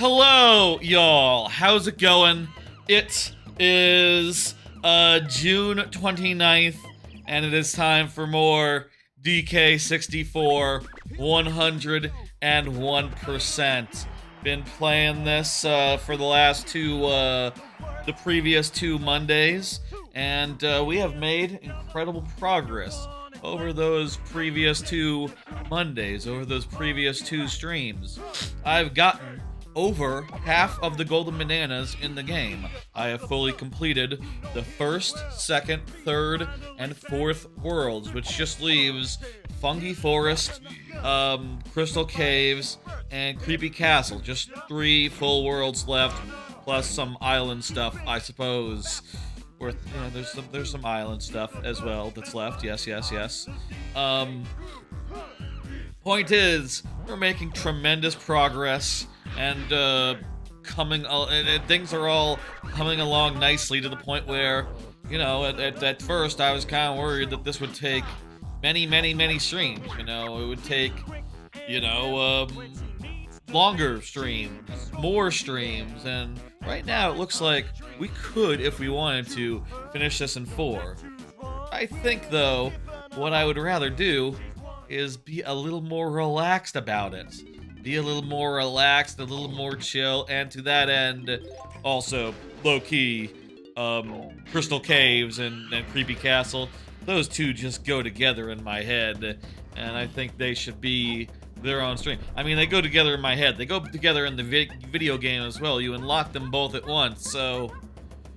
Hello, y'all. How's it going? It is June 29th, and it is time for more DK64 101%. Been playing this for the last the previous two Mondays, and we have made incredible progress over those previous two Mondays, over those previous two streams. I've gotten over half of the golden bananas in the game. I have fully completed the first, second, third, and fourth worlds, which just leaves Fungi Forest, Crystal Caves, and Creepy Castle. Just 3 full worlds left, plus some island stuff, I suppose. Or, yeah, there's some island stuff as well that's left. Yes. Point is, we're making tremendous progress, and things are all coming along nicely to the point where, you know, at first I was kind of worried that this would take many streams. You know, it would take, longer streams, more streams, and right now it looks like we could, if we wanted to, finish this in 4. I think, though, what I would rather do is be a little more relaxed about it. Be a little more relaxed, a little more chill, and to that end, also, low-key, Crystal Caves and Creepy Castle, those two just go together in my head, and I think they should be their own stream. I mean, they go together in my head. They go together in the video game as well. You unlock them both at once, so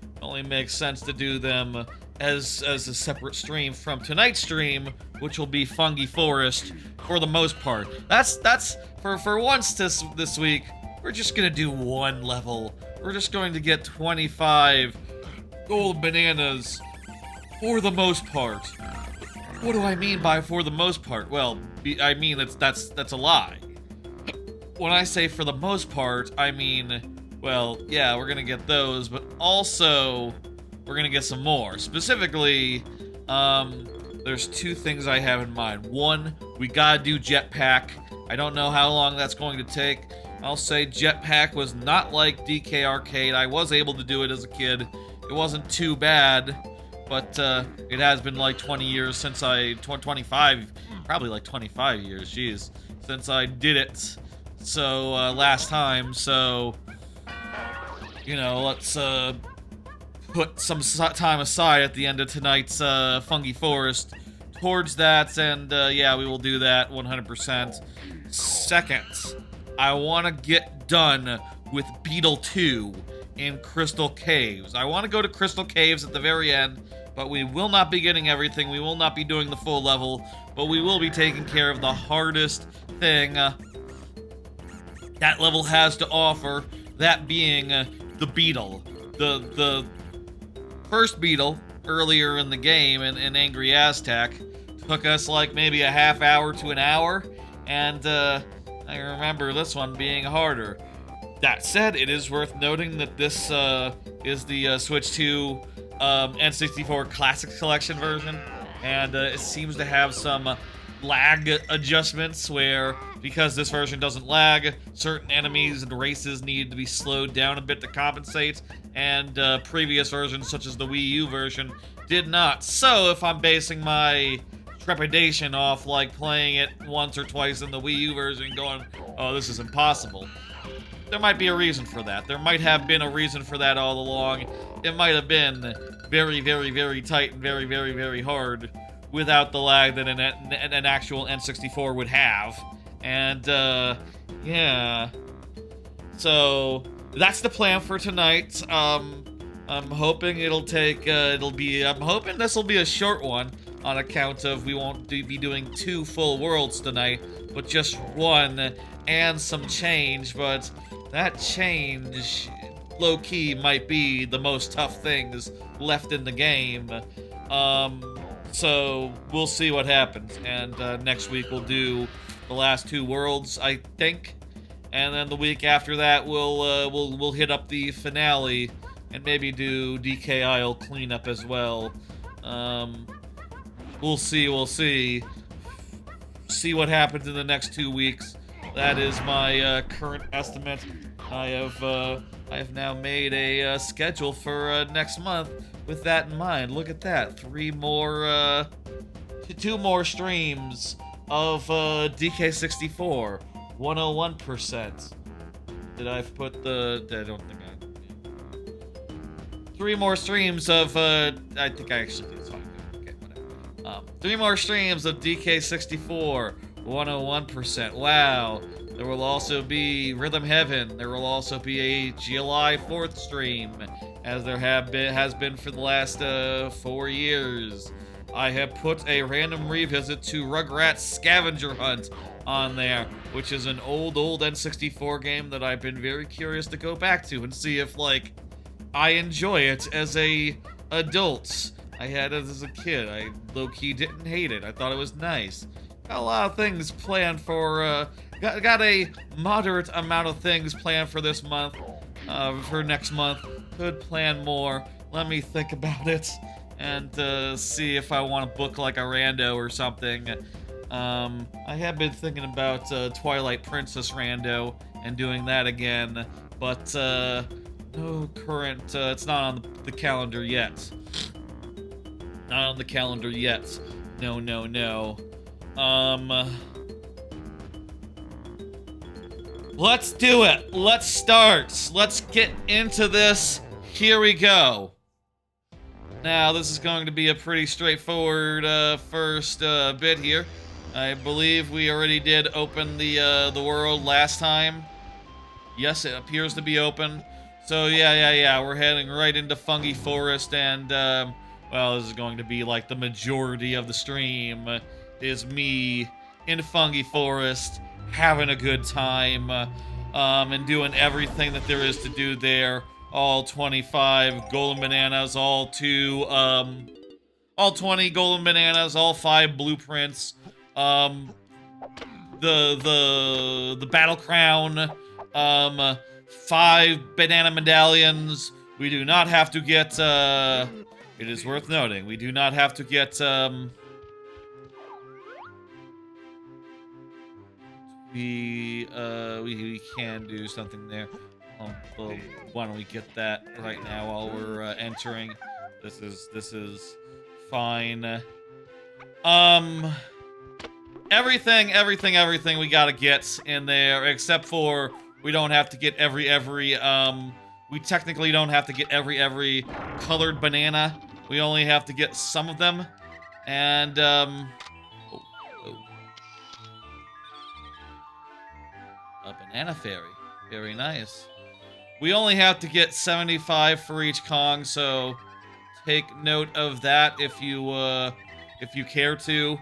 it only makes sense to do them as a separate stream from tonight's stream, which will be Fungi Forest for the most part. That's for once this week, we're just gonna do one level. We're just going to get 25 gold bananas for the most part. What do I mean by for the most part? Well, I mean that's a lie. When I say for the most part, I mean, well, yeah, we're gonna get those, but also we're gonna get some more. Specifically, there's 2 things I have in mind. One, we gotta do Jetpac. I don't know how long that's going to take. I'll say Jetpac was not like DK Arcade. I was able to do it as a kid. It wasn't too bad, but it has been like 20 years since 25, probably like 25 years, jeez, since I did it. So, last time, so, you know, let's put some time aside at the end of tonight's Fungi Forest towards that, and yeah, we will do that 100%. Second, I want to get done with Beetle 2 in Crystal Caves. I want to go to Crystal Caves at the very end, but we will not be getting everything. We will not be doing the full level, but we will be taking care of the hardest thing that level has to offer, that being the Beetle. The first Beetle earlier in the game in Angry Aztec took us like maybe a half hour to an hour, and I remember this one being harder. That said, it is worth noting that this is the Switch 2 N64 Classics Collection version, and it seems to have some lag adjustments where, because this version doesn't lag, certain enemies and races need to be slowed down a bit to compensate, and previous versions, such as the Wii U version, did not. So if I'm basing my trepidation off like playing it once or twice in the Wii U version going, oh, this is impossible, there might be a reason for that. There might have been a reason for that all along. It might have been very tight and very hard without the lag that an actual N64 would have. And, yeah. So, that's the plan for tonight. I'm hoping I'm hoping this will be a short one, on account of we won't be doing 2 full worlds tonight, but just 1 and some change, but that change, low-key, might be the most tough things left in the game. So we'll see what happens, and next week we'll do the last 2 worlds, I think, and then the week after that we'll hit up the finale and maybe do DK Isle cleanup as well. We'll see. See what happens in the next 2 weeks. that is my current estimate. I have now made a schedule for next month with that in mind. Look at that, 2 more streams of DK64, 101%. Did I put the? I don't think I. 3 more streams of I think I actually did. It's fine. Okay, whatever. 3 more streams of DK64, 101%. Wow. There will also be Rhythm Heaven. There will also be a July 4th stream, as there has been for the last 4 years. I have put a random revisit to Rugrats Scavenger Hunt on there, which is an old N64 game that I've been very curious to go back to and see if, like, I enjoy it as a adult. I had it as a kid. I low-key didn't hate it. I thought it was nice. Got a lot of things planned for, got a moderate amount of things planned for this month, for next month. Could plan more. Let me think about it and see if I want to book like a rando or something. I have been thinking about Twilight Princess rando and doing that again, but no current, it's not on the calendar yet. Not on the calendar yet. No, no, no. Let's do it. Let's start. Let's get into this. Here we go. Now, this is going to be a pretty straightforward first bit here. I believe we already did open the world last time. Yes, it appears to be open. So yeah, we're heading right into Fungi Forest, and well, this is going to be like the majority of the stream is me in Fungi Forest having a good time and doing everything that there is to do there. All 25 golden bananas, all 20 golden bananas, all 5 blueprints, the battle crown, 5 banana medallions. We do not have to get it is worth noting, we do not have to get we can do something there. Well, why don't we get that right now while we're entering? This is fine. Everything we gotta get in there, except for we don't have to get every we technically don't have to get every colored banana. We only have to get some of them, and a banana fairy, very nice. We only have to get 75 for each Kong, so take note of that if you care to.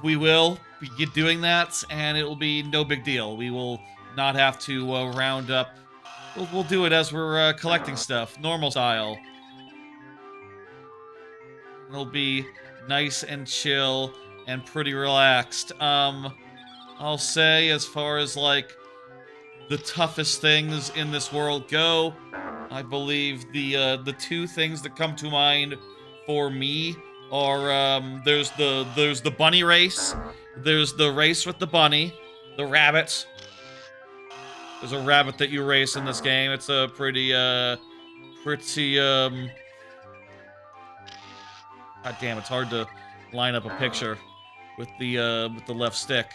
We will be doing that, and it will be no big deal. We will not have to round up. We'll do it as we're collecting stuff, normal style. It'll be nice and chill and pretty relaxed. I'll say, as far as like the toughest things in this world go, I believe the 2 things that come to mind for me are there's the bunny race. There's the race with the bunny, the rabbit. There's a rabbit that you race in this game. It's a pretty God damn, it's hard to line up a picture with the left stick.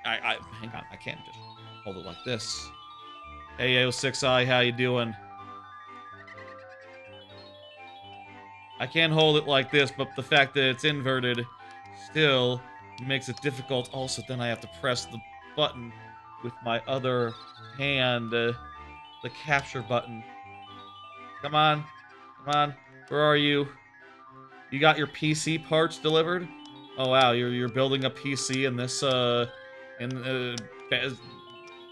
Hang on, I can't just hold it like this. Hey, AO6i, how you doing? I can't hold it like this, but the fact that it's inverted still makes it difficult. Also, then I have to press the button with my other hand, the capture button. Come on, where are you? You got your PC parts delivered? Oh wow, you're building a PC in this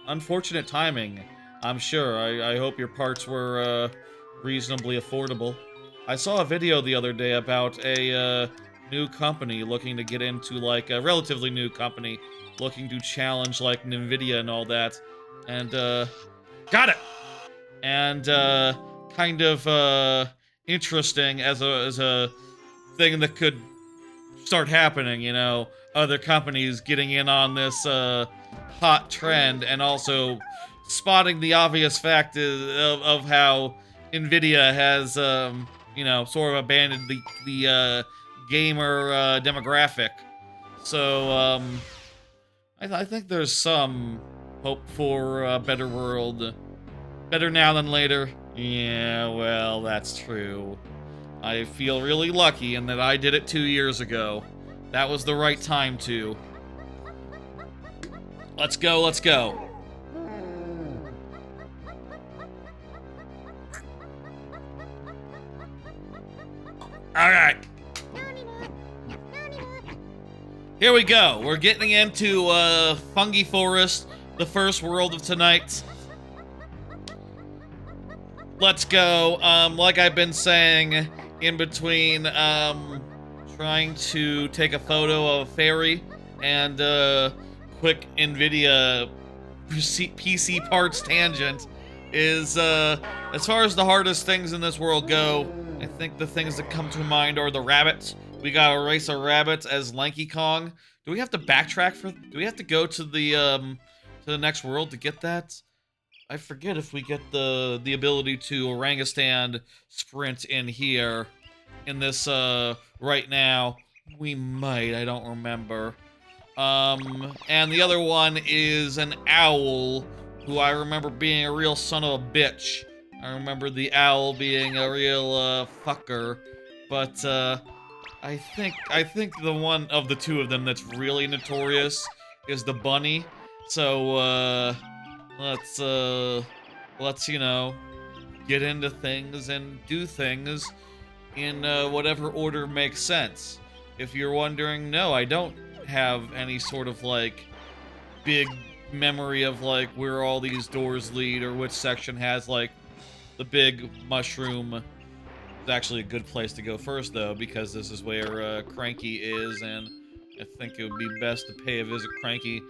unfortunate timing, I'm sure. I hope your parts were reasonably affordable. I saw a video the other day about a new company looking to get into, like, a relatively new company looking to challenge, like, NVIDIA and all that. And, got it! And, kind of, interesting as a thing that could start happening, you know, other companies getting in on this hot trend, and also spotting the obvious fact of how Nvidia has, you know, sort of abandoned the gamer demographic. So, I think there's some hope for a better world. Better now than later. Yeah, well, that's true. I feel really lucky in that I did it 2 years ago. That was the right time to. Let's go, let's go. Alright. Here we go. We're getting into Fungi Forest, the first world of tonight. Let's go. Like I've been saying, in between trying to take a photo of a fairy and quick NVIDIA PC parts tangent is, as far as the hardest things in this world go, I think the things that come to mind are the rabbits. We gotta race our rabbits as Lanky Kong. Do we have to backtrack for? Do we have to go to the next world to get that? I forget if we get the ability to orangutan sprint in here, in this right now. We might. I don't remember. And the other one is an owl, who I remember being a real son of a bitch. I remember the owl being a real fucker, but I think the one of the two of them that's really notorious is the bunny. So let's you know, get into things and do things in whatever order makes sense. If you're wondering, no, I don't have any sort of like big memory of like where all these doors lead or which section has like the big mushroom. It's actually a good place to go first though, because this is where Cranky is, and I think it would be best to pay a visit Cranky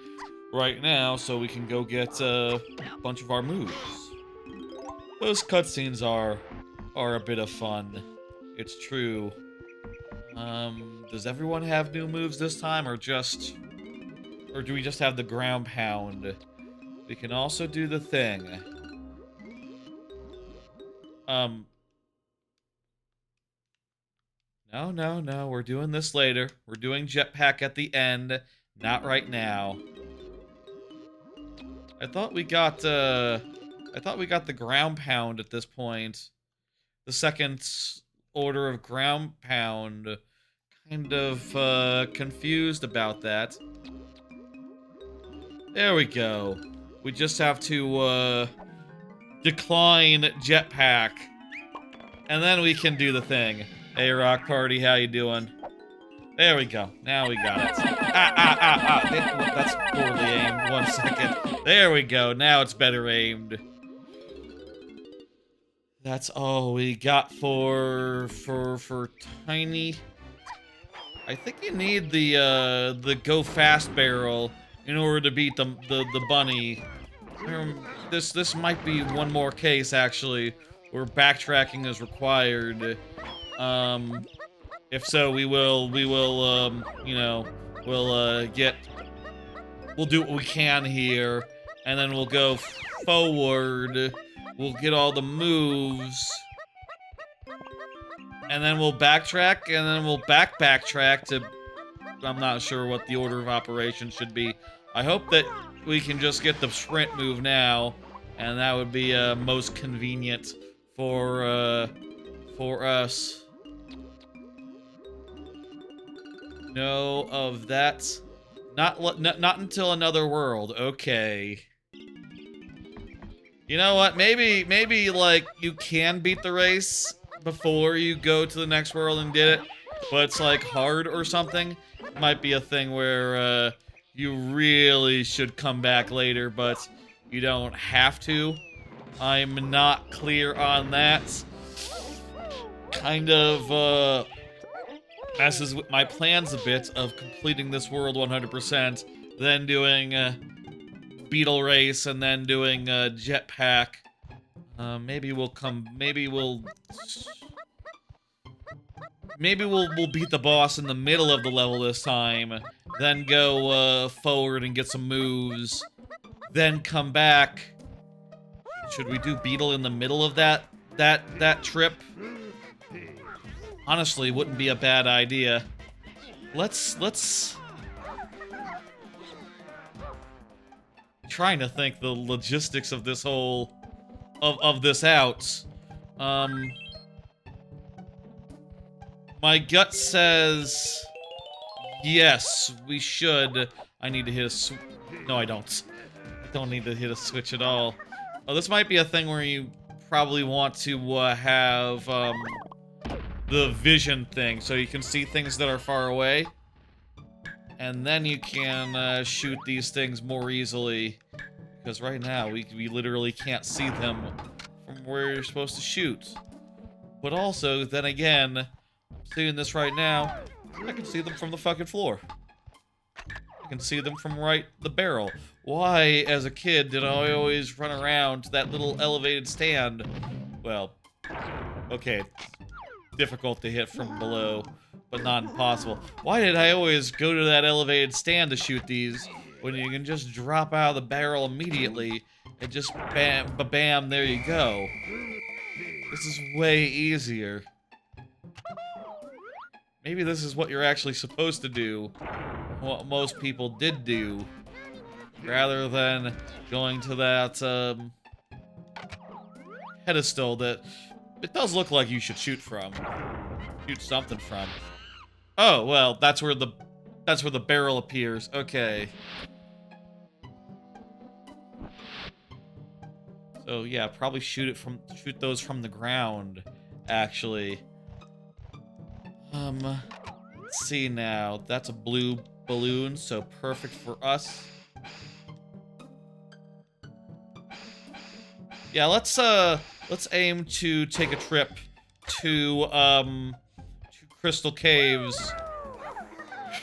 right now so we can go get a bunch of our moves. Those cutscenes are a bit of fun. It's true. Does everyone have new moves this time, or do we just have the ground pound? We can also do the thing. No, we're doing this later. We're doing Jetpac at the end, not right now. I thought we got the ground pound at this point. The second order of ground pound. Kind of confused about that. There we go. We just have to decline Jetpac, and then we can do the thing. Hey, Rock Party, how you doing? There we go. Now we got it. That's poorly aimed. 1 second. There we go. Now it's better aimed. That's all we got for Tiny. I think you need the go fast barrel in order to beat the bunny. This might be one more case actually where backtracking is required. If so, we will you know, we'll do what we can here, and then we'll go forward. We'll get all the moves, and then we'll backtrack, and then we'll backtrack to. I'm not sure what the order of operations should be. I hope that we can just get the sprint move now, and that would be most convenient for us. No of that. Not until another world. Okay. You know what? Maybe like you can beat the race before you go to the next world and get it, but it's like hard or something. Might be a thing where you really should come back later, but you don't have to. I'm not clear on that. Kind of messes with my plans a bit of completing this world 100%, then doing Beetle race, and then doing Jetpac. Maybe we'll maybe we'll beat the boss in the middle of the level this time, then go forward and get some moves, then come back. Should we do Beetle in the middle of that trip? Honestly, wouldn't be a bad idea. Let's trying to think the logistics of this whole of this out. My gut says yes, we should. I need to hit a no, I don't. I don't need to hit a switch at all. Oh, this might be a thing where you probably want to have the vision thing, so you can see things that are far away. And then you can shoot these things more easily. Because right now, we literally can't see them from where you're supposed to shoot. But also, then again, I'm seeing this right now, I can see them from the fucking floor. I can see them from the barrel. Why, as a kid, did I always run around to that little elevated stand? Well, okay, difficult to hit from below, but not impossible. Why did I always go to that elevated stand to shoot these when you can just drop out of the barrel immediately and just bam, ba-bam, there you go? This is way easier. Maybe this is what you're actually supposed to do, what most people did do, rather than going to that pedestal that it does look like you should shoot from. Shoot something from. Oh, well, that's where the barrel appears. Okay. So yeah, probably shoot those from the ground, actually. Let's see now. That's a blue balloon, so perfect for us. Yeah, let's aim to take a trip to Crystal Caves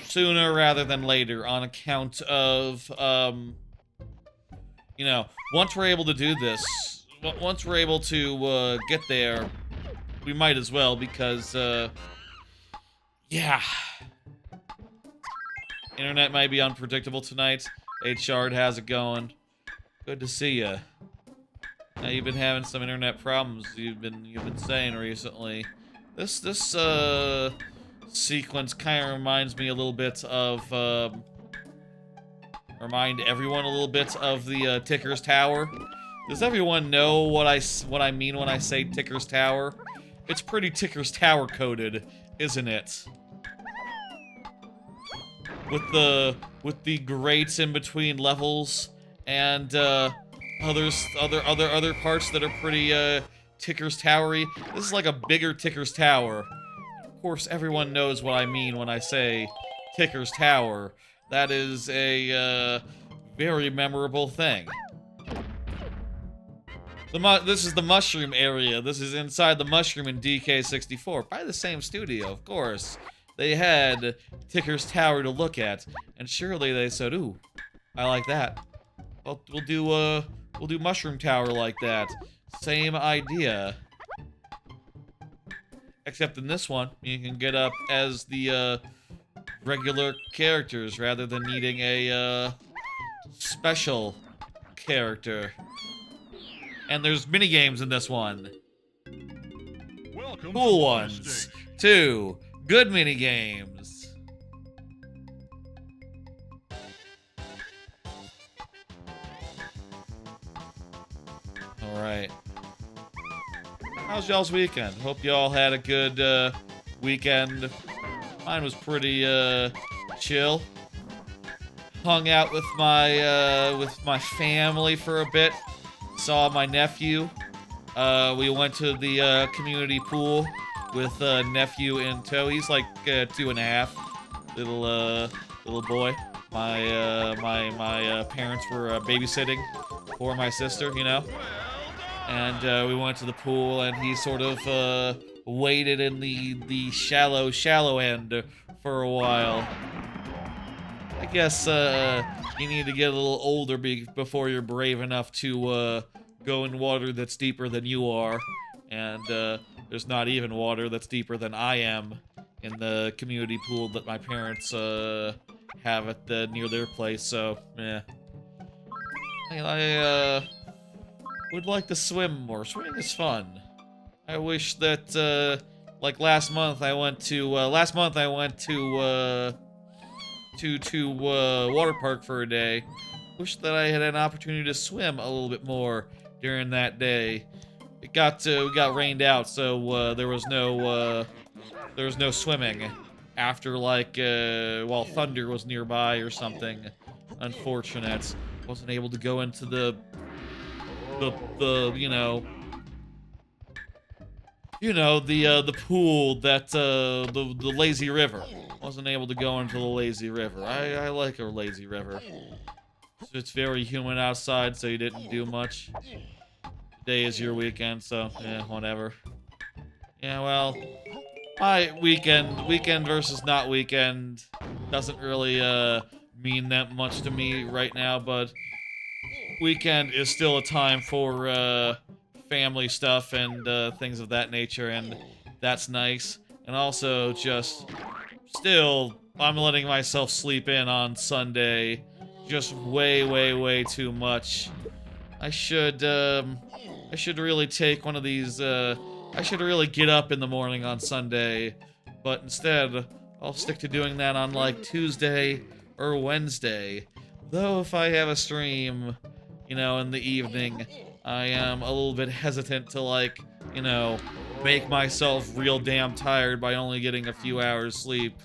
sooner rather than later on account of, you know, once we're able to do this, once we're able to get there, we might as well because, yeah. Internet might be unpredictable tonight. H-Shard, how's it going? Good to see ya. Now you've been having some internet problems you've been saying recently. This sequence kind of reminds me a little bit of remind everyone a little bit of the Ticker's Tower. Does everyone know what I mean when I say Ticker's Tower? It's pretty Ticker's Tower coded, isn't it? With the grates in between levels and other parts that are pretty Ticker's Towery. This is like a bigger Ticker's Tower. Of course, everyone knows what I mean when I say Ticker's Tower. That is a very memorable thing. This is the mushroom area. This is inside the mushroom in DK64 by the same studio, of course. They had Ticker's Tower to look at, and surely they said, "Ooh, I like that. Well, we'll do Mushroom Tower like that." Same idea. Except in this one, you can get up as the regular characters rather than needing a special character. And there's minigames in this one. Cool ones, too. Good minigames. Alright. How's y'all's weekend? Hope y'all had a good weekend. Mine was pretty chill. Hung out with my family for a bit. Saw my nephew. We went to the community pool with nephew in tow. He's like 2.5, little boy. My parents were babysitting for my sister, you know. And we went to the pool, and he sort of waited in the shallow end for a while. I guess you need to get a little older before you're brave enough to go in water that's deeper than you are. And there's not even water that's deeper than I am in the community pool that my parents have at near their place. So yeah, I would like to swim more. Swimming is fun. I wish that like last month I went to water park for a day. Wish that I had an opportunity to swim a little bit more during that day. We got rained out, so there was no swimming after, like, while thunder was nearby or something. Unfortunate. Wasn't able to go into the the pool that the lazy river. Wasn't able to go into the lazy river. I like a lazy river. It's very humid outside, so you didn't do much. Today is your weekend, so yeah, whatever. Yeah, well, my weekend versus not weekend doesn't really mean that much to me right now, but weekend is still a time for family stuff and things of that nature, and that's nice. And also, just still, I'm letting myself sleep in on Sunday, just way too much. I should really take one of these. I should really get up in the morning on Sunday, but instead, I'll stick to doing that on like Tuesday or Wednesday. Though if I have a stream, in the evening, I am a little bit hesitant to, like, make myself real damn tired by only getting a few hours sleep.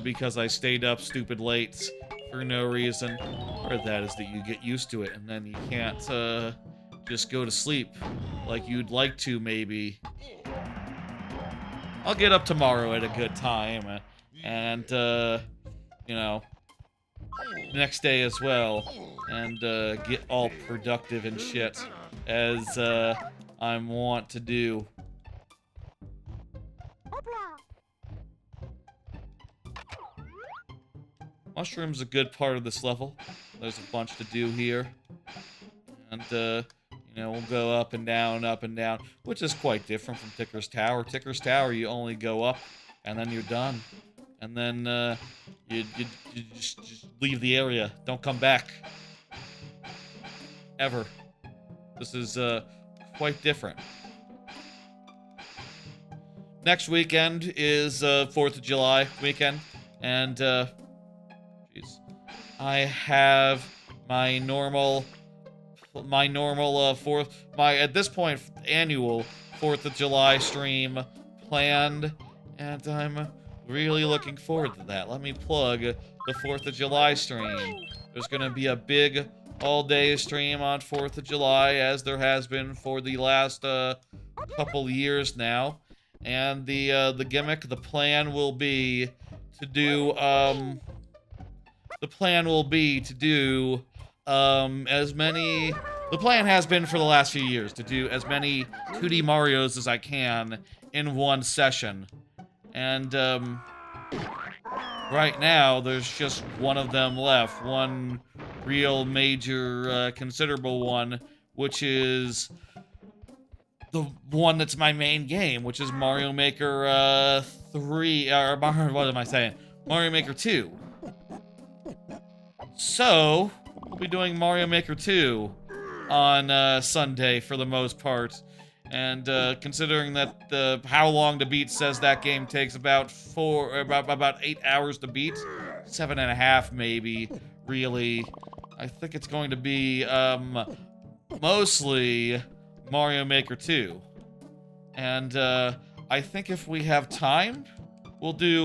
Because I stayed up stupid late for no reason. Part of that is that you get used to it, and then you can't, just go to sleep like you'd like to, maybe. I'll get up tomorrow at a good time, and, next day as well, and get all productive and shit, as I want to do. Mushroom's a good part of this level. There's a bunch to do here, and we'll go up and down, which is quite different from Ticker's Tower. Ticker's Tower, you only go up, and then you're done. And then, you just leave the area. Don't come back. Ever. This is, quite different. Next weekend is, 4th of July weekend, and, I have my normal, at this point, annual 4th of July stream planned, and I'm really looking forward to that. Let me plug the 4th of July stream. There's gonna be a big all-day stream on 4th of July, as there has been for the last couple years now. And the gimmick, the plan will be to do as many. The plan has been for the last few years to do as many 2D Marios as I can in one session. And, right now, there's just one of them left. One real major, considerable one, which is the one that's my main game, which is Mario Maker, 3, or what am I saying? Mario Maker 2. So, we'll be doing Mario Maker 2 on, Sunday for the most part. And considering that how long to beat says that game takes about 8 hours to beat, 7.5 maybe, really. I think it's going to be mostly Mario Maker 2. And I think if we have time, we'll do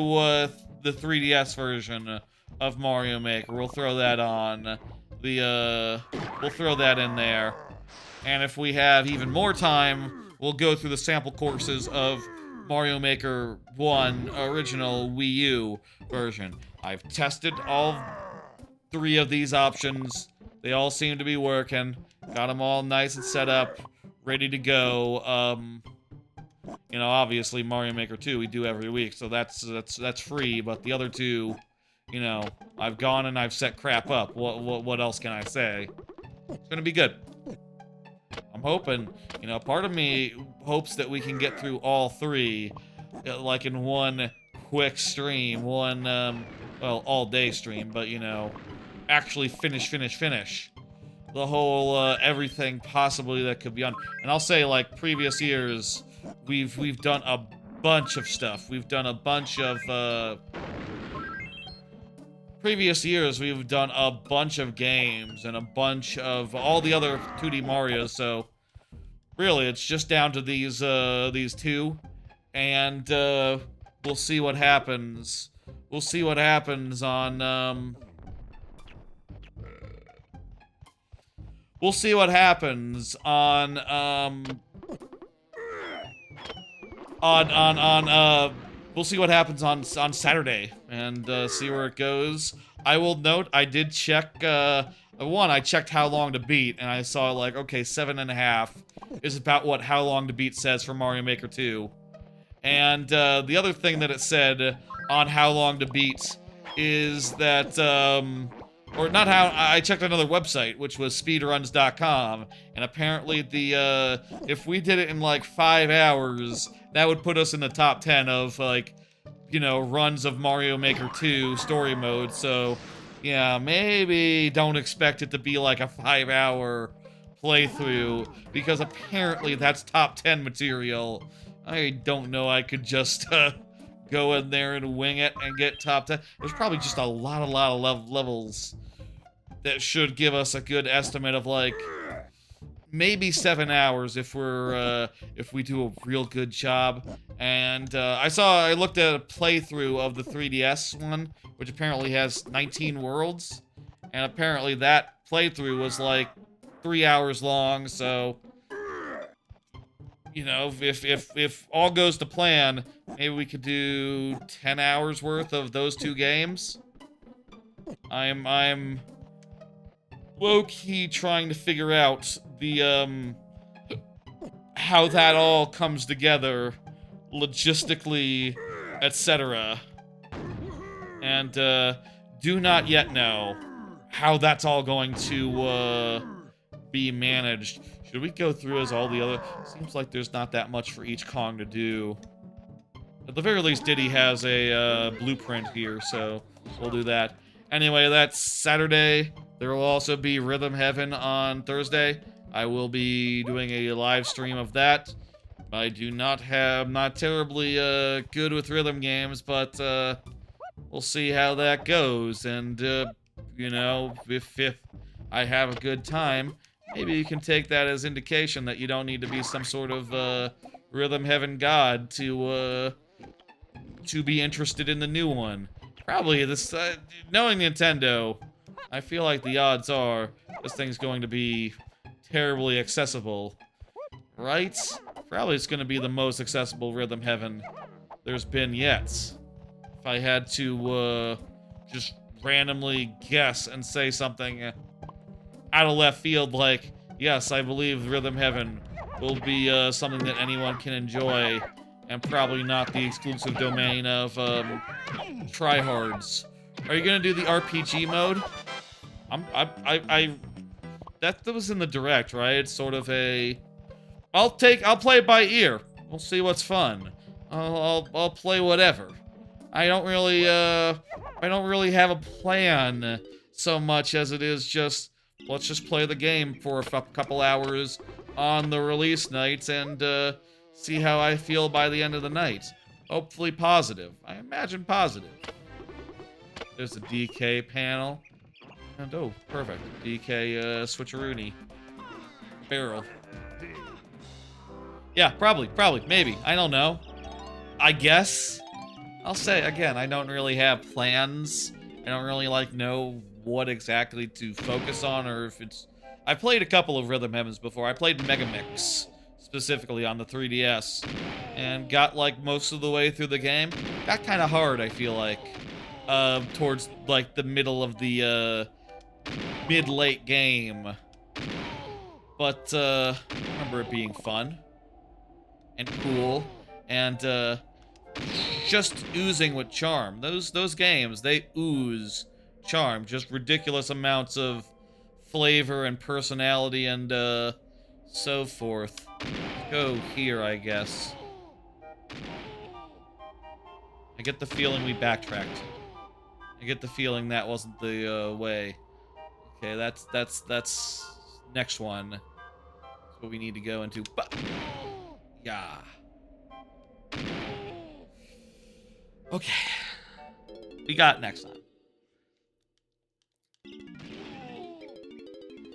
the 3DS version of Mario Maker. We'll throw that on we'll throw that in there. And if we have even more time, we'll go through the sample courses of Mario Maker 1 original Wii U version. I've tested all 3 of these options. They all seem to be working. Got them all nice and set up, ready to go. Obviously Mario Maker 2 we do every week, so that's free, but the other 2, I've gone and I've set crap up. What else can I say? It's gonna be good. I'm hoping, part of me hopes that we can get through all 3, like in one quick stream, one, well, all-day stream, but, you know, actually finish the whole, everything possibly that could be on. And I'll say, like, previous years, we've done a bunch of stuff. We've done a bunch of, previous years, we've done a bunch of games and a bunch of all the other 2D Marios, so really, it's just down to these two, and, we'll see what happens. We'll see what happens on, we'll see what happens on, we'll see what happens on Saturday, and, see where it goes. I will note, I did check, I checked how long to beat, and I saw, like, okay, 7.5 is about what how long to beat says for Mario Maker 2. And, the other thing that it said on how long to beat is that, or not how, I checked another website, which was speedruns.com, and apparently if we did it in, like, 5 hours, that would put us in the top 10 of, like, you know, runs of Mario Maker 2 story mode, so, yeah, maybe don't expect it to be, like, a 5-hour playthrough, because apparently that's top 10 material. I don't know, I could just, go in there and wing it and get top 10. There's probably just a lot of levels that should give us a good estimate of, like, maybe 7 hours if we're, if we do a real good job. And, I looked at a playthrough of the 3DS one, which apparently has 19 worlds, and apparently that playthrough was, like, 3 hours long, so, you know, if all goes to plan, maybe we could do 10 hours worth of those two games. I'm low-key trying to figure out the, how that all comes together, logistically, etc. And, do not yet know how that's all going to, be managed. Should we go through as all the other... Seems like there's not that much for each Kong to do. At the very least, Diddy has a, blueprint here, so we'll do that. Anyway, that's Saturday. There will also be Rhythm Heaven on Thursday. I will be doing a live stream of that. I do not have... not terribly, good with rhythm games, but, we'll see how that goes. And, you know, if I have a good time, maybe you can take that as indication that you don't need to be some sort of, Rhythm Heaven god to be interested in the new one. Probably this, knowing Nintendo, I feel like the odds are this thing's going to be terribly accessible. Right? Probably it's going to be the most accessible Rhythm Heaven there's been yet. If I had to, just randomly guess and say something out of left field, like, yes, I believe Rhythm Heaven will be, something that anyone can enjoy, and probably not the exclusive domain of, tryhards. Are you gonna do the RPG mode? That was in the direct, right? It's sort of a... I'll play it by ear. We'll see what's fun. I'll play whatever. I don't really have a plan so much as it is just, let's just play the game for a couple hours on the release night and, see how I feel by the end of the night. Hopefully positive. I imagine positive. There's a DK panel. And, oh, perfect. DK, switcheroony. Barrel. Yeah, probably, maybe. I don't know. I guess. I'll say, again, I don't really have plans. I don't really, like, know what exactly to focus on, or if it's... I've played a couple of Rhythm Heavens before. I played Mega Mix, specifically on the 3DS, and got, like, most of the way through the game. Got kind of hard, I feel like, towards, like, the middle of the, mid-late game. But, I remember it being fun. And cool. And, just oozing with charm. Those games, they ooze charm. Just ridiculous amounts of flavor and personality and, so forth. Let's go here, I guess. I get the feeling we backtracked. I get the feeling that wasn't the way. Okay, that's next one. That's what we need to go into. But yeah. Okay. We got next time.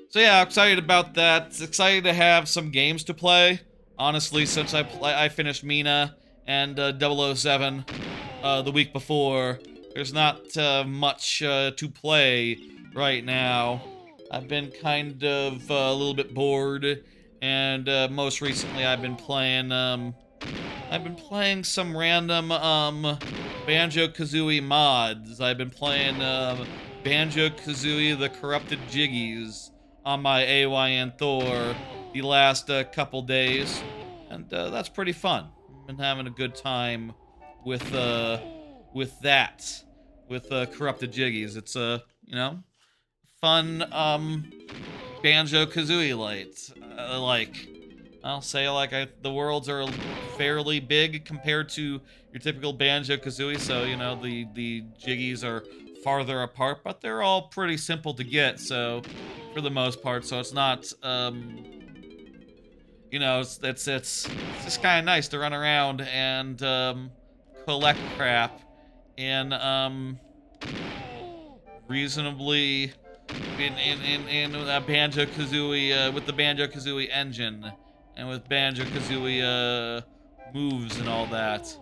So yeah, excited about that. Excited to have some games to play. Honestly, since I finished Mina and 007 the week before, there's not much to play right now. I've been kind of a little bit bored, and most recently I've been playing some random Banjo-Kazooie mods. I've been playing Banjo-Kazooie the Corrupted Jiggies on my AYN Thor the last couple days, and that's pretty fun. I've been having a good time with that, with Corrupted Jiggies. It's a fun Banjo-Kazooie light. I'll say the worlds are fairly big compared to your typical Banjo-Kazooie, so the Jiggies are farther apart, but they're all pretty simple to get, so for the most part, so it's not it's just kind of nice to run around and collect crap in reasonably in Banjo-Kazooie with the Banjo-Kazooie engine and with Banjo-Kazooie moves and all that.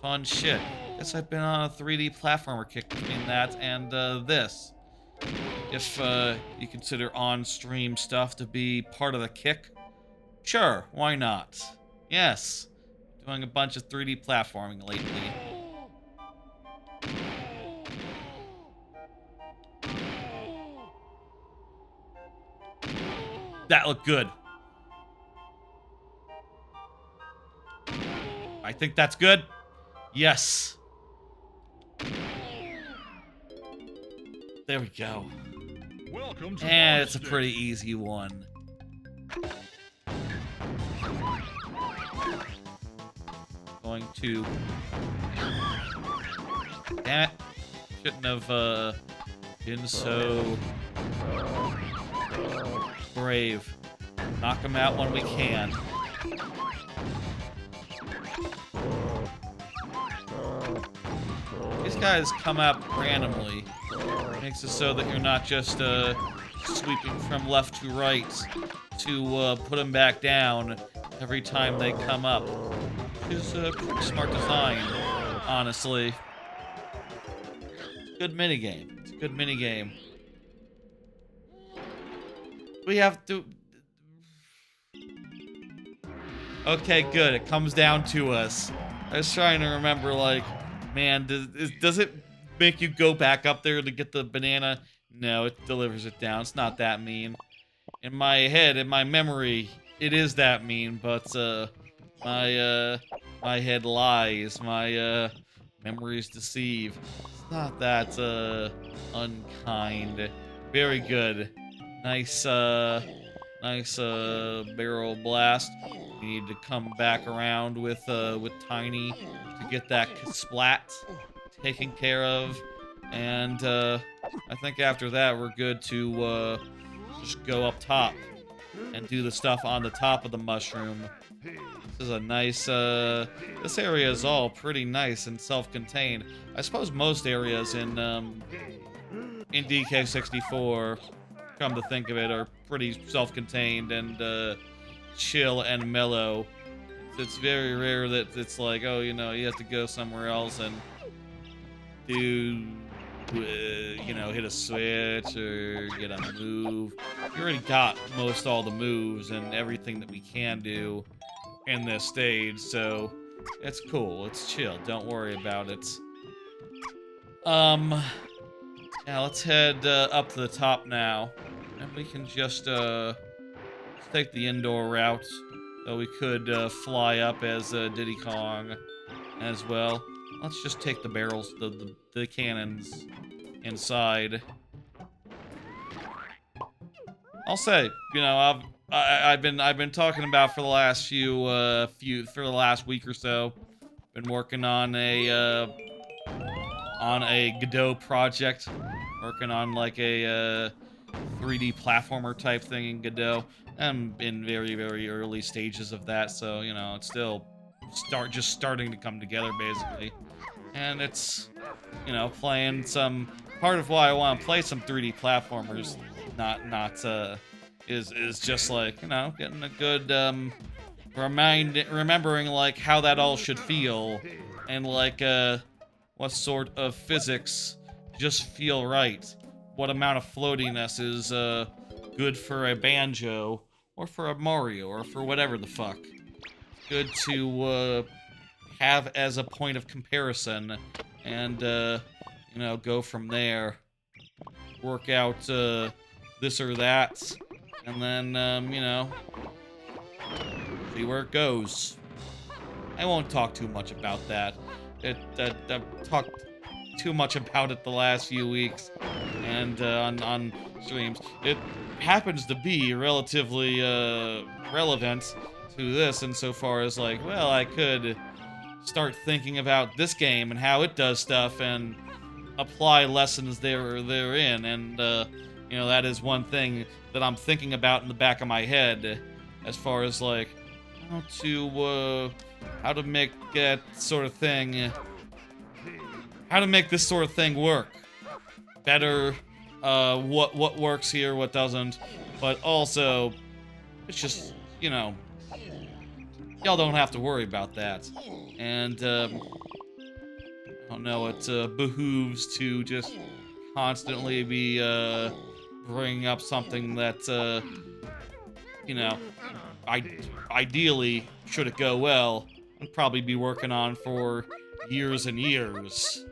Fun shit. Guess I've been on a 3D platformer kick between that and this. If you consider on-stream stuff to be part of the kick, sure, why not? Yes, doing a bunch of 3D platforming lately. That looked good. I think that's good. Yes. There we go. Welcome to and it's a pretty easy one. Going to... Damn it. Shouldn't have been so brave. Knock him out when we can. These guys come up randomly. Makes it so that you're not just sweeping from left to right to put them back down every time they come up. Which is a pretty smart design, honestly. Good minigame. It's a good minigame. We have to... Okay, good. It comes down to us. I was trying to remember, like, man, does it make you go back up there to get the banana? No, it delivers it down. It's not that mean. In my head, in my memory, it is that mean, but my head lies. My memories deceive. It's not that unkind. Very good. Nice nice barrel blast. We need to come back around with Tiny to get that splat taken care of, and I think after that we're good to just go up top and do the stuff on the top of the mushroom. This is a nice this area is all pretty nice and self-contained. I suppose most areas in DK64, come to think of it, are pretty self-contained and chill and mellow. It's very rare that it's like, oh, you have to go somewhere else and do, hit a switch or get a move. You already got most all the moves and everything that we can do in this stage, so it's cool. It's chill. Don't worry about it. Yeah, let's head up to the top now, and we can just take the indoor route. Though we could fly up as Diddy Kong as well. Let's just take the barrels, the cannons inside. I'll say, I've been talking about for the last for the last week or so, Been working on a Godot project, working on like a 3D platformer type thing in Godot. I'm in very, very early stages of that, so you know it's still just starting to come together basically. And it's, you know, playing some part of why I want to play some 3D platformers, is just like, you know, getting a good remembering like how that all should feel, and like what sort of physics just feel right, what amount of floatiness is good for a banjo or for a Mario or for whatever the fuck. It's good to have as a point of comparison, and you know, go from there, work out this or that, and then you know, see where it goes. I won't talk too much about that. I've talked too much about it the last few weeks, and on streams. It happens to be relatively relevant to this insofar as like, well, I could start thinking about this game and how it does stuff and apply lessons therein, and you know, that is one thing that I'm thinking about in the back of my head as far as like how to make that sort of thing, how to make this sort of thing work better, what works here, what doesn't, but also it's just, you know, y'all don't have to worry about that. And I don't know, it behooves to just constantly be bringing up something that you know, ideally, should it go well, I'd probably be working on for years and years,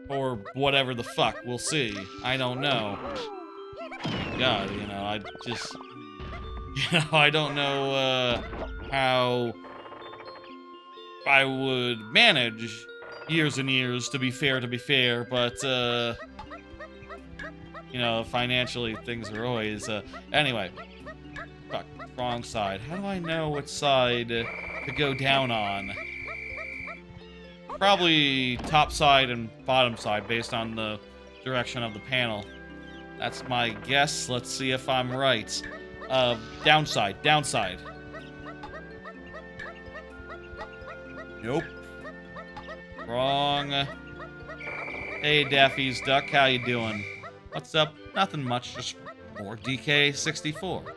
or whatever the fuck, we'll see. I don't know. God, you know, I just, you know, I don't know how I would manage years and years, to be fair, but you know, financially things are always anyway. Fuck, wrong side. How do I know which side to go down on? Probably top side and bottom side based on the direction of the panel. That's my guess. Let's see if I'm right. Downside. Nope. Wrong. Hey, Daffy's Duck, how you doing? What's up? Nothing much, just more DK64.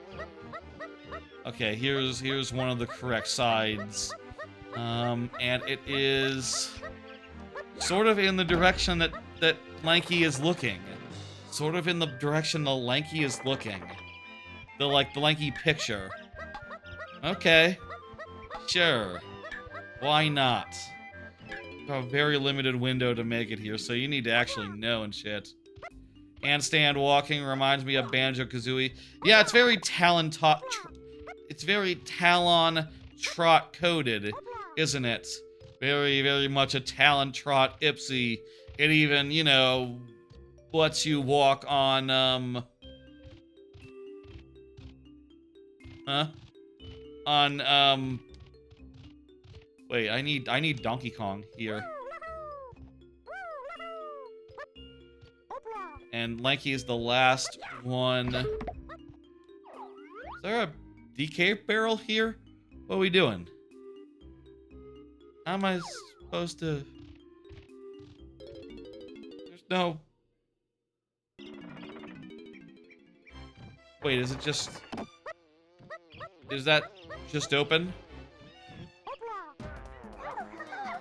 Okay, here's one of the correct sides. And it is sort of in the direction that Lanky is looking. Sort of in the direction the Lanky is looking. The Lanky picture. Okay. Sure. Why not? A very limited window to make it here, so you need to actually know and shit. Handstand walking reminds me of Banjo-Kazooie. Yeah, it's very Talon Trot coded, isn't it? Very, very much a Talon Trot Ipsy. It even, you know, lets you walk on, wait, I need Donkey Kong here. And Lanky is the last one. Is there a DK barrel here? What are we doing? How am I supposed to... There's no... Wait, is it just... Is that just open?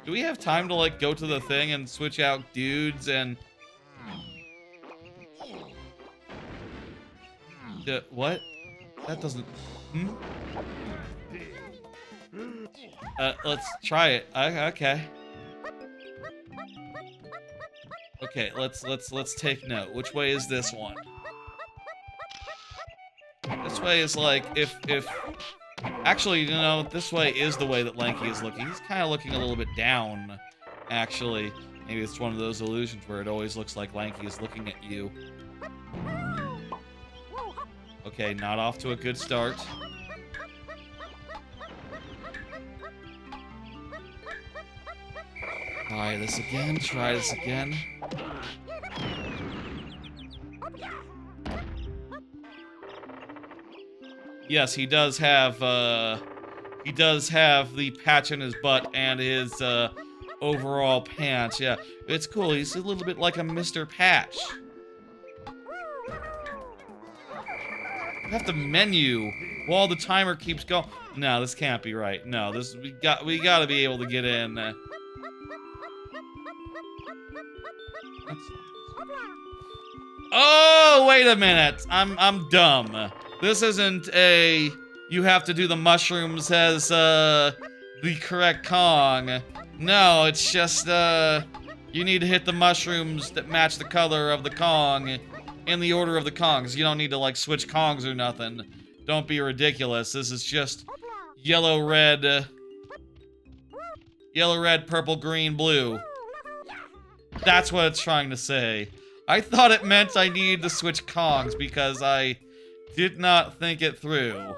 Do we have time to, like, go to the thing and switch out dudes and... What? That doesn't... Let's try it. Okay. Okay, let's take note. Which way is this one? This way is like, if... Actually, you know, this way is the way that Lanky is looking. He's kind of looking a little bit down, actually. Maybe it's one of those illusions where it always looks like Lanky is looking at you. Okay, not off to a good start. Try this again, try this again. Yes, he does have the patch in his butt and his overall pants. Yeah, it's cool. He's a little bit like a Mr. Patch. You have to menu while the timer keeps going. No, this can't be right. No, this we gotta be able to get in. Oh, wait a minute. I'm dumb. This isn't a you have to do the mushrooms as the correct Kong. No, it's just you need to hit the mushrooms that match the color of the Kong in the order of the Kongs. You don't need to like switch Kongs or nothing. Don't be ridiculous. This is just yellow, red, purple, green, blue. That's what it's trying to say. I thought it meant I needed to switch Kongs because I did not think it through.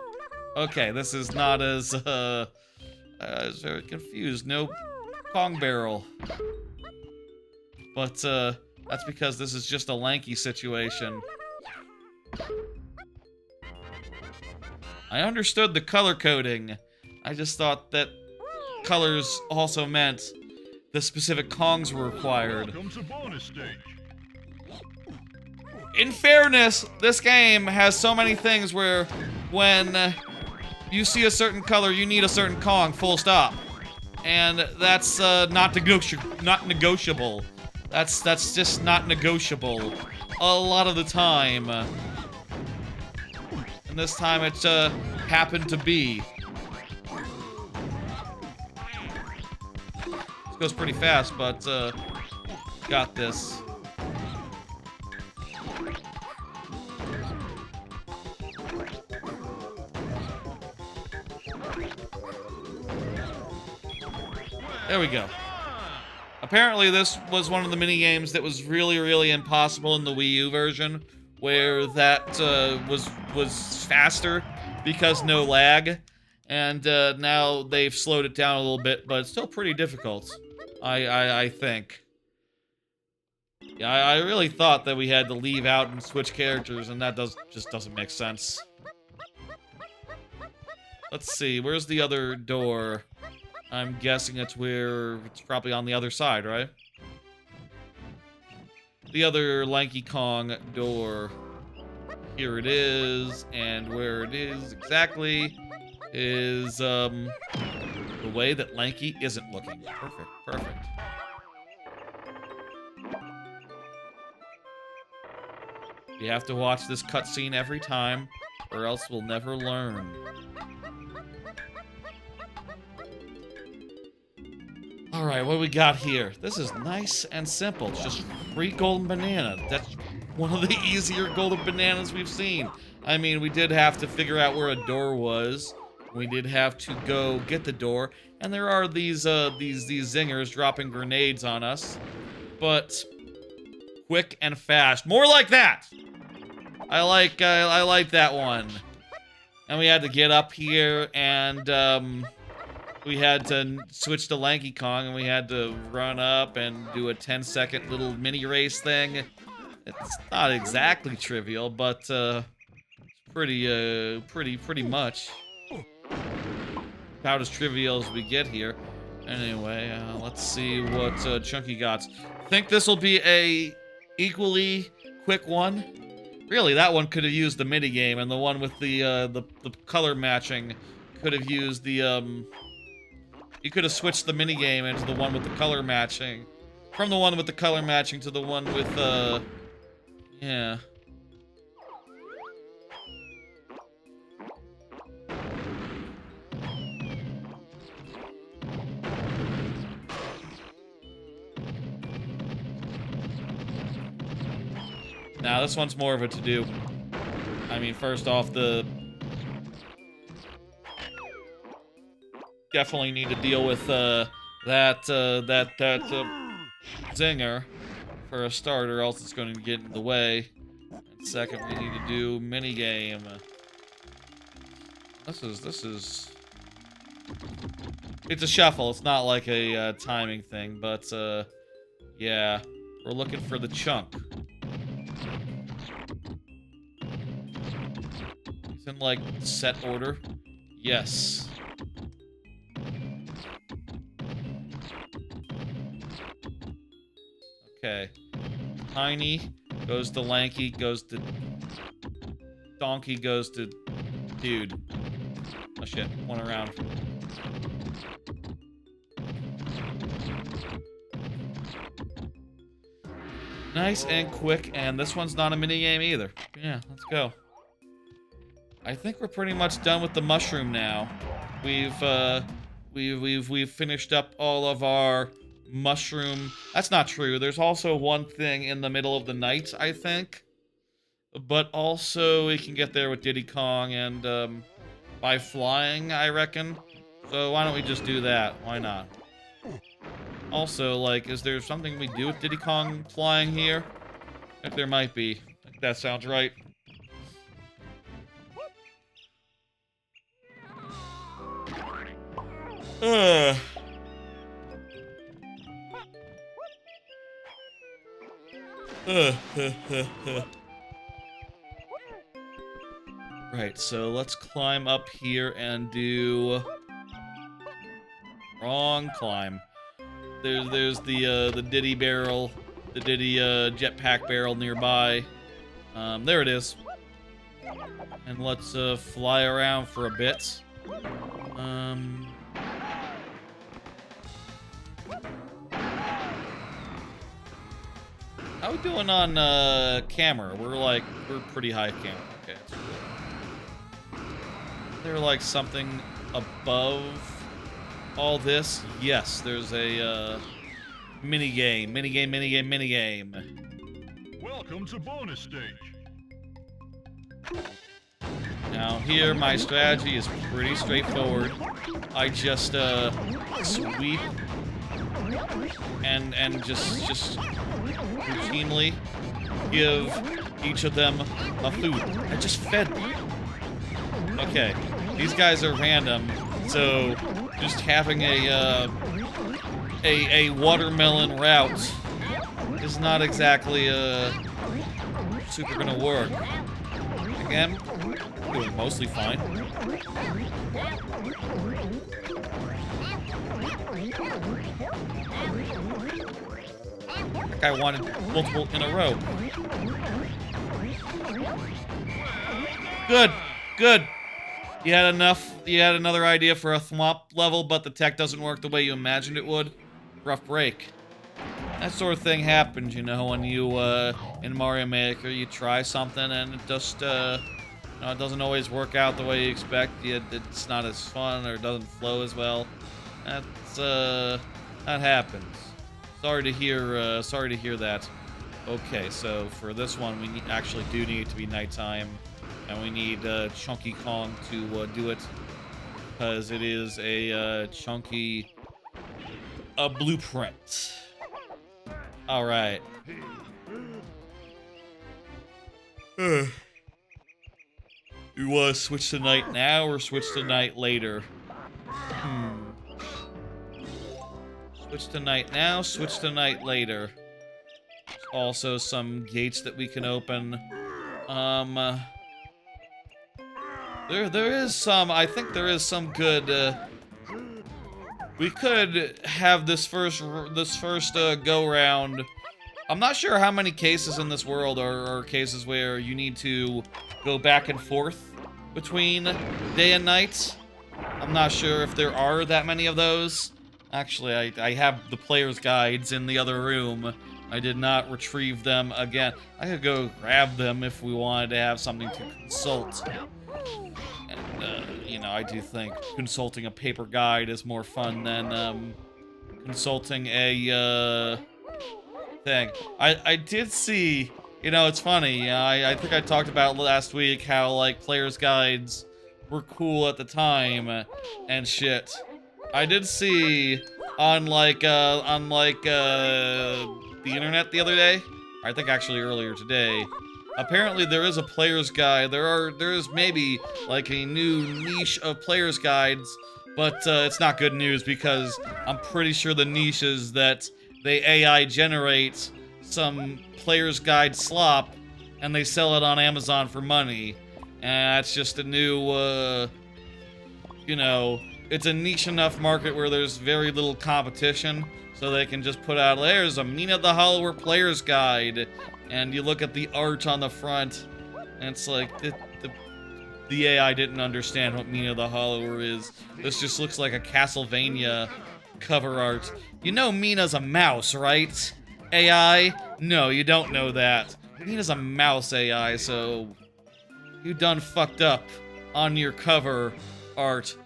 Okay, this is not as, I was very confused. No Kong barrel. But, that's because this is just a Lanky situation. I understood the color coding. I just thought that colors also meant the specific Kongs were required. Welcome to bonus stage. In fairness, this game has so many things where when you see a certain color, you need a certain Kong, full stop. And that's not negotiable. That's just not negotiable a lot of the time. And this time it happened to be. This goes pretty fast, but got this. There we go. Apparently this was one of the mini games that was really, really impossible in the Wii U version, where that was faster because no lag, and now they've slowed it down a little bit, but it's still pretty difficult, I think. Yeah, I really thought that we had to leave out and switch characters, and that just doesn't make sense. Let's see, where's the other door? I'm guessing it's probably on the other side, right? The other Lanky Kong door. Here it is, and where it is exactly is, the way that Lanky isn't looking. Perfect, perfect. You have to watch this cutscene every time, or else we'll never learn. Alright, what do we got here? This is nice and simple. It's just free golden banana. That's one of the easier golden bananas we've seen. I mean, we did have to figure out where a door was. We did have to go get the door. And there are these zingers dropping grenades on us. But quick and fast. More like that! I like that one. And we had to get up here and we had to switch to Lanky Kong, and we had to run up and do a 10-second little mini race thing. It's not exactly trivial, but it's pretty much about as trivial as we get here. Anyway, let's see what Chunky got. Think this will be a equally quick one? Really, that one could have used the mini game, and the one with the color matching could have used the You could have switched the minigame into the one with the color matching. From the one with the color matching to the one with, yeah. Now, this one's more of a to-do. I mean, first off, definitely need to deal with that zinger for a starter, else it's going to get in the way. And second, we need to do minigame. This is It's a shuffle. It's not like a timing thing, but yeah, we're looking for the chunk. It's in like set order. Yes. Okay. Tiny goes to Lanky, goes to Donkey, goes to Dude. Oh shit, one around. Nice and quick, and this one's not a minigame either. Yeah, let's go. I think we're pretty much done with the mushroom now. We've finished up all of our mushroom. That's not true. There's also one thing in the middle of the night, I think. But also we can get there with Diddy Kong and by flying, I reckon. So why don't we just do that? Why not? Also, like, is there something we do with Diddy Kong flying here? I think there might be. I think that sounds right. Right, so let's climb up here and do... Wrong climb. There's the Diddy barrel, the Diddy Jetpac barrel nearby. There it is. And let's fly around for a bit. How we doing on camera? We're pretty high camera. Okay, that's cool. There like something above all this? Yes, there's a minigame. Welcome to bonus stage. Now here, my strategy is pretty straightforward. I just sweep and just routinely give each of them a food. I just fed them. Okay, these guys are random, so just having a watermelon route is not exactly super gonna work. Again, doing mostly fine. That guy wanted multiple in a row. Good, good. You had enough. You had another idea for a thwomp level, but the tech doesn't work the way you imagined it would. Rough break. That sort of thing happens, you know, when you in Mario Maker you try something and it just you know, it doesn't always work out the way you expect. It's not as fun or it doesn't flow as well. That's that happens. Sorry to hear that. Okay, so for this one we actually do need it to be nighttime. And we need Chunky Kong to do it, because it is a chunky blueprint. All right. You want to switch to night now or switch to night later? Switch to night now, switch to night later. There's also some gates that we can open. There is some, I think there is some good, we could have this first go round. I'm not sure how many cases in this world are cases where you need to go back and forth between day and night. I'm not sure if there are that many of those. Actually, I have the player's guides in the other room. I did not retrieve them again. I could go grab them if we wanted to have something to consult. You know, I do think consulting a paper guide is more fun than consulting a thing. I did see, you know, it's funny. I think I talked about last week how like players' guides were cool at the time and shit. I did see on the internet the other day, I think actually earlier today. Apparently there is a player's guide. There is maybe like a new niche of player's guides But it's not good news because I'm pretty sure the niche is that they AI generate some player's guide slop and they sell it on Amazon for money. And that's just a new, you know, it's a niche enough market where there's very little competition, so they can just put out, there's a Mina the Hollower player's guide, and you look at the art on the front, and it's like, the AI didn't understand what Mina the Hollower is. This just looks like a Castlevania cover art. You know Mina's a mouse, right? AI? No, you don't know that. Mina's a mouse AI, so you done fucked up on your cover art.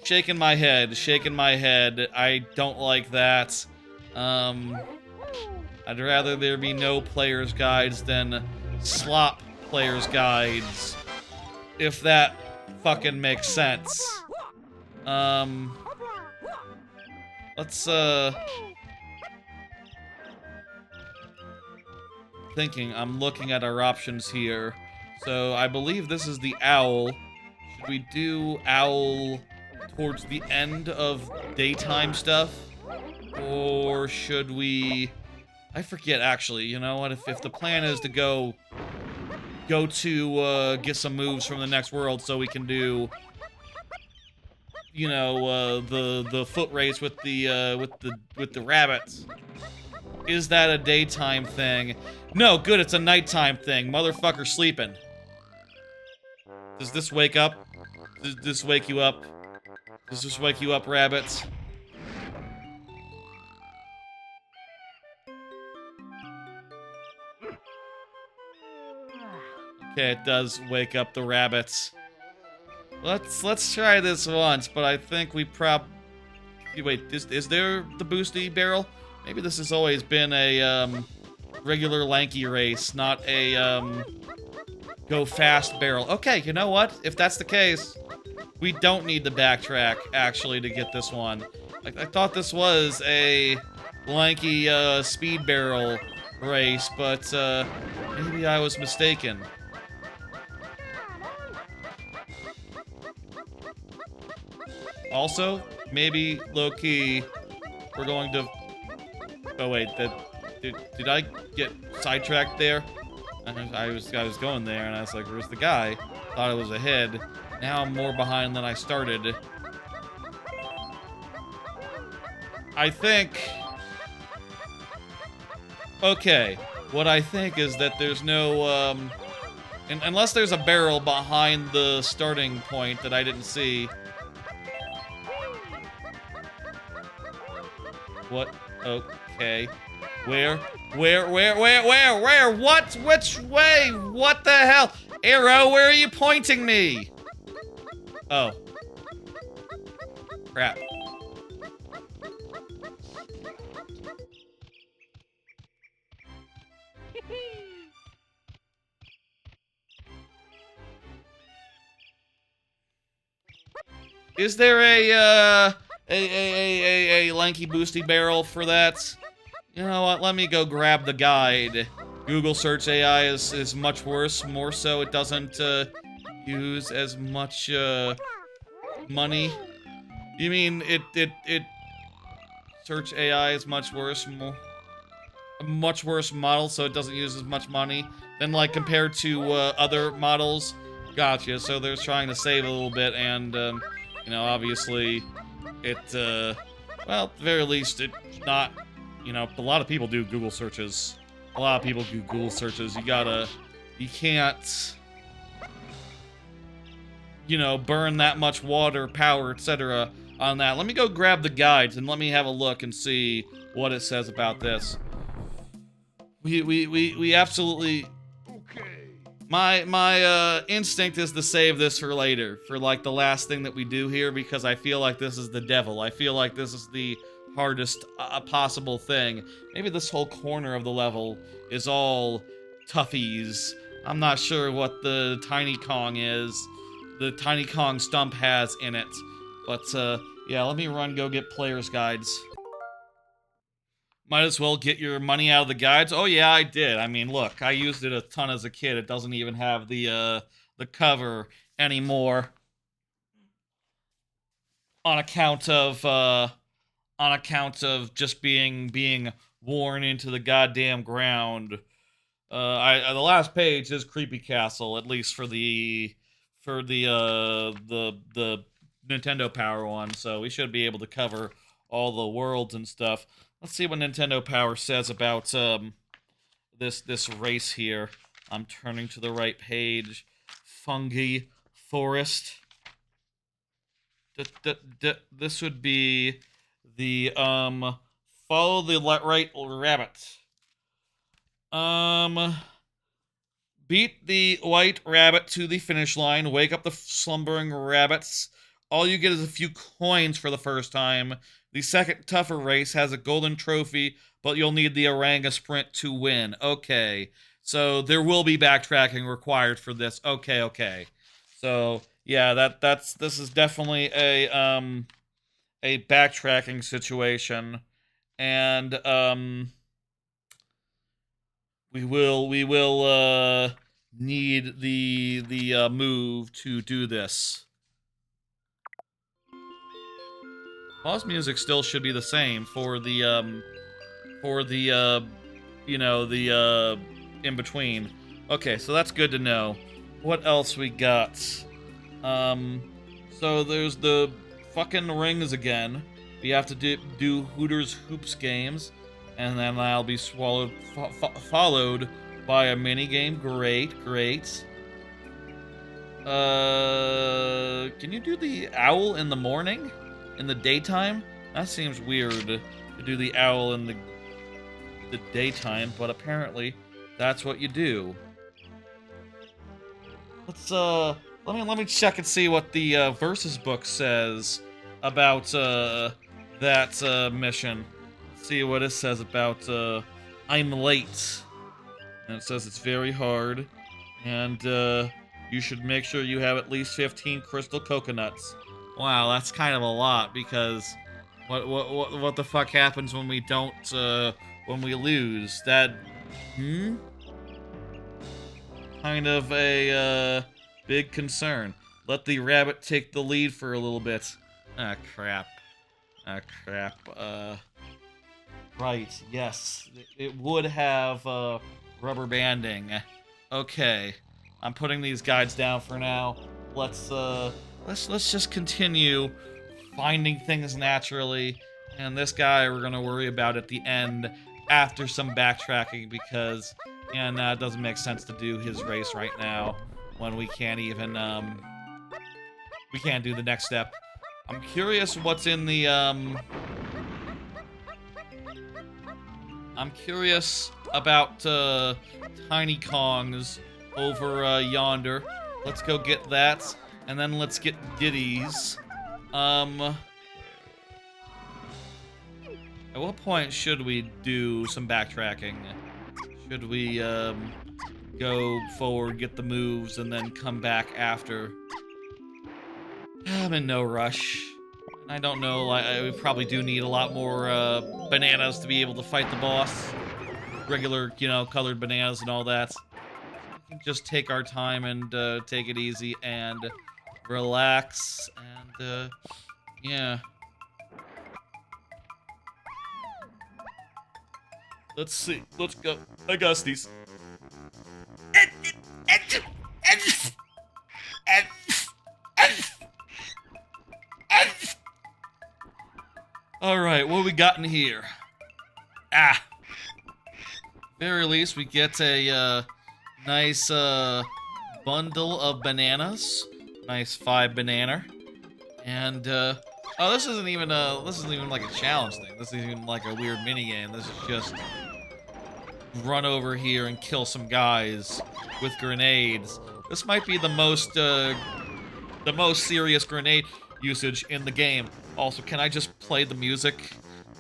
Shaking my head, shaking my head. I don't like that. I'd rather there be no player's guides than slop player's guides, if that fucking makes sense. Let's, thinking, I'm looking at our options here. So, I believe this is the owl. Should we do owl towards the end of daytime stuff? Or should we... I forget, actually. You know what? If the plan is to go to get some moves from the next world so we can do, you know, the foot race with the rabbits. Is that a daytime thing? No, good, it's a nighttime thing. Motherfucker sleeping. Does this wake up? Does this wake you up? Does this wake you up, rabbits? Okay, it does wake up the rabbits. Let's try this once, but I think we wait, is there the boosty barrel? Maybe this has always been a regular Lanky race, not a go fast barrel. Okay, you know what? If that's the case, we don't need to backtrack actually to get this one. I thought this was a Lanky speed barrel race, but maybe I was mistaken. Also, maybe low-key, we're going to... Oh wait, did I get sidetracked there? I was going there, and I was like, "Where's the guy?" Thought it was ahead. Now I'm more behind than I started. I think... Okay, what I think is that there's no, unless there's a barrel behind the starting point that I didn't see. What? Okay. Where? What? Which way? What the hell? Arrow, where are you pointing me? Oh. Crap. Is there a Lanky boosty barrel for that? You know what, let me go grab the guide. Google search AI is much worse, more so it doesn't use as much money. You mean it search AI is much worse, a much worse model, so it doesn't use as much money than like compared to other models? Gotcha, so they're trying to save a little bit, and you know, obviously it well, at the very least it's not, you know, a lot of people do Google searches. A lot of people do Google searches. You can't, you know, burn that much water, power, etc. on that. Let me go grab the guides and let me have a look and see what it says about this. We absolutely... My instinct is to save this for later, for like the last thing that we do here, because I feel like this is the devil. I feel like this is the hardest possible thing. Maybe this whole corner of the level is all toughies. I'm not sure what the Tiny Kong is. The Tiny Kong stump has in it. But yeah, let me go get player's guides. Might as well get your money out of the guides. Oh yeah, I did. I mean, look, I used it a ton as a kid. It doesn't even have the cover anymore. on account of just being worn into the goddamn ground. The last page is Creepy Castle, at least for the the Nintendo Power one, so we should be able to cover all the worlds and stuff. Let's see what Nintendo Power says about this race here. I'm turning to the right page. Fungi Forest. This would be the follow the right rabbit. Beat the white rabbit to the finish line. Wake up the slumbering rabbits. All you get is a few coins for the first time. The second tougher race has a golden trophy, but you'll need the Oranga sprint to win. Okay, so there will be backtracking required for this. Okay. So yeah, this is definitely a backtracking situation, and we will need the move to do this. Pause music still should be the same for the you know, the in between. Okay, so that's good to know. What else we got? So there's the fucking rings again. We have to do Hooters Hoops games, and then I'll be followed by a mini game. Great. Can you do the owl in the morning? In the daytime? That seems weird to do the owl in the daytime, but apparently that's what you do. Let's let me check and see what the versus book says about that mission. Let's see what it says about I'm late. And it says it's very hard, and you should make sure you have at least 15 crystal coconuts. Wow, that's kind of a lot, because what the fuck happens when we don't when we lose? That kind of a big concern. Let the rabbit take the lead for a little bit. Ah crap. Right, yes. It would have rubber banding. Okay. I'm putting these guides down for now. Let's just continue finding things naturally, and this guy we're gonna worry about at the end after some backtracking, because it doesn't make sense to do his race right now when we can't even we can't do the next step. I'm curious what's in the I'm curious about Tiny Kongs over yonder. Let's go get that. And then let's get Diddy's. At what point should we do some backtracking? Should we go forward, get the moves, and then come back after? I'm in no rush. I don't know, we probably do need a lot more bananas to be able to fight the boss. Regular, colored bananas and all that. We can just take our time and take it easy and relax, and yeah. Let's see. Let's go. I got these. All right, what we got in here? Very least we get a nice bundle of bananas. Nice 5 banana. And oh, this isn't even like a challenge thing. This isn't even like a weird mini game. This is just run over here and kill some guys with grenades. This might be the most serious grenade usage in the game. Also, can I just play the music?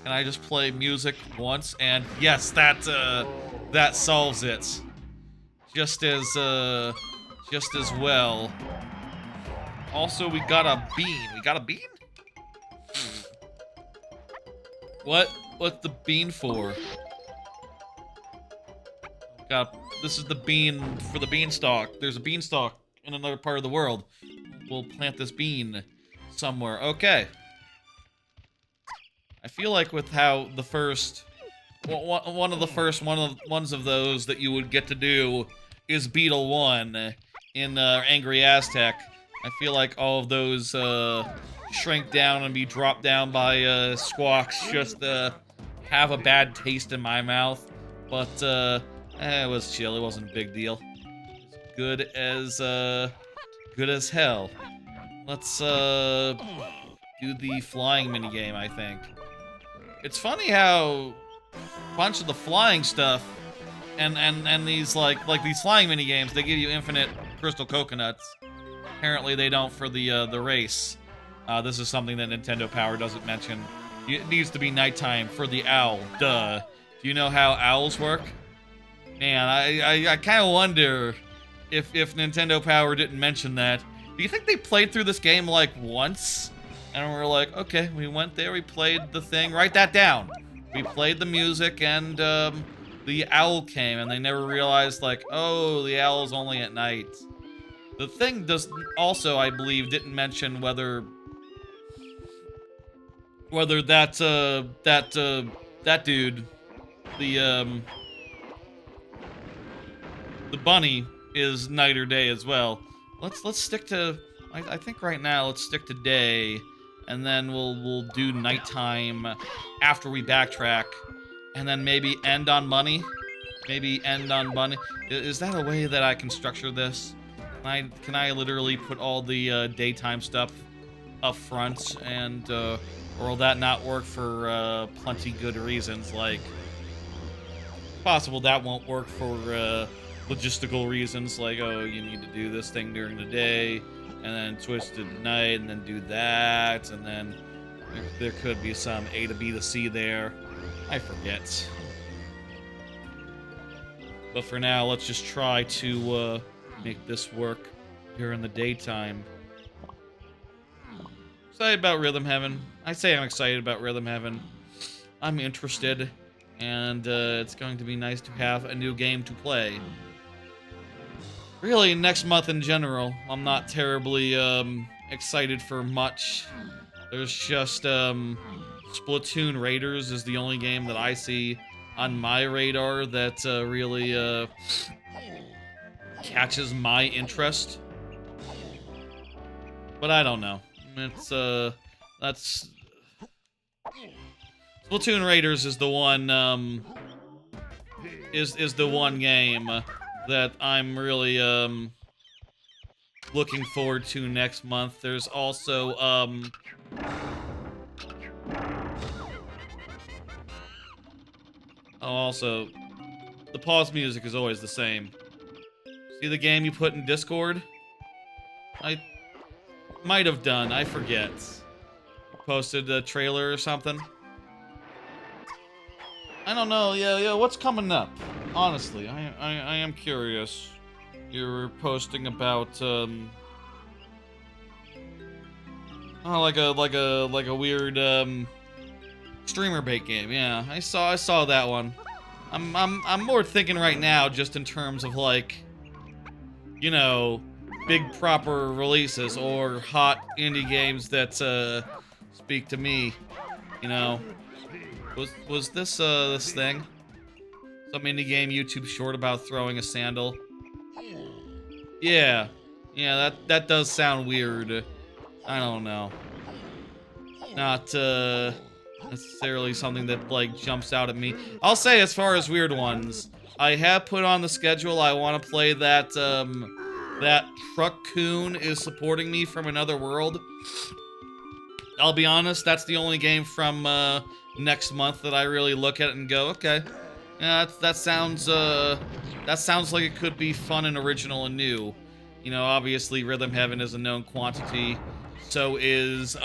Can I just play music once? And yes, that solves it. Just as well. Also, we got a bean. We got a bean? What's the bean for? This is the bean for the beanstalk. There's a beanstalk in another part of the world. We'll plant this bean somewhere. Okay. I feel like with how the first... one of the first ones of those that you would get to do is Beetle 1 in Angry Aztec. I feel like all of those shrink down and be dropped down by squawks just have a bad taste in my mouth. But it was chill. It wasn't a big deal. Good as hell. Let's do the flying minigame, I think. It's funny how a bunch of the flying stuff and these like these flying minigames, they give you infinite crystal coconuts. Apparently they don't for the race. This is something that Nintendo Power doesn't mention. It needs to be nighttime for the owl. Duh. Do you know how owls work? Man, I kind of wonder if Nintendo Power didn't mention that. Do you think they played through this game like once? And we're like, okay, we went there, we played the thing, write that down. We played the music and the owl came and they never realized like, oh, the owl's only at night. The thing does also, I believe, didn't mention whether that dude, the bunny is night or day as well. Let's stick to, I think right now let's stick to day, and then we'll do nighttime after we backtrack, and then maybe end on bunny. Maybe end on bunny. Is that a way that I can structure this? Can I literally put all the daytime stuff up front, and or will that not work for plenty good reasons? Like, possible that won't work for logistical reasons, like, oh, you need to do this thing during the day, and then switch to night, and then do that, and then there could be some A to B to C there. I forget. But for now, let's just try to make this work during the daytime. Excited about Rhythm Heaven. I say I'm excited about Rhythm Heaven. I'm interested, and it's going to be nice to have a new game to play. Really, next month in general, I'm not terribly excited for much. There's just Splatoon Raiders is the only game that I see on my radar that really catches my interest. But I don't know. It's that's Splatoon Raiders is the one is the one game that I'm really looking forward to next month. There's also also the pause music is always the same. See the game you put in Discord? I might have done, I forget. Posted a trailer or something. I don't know, yeah, what's coming up? Honestly, I am curious. You're posting about like a weird streamer bait game. Yeah, I saw that one. I'm more thinking right now just in terms of like, you know, big proper releases or hot indie games that speak to me. You know, was this this thing? Some indie game YouTube short about throwing a sandal? Yeah, that does sound weird. I don't know. Not necessarily something that like jumps out at me. I'll say as far as weird ones, I have put on the schedule. I want to play that that Truck-kun is supporting me from another world. I'll be honest, that's the only game from next month that I really look at and go, okay, yeah, that sounds like it could be fun and original and new. You know, obviously Rhythm Heaven is a known quantity. So is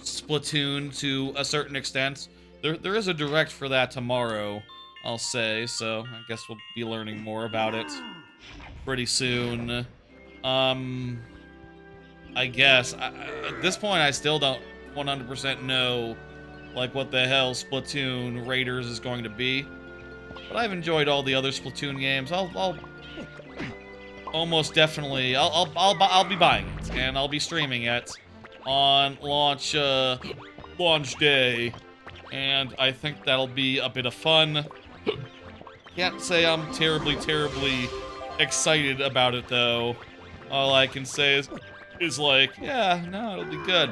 Splatoon to a certain extent. There is a direct for that tomorrow, I'll say, so I guess we'll be learning more about it pretty soon. I guess at this point I still don't 100% know like what the hell Splatoon Raiders is going to be, but I've enjoyed all the other Splatoon games. I'll almost definitely I'll be buying it and I'll be streaming it on launch day, and I think that'll be a bit of fun. Can't say I'm terribly excited about it though. All I can say is like, yeah, no, it'll be good.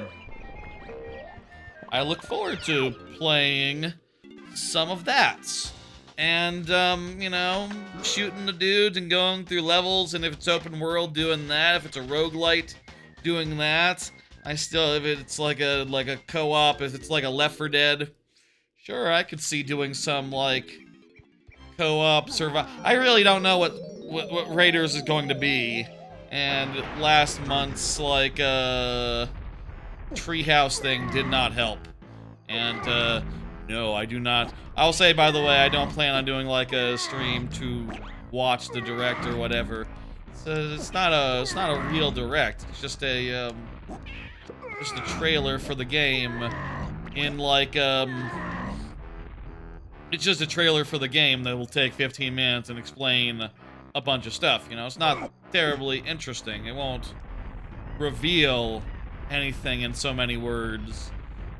I look forward to playing some of that. And, you know, shooting the dudes and going through levels, and if it's open world, doing that. If it's a roguelite, doing that. If it's like a co-op, if it's like a Left 4 Dead, sure, I could see doing some, like, co-op survival. I really don't know what Raiders is going to be. And last month's, like, treehouse thing did not help. And, no, I do not. I'll say, by the way, I don't plan on doing, like, a stream to watch the direct or whatever. It's not a real direct. It's just a trailer for the game in, like, it's just a trailer for the game that will take 15 minutes and explain a bunch of stuff, you know? It's not terribly interesting. It won't reveal anything in so many words.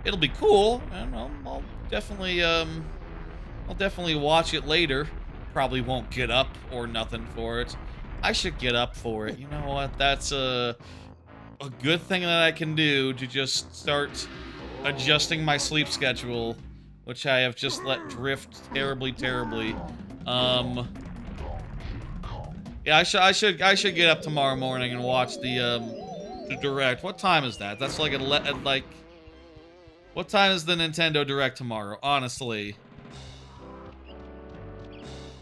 It'll be cool, and I'll definitely watch it later. Probably won't get up or nothing for it. I should get up for it. You know what? That's a good thing that I can do to just start adjusting my sleep schedule, which I have just let drift terribly. Yeah, I should get up tomorrow morning and watch the direct. What time is that? That's like what time is the Nintendo Direct tomorrow? Honestly,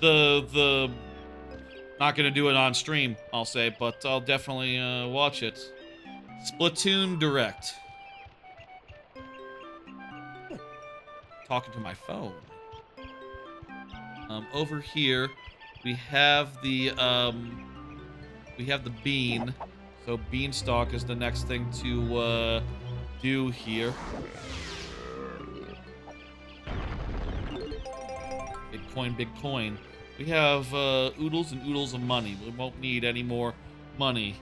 the not gonna do it on stream, I'll say, but I'll definitely watch it. Splatoon Direct. Talking to my phone. Over here, we have the bean. So beanstalk is the next thing to do here. Big coin. We have oodles and oodles of money. We won't need any more money.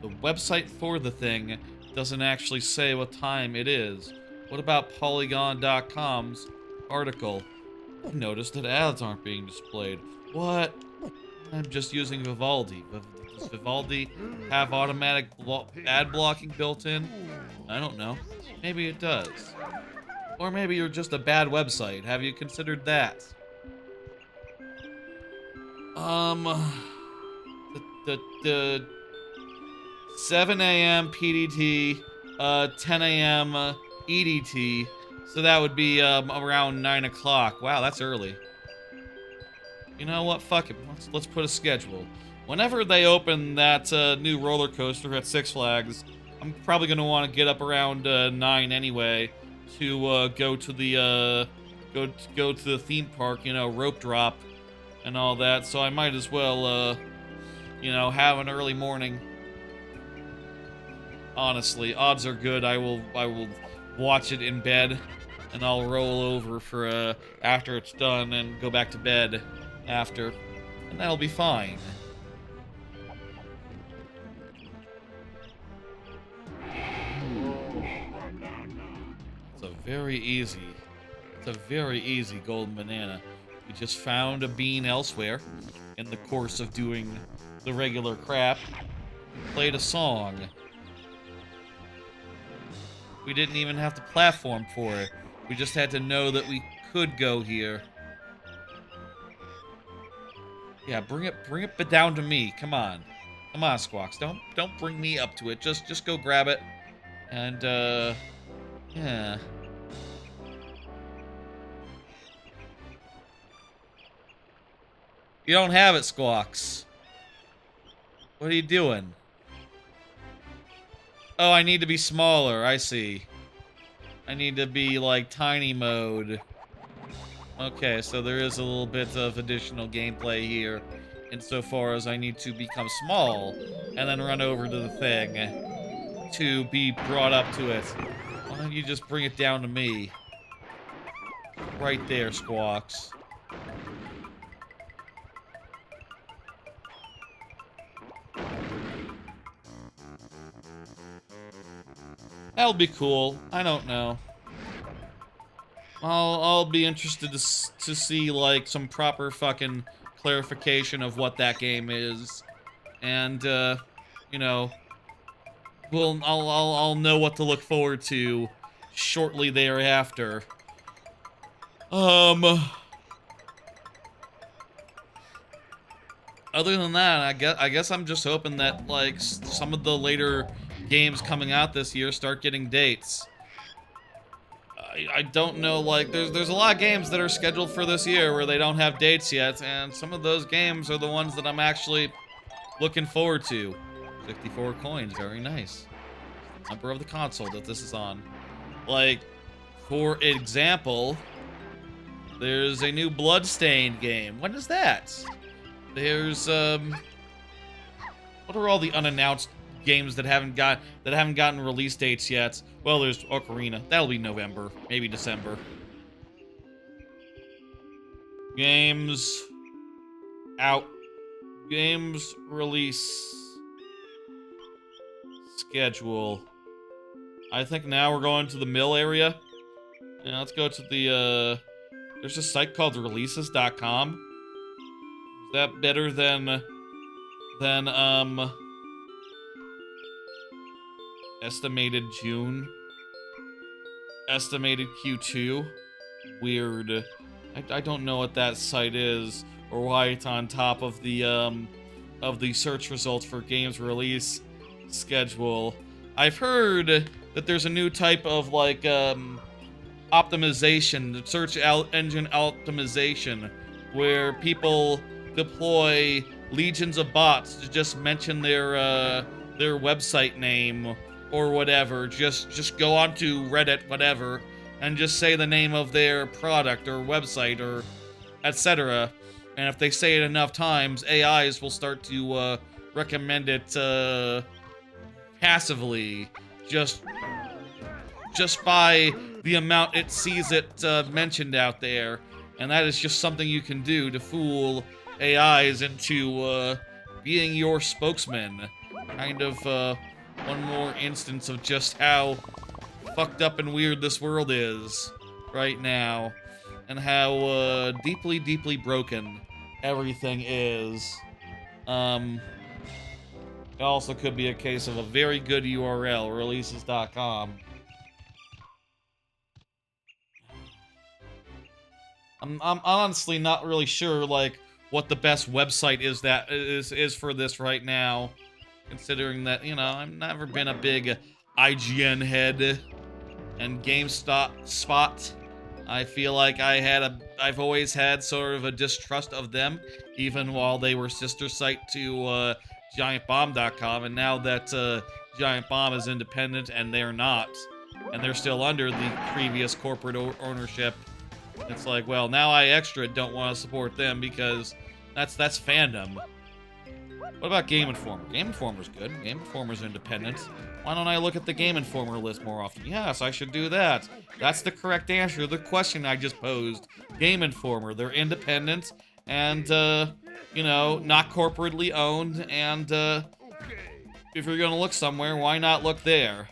The website for the thing doesn't actually say what time it is. What about Polygon.com's article? I've noticed that ads aren't being displayed. What? I'm just using Vivaldi. Does Vivaldi have automatic ad blocking built in? I don't know. Maybe it does. Or maybe you're just a bad website. Have you considered that? The 7 a.m. PDT, 10 a.m. EDT. So that would be around 9 o'clock. Wow, that's early. You know what? Fuck it. Let's put a schedule. Whenever they open that new roller coaster at Six Flags, I'm probably gonna want to get up around 9 anyway to go to the go to the theme park. You know, rope drop and all that. So I might as well you know, have an early morning. Honestly, odds are good I will watch it in bed, and I'll roll over for after it's done and go back to bed after, and that'll be fine. It's a very easy golden banana. We just found a bean elsewhere in the course of doing the regular crap. Played a song. We didn't even have to platform for it. We just had to know that we could go here. Yeah, bring it down to me. Come on. Come on, Squawks. Don't bring me up to it. Just go grab it. And yeah. You don't have it, Squawks. What are you doing? Oh, I need to be smaller. I see. I need to be, like, tiny mode. Okay, so there is a little bit of additional gameplay here, insofar as I need to become small, and then run over to the thing to be brought up to it. Why don't you just bring it down to me? Right there, Squawks. That'll be cool. I don't know. I'll be interested to see like some proper fucking clarification of what that game is, and you know, I'll know what to look forward to shortly thereafter. Other than that, I guess I'm just hoping that like some of the later games coming out this year start getting dates. I don't know, like, there's a lot of games that are scheduled for this year where they don't have dates yet, and some of those games are the ones that I'm actually looking forward to. 64 coins, very nice. Number of the console that this is on. Like, for example, there's a new Bloodstained game. When is that? There's, what are all the unannounced games that haven't gotten release dates yet? Well, there's Ocarina. That'll be November, maybe December. Games out. Games release schedule. I think now we're going to the mill area. Yeah, let's go to the there's a site called releases.com. Is that better than estimated June? Estimated Q2? Weird. I don't know what that site is or why it's on top of the search results for games release schedule. I've heard that there's a new type of like optimization, search engine optimization, where people deploy legions of bots to just mention their website name or whatever. Just go onto Reddit, whatever, and just say the name of their product or website or etc. And if they say it enough times, AIs will start to recommend it passively, just by the amount it sees it mentioned out there. And that is just something you can do to fool AIs into being your spokesman. Kind of one more instance of just how fucked up and weird this world is right now, and how deeply, deeply broken everything is. It also could be a case of a very good URL, releases.com. I'm honestly not really sure, like, what the best website is for this right now, considering that, you know, I've never been a big IGN head, and GameSpot, I feel like I've always had sort of a distrust of them, even while they were sister site to GiantBomb.com, and now that Giant Bomb is independent and they're not, and they're still under the previous corporate ownership, it's like, well, now I extra don't want to support them because that's fandom. What about Game Informer? Game Informer's good. Game Informer's independent. Why don't I look at the Game Informer list more often? Yes, I should do that. That's the correct answer to the question I just posed. Game Informer. They're independent and, you know, not corporately owned, and, if you're gonna look somewhere, why not look there?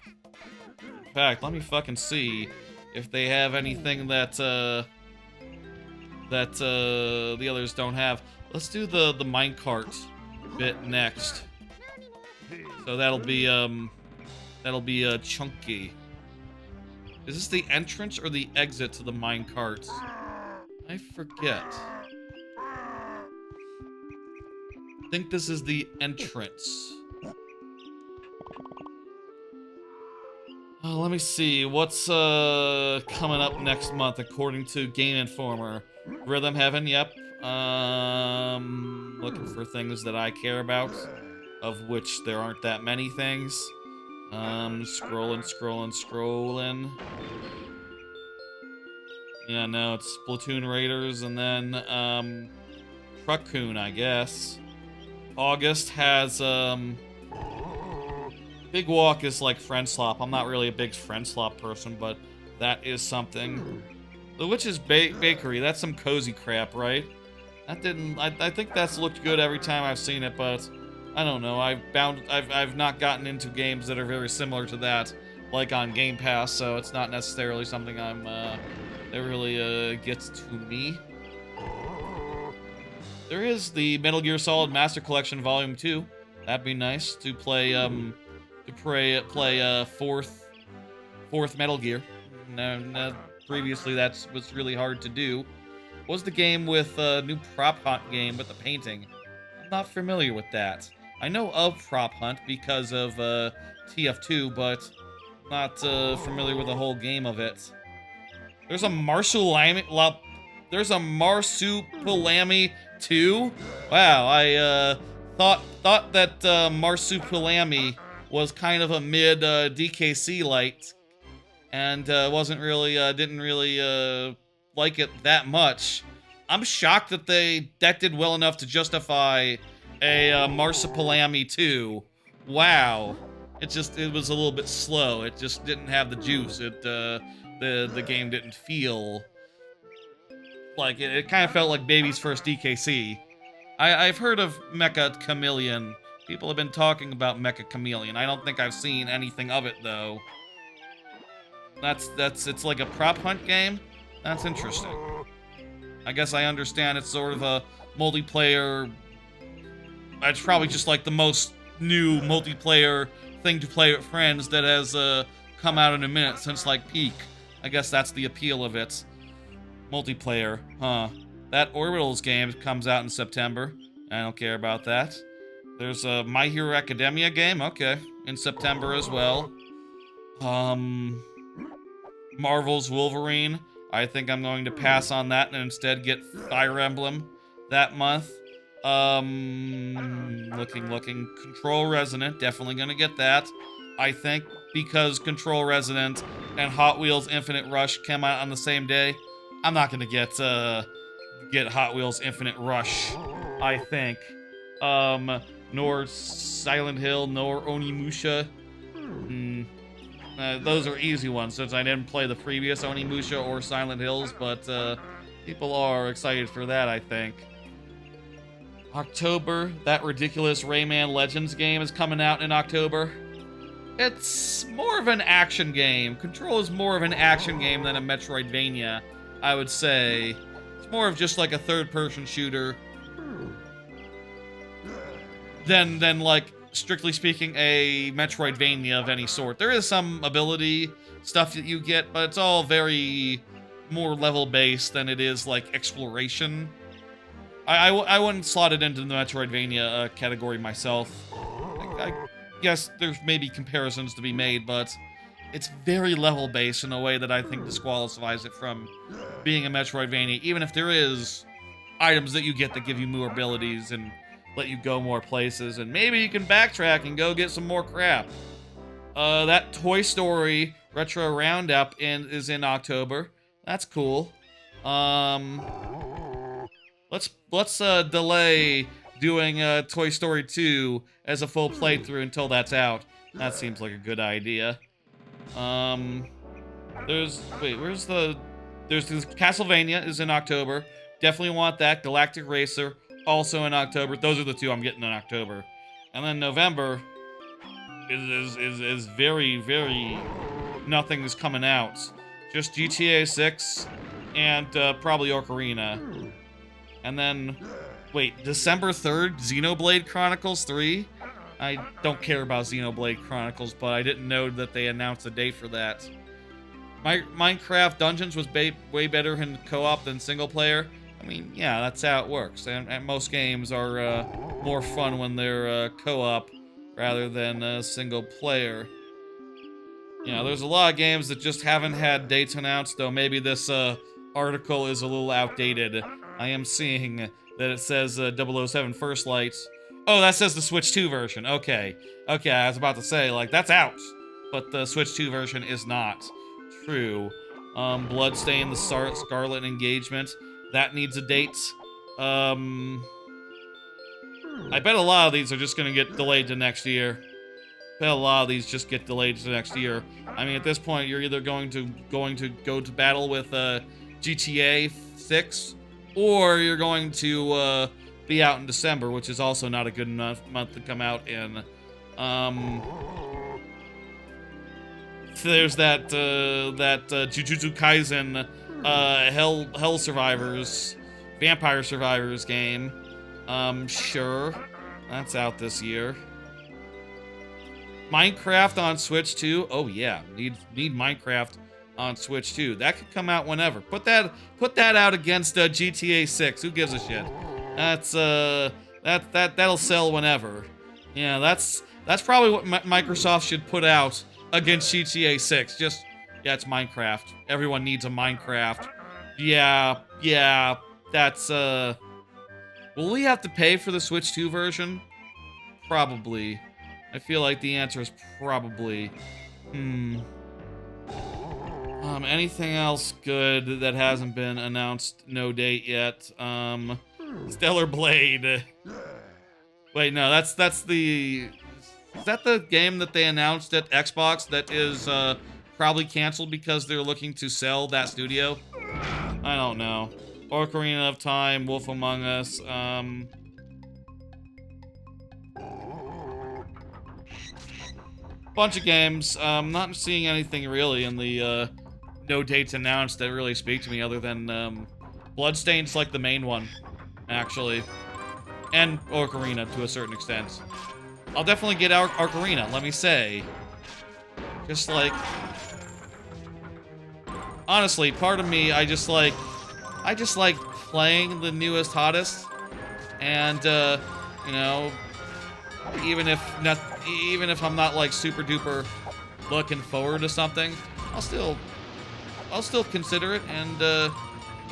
In fact, let me fucking see if they have anything that the others don't have. Let's do the minecart bit next. So that'll be chunky. Is this the entrance or the exit to the minecart? I forget. I think this is the entrance. Let me see, what's coming up next month according to Game Informer? Rhythm Heaven, yep. Looking for things that I care about, of which there aren't that many things. Scrolling. Yeah, no, it's Splatoon Raiders, and then, Truck-kun, I guess. August has, Big Walk is like Friend Slop. I'm not really a big Friend Slop person, but that is something. The Witch's Bakery, that's some cozy crap, right? That didn't... I think that's looked good every time I've seen it, but I don't know. I've not gotten into games that are very similar to that like on Game Pass, so it's not necessarily something I'm that really gets to me. There is the Metal Gear Solid Master Collection Volume 2. That'd be nice to play fourth Metal Gear. No, previously that was really hard to do. What was the game with new Prop Hunt game with the painting? I'm not familiar with that. I know of Prop Hunt because of TF2, but not familiar with the whole game of it. There's a Marsupilami 2. Wow, I thought that Marsupilami was kind of a mid DKC light, and didn't really like it that much. I'm shocked that that did well enough to justify a Marsupilami 2. Wow. It was a little bit slow. It just didn't have the juice. The game didn't feel like it. It kind of felt like baby's first DKC. I've heard of Mecha Chameleon. People have been talking about Mecha Chameleon. I don't think I've seen anything of it though. It's like a prop hunt game. That's interesting. I guess I understand it's sort of a multiplayer. It's probably just like the most new multiplayer thing to play with friends that has come out in a minute since like Peak. I guess that's the appeal of it. Multiplayer, huh? That Orbitals game comes out in September. I don't care about that. There's a My Hero Academia game, okay, in September as well. Marvel's Wolverine. I think I'm going to pass on that and instead get Fire Emblem that month. Looking. Control Resonant, definitely gonna get that. I think because Control Resonant and Hot Wheels Infinite Rush came out on the same day, I'm not gonna get Hot Wheels Infinite Rush, I think. Nor Silent Hill, nor Onimusha. Those are easy ones since I didn't play the previous Onimusha or Silent Hills, but people are excited for that, I think. October, that ridiculous Rayman Legends game is coming out in October. It's more of an action game. Control is more of an action game than a Metroidvania, I would say. It's more of just like a third-person shooter than like, strictly speaking, a Metroidvania of any sort. There is some ability stuff that you get, but it's all very more level-based than it is like exploration. I wouldn't slot it into the Metroidvania category myself. I guess there's maybe comparisons to be made, but it's very level-based in a way that I think disqualifies it from being a Metroidvania, even if there is items that you get that give you more abilities and let you go more places, and maybe you can backtrack and go get some more crap. That Toy Story Retro Roundup is in October. That's cool. Let's delay doing Toy Story 2 as a full playthrough until that's out. That seems like a good idea. There's Castlevania is in October. Definitely want that. Galactic Racer also in October. Those are the two I'm getting in October. And then November is very, very nothing is coming out. Just GTA 6 and probably Ocarina. And then, wait, December 3rd, Xenoblade Chronicles 3? I don't care about Xenoblade Chronicles, but I didn't know that they announced a date for that. Minecraft Dungeons was way better in co-op than single player. I mean, yeah, that's how it works. And most games are more fun when they're co-op rather than single player. You know, there's a lot of games that just haven't had dates announced, though maybe this article is a little outdated. I am seeing that it says 007 First Light. Oh, that says the Switch 2 version. Okay, I was about to say, like, that's out. But the Switch 2 version is not. True. Bloodstained, the Scarlet Engagement. That needs a date. I bet a lot of these are just gonna get delayed to next year. Bet a lot of these just get delayed to next year. I mean, at this point, you're either going to go to battle with GTA 6, or you're going to be out in December, which is also not a good enough month to come out in. there's that Jujutsu Kaisen Hell Survivors, Vampire Survivors game. Sure, that's out this year. Minecraft on Switch too. Oh yeah, need Minecraft on Switch too. That could come out whenever. Put that out against GTA 6. Who gives a shit? That's that'll sell whenever. Yeah, that's probably what Microsoft should put out against GTA 6. Just yeah, it's Minecraft. Everyone needs a Minecraft. Yeah, that's will we have to pay for the Switch 2 version? Probably. I feel like the answer is probably. Anything else good that hasn't been announced? No date yet. Stellar Blade. Wait, no, that's the. Is that the game that they announced at Xbox that is probably canceled because they're looking to sell that studio? I don't know. Ocarina of Time, Wolf Among Us. Bunch of games. Not seeing anything really in the no dates announced that really speak to me other than Bloodstain's like the main one, actually. And Ocarina to a certain extent. I'll definitely get Ocarina, let me say. Just like... Honestly, part of me, I just like playing the newest, hottest. And, you know, even if I'm not like super duper looking forward to something, I'll still consider it, and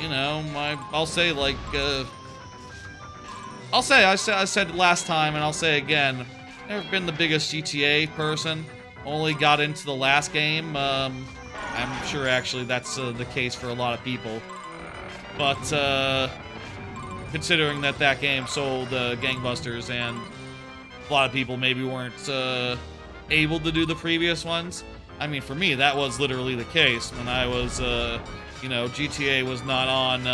you know, I'll say like I said last time, and I'll say again, never been the biggest GTA person. Only got into the last game. I'm sure actually that's the case for a lot of people. But considering that game sold gangbusters, and a lot of people maybe weren't able to do the previous ones. I mean, for me, that was literally the case when I was, you know, GTA was not on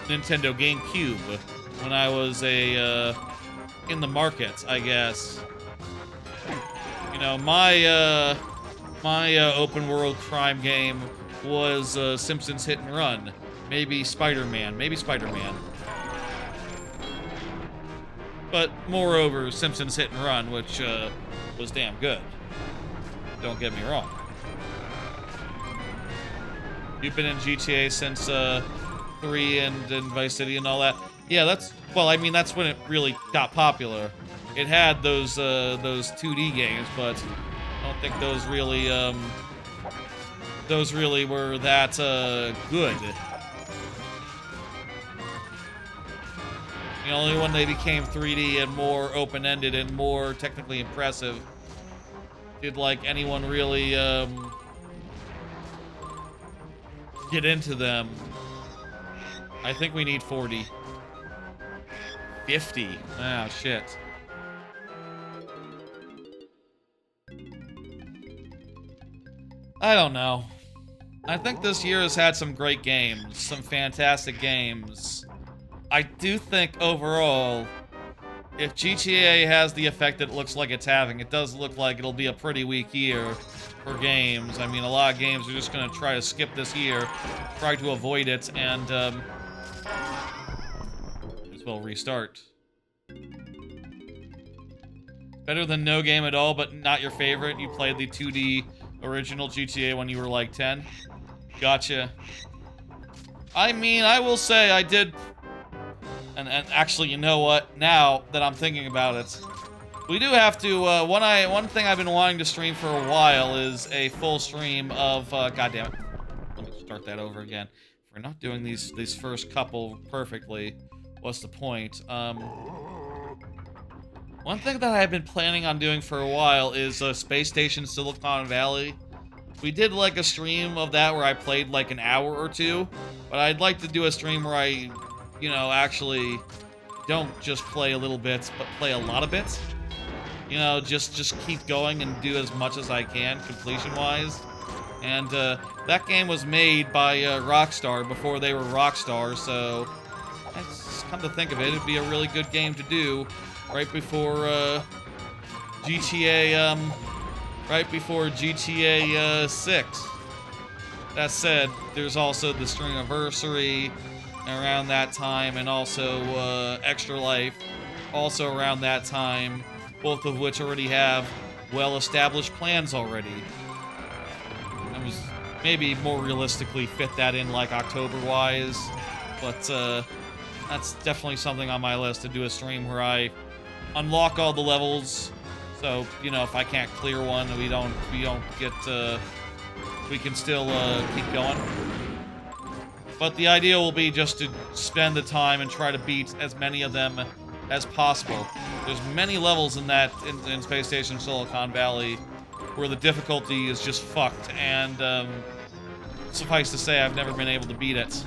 Nintendo GameCube when I was in the market, I guess. You know, my open world crime game was Simpsons Hit and Run, maybe Spider-Man. But moreover, Simpsons Hit and Run, which was damn good. Don't get me wrong. You've been in GTA since 3 and Vice City and all that. Yeah, well, I mean, that's when it really got popular. It had those 2D games, but I don't think those really were that good. The only one they became 3D and more open-ended and more technically impressive. Did like anyone really get into them? I think we need 40. 50. Ah, shit. I don't know. I think this year has had some great games, some fantastic games. I do think overall, if GTA has the effect that it looks like it's having, it does look like it'll be a pretty weak year for games. I mean, a lot of games are just going to try to skip this year, try to avoid it, and as well restart. Better than no game at all, but not your favorite. You played the 2D original GTA when you were like 10. Gotcha. I mean, I will say I did... And actually, you know what? Now that I'm thinking about it, we do have to, one thing I've been wanting to stream for a while is a full stream of, God damn it. Let me start that over again. If we're not doing these first couple perfectly, what's the point? One thing that I've been planning on doing for a while is Space Station Silicon Valley. We did like a stream of that where I played like an hour or two, but I'd like to do a stream where I, you know, actually don't just play a little bit, but play a lot of bits. You know, just keep going and do as much as I can, completion-wise. And that game was made by Rockstar before they were Rockstar, so come to think of it, it'd be a really good game to do right before GTA right before GTA 6. That said, there's also the Stream Anniversary around that time, and also Extra Life also around that time, both of which already have well-established plans already. I was maybe more realistically fit that in like October-wise, but that's definitely something on my list, to do a stream where I unlock all the levels. So, you know, if I can't clear one, we don't get we can still keep going. But the idea will be just to spend the time and try to beat as many of them as possible. There's many levels in that in Space Station Silicon Valley where the difficulty is just fucked, and suffice to say, I've never been able to beat it.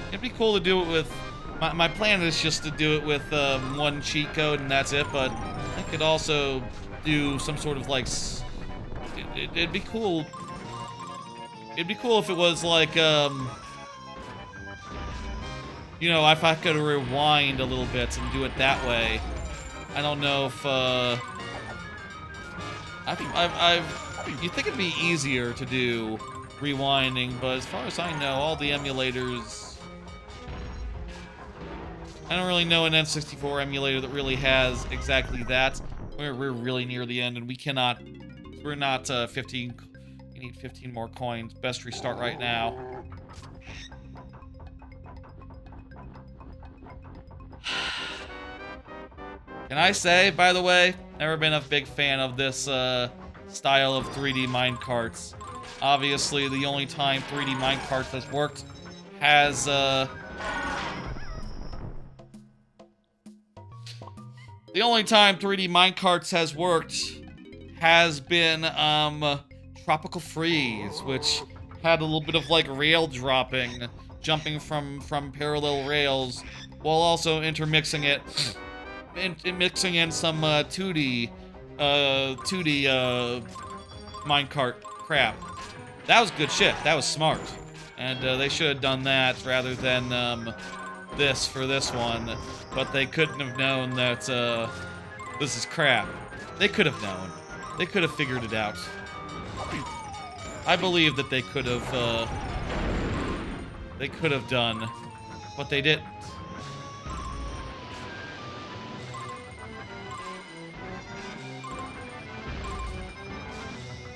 It'd be cool to do it with... My plan is just to do it with one cheat code and that's it, but I could also do some sort of like... It'd be cool... It'd be cool if it was like, you know, if I could rewind a little bit and do it that way. I don't know if, you think it'd be easier to do rewinding, but as far as I know, all the emulators... I don't really know an N64 emulator that really has exactly that. We're really near the end, and we cannot... We're not 15... We need 15 more coins. Best restart right now. Can I say, by the way, never been a big fan of this style of 3D minecarts. Obviously, the only time 3D minecarts has worked has the only time 3D minecarts has worked has been Tropical Freeze, which had a little bit of like rail dropping, jumping from parallel rails, while also intermixing it. Mixing in some 2D minecart crap. That was good shit. That was smart. And they should have done that rather than this for this one. But they couldn't have known that this is crap. They could have known. They could have figured it out. I believe that they could have done, but they didn't.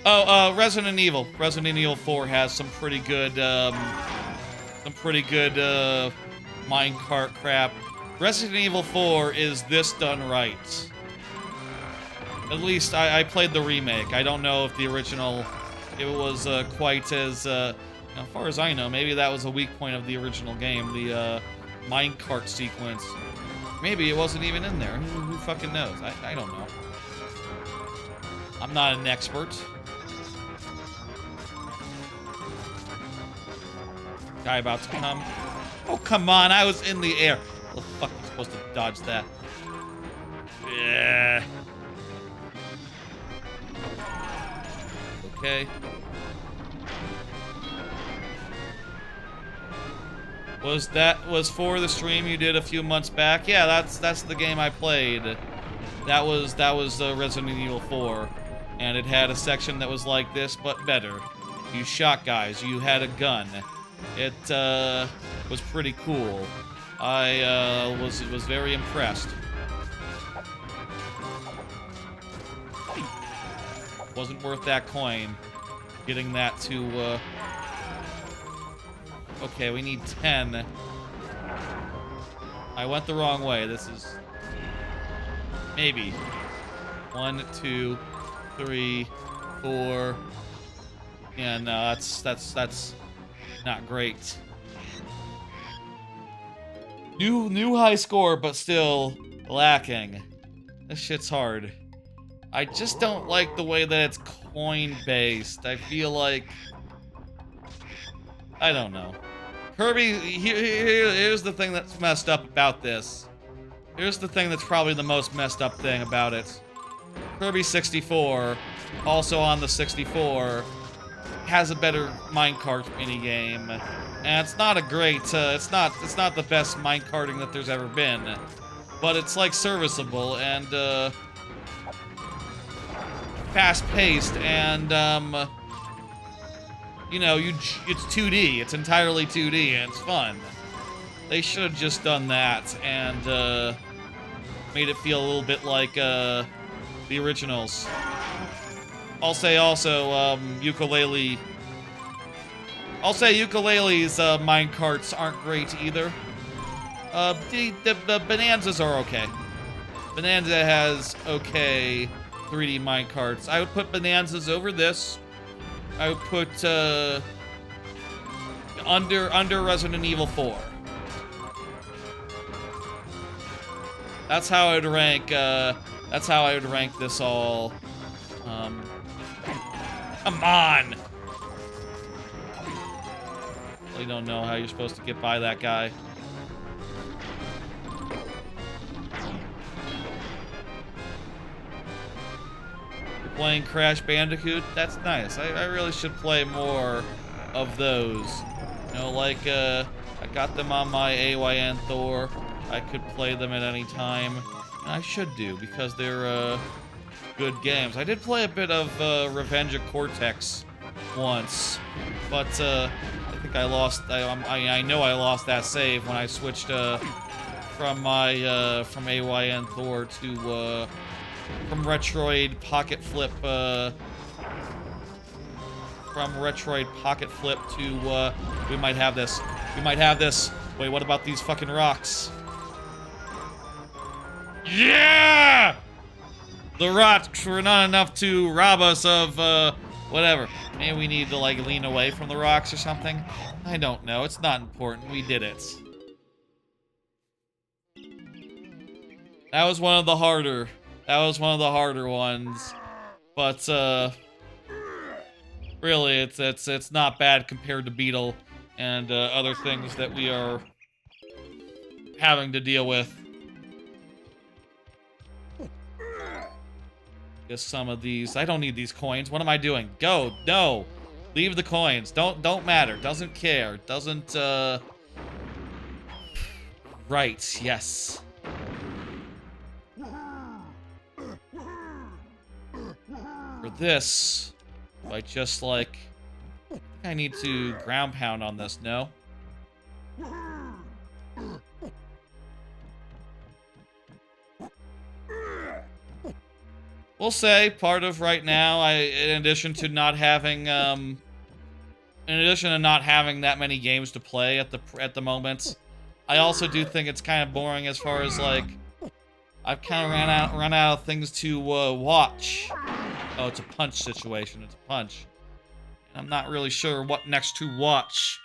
Oh, Resident Evil 4 has some pretty good minecart crap. Resident Evil 4 is this done right. At least I played the remake. I don't know if the original, it was quite as, as far as I know, maybe that was a weak point of the original game, the minecart sequence. Maybe it wasn't even in there. Who fucking knows? I don't know. I'm not an expert. Guy about to come. Oh, come on, I was in the air. How the fuck are you supposed to dodge that? Yeah. Okay. Was for the stream you did a few months back? Yeah, that's the game I played. That was Resident Evil 4, and it had a section that was like this but better. You shot guys. You had a gun. It was pretty cool. I was very impressed. Wasn't worth that coin. Getting that to okay, we need 10. I went the wrong way. This is maybe 1, 2, 3, 4. Yeah, no, that's not great. New high score, but still lacking. This shit's hard. I just don't like the way that it's coin-based. I feel like... I don't know. Kirby, here's the thing that's messed up about this. Here's the thing that's probably the most messed up thing about it. Kirby 64, also on the 64, has a better minecart minigame. And it's not a great, it's not the best minecarting that there's ever been. but it's like serviceable and fast-paced, and you know, it's 2D. It's entirely 2D, and it's fun. They should have just done that and made it feel a little bit like the originals. I'll say also ukulele. I'll say ukulele's minecarts aren't great either. The Bonanzas are okay. Bonanza has okay 3D minecarts. I would put Bonanzas over this. I would put under Resident Evil 4. That's how I would rank. That's how I would rank this all. Come on. I don't know how you're supposed to get by that guy. You're playing Crash Bandicoot? That's nice. I really should play more of those. You know, like, I got them on my AYN Thor. I could play them at any time. And I should do, because they're, good games. I did play a bit of, Revenge of Cortex once. But, I think I lost, I know I lost that save when I switched, from my, from AYN Thor to, from Retroid Pocket Flip, to, we might have this. We might have this. Wait, what about these fucking rocks? Yeah! The rocks were not enough to rob us of, whatever. Maybe we need to, like, lean away from the rocks or something? I don't know. It's not important. We did it. That was one of the harder. That was one of the harder ones. But, really, it's not bad compared to Beetle and, other things that we are having to deal with. Guess some of these, I don't need these coins. What am I doing? Go, no. Leave the coins. Don't matter. Doesn't care. Doesn't, right, yes. For this, I just, like, I think I need to ground pound on this, no? We'll say part of right now, in addition to not having that many games to play at the moment, I also do think it's kind of boring as far as, like, I've kind of run out of things to watch. Oh, it's a punch situation. It's a punch. And I'm not really sure what next to watch.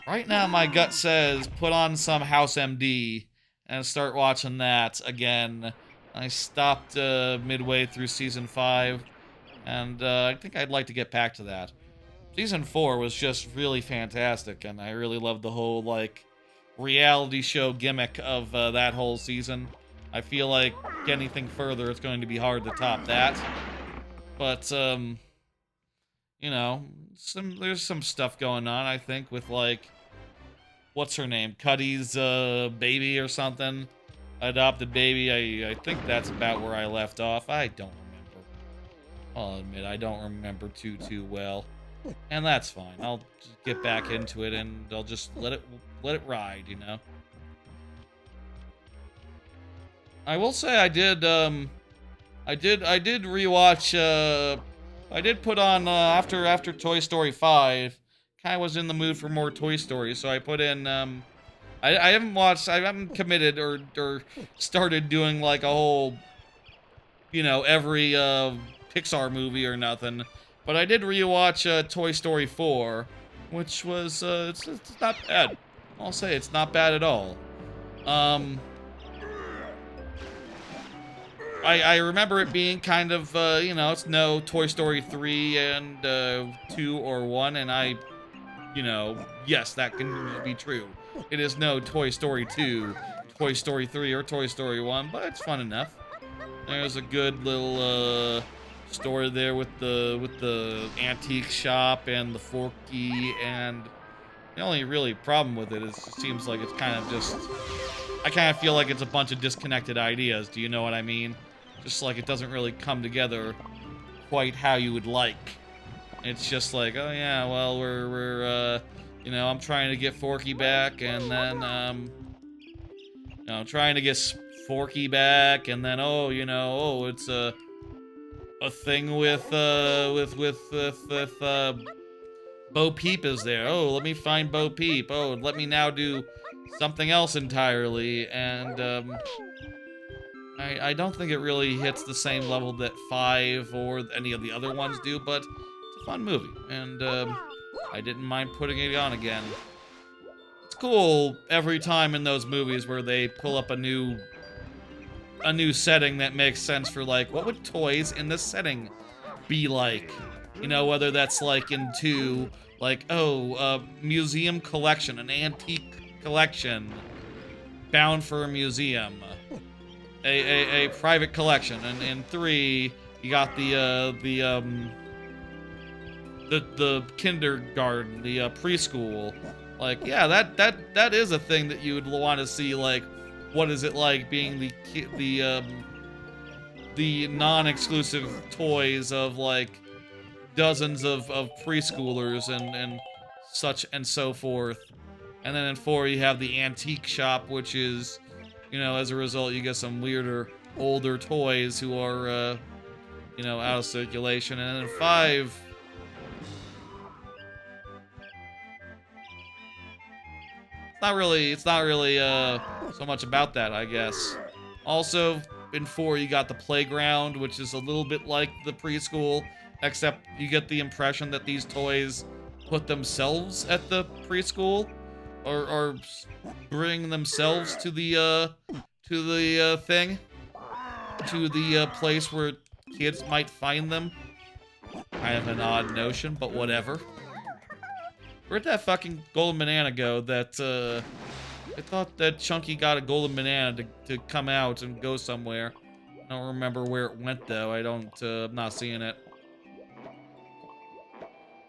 Right now, my gut says put on some House MD and start watching that again. I stopped midway through Season 5, and I think I'd like to get back to that. Season 4 was just really fantastic, and I really loved the whole, like, reality show gimmick of that whole season. I feel like anything further, it's going to be hard to top that. But, you know, there's some stuff going on, I think, with, like, what's her name? Cuddy's baby or something. Adopted baby. I think that's about where I left off. I don't remember. I'll admit, I don't remember too well. And that's fine. I'll just get back into it and I'll just let it ride, you know? I will say I did rewatch, I did put on, after Toy Story 5, kinda was in the mood for more Toy Story, so I put in, I haven't committed or started doing, like, a whole, you know, every, Pixar movie or nothing, but I did rewatch, Toy Story 4, which was, it's not bad. I'll say it's not bad at all. I remember it being kind of, you know, it's no Toy Story 3 and 2 or 1, and you know, yes, that can be true. It is no Toy Story 2, Toy Story 3, or Toy Story 1, but it's fun enough. There's a good little story there with the antique shop and the Forky, and the only really problem with it is it seems like it's kind of just, I kind of feel like it's a bunch of disconnected ideas. Do you know what I mean? Just like it doesn't really come together quite how you would like. It's just like, oh yeah, well we're you know, I'm trying to get Forky back, and then you know, trying to get Forky back, and then oh, you know, oh, it's a thing with Bo Peep is there. Oh, let me find Bo Peep. Oh, let me now do something else entirely, and I don't think it really hits the same level that 5 or any of the other ones do, but it's a fun movie, and I didn't mind putting it on again. It's cool every time in those movies where they pull up a new setting that makes sense for, like, what would toys in this setting be like? You know, whether that's like in 2, like, oh, a museum collection, an antique collection bound for a museum. A private collection, and in 3 you got the kindergarten, the preschool. Like, yeah, that is a thing that you would want to see. Like, what is it like being the non-exclusive toys of like dozens of preschoolers and such and so forth. And then in 4 you have the antique shop, which is, you know, as a result, you get some weirder, older toys who are, you know, out of circulation. And then in 5, it's not really, so much about that, I guess. Also, in 4, you got the playground, which is a little bit like the preschool, except you get the impression that these toys put themselves at the preschool, or bring themselves to the thing, to the place where kids might find them. Kind of an odd notion, but whatever. Where'd that fucking golden banana go? That I thought that Chunky got a golden banana to come out and go somewhere. I don't remember where it went though. I'm not seeing it.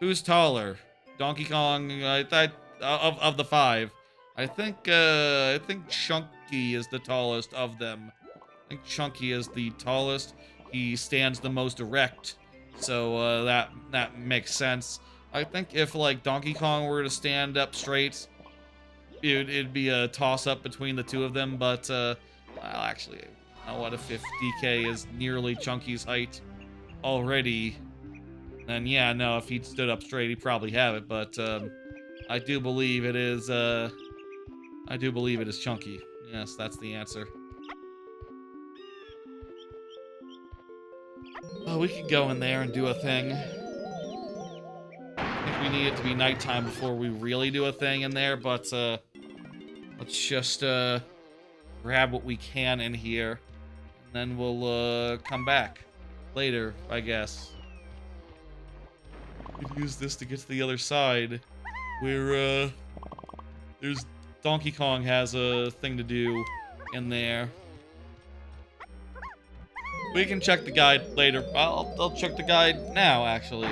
Who's taller? Donkey Kong, I thought, of the 5. I think Chunky is the tallest of them. I think Chunky is the tallest. He stands the most erect, so that makes sense. I think if like Donkey Kong were to stand up straight, it'd be a toss-up between the two of them. But well, actually, what if DK is nearly Chunky's height already? Then yeah, no, if he stood up straight, he'd probably have it. But I do believe it is Chunky. Yes, that's the answer. Oh, we could go in there and do a thing. I think we need it to be nighttime before we really do a thing in there, but let's just grab what we can in here, and then we'll come back later, I guess. We can use this to get to the other side, where there's Donkey Kong has a thing to do in there. We can check the guide later. I'll check the guide now, actually.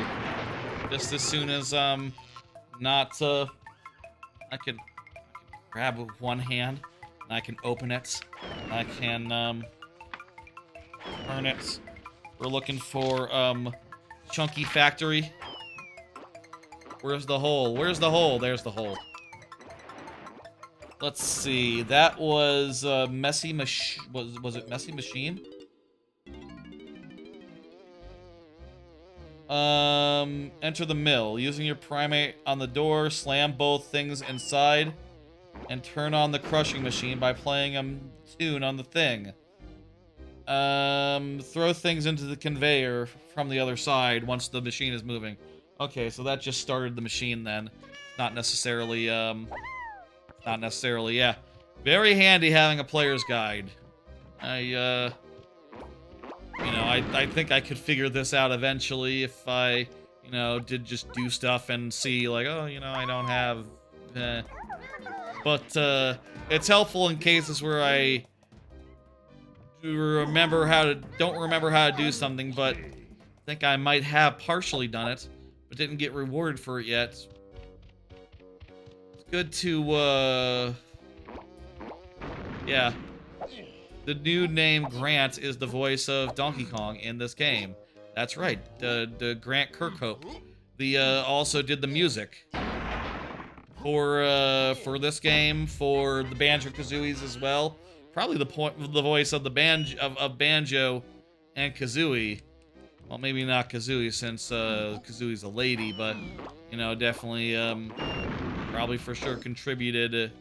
Just as soon as I can grab with one hand, and I can open it, and I can turn it. We're looking for Chunky Factory. Where's the hole? Where's the hole? There's the hole. Let's see. That was Messy Machine. Was it Messy Machine? Enter the mill. Using your primate on the door, slam both things inside, and turn on the crushing machine by playing a tune on the thing. Throw things into the conveyor from the other side once the machine is moving. Okay, so that just started the machine then. Not necessarily, yeah. Very handy having a player's guide. I think I could figure this out eventually if I, did just do stuff and see, like, oh, I don't have, But, it's helpful in cases where I don't remember how to do something, but think I might have partially done it, but didn't get rewarded for it yet. It's good to, Yeah. The dude named Grant is the voice of Donkey Kong in this game. That's right, the Grant Kirkhope. The also did the music for this game, for the Banjo-Kazooies as well. Probably the voice of the Banjo and Kazooie. Well, maybe not Kazooie since Kazooie's a lady, but you know, definitely probably for sure contributed.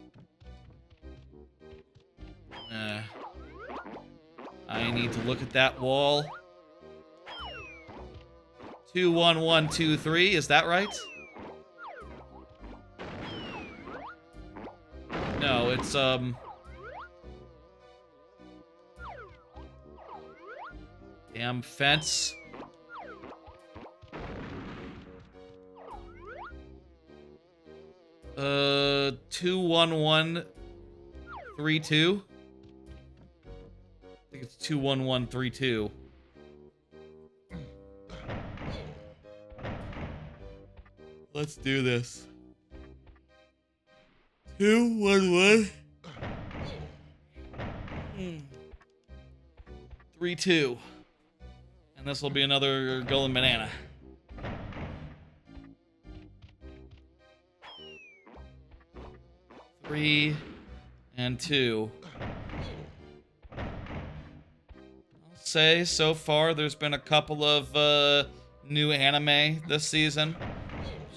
I need to look at that wall. 21123, is that right? No, it's damn fence. Uh, 21132. I think it's 21132. Let's do this. 21132. And this will be another golden banana. Three and two. I'll say so far there's been a couple of new anime this season.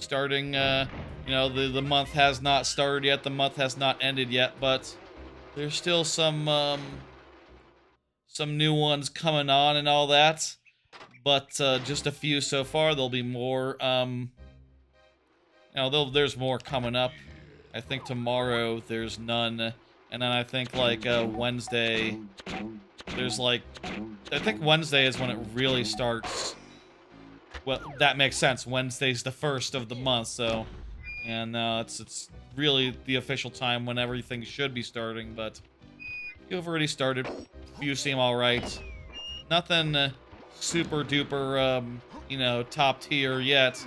Starting, you know, the month has not started yet, the month has not ended yet, but there's still some new ones coming on and all that. But just a few so far. There'll be more. You know, there's more coming up. I think tomorrow there's none, and then I think like Wednesday. There's like, I think Wednesday is when it really starts. Well, that makes sense. Wednesday's the first of the month, so, and it's really the official time when everything should be starting. But you've already started. You seem all right. Nothing super duper, you know, top tier yet.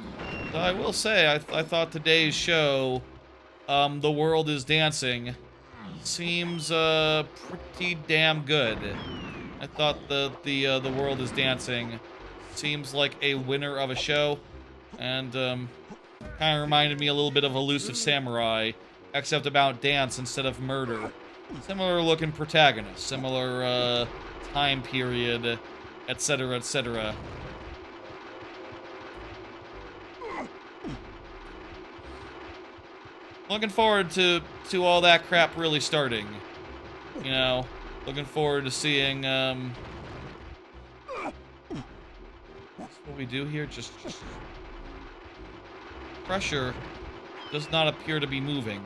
Though I will say, I thought today's show, The World is Dancing, seems pretty damn good. I thought the World is Dancing seems like a winner of a show, and kind of reminded me a little bit of Elusive Samurai, except about dance instead of murder. Similar looking protagonist, similar time period, etc., etc. Looking forward to all that crap really starting. You know, looking forward to seeing what we do here. Just pressure does not appear to be moving.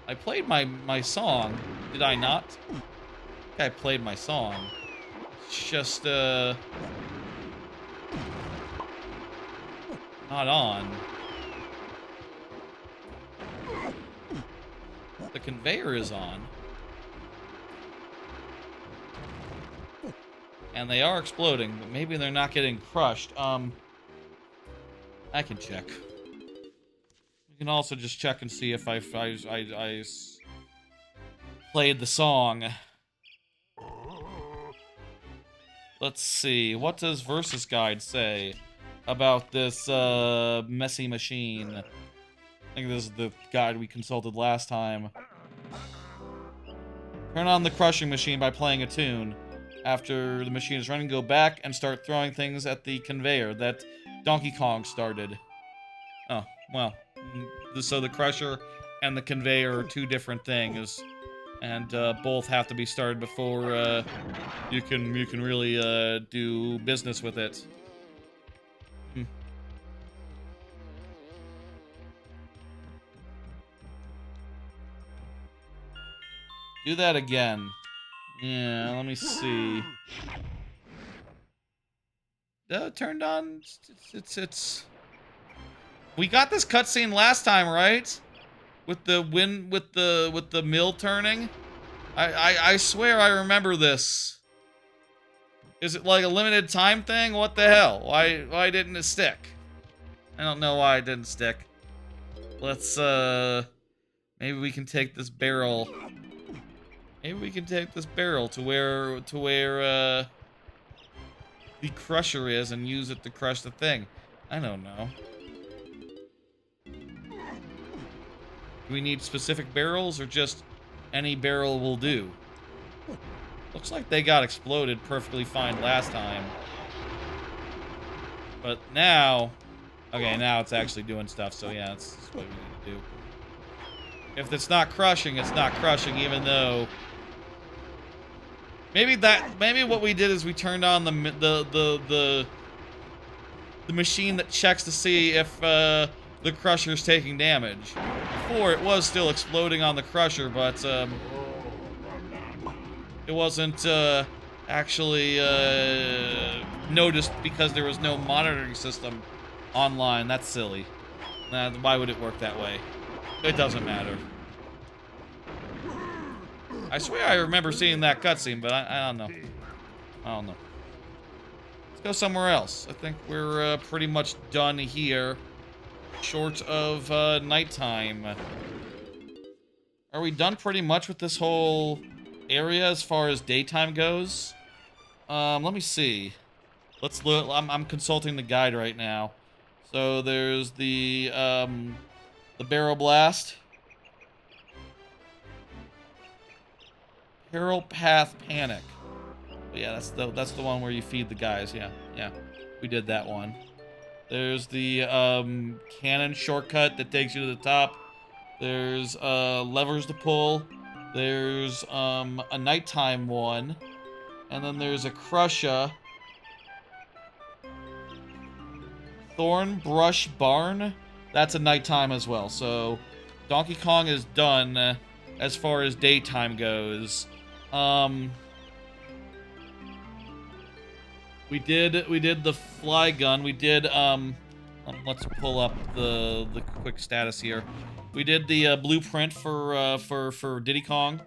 I played my song, did I not? I think I played my song. It's just not on. The conveyor is on. And they are exploding, but maybe they're not getting crushed. I can check. We can also just check and see if I played the song. Let's see. What does Versus Guide say about this messy machine? I think this is the guide we consulted last time. Turn on the crushing machine by playing a tune. After the machine is running, go back and start throwing things at the conveyor that Donkey Kong started. Oh, well. So the crusher and the conveyor are two different things, and both have to be started before you can really do business with it. Do that again. Yeah, let me see. Turned on. It's. We got this cutscene last time, right? With the with the mill turning. I swear I remember this. Is it like a limited time thing? What the hell? Why didn't it stick? I don't know why it didn't stick. Let's Maybe we can take this barrel. Maybe we can take this barrel to where the crusher is and use it to crush the thing. I don't know. Do we need specific barrels or just any barrel will do? Looks like they got exploded perfectly fine last time. But now... Okay, now it's actually doing stuff, so yeah, that's what we need to do. If it's not crushing, it's not crushing, even though... Maybe what we did is we turned on the machine that checks to see if the crusher's taking damage. Before, it was still exploding on the crusher, but it wasn't actually noticed because there was no monitoring system online. That's silly. Why would it work that way? It doesn't matter. I swear I remember seeing that cutscene, but I don't know. I don't know. Let's go somewhere else. I think we're pretty much done here. Short of nighttime. Are we done pretty much with this whole area as far as daytime goes? Let me see. Let's look. I'm consulting the guide right now. So there's the barrel blast. Peril Path Panic. But yeah, that's the one where you feed the guys. Yeah, we did that one. There's the cannon shortcut that takes you to the top. There's levers to pull. There's a nighttime one, and then there's a crusher. Thorn Brush Barn. That's a nighttime as well. So Donkey Kong is done as far as daytime goes. We did the fly gun. We did let's pull up the quick status here. We did the blueprint for Diddy Kong.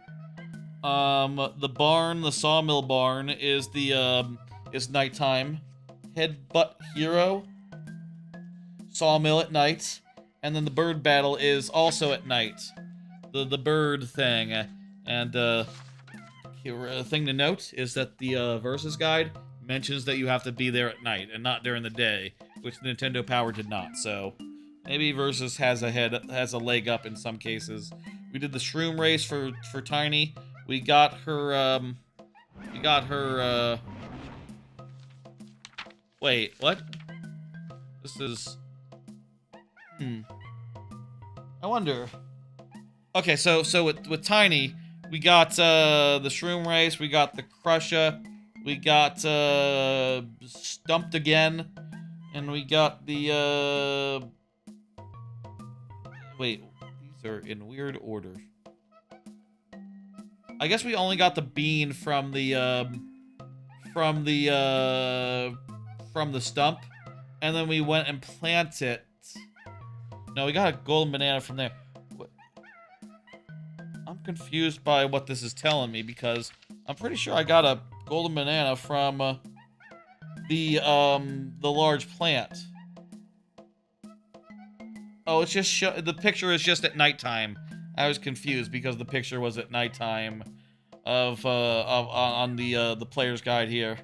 The barn, the sawmill barn is is nighttime. Headbutt Hero. Sawmill at night, and then the bird battle is also at night. The bird thing, and a thing to note is that the Versus guide mentions that you have to be there at night and not during the day, which Nintendo Power did not. So maybe Versus has a leg up in some cases. We did the shroom race for Tiny. We got her. Wait, what? This is. I wonder. Okay, so with Tiny, we got the shroom race, we got the crusher, we got stumped again, and we got the wait, these are in weird order. I guess we only got the bean from the stump, and then we went and planted. No, we got a golden banana from there. I'm confused by what this is telling me because I'm pretty sure I got a golden banana from the large plant. Oh, it's just the picture is just at nighttime. I was confused because the picture was at nighttime on the player's guide here.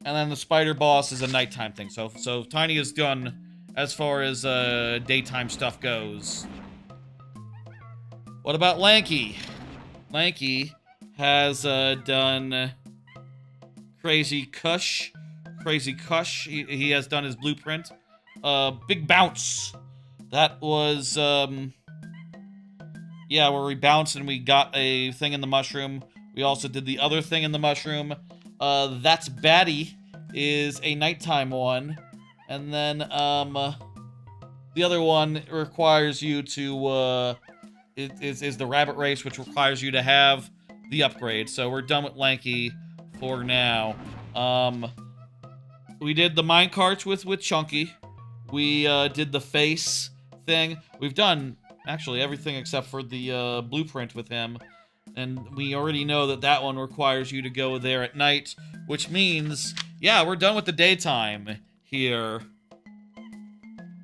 And then the spider boss is a nighttime thing. So Tiny is done as far as daytime stuff goes. What about Lanky? Lanky has done Crazy Kush. He has done his blueprint. Big Bounce. That was yeah, where we bounced and we got a thing in the mushroom. We also did the other thing in the mushroom. That's Batty is a nighttime one. And then, the other one requires you to, is the rabbit race, which requires you to have the upgrade. So we're done with Lanky for now. We did the minecarts with Chunky. We, did the face thing. We've done, actually, everything except for the, blueprint with him. And we already know that one requires you to go there at night, which means, yeah, we're done with the daytime here.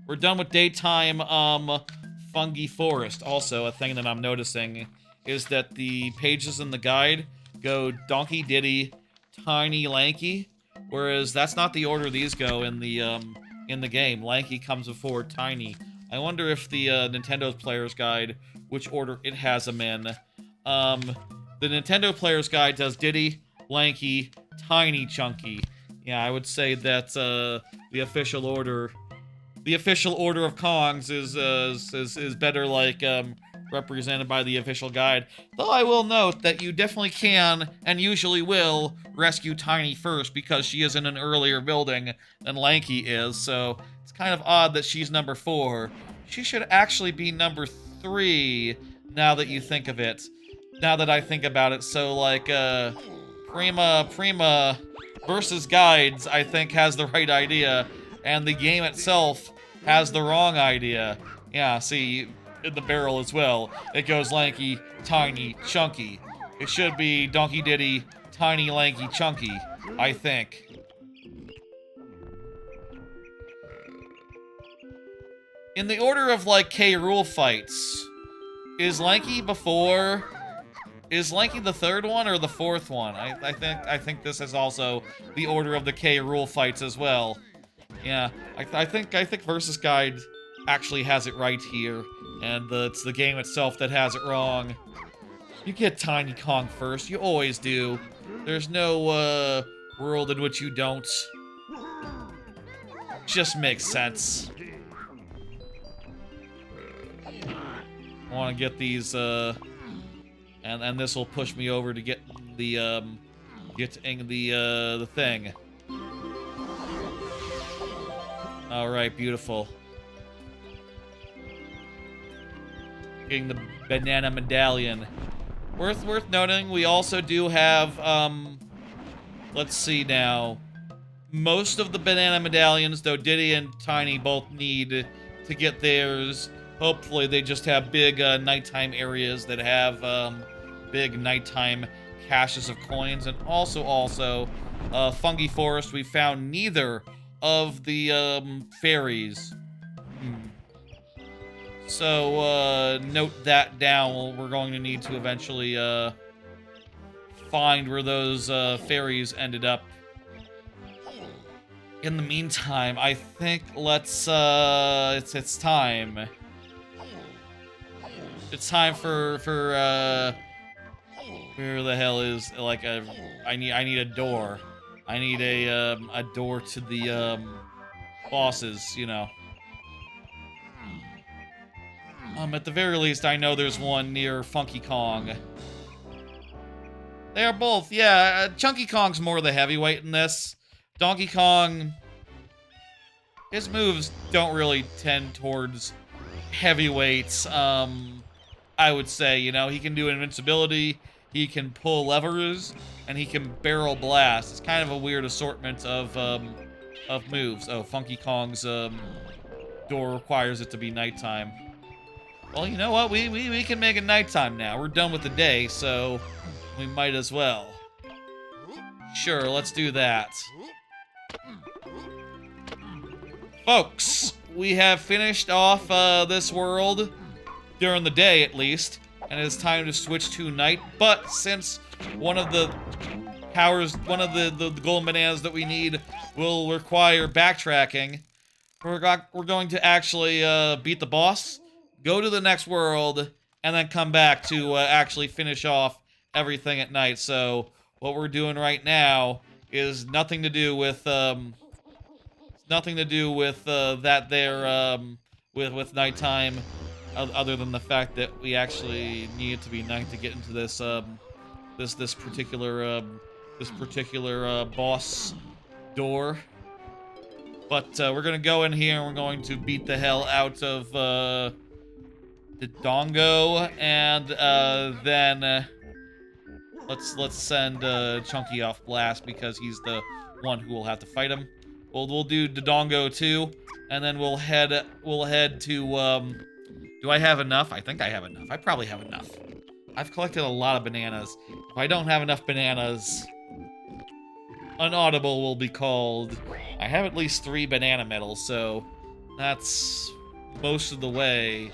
We're done with daytime, Fungi Forest. Also, a thing that I'm noticing is that the pages in the guide go Donkey, Diddy, Tiny, Lanky, whereas that's not the order these go in the game. Lanky comes before Tiny. I wonder if the Nintendo Player's Guide, which order it has them in. The Nintendo Player's Guide does Diddy, Lanky, Tiny, Chunky. Yeah, I would say that the official order of Kongs is better, like, represented by the official guide. Though I will note that you definitely can, and usually will, rescue Tiny first, because she is in an earlier building than Lanky is, so it's kind of odd that she's number 4. She should actually be number 3, now that you think of it. Now that I think about it, so, like, Prima versus Guides, I think, has the right idea, and the game itself has the wrong idea. Yeah, see, in the barrel as well, it goes Lanky, Tiny, Chunky. It should be Donkey Diddy, Tiny, Lanky, Chunky, I think. In the order of, like, K. Rool fights, is Lanky before... Is Lanky the 3rd one or the 4th one? I think this is also the order of the K. Rool fights as well. Yeah, I think Versus Guide actually has it right here, and it's the game itself that has it wrong. You get Tiny Kong first, you always do. There's no world in which you don't. Just makes sense. I want to get these and this will push me over to get the the thing. All right, beautiful. Getting the banana medallion. Worth noting, we also do have let's see now. Most of the banana medallions, though Diddy and Tiny both need to get theirs. Hopefully they just have big nighttime areas that have big nighttime caches of coins. And also Fungi Forest, we found neither of the fairies. So note that down. We're going to need to eventually find where those fairies ended up. In the meantime, I think let's it's time. It's time for where the hell is, like, I need a door. I need a door to the bosses, you know. At the very least, I know there's one near Funky Kong. They are both, yeah. Chunky Kong's more the heavyweight in this. Donkey Kong, his moves don't really tend towards heavyweights. I would say, you know, he can do invincibility, he can pull levers, and he can barrel blast. It's kind of a weird assortment of moves. Oh, Funky Kong's door requires it to be nighttime. Well, you know what? We can make it nighttime now. We're done with the day, so we might as well. Sure, let's do that. Folks, we have finished off this world, during the day at least, and it's time to switch to night. But since one of the powers, one of the golden bananas that we need will require backtracking, we're going to actually beat the boss, go to the next world, and then come back to actually finish off everything at night. So what we're doing right now is nothing to do with that there with nighttime, other than the fact that we actually need it to be night to get into this this particular boss door. But we're gonna go in here and we're going to beat the hell out of the Dongo, and then let's send Chunky off blast, because he's the one who will have to fight him. We'll do Dodongo too, and then we'll head to do I have enough? I think I have enough. I probably have enough. I've collected a lot of bananas. If I don't have enough bananas, an audible will be called. I have at least 3 banana medals, so that's most of the way.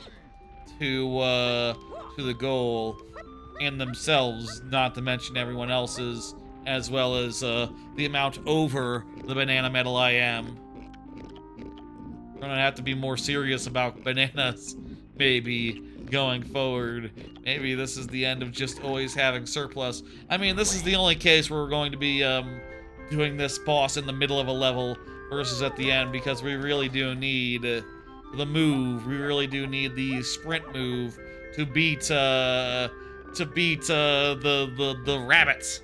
to the goal in themselves, not to mention everyone else's, as well as the amount over the banana medal I am. I'm gonna have to be more serious about bananas, maybe, going forward. Maybe this is the end of just always having surplus. I mean, this is the only case where we're going to be doing this boss in the middle of a level versus at the end, because we really do need the move. We really do need the sprint move to beat the rabbits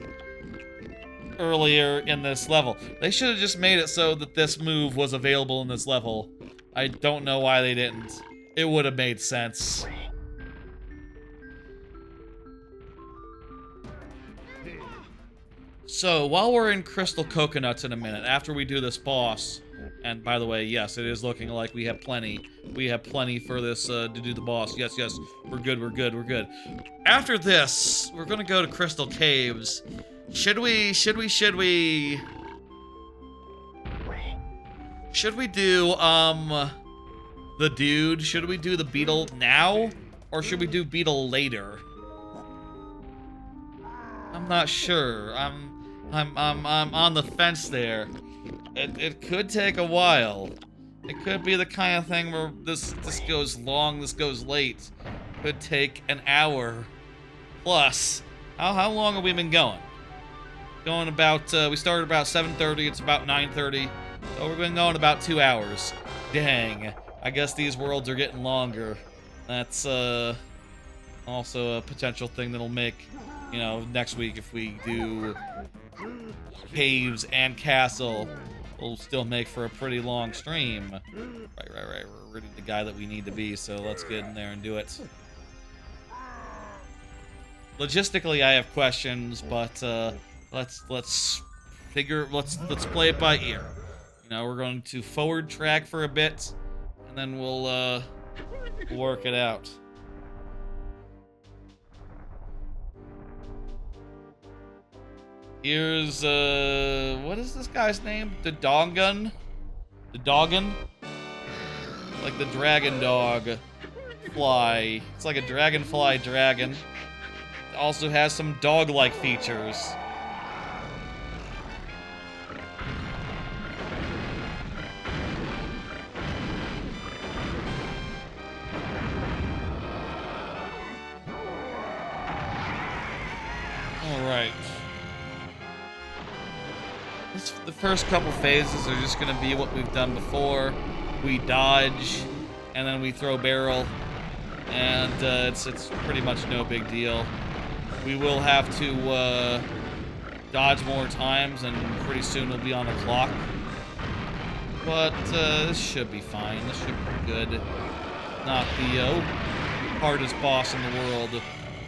earlier in this level. They should have just made it so that this move was available in this level. I don't know why they didn't. It would have made sense. So, while we're in Crystal Coconuts in a minute, after we do this boss, and by the way, yes, it is looking like we have plenty. We have plenty for this, to do the boss. Yes, yes, we're good, we're good, we're good. After this, we're gonna go to Crystal Caves. Should we do, the dude? Should we do the Beetle now? Or should we do Beetle later? I'm not sure. I'm on the fence there. It could take a while. It could be the kind of thing where this goes long, this goes late. Could take an hour plus. How long have we been going? Going about, we started about 7:30, it's about 9:30. So we've been going about 2 hours. Dang. I guess these worlds are getting longer. That's, also a potential thing that'll make, you know, next week if we do caves and castle, we'll still make for a pretty long stream. Right. We're really the guy that we need to be, so let's get in there and do it. Logistically, I have questions, but let's play it by ear. You know, we're going to forward track for a bit, and then we'll work it out. Here's, what is this guy's name? The Dongun? The Doggun? Like the dragon dog fly. It's like a dragonfly dragon. It also has some dog-like features. Alright. The first couple phases are just gonna be what we've done before. We dodge, and then we throw barrel, and it's pretty much no big deal. We will have to dodge more times, and pretty soon we'll be on the clock. But this should be fine. This should be good. Not the hardest boss in the world.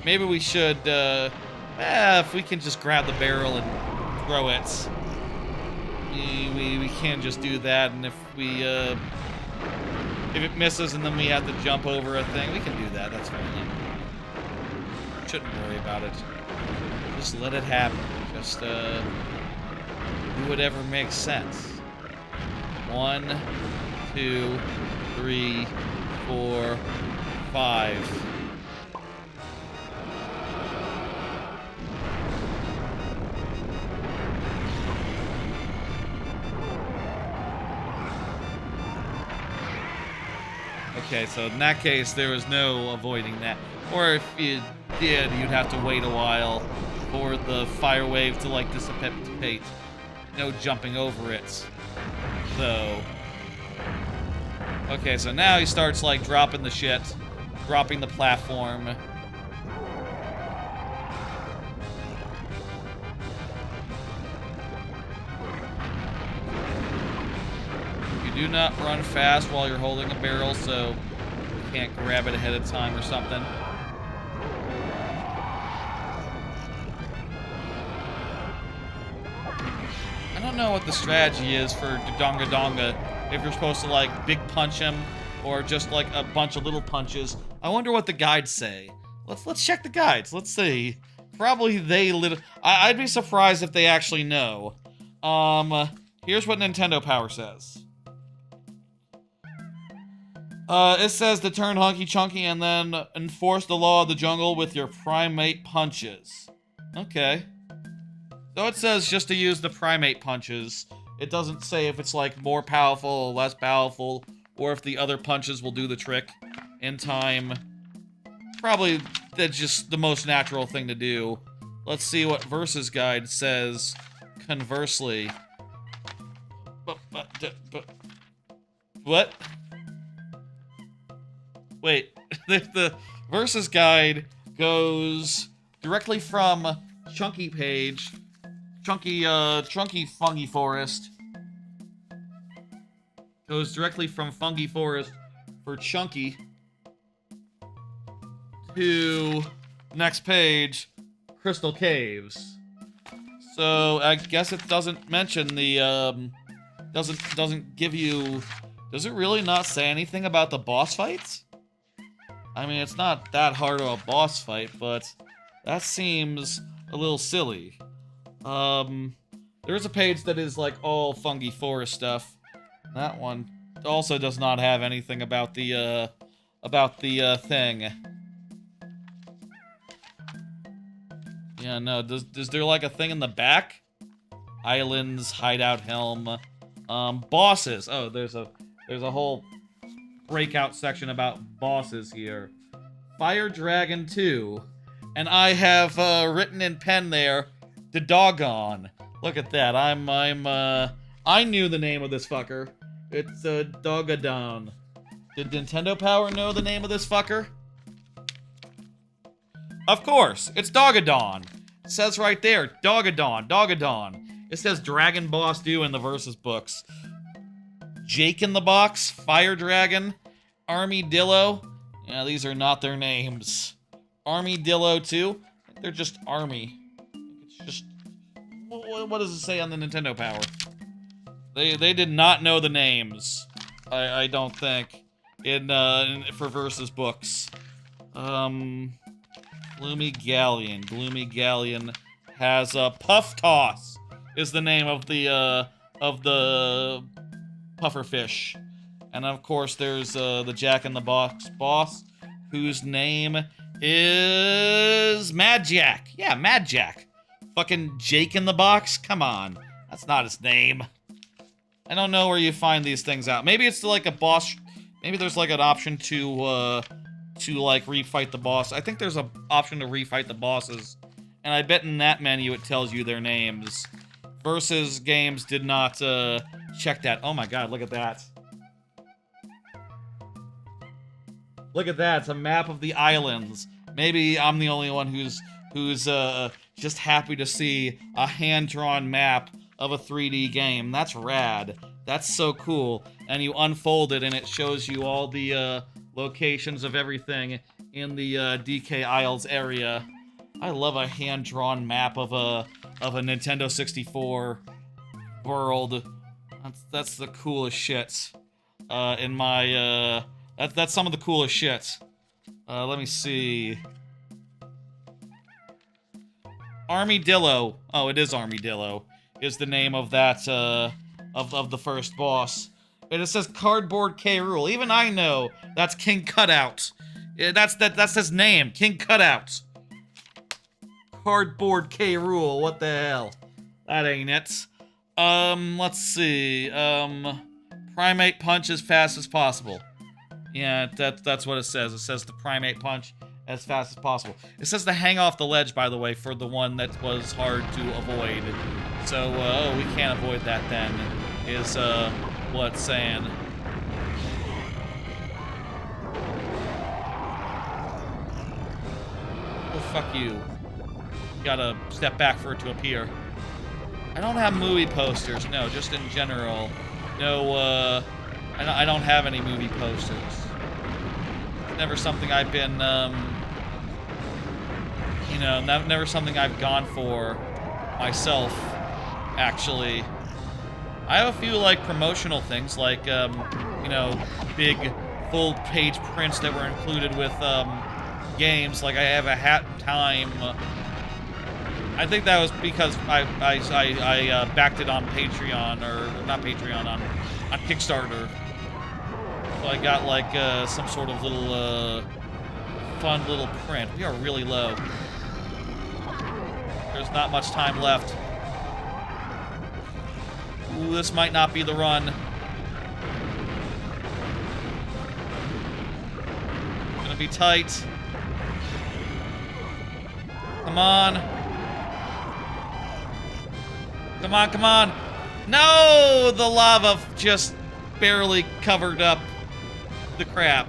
Maybe we should, if we can just grab the barrel and throw it. We can just do that, and if it misses and then we have to jump over a thing, we can do that. That's fine. Shouldn't worry about it. Just let it happen. Just do whatever makes sense. 1, 2, 3, 4, 5. Okay, so in that case, there was no avoiding that. Or if you did, you'd have to wait a while for the fire wave to, like, dissipate. No jumping over it, though. Okay, so now he starts, like, dropping the shit. Dropping the platform. Do not run fast while you're holding a barrel, so you can't grab it ahead of time or something. I don't know what the strategy is for Donga Donga, if you're supposed to, like, big punch him, or just, like, a bunch of little punches. I wonder what the guides say. Let's check the guides. Let's see. Probably I'd be surprised if they actually know. Here's what Nintendo Power says. It says to turn hunky chunky and then enforce the law of the jungle with your primate punches. Okay. So it says just to use the primate punches. It doesn't say if it's like more powerful or less powerful, or if the other punches will do the trick in time. Probably that's just the most natural thing to do. Let's see what Versus Guide says conversely. What? Wait, the Versus Guide goes directly from Chunky page, Chunky Fungi Forest. Goes directly from Fungi Forest for Chunky to next page, Crystal Caves. So I guess it doesn't mention the doesn't give you. Does it really not say anything about the boss fights? I mean, it's not that hard of a boss fight, but that seems a little silly. There's a page that is like all Fungi Forest stuff. That one also does not have anything about the thing. Yeah, no. Is there like a thing in the back? Islands, hideout helm, bosses. Oh, there's a whole breakout section about bosses here. Fire Dragon 2, and I have written in pen there, the doggone. Look at that. I knew the name of this fucker. It's Dogadon. Did Nintendo Power know the name of this fucker? Of course, it's Dogadon. It says right there, Dogadon. It says Dragon Boss Do in the Versus books. Jake in the Box, Fire Dragon, Armadillo. Yeah, these are not their names. Armadillo 2. They're just Army. It's just... What does it say on the Nintendo Power? They did not know the names. I don't think. For Versus books. Gloomy Galleon. Gloomy Galleon has a Puff Toss is the name of the pufferfish. And of course there's the Jack in the Box boss, whose name is Mad Jack. Yeah, Mad Jack. Fucking Jake in the Box? Come on. That's not his name. I don't know where you find these things out. Maybe it's like a boss. Maybe there's like an option to like refight the boss. I think there's an option to refight the bosses. And I bet in that menu it tells you their names. Versus Games did not check that. Oh my god, look at that. Look at that, it's a map of the islands. Maybe I'm the only one who's just happy to see a hand-drawn map of a 3D game. That's rad. That's so cool. And you unfold it and it shows you all the locations of everything in the DK Isles area. I love a hand-drawn map of a Nintendo 64 world. That's the coolest shit. In my that's some of the coolest shit. Let me see. Armadillo. Oh, it is Armadillo. Is the name of that of the first boss. And it says Cardboard K. Rool. Even I know that's King Cutout. That's his name, King Cutout. Cardboard K. Rool. What the hell? That ain't it. Let's see. Primate punch as fast as possible. Yeah, that's what it says. It says the primate punch as fast as possible. It says to hang off the ledge, by the way, for the one that was hard to avoid. So, we can't avoid that then, is, what it's saying. Oh, fuck you. Gotta step back for it to appear. I don't have movie posters, no, just in general. No, I don't have any movie posters. It's never something I've been, you know, never something I've gone for myself, actually. I have a few, like, promotional things, like, you know, big full-page prints that were included with, games. Like, I have a Hat in Time. I think that was because I backed it on Patreon, or not Patreon, on Kickstarter. So I got like some sort of little fun little print. We are really low. There's not much time left. Ooh, this might not be the run. Gonna be tight. Come on. Come on, come on. No! The lava just barely covered up the crap.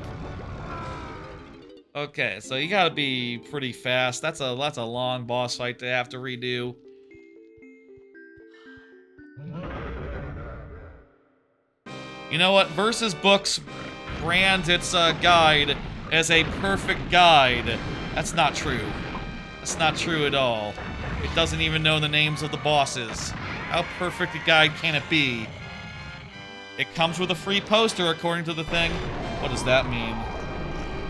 Okay, so you gotta be pretty fast. That's a long boss fight to have to redo. You know what? Versus Books brands its guide as a perfect guide. That's not true. That's not true at all. It doesn't even know the names of the bosses. How perfect a guide can it be? It comes with a free poster, according to the thing. What does that mean?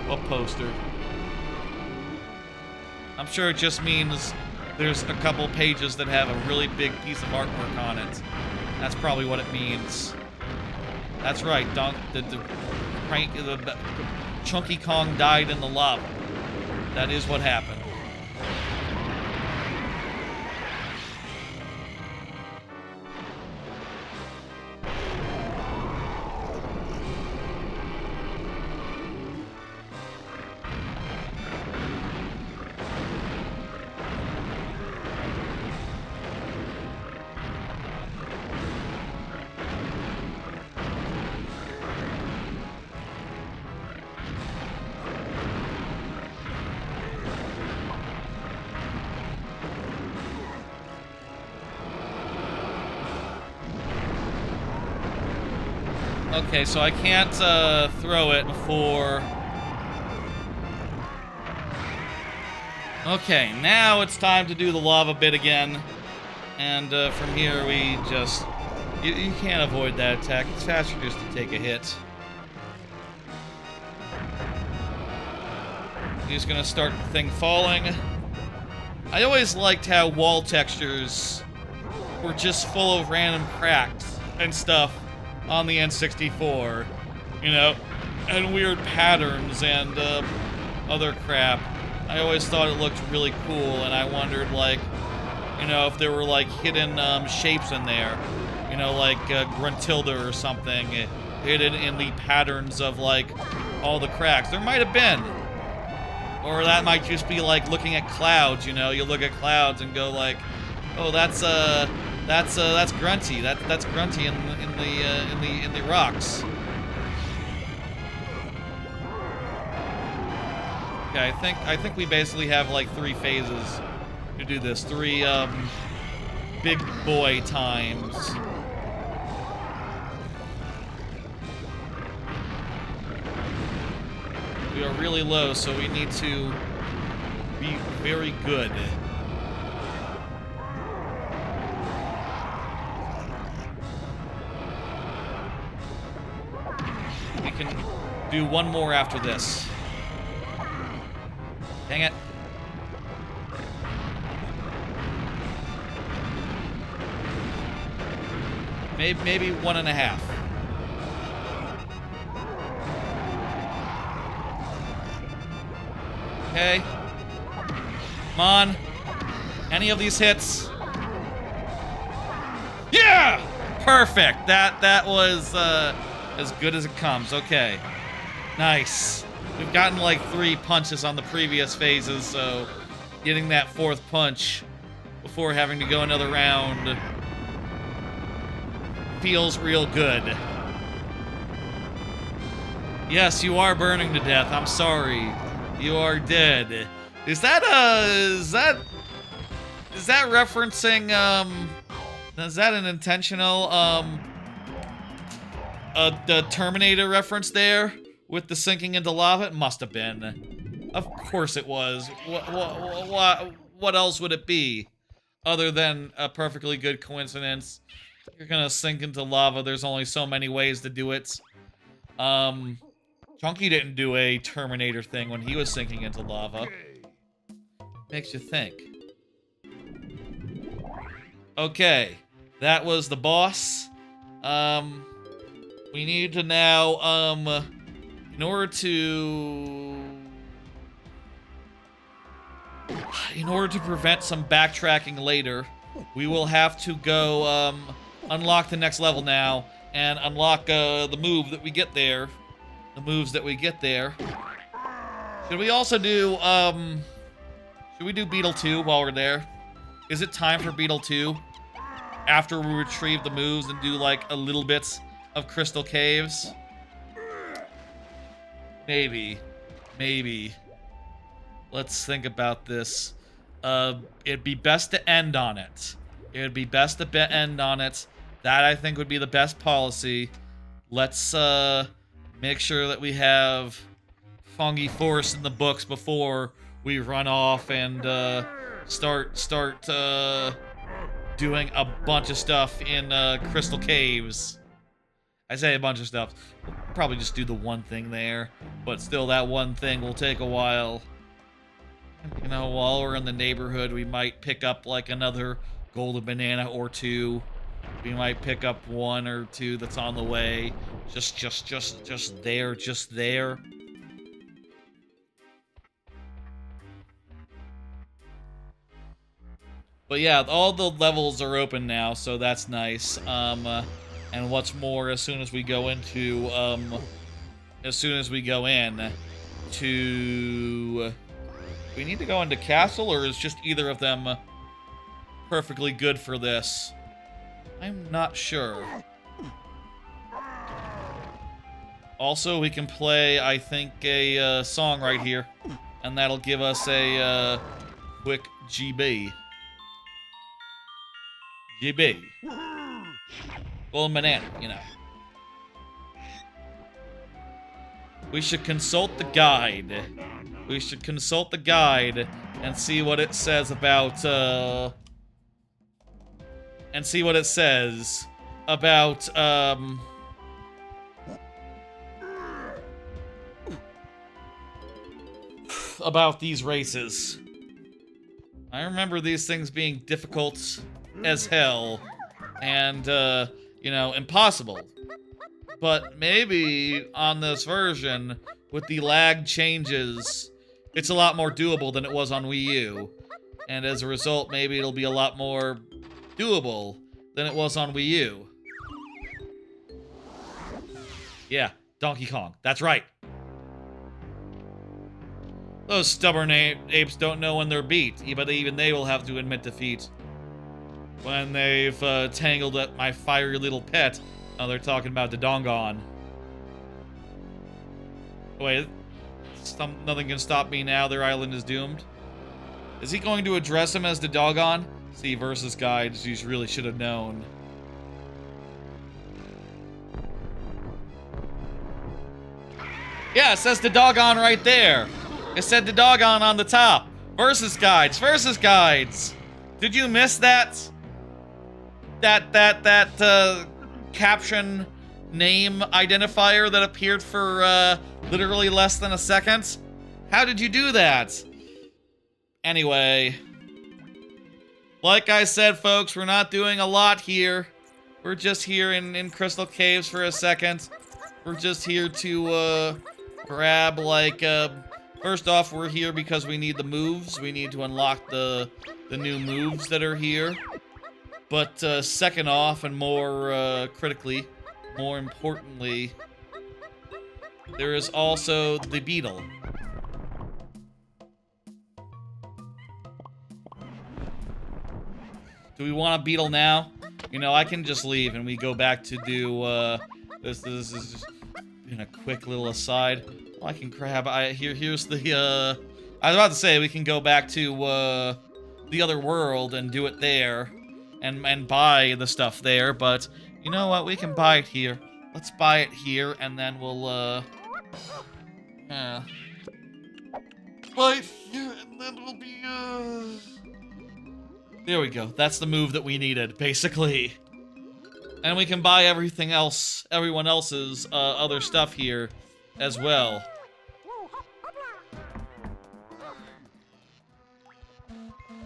What poster? I'm sure it just means there's a couple pages that have a really big piece of artwork on it. That's probably what it means. That's right, the Chunky Kong died in the lava. That is what happened. Okay, so I can't throw it before... Okay, now it's time to do the lava bit again. And from here we just... You can't avoid that attack. It's faster just to take a hit. He's gonna start the thing falling. I always liked how wall textures were just full of random cracks and stuff on the N64, you know, and weird patterns and other crap. I always thought it looked really cool, and I wondered, like, you know, if there were, like, hidden shapes in there, you know, like Gruntilda or something, hidden in the patterns of, like, all the cracks. There might have been. Or that might just be, like, looking at clouds, you know? You look at clouds and go, like, oh, that's Grunty. That's Grunty in the rocks. Okay, I think we basically have like 3 phases to do this. 3 big boy times. We are really low, so we need to be very good. We can do one more after this. Dang it. Maybe 1.5. Okay. Come on. Any of these hits? Yeah! Perfect. That was as good as it comes. Okay. Nice. We've gotten like 3 punches on the previous phases, so getting that 4th punch before having to go another round feels real good. Yes, you are burning to death. I'm sorry. You are dead. Is that referencing is that an intentional the Terminator reference there with the sinking into lava? It must have been. Of course it was. What else would it be other than a perfectly good coincidence? You're gonna sink into lava. There's only so many ways to do it. Chunky didn't do a Terminator thing when he was sinking into lava. Makes you think. Okay, that was the boss. We need to now In order to prevent some backtracking later, we will have to go unlock the next level now and unlock the move that we get there. The moves that we get there. Should we also do should we do Beetle 2 while we're there? Is it time for Beetle 2? After we retrieve the moves and do like a little bit of Crystal Caves? Maybe. Maybe. Let's think about this. It'd be best to end on it. It would be best to end on it. That, I think, would be the best policy. Let's, make sure that we have Fungi Forest in the books before we run off and, start doing a bunch of stuff in, Crystal Caves. I say a bunch of stuff. We'll probably just do the one thing there. But still, that one thing will take a while. You know, while we're in the neighborhood, we might pick up, like, another golden banana or two. We might pick up one or two that's on the way. Just there. But yeah, all the levels are open now, so that's nice. And what's more, as soon as we go in to... We need to go into castle, or is just either of them perfectly good for this? I'm not sure. Also, we can play, I think, a song right here, and that'll give us a quick GB. GB. Golden banana, you know. We should consult the guide. We should consult the guide and see what it says about, about these races. I remember these things being difficult as hell and, you know, impossible. But maybe on this version, with the lag changes, it's a lot more doable than it was on Wii U. And as a result, maybe it'll be a lot more doable than it was on Wii U. Yeah, Donkey Kong. That's right. Those stubborn apes don't know when they're beat, but even they will have to admit defeat. When they've tangled at my fiery little pet. Oh, they're talking about the Dongon. Wait, nothing can stop me now. Their island is doomed. Is he going to address him as the Dogon? See, versus guides, you really should have known. Yeah, it says the Dogon right there. It said the Dogon on the top. Versus guides, versus guides. Did you miss that? That caption name identifier that appeared for literally less than a second? How did you do that? Anyway, like I said, folks, we're not doing a lot here. We're just here in Crystal Caves for a second. We're just here to grab, like, first off, we're here because we need the moves. We need to unlock the new moves that are here. But second off, and more critically, more importantly, there is also the Beetle. Do we want a Beetle now? You know, I can just leave and we go back to do, this is just in a quick little aside. I can grab, here's the, I was about to say we can go back to, the other world and do it there. And buy the stuff there, but you know what? We can buy it here. Let's buy it here, and then we'll, yeah. Buy it here, and then we'll be, There we go. That's the move that we needed, basically. And we can buy everything else, everyone else's, other stuff here as well.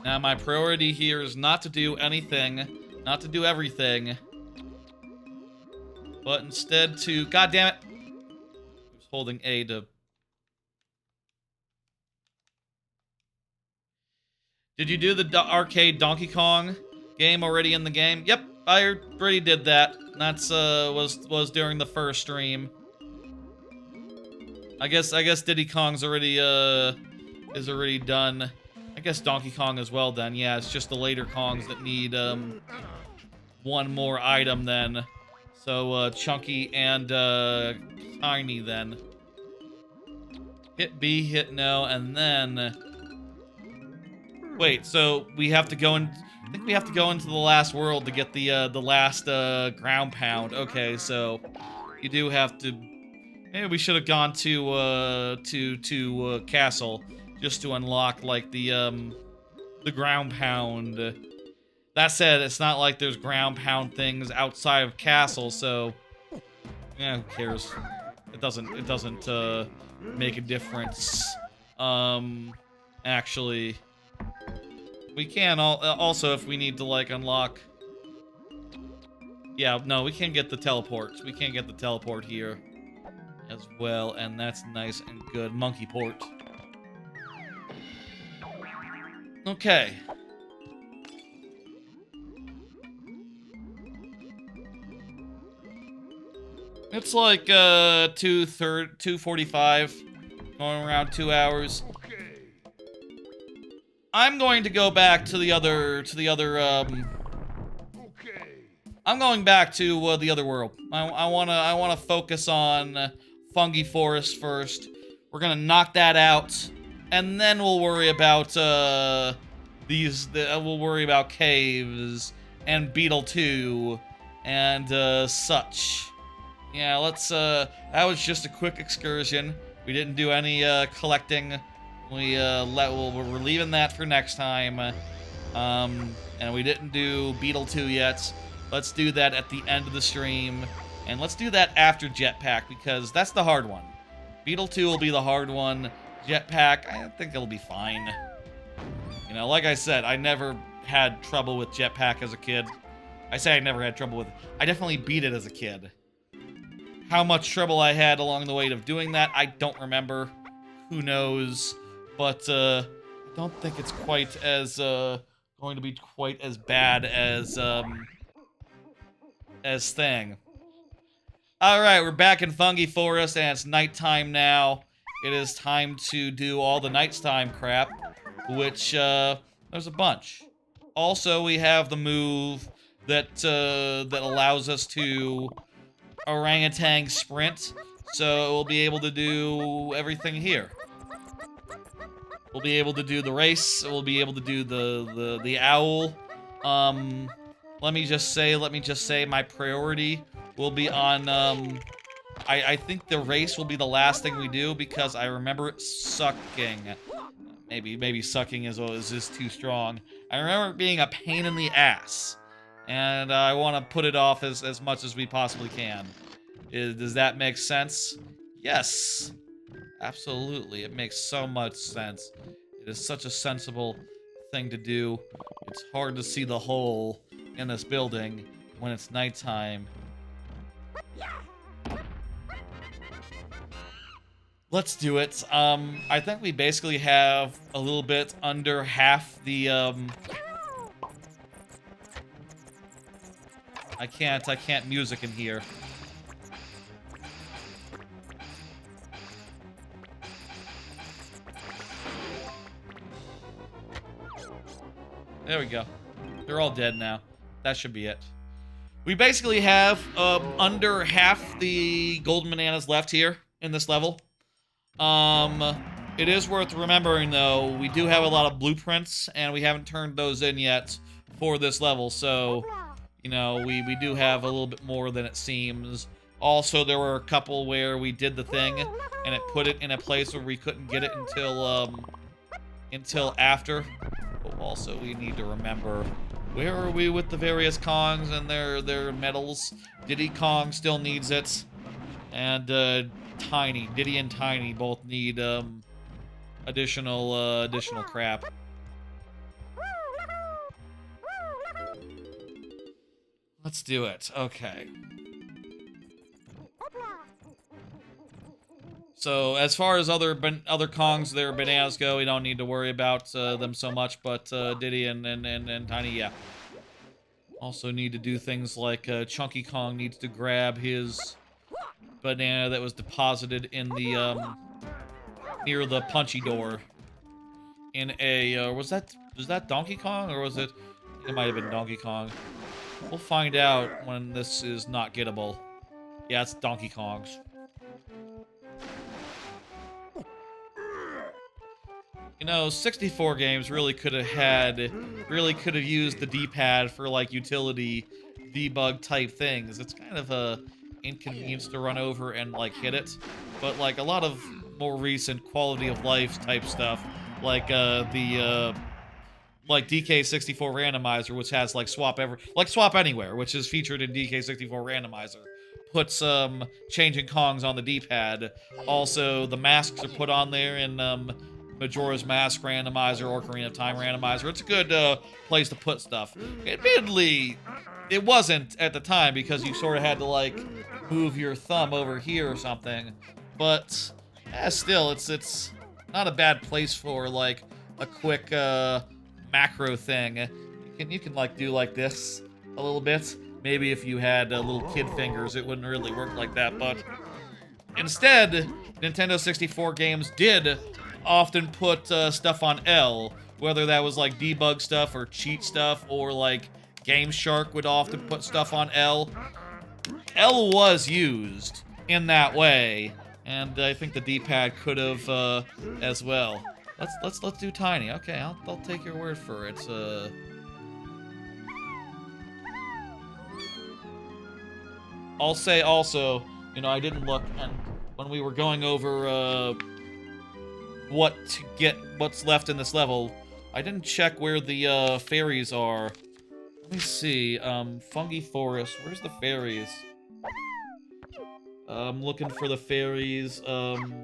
Now, my priority here is not to do anything, not to do everything, but instead to, god damn it, holding A to... Did you do the arcade Donkey Kong game already in the game? Yep, I already did that. That's was during the first stream. I guess Diddy Kong's already is already done. I guess Donkey Kong as well then. Yeah, it's just the later Kongs that need one more item then. So Chunky and Tiny then. Hit B, hit no, and then wait, so we have to go in. I think we have to go into the last world to get the last ground pound. Okay, so you do have to. Maybe we should have gone to castle just to unlock like the ground pound. That said, it's not like there's ground pound things outside of castle, so yeah, who cares? It doesn't make a difference. Actually. We can also if we need to like unlock. Yeah, no, we can't get the teleport. We can't get the teleport here as well, and that's nice and good. Monkey port. Okay. It's like 2:45, going around 2 hours. I'm going to go back to the other, I'm going back to the other world. I wanna focus on Fungi Forest first. We're gonna knock that out, and then we'll worry about we'll worry about caves and Beetle 2 and such. Yeah, let's that was just a quick excursion. We didn't do any collecting. We're leaving that for next time. And we didn't do Beetle 2 yet. Let's do that at the end of the stream. And let's do that after Jetpac, because that's the hard one. Beetle 2 will be the hard one. Jetpac, I think it'll be fine. You know, like I said, I never had trouble with Jetpac as a kid. I say I never had trouble with it. I definitely beat it as a kid. How much trouble I had along the way of doing that, I don't remember. Who knows? But I don't think it's quite as going to be quite as bad as Thing. All right, we're back in Fungi Forest, and it's nighttime now. It is time to do all the nighttime crap, which there's a bunch. Also, we have the move that that allows us to orangutan sprint, so we'll be able to do everything here. We'll be able to do the race. We'll be able to do the owl. Let me just say, my priority will be on. I think the race will be the last thing we do because I remember it sucking. Maybe sucking is too strong. I remember it being a pain in the ass, and I want to put it off as much as we possibly can. Does that make sense? Yes. Absolutely, it makes so much sense. It is such a sensible thing to do. It's hard to see the hole in this building when it's nighttime. Let's do it. I think we basically have a little bit under half the, I can't music in here. There we go. They're all dead now. That should be it. We basically have under half the golden bananas left here in this level. It is worth remembering, though, we do have a lot of blueprints, and we haven't turned those in yet for this level, so, you know, we do have a little bit more than it seems. Also, there were a couple where we did the thing, and it put it in a place where we couldn't get it until after. But also, we need to remember, where are we with the various Kongs and their medals? Diddy Kong still needs it, and Tiny, Diddy and Tiny both need additional crap. Let's do it. Okay. So as far as other Kongs, their bananas go, we don't need to worry about them so much. But Diddy and Tiny, yeah. Also need to do things like Chunky Kong needs to grab his banana that was deposited in the near the punchy door. In a was that Donkey Kong or was it? It might have been Donkey Kong. We'll find out when this is not gettable. Yeah, it's Donkey Kong's. You know, 64 games really could have used the D-pad for like utility debug type things. It's kind of a inconvenience to run over and like hit it, but like a lot of more recent quality of life type stuff, like like DK64 Randomizer, which has like Swap Anywhere, which is featured in DK64 Randomizer, puts changing Kongs on the D-pad. Also, the masks are put on there in Majora's Mask Randomizer or Ocarina of Time Randomizer. It's a good place to put stuff. Admittedly, it wasn't at the time because you sort of had to like move your thumb over here or something. But still, it's not a bad place for like a quick macro thing. You can like do like this a little bit. Maybe if you had little kid fingers, it wouldn't really work like that. But instead, Nintendo 64 games did often put stuff on L, whether that was like debug stuff or cheat stuff, or like Game Shark would often put stuff on L. L was used in that way, and I think the D-pad could have as well. Let's do Tiny. Okay, I'll take your word for it. I'll say also, you know, I didn't look, and when we were going over what's left in this level, I didn't check where the fairies are. Let me see. Fungi Forest. Where's the fairies? I'm looking for the fairies. Fairy.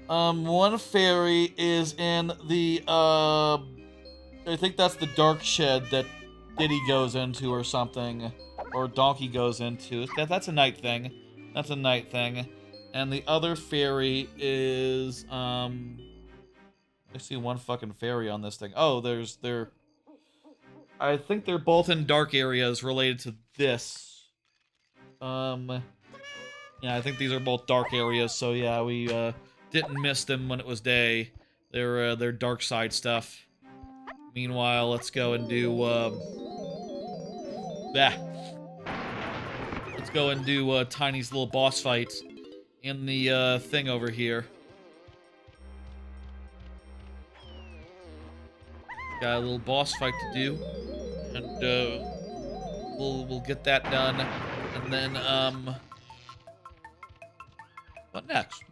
One fairy is in the I think that's the dark shed that Diddy goes into or something, or Donkey goes into. That's a night thing. That's a night thing. And the other fairy is I see one fucking fairy on this thing. Oh, I think they're both in dark areas related to this. Yeah, I think these are both dark areas, so yeah, we didn't miss them when it was day. They're dark side stuff. Meanwhile, let's go and do let's go and do Tiny's little boss fight in the thing over here. Got a little boss fight to do, and we'll get that done, and then what next?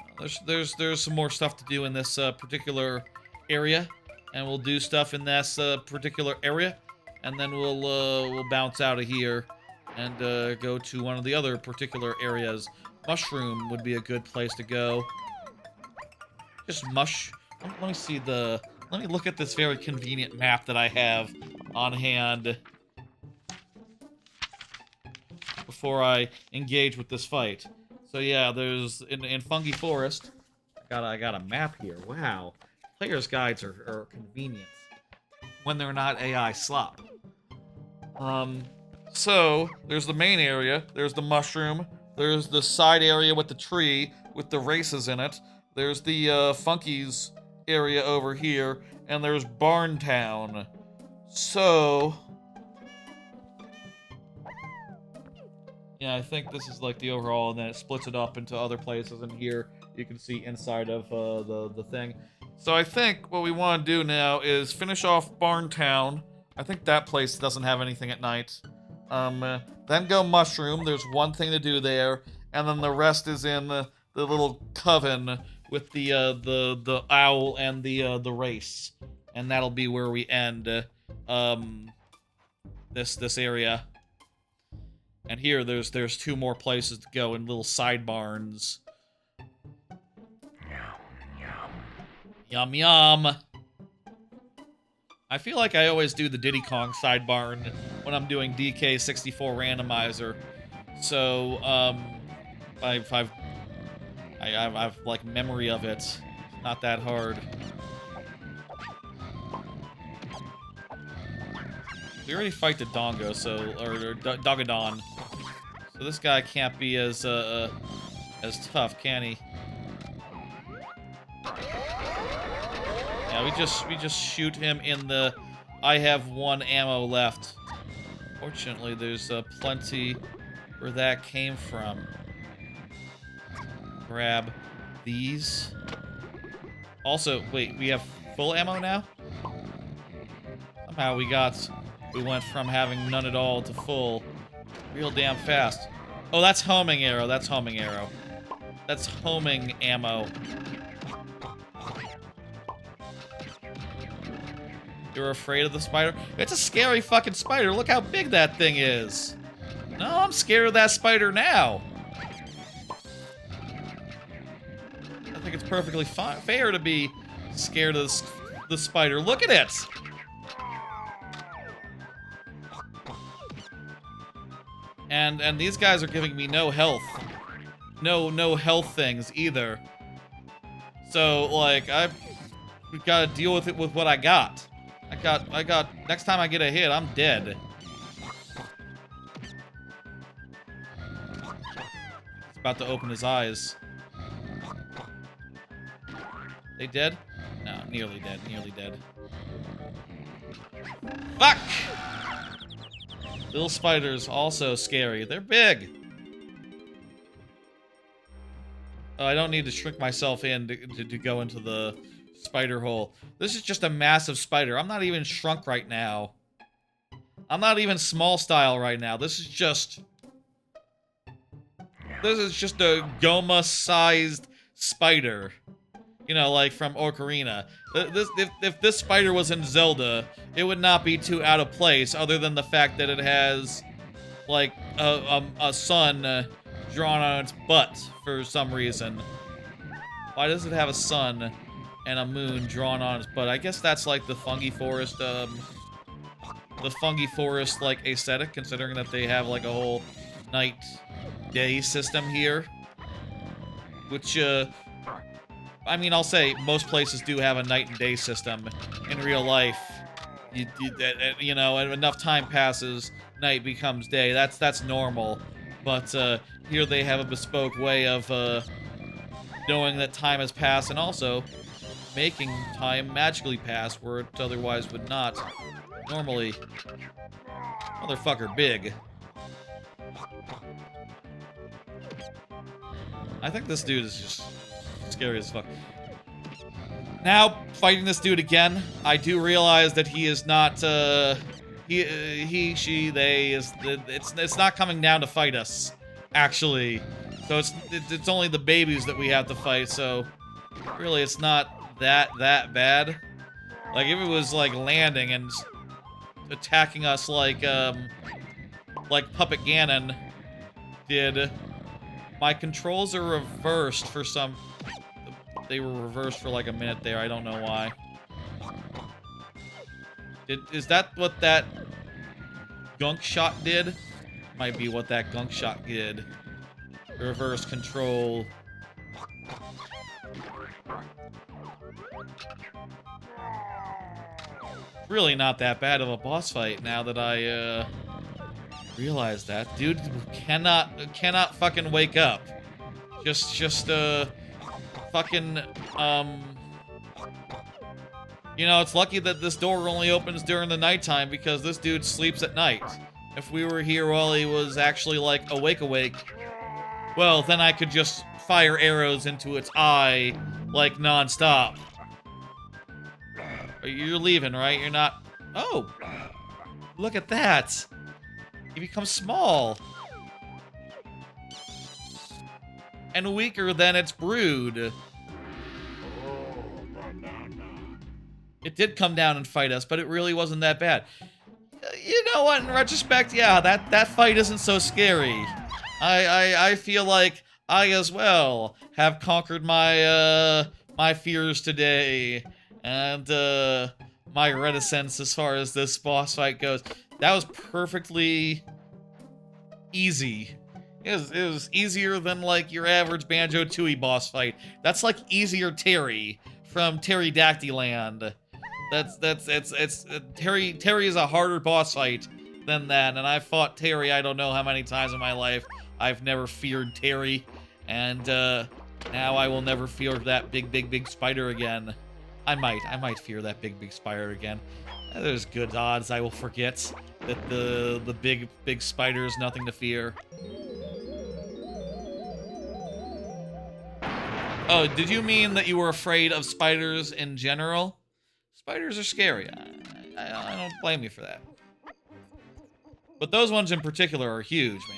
There's some more stuff to do in this particular area, and we'll do stuff in this particular area, and then we'll bounce out of here and go to one of the other particular areas. Mushroom would be a good place to go. Just let me see let me look at this very convenient map that I have on hand before I engage with this fight. So yeah, there's in Fungi Forest. I got a map here. Wow, players' guides are convenient when they're not AI slop. So there's the main area. There's the mushroom. There's the side area with the tree with the races in it. There's the Funkies area over here, and there's Barn Town. So yeah, I think this is like the overall, and then it splits it up into other places, and here you can see inside of the thing. So I think what we want to do now is finish off Barn Town. I think that place doesn't have anything at night. Then go Mushroom. There's one thing to do there, and then the rest is in the little coven with the owl and the race, and that'll be where we end this area. And here, there's two more places to go in little side barns. Yum, yum. I feel like I always do the Diddy Kong sidebar when I'm doing DK64 randomizer. So, I've like memory of it. It's not that hard. We already fight the Dongo, or Dogadon. So this guy can't be as tough, can he? Yeah, we just shoot him in the I have 1 ammo left. Fortunately, there's plenty where that came from. Grab these. Also, wait, we have full ammo now? Somehow we went from having none at all to full real damn fast. Oh, that's homing arrow. That's homing arrow. That's homing ammo. You're afraid of the spider? It's a scary fucking spider. Look how big that thing is. No, I'm scared of that spider now. I think it's perfectly fair to be scared of the spider. Look at it. And these guys are giving me no health. No health things either. So, like, I've got to deal with it with what I got. Next time I get a hit, I'm dead. It's about to open his eyes. They dead? No, nearly dead. Fuck! Little spiders, also scary. They're big. Oh, I don't need to shrink myself in to go into the spider hole. This is just a massive spider. I'm not even shrunk right now. I'm not even small style right now. This is just a Goma-sized spider. You know, like from Ocarina. If this spider was in Zelda, it would not be too out of place, other than the fact that it has, like, a sun drawn on its butt for some reason. Why does it have a sun and a moon drawn on its butt? I guess that's like the Fungi Forest, like, aesthetic, considering that they have, like, a whole night-day system here. Which, I mean, I'll say most places do have a night and day system in real life. You know, enough time passes, night becomes day. That's normal. But here they have a bespoke way of knowing that time has passed, and also making time magically pass where it otherwise would not. Normally, motherfucker big. I think this dude is just scary as fuck. Now, fighting this dude again, I do realize that he is not, he, she, they, it's not coming down to fight us, actually. So it's only the babies that we have to fight, so really it's not that bad. Like, if it was, like, landing and attacking us like Puppet Ganon did. My controls are reversed for some... They were reversed for like a minute there. I don't know why. Is that what that gunk shot did? Might be what that gunk shot did. Reverse control. Really not that bad of a boss fight now that I realize that. Dude cannot fucking wake up. Just fucking, you know, it's lucky that this door only opens during the nighttime because this dude sleeps at night. If we were here while he was actually, like, awake, well, then I could just fire arrows into its eye, like, non-stop. You're leaving, right? You're not... Oh! Look at that! You become small! And weaker than its brood. It did come down and fight us, but it really wasn't that bad. You know what, in retrospect, yeah, that fight isn't so scary. I feel like I as well have conquered my my fears today. And my reticence as far as this boss fight goes. That was perfectly easy. It was easier than like your average Banjo-Tooie boss fight. That's like easier Terry from Terry-Dactyland. Terry is a harder boss fight than that, and I've fought Terry I don't know how many times in my life. I've never feared Terry, and now I will never fear that big spider again. I might fear that big spider again. There's good odds I will forget that the big spider is nothing to fear. Oh, did you mean that you were afraid of spiders in general? Spiders are scary. I don't blame you for that. But those ones in particular are huge, man.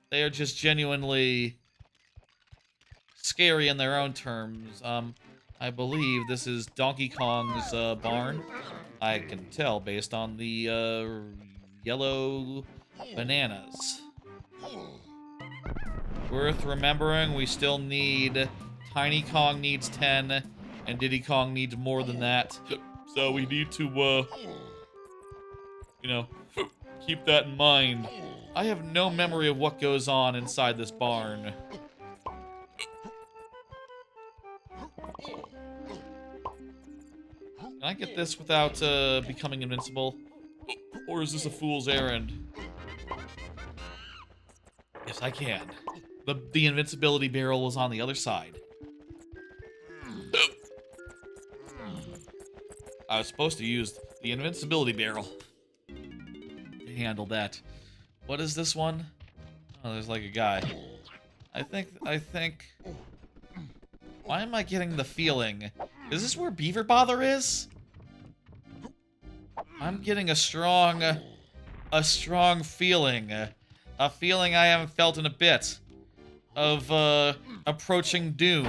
They are just genuinely scary in their own terms. I believe this is Donkey Kong's barn. I can tell based on the yellow bananas. Worth remembering, we still need... Tiny Kong needs 10, and Diddy Kong needs more than that. So we need to, you know, keep that in mind. I have no memory of what goes on inside this barn. Can I get this without becoming invincible? Or is this a fool's errand? Yes, I can. The invincibility barrel was on the other side. I was supposed to use the invincibility barrel to handle that. What is this one? Oh, there's like a guy. I think... Why am I getting the feeling? Is this where Beaver Bother is? I'm getting a strong feeling. A feeling I haven't felt in a bit. Of, approaching doom.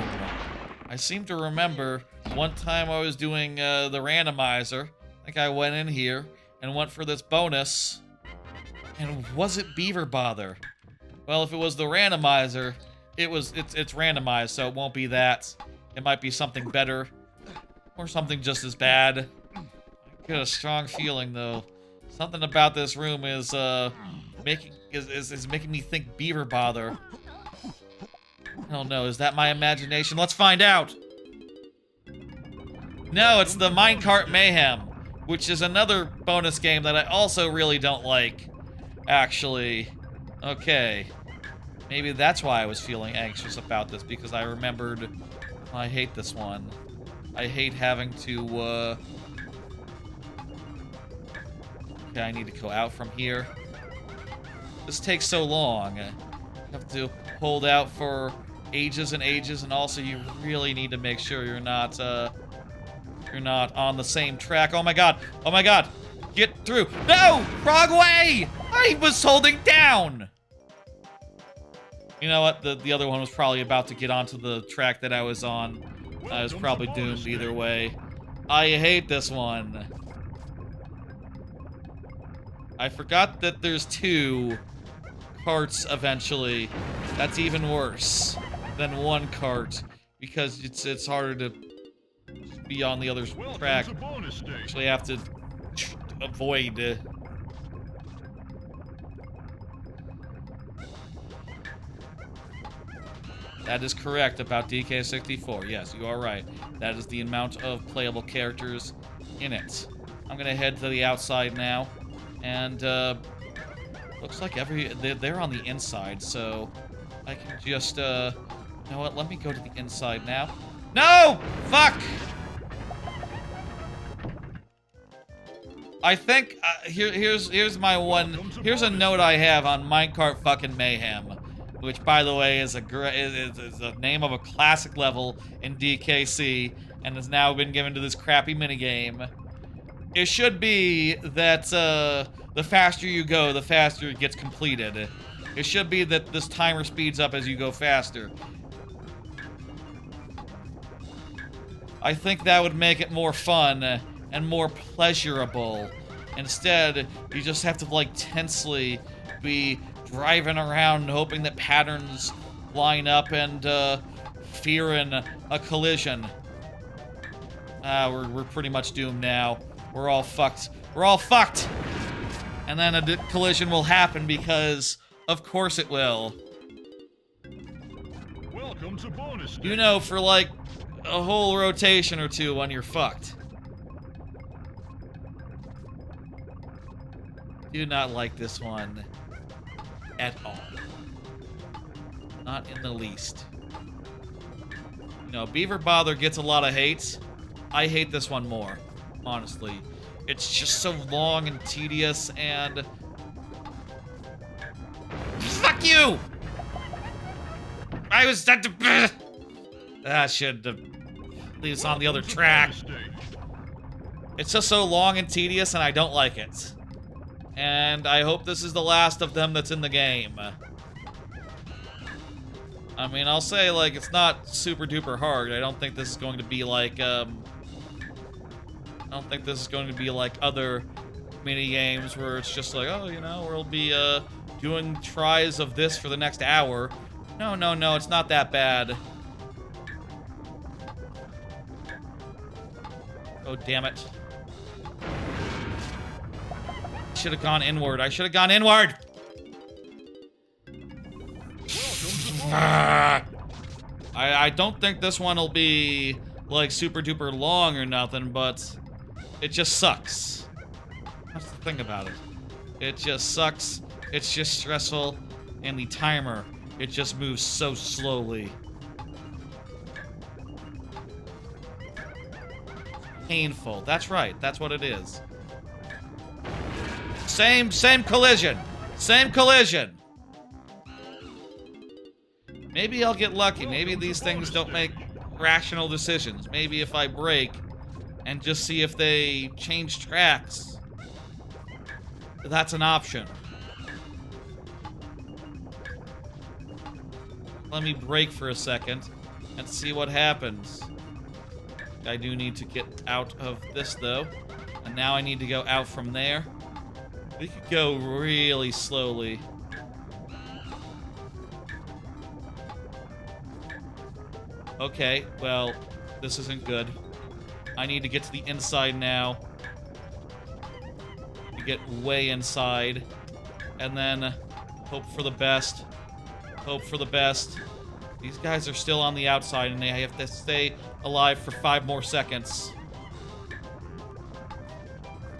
I seem to remember one time I was doing, the randomizer. I think I went in here and went for this bonus. And was it Beaver Bother? Well, if it was the randomizer, it's randomized, so it won't be that. It might be something better. Or something just as bad. I get a strong feeling, though. Something about this room is, making me think Beaver Bother. I don't know, is that my imagination? Let's find out! No, it's the Minecart Mayhem, which is another bonus game that I also really don't like, actually. Okay. Maybe that's why I was feeling anxious about this, because I remembered... I hate this one. I hate having to, Okay, I need to go out from here. This takes so long. You have to hold out for ages and ages, and also you really need to make sure you're not on the same track. Oh my god! Oh my god! Get through! No! Wrong way! I was holding down! You know what? The other one was probably about to get onto the track that I was on. I was probably doomed either way. I hate this one. I forgot that there's 2 carts eventually. That's even worse than 1 cart, because it's harder to be on the other track. Actually have to avoid. That is correct about DK64. Yes, you are right. That is the amount of playable characters in it. I'm gonna head to the outside now, and looks like they're on the inside, so I can just you know what? Let me go to the inside now. No! Fuck! I think here's my one. Here's a note I have on Minecart fucking Mayhem, which, by the way, is the name of a classic level in DKC, and has now been given to this crappy minigame. It should be that the faster you go, the faster it gets completed. It should be that this timer speeds up as you go faster. I think that would make it more fun and more pleasurable. Instead, you just have to, like, tensely be driving around hoping that patterns line up and fearing a collision. We're pretty much doomed now. We're all fucked. We're all fucked! And then a collision will happen because, of course it will. Welcome to bonus stage. You know, for like a whole rotation or two when you're fucked. Do not like this one at all. Not in the least. You know, Beaver Bother gets a lot of hate. I hate this one more, honestly. It's just so long and tedious and... Fuck you! I was... I should leave this on the other track. It's just so long and tedious and I don't like it. And I hope this is the last of them that's in the game. I mean, I'll say, like, it's not super duper hard. I don't think this is going to be like, I don't think this is going to be like other mini games where it's just like, oh, you know, we'll be, doing tries of this for the next hour. No, no, no, it's not that bad. Oh, damn it. Should have gone inward. I should have gone inward! I don't think this one will be, like, super duper long or nothing, but it just sucks. That's the thing about it. It just sucks, it's just stressful, and the timer, it just moves so slowly. Painful. That's right, that's what it is. Same collision! Same collision! Maybe I'll get lucky. Maybe these things don't make rational decisions. Maybe if I break and just see if they change tracks, that's an option. Let me break for a second and see what happens. I do need to get out of this, though. And now I need to go out from there. We could go really slowly. Okay, well, this isn't good. I need to get to the inside now. To get way inside. And then hope for the best. Hope for the best. These guys are still on the outside and they have to stay alive for 5 more seconds.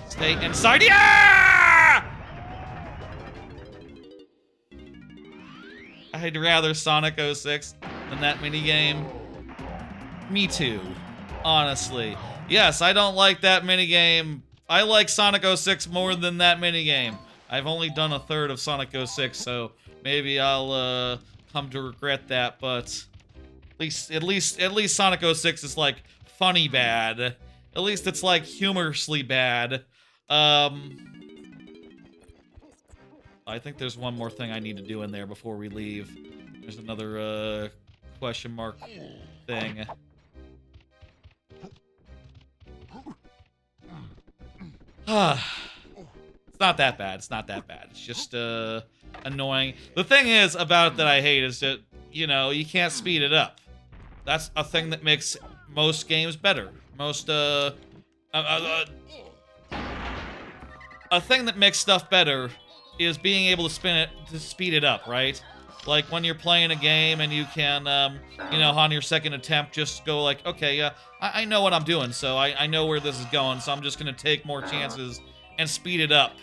Stay inside. Yeah! I'd rather Sonic 06 than that minigame. Me too, honestly. Yes, I don't like that minigame. I like Sonic 06 more than that minigame. I've only done a third of Sonic 06, so maybe I'll come to regret that, but at least Sonic 06 is like funny bad. At least it's like humorously bad. I think there's one more thing I need to do in there before we leave. There's another question mark thing. It's not that bad. It's not that bad. It's just annoying. The thing is about it that I hate is that, you know, you can't speed it up. That's a thing that makes most games better. Most a thing that makes stuff better is being able to speed it up, right? Like when you're playing a game and you can, you know, on your second attempt, just go like, okay, yeah, I know what I'm doing, so I know where this is going, so I'm just gonna take more chances and speed it up.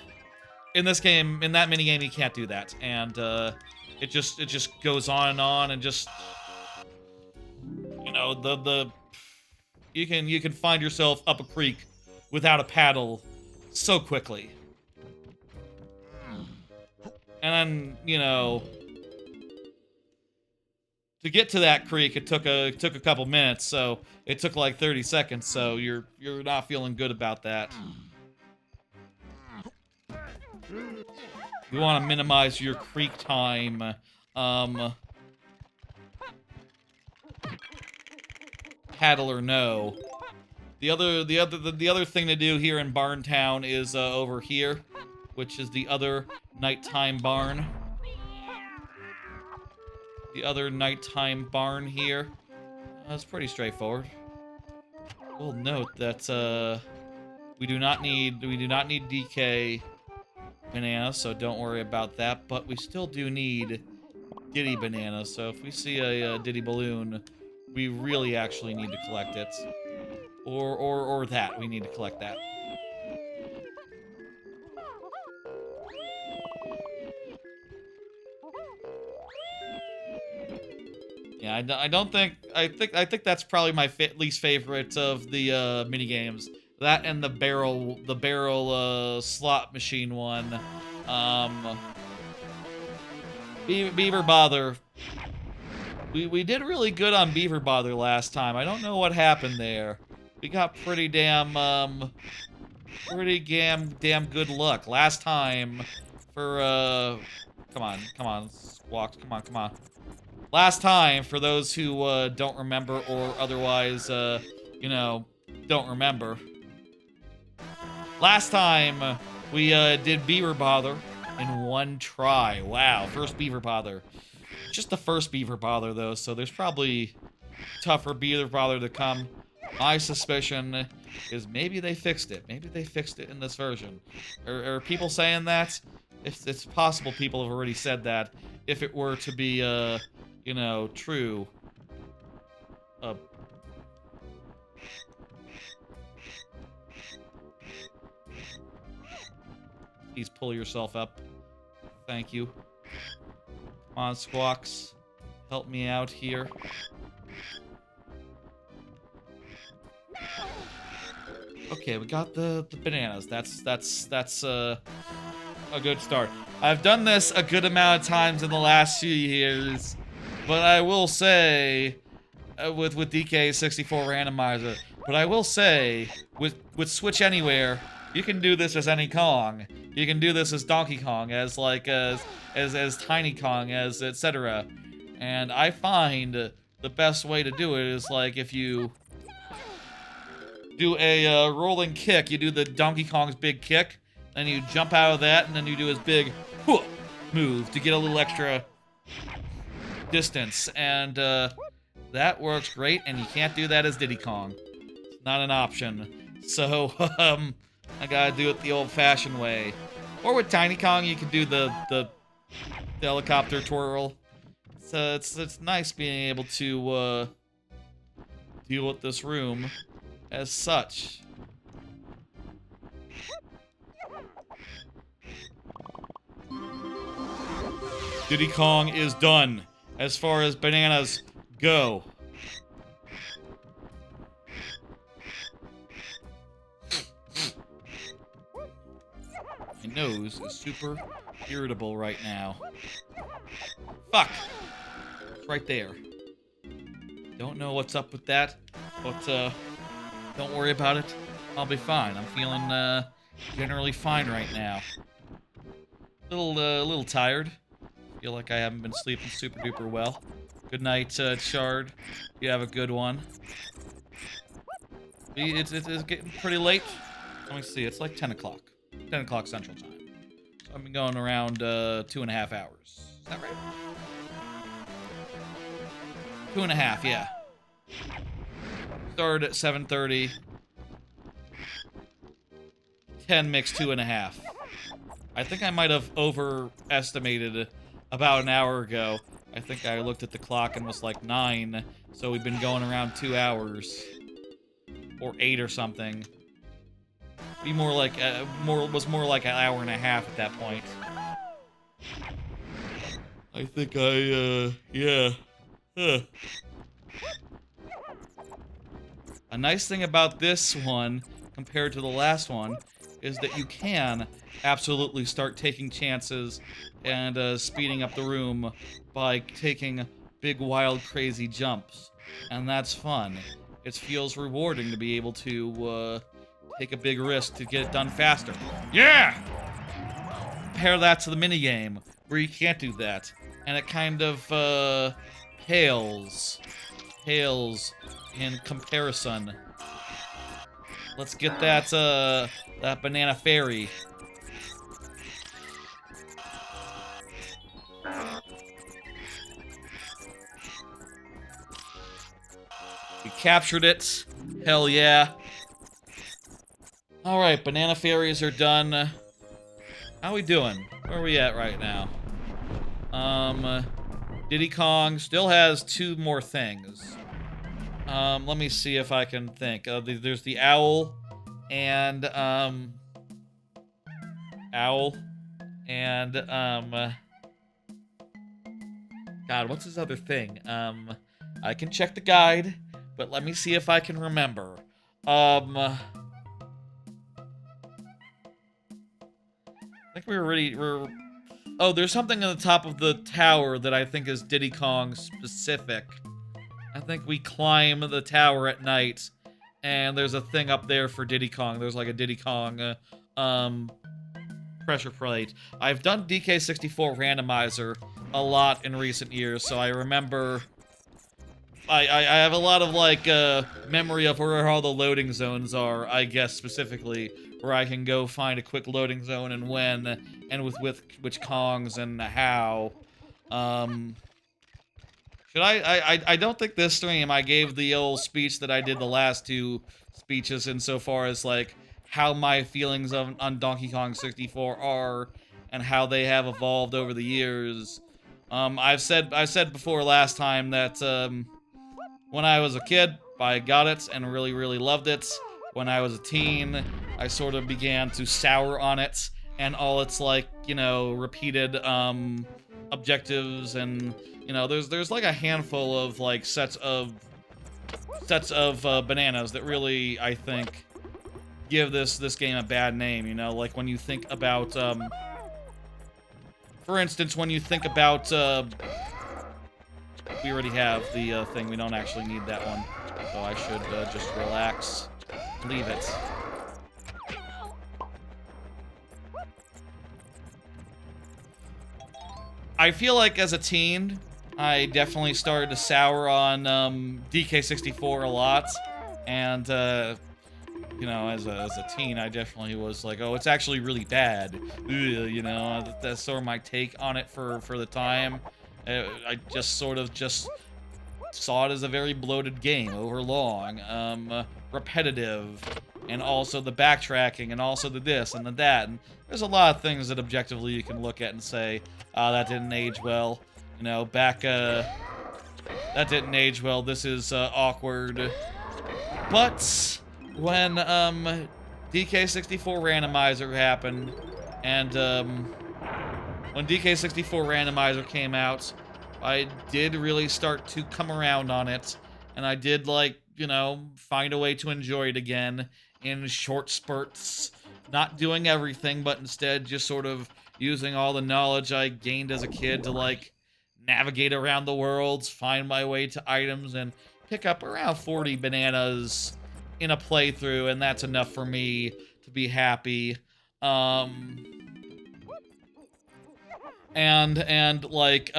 In this game, in that minigame, you can't do that, and it just goes on and just, you know, you can find yourself up a creek without a paddle so quickly. And then, you know, to get to that creek, it took a couple minutes, so it took like 30 seconds, so you're not feeling good about that. You want to minimize your creek time. Paddle or no. The other thing to do here in Barn Town is over here, which is the other nighttime barn. The other nighttime barn here. It's pretty straightforward. We'll note that we do not need DK bananas, so don't worry about that. But we still do need Diddy bananas. So if we see a Diddy balloon, we really actually need to collect it, or that we need to collect that. Yeah, I think that's probably my least favorite of the mini games. That and the barrel slot machine one. Beaver Bother. We did really good on Beaver Bother last time. I don't know what happened there. We got pretty damn good luck last time for come on, Squawks, come on. Last time, for those who don't remember or otherwise, you know, don't remember. Last time, we did Beaver Bother in one try. Wow, first Beaver Bother. Just the first Beaver Bother, though, so there's probably tougher Beaver Bother to come. My suspicion is maybe they fixed it. Maybe they fixed it in this version. Are people saying that? It's possible people have already said that. If it were to be, you know, true. Please pull yourself up. Thank you. Come on, Squawks. Help me out here. Okay, we got the bananas. That's a good start. I've done this a good amount of times in the last few years, but I will say, with DK64 randomizer, but I will say, with Switch Anywhere, you can do this as any Kong. You can do this as Donkey Kong, as like as Tiny Kong, as etc. And I find the best way to do it is like if you do a rolling kick, you do the Donkey Kong's big kick, then you jump out of that, and then you do his big move to get a little extra distance, and that works great. And you can't do that as Diddy Kong; it's not an option. So I gotta do it the old-fashioned way. Or with Tiny Kong, you can do the helicopter twirl. So it's nice being able to deal with this room as such. Diddy Kong is done as far as bananas go. My nose is super irritable right now. Fuck! It's right there. Don't know what's up with that, but don't worry about it. I'll be fine. I'm feeling generally fine right now. Little tired. Feel like I haven't been sleeping super duper well. Good night, Chard. You have a good one. It's getting pretty late. Let me see. It's like 10 o'clock. 10 o'clock Central Time. So I've been going around 2.5 hours. Is that right? 2.5, yeah. Started at 7:30. 10 mixed 2.5. I think I might have overestimated about an hour ago. I think I looked at the clock and was like 9, so we've been going around 2 hours. Or 8 or something. Be more like was more like an hour and a half at that point. I think yeah. A nice thing about this one compared to the last one is that you can absolutely start taking chances and speeding up the room by taking big, wild, crazy jumps. And that's fun. It feels rewarding to be able to take a big risk to get it done faster. Yeah! Compare that to the minigame, where you can't do that. And it kind of pales in comparison. Let's get that that banana fairy. We captured it. Hell yeah. Alright, banana fairies are done. How we doing? Where are we at right now? Diddy Kong still has 2 more things. Let me see if I can think. There's the owl and, God, what's his other thing? I can check the guide, but let me see if I can remember. I think we're oh, there's something on the top of the tower that I think is Diddy Kong specific. I think we climb the tower at night, and there's a thing up there for Diddy Kong. There's like a Diddy Kong, pressure plate. I've done DK64 randomizer a lot in recent years, so I remember... I have a lot of, like, memory of where all the loading zones are, I guess, specifically, where I can go find a quick loading zone and when, and with which Kongs and how. I don't think this stream I gave the old speech that I did the last 2 speeches insofar as, like, how my feelings on Donkey Kong 64 are and how they have evolved over the years. I said before last time that, when I was a kid, I got it and really, really loved it. When I was a teen, I sort of began to sour on it and all its, like, you know, repeated, objectives and, you know, there's like a handful of, like, sets of bananas that really, I think, give this game a bad name, you know? Like, when you think about, for instance, when you think about, we already have the thing. We don't actually need that one. So I should just relax. Leave it. I feel like as a teen, I definitely started to sour on DK64 a lot. And, you know, as a teen, I definitely was like, oh, it's actually really bad. Ugh, you know, that's sort of my take on it for the time. I just sort of just saw it as a very bloated game, overlong, repetitive, and also the backtracking, and also the this and the that. And there's a lot of things that objectively you can look at and say, that didn't age well. You know, that didn't age well. This is awkward. But when DK64 randomizer happened, and when DK64 randomizer came out, I did really start to come around on it, and I did, like, you know, find a way to enjoy it again in short spurts, not doing everything, but instead just sort of using all the knowledge I gained as a kid to, like, navigate around the worlds, find my way to items, and pick up around 40 bananas in a playthrough, and that's enough for me to be happy. And like,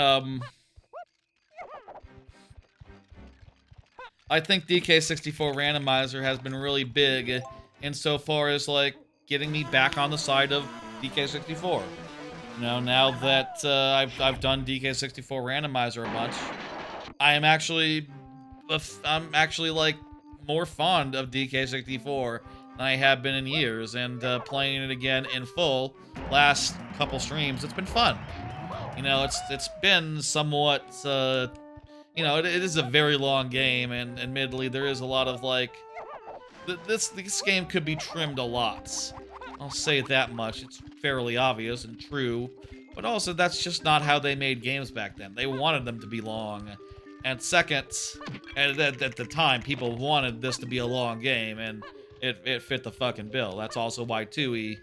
I think DK64 Randomizer has been really big insofar as, like, getting me back on the side of DK64. You know, now that I've done DK64 Randomizer a bunch, I'm actually like more fond of DK64 than I have been in years, and playing it again in full last couple streams, it's been fun. You know, it's been somewhat, you know, it is a very long game, and admittedly there is a lot of, like, this game could be trimmed a lot. I'll say that much. It's fairly obvious and true, but also that's just not how they made games back then. They wanted them to be long. And second, at the time, people wanted this to be a long game, and it fit the fucking bill. That's also why Tui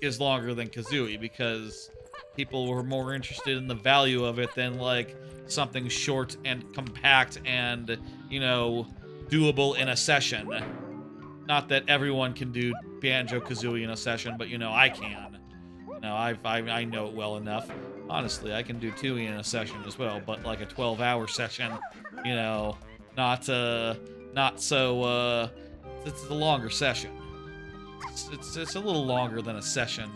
is longer than Kazooie, because people were more interested in the value of it than, like, something short and compact and, you know, doable in a session. Not that everyone can do Banjo-Kazooie in a session, but, you know, I can. You know, I know it well enough. Honestly, I can do Tui in a session as well, but like a 12-hour session, you know, not so, it's a longer session. It's a little longer than a session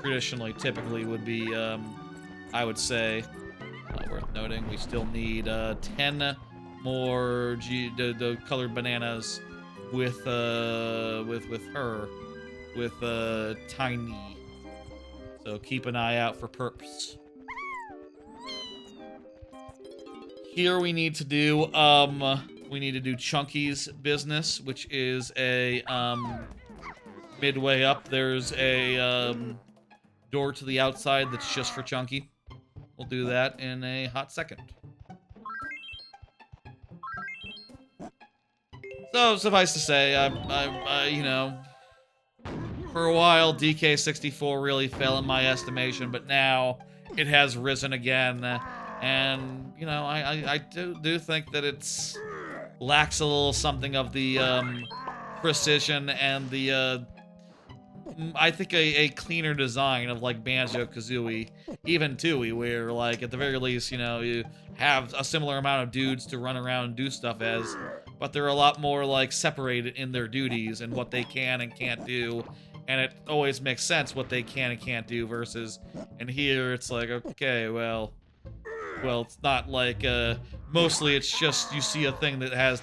traditionally, typically would be, I would say. Worth noting, we still need 10 more the colored bananas with her, with Tiny. So keep an eye out for perps. Here we need to do Chunky's business, which is a midway up. There's a door to the outside that's just for Chunky. We'll do that in a hot second. So suffice to say, I you know, for a while DK64 really fell in my estimation, but now it has risen again, and you know, I do think that it's lacks a little something of the precision and the I think a cleaner design of like Banjo-Kazooie, even Tooie, where like at the very least, you know, you have a similar amount of dudes to run around and do stuff as, but they're a lot more like separated in their duties and what they can and can't do, and it always makes sense what they can and can't do versus, and here it's like, okay, well, it's not like, mostly it's just you see a thing that has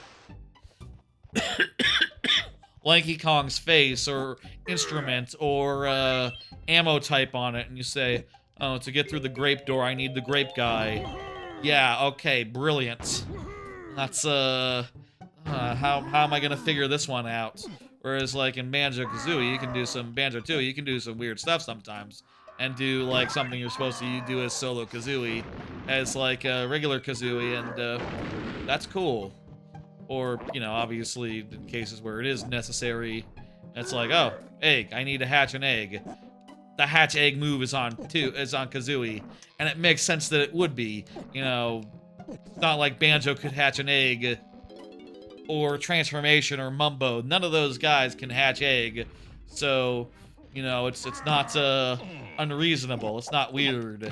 Lanky Kong's face or instrument or ammo type on it, and you say, oh, to get through the grape door, I need the grape guy. Yeah, okay, brilliant. That's, how am I gonna figure this one out? Whereas, like, in Banjo-Kazooie, you can do some, Banjo too, you can do some weird stuff sometimes, and do, like, something you're supposed to do as solo Kazooie, as, like, a regular Kazooie, and, that's cool. Or, you know, obviously, in cases where it is necessary, it's like, oh, egg, I need to hatch an egg. The hatch egg move is on Kazooie, and it makes sense that it would be. You know, it's not like Banjo could hatch an egg, or Transformation, or Mumbo. None of those guys can hatch egg, so, you know, it's not unreasonable. It's not weird.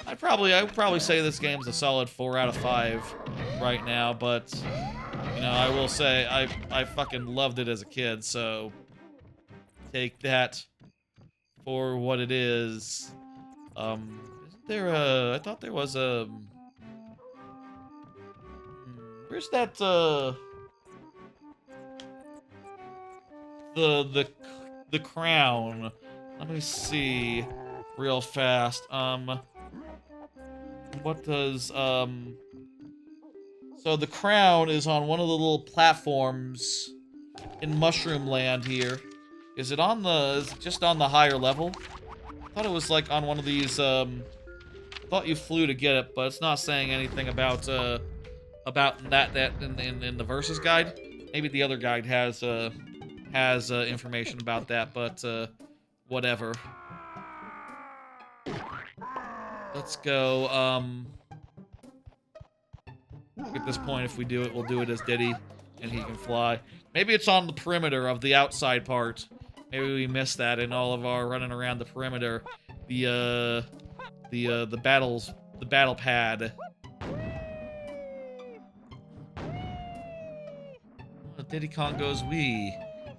I'd probably say this game's a solid 4 out of 5 right now, but, you know, I will say I fucking loved it as a kid, so take that for what it is. Isn't there a, I thought there was a, where's that, the crown? Let me see real fast. What does, so the crown is on one of the little platforms in Mushroom Land here. Is it just on the higher level? I thought it was like on one of these, I thought you flew to get it, but it's not saying anything about that in the Versus guide. Maybe the other guide has information about that, but, whatever. Let's go, at this point, if we do it, we'll do it as Diddy, and he can fly. Maybe it's on the perimeter of the outside part. Maybe we missed that in all of our running around the perimeter. The battle pad. Oh, Diddy Kong goes wee.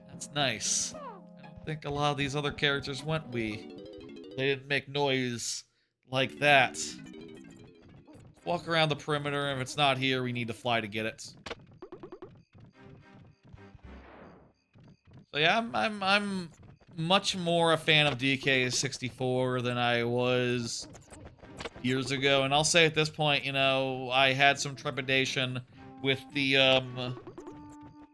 That's nice. I don't think a lot of these other characters went wee. They didn't make noise like that. Walk around the perimeter, and if it's not here, we need to fly to get it. So yeah, I'm much more a fan of DK64 than I was years ago, and I'll say at this point, you know, I had some trepidation with the,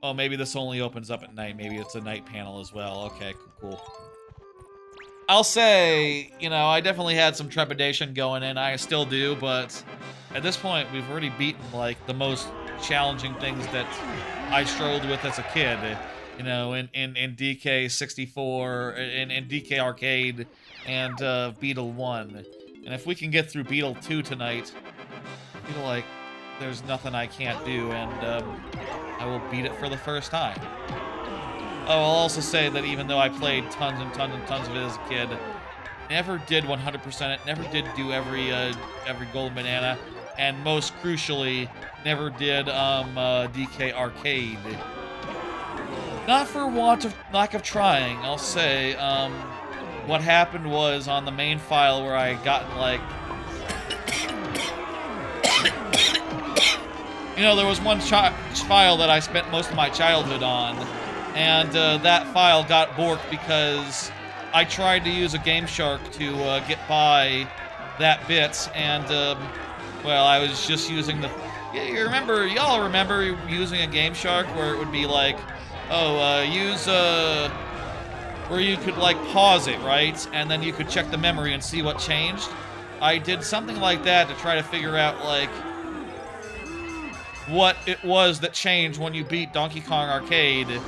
oh, maybe this only opens up at night. Maybe it's a night panel as well. Okay, cool. I'll say, you know, I definitely had some trepidation going in. I still do, but at this point, we've already beaten, like, the most challenging things that I struggled with as a kid. You know, in DK64, in DK Arcade, and Beetle 1. And if we can get through Beetle 2 tonight, I feel like there's nothing I can't do, and I will beat it for the first time. Oh, I'll also say that even though I played tons and tons and tons of it as a kid, never did 100% it, never did do every golden banana, and most crucially, never did DK Arcade. Not for lack of trying, I'll say. What happened was on the main file where I got like You know, there was one file that I spent most of my childhood on, and that file got borked because I tried to use a Game Shark to get by that bit, and, well, I was just using the... Yeah, y'all remember using a Game Shark where it would be like, oh, use, where you could, like, pause it, right? And then you could check the memory and see what changed? I did something like that to try to figure out, like, what it was that changed when you beat Donkey Kong Arcade. And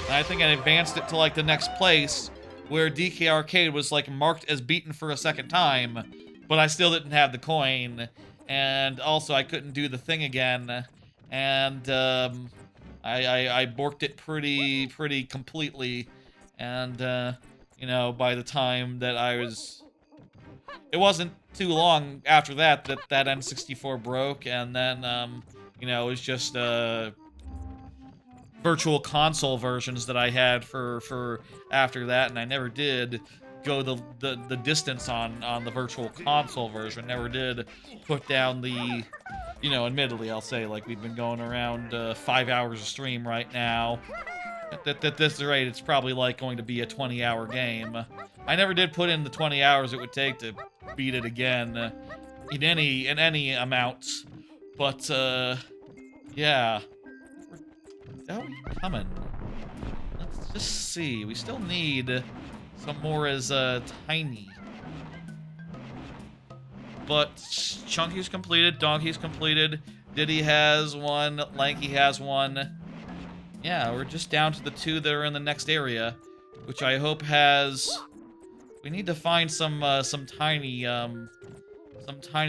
I think I advanced it to, like, the next place, where DK Arcade was, like, marked as beaten for a second time, but I still didn't have the coin. And also, I couldn't do the thing again. And, I borked it pretty completely. And, you know, by the time that I was... It wasn't too long after that that N64 broke, and then, you know, it was just, virtual console versions that I had for after that, and I never did go the distance on the virtual console version. Never did put down the, you know, admittedly, I'll say, like, we've been going around 5 hours of stream right now. At this rate, it's probably like going to be a 20-hour game. I never did put in the 20 hours it would take to beat it again in any amounts. But yeah. How are we coming? Let's just see. We still need some more as tiny. But Chunky's completed, Donkey's completed, Diddy has one, Lanky has one. Yeah, we're just down to the 2 that are in the next area, which I hope has... We need to find some tiny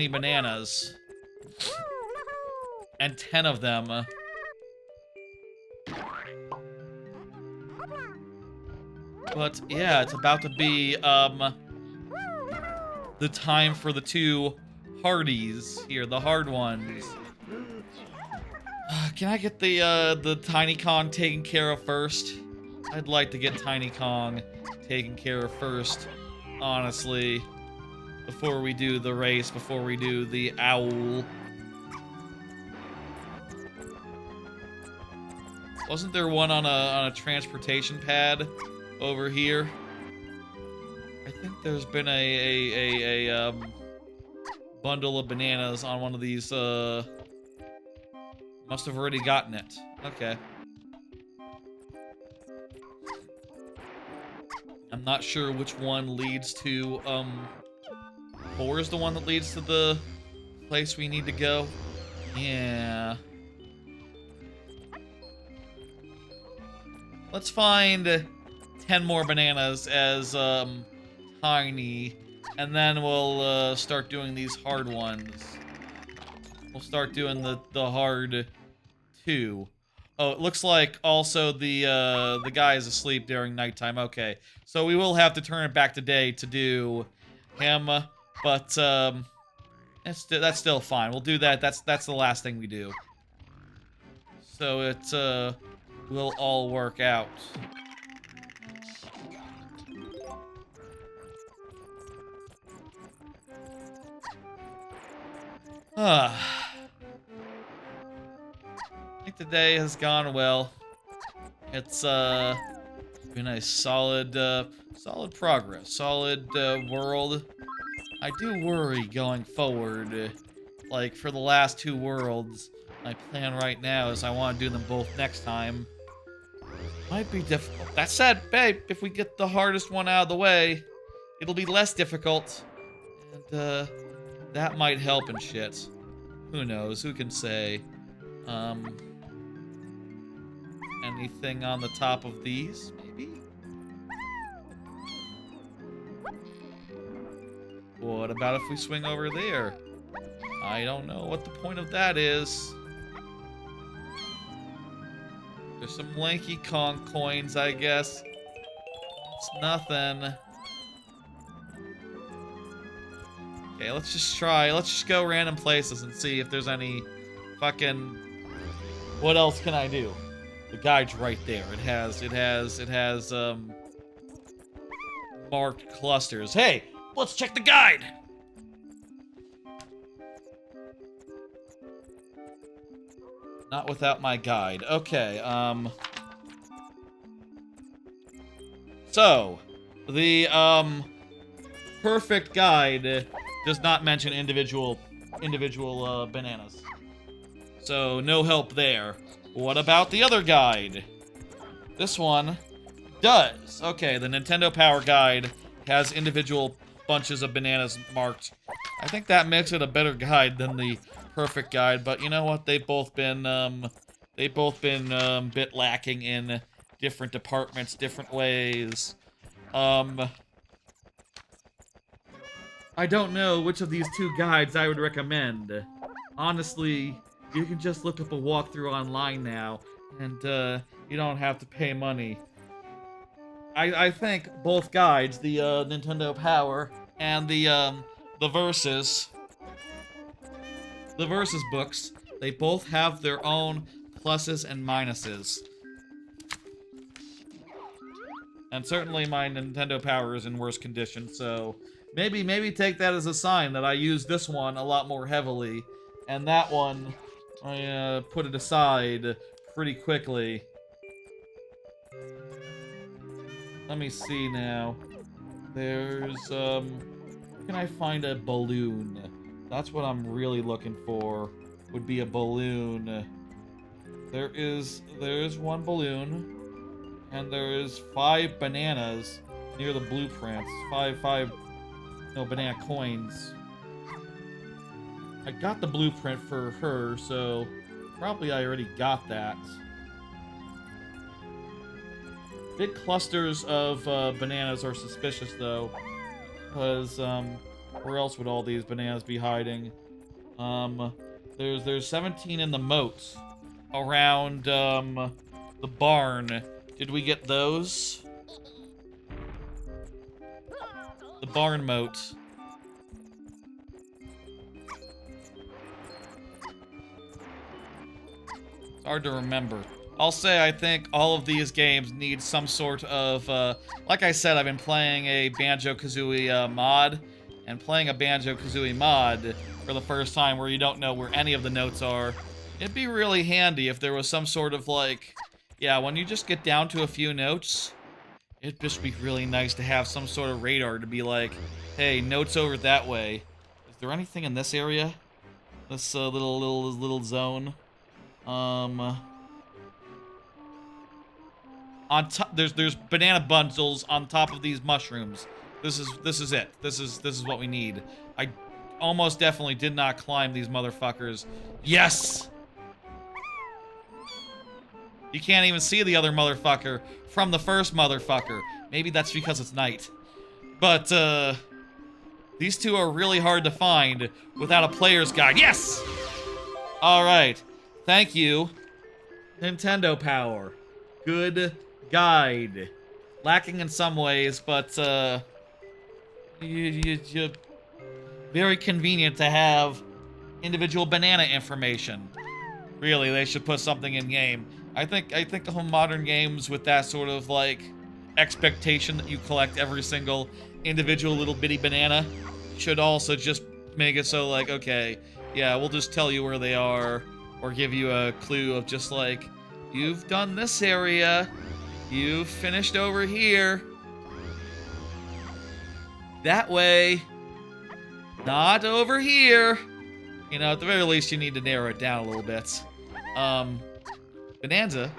bananas. And 10 of them. But, yeah, it's about to be, the time for the 2 hardies here, the hard ones. Can I get the Tiny Kong taken care of first? I'd like to get Tiny Kong taken care of first, honestly. Before we do the race, before we do the owl. Wasn't there one on a transportation pad over here? I think there's been a bundle of bananas on one of these, must have already gotten it. Okay. I'm not sure which one leads to, 4 is the one that leads to the place we need to go. Yeah. Let's find 10 more bananas as, tiny, and then we'll, start doing these hard ones. We'll start doing the hard 2. Oh, it looks like also the guy is asleep during nighttime. Okay, so we will have to turn it back to day to do him, but that's still fine. We'll do that. That's the last thing we do. So it will all work out. I think the day has gone well. It's been a solid progress, solid world. I do worry going forward. Like for the last 2 worlds, my plan right now is I want to do them both next time. Might be difficult. That said, babe, if we get the hardest one out of the way, it'll be less difficult, and that might help and shit. Who knows? Who can say? Anything on the top of these, maybe? What about if we swing over there? I don't know what the point of that is. There's some Lanky Kong coins, I guess. It's nothing. Okay, let's just try. Let's just go random places and see if there's any fucking... What else can I do? The guide's right there. It has marked clusters. Hey, let's check the guide! Not without my guide. Okay, So, the, perfect guide does not mention individual bananas. So, no help there. What about the other guide? This one does. Okay, the Nintendo Power Guide has individual bunches of bananas marked. I think that makes it a better guide than the perfect guide, but you know what? They've both been bit lacking in different departments, different ways. I don't know which of these two guides I would recommend. Honestly, you can just look up a walkthrough online now, and you don't have to pay money. I think both guides, the Nintendo Power and the Versus books, they both have their own pluses and minuses. And certainly my Nintendo Power is in worse condition, so maybe take that as a sign that I use this one a lot more heavily, and that one, I put it aside pretty quickly. Let me see now. There's, where can I find a balloon? That's what I'm really looking for, would be a balloon. There is one balloon, and there is 5 bananas near the blueprints. No, banana coins. I got the blueprint for her, so probably I already got that. Big clusters of bananas are suspicious, though, because where else would all these bananas be hiding? There's 17 in the moat around the barn. Did we get those? The barn moat. It's hard to remember. I'll say I think all of these games need some sort of, like I said, I've been playing a Banjo-Kazooie mod, and playing a Banjo-Kazooie mod for the first time where you don't know where any of the notes are. It'd be really handy if there was some sort of, like, yeah, when you just get down to a few notes, it'd just be really nice to have some sort of radar to be like, hey, notes over that way. Is there anything in this area? This little zone? On top, there's banana bundles on top of these mushrooms. This is it. This is what we need. I almost definitely did not climb these motherfuckers. Yes! You can't even see the other motherfucker from the first motherfucker. Maybe that's because it's night. But, these two are really hard to find without a player's guide. Yes! Alright. Thank you, Nintendo Power. Good guide. Lacking in some ways, but, very convenient to have individual banana information. Really, they should put something in game. I think the whole modern games with that sort of, like, expectation that you collect every single individual little bitty banana should also just make it so, like, okay, yeah, we'll just tell you where they are, or give you a clue of just, like, you've done this area, you've finished over here. That way, not over here. You know, at the very least, you need to narrow it down a little bit. Bonanza,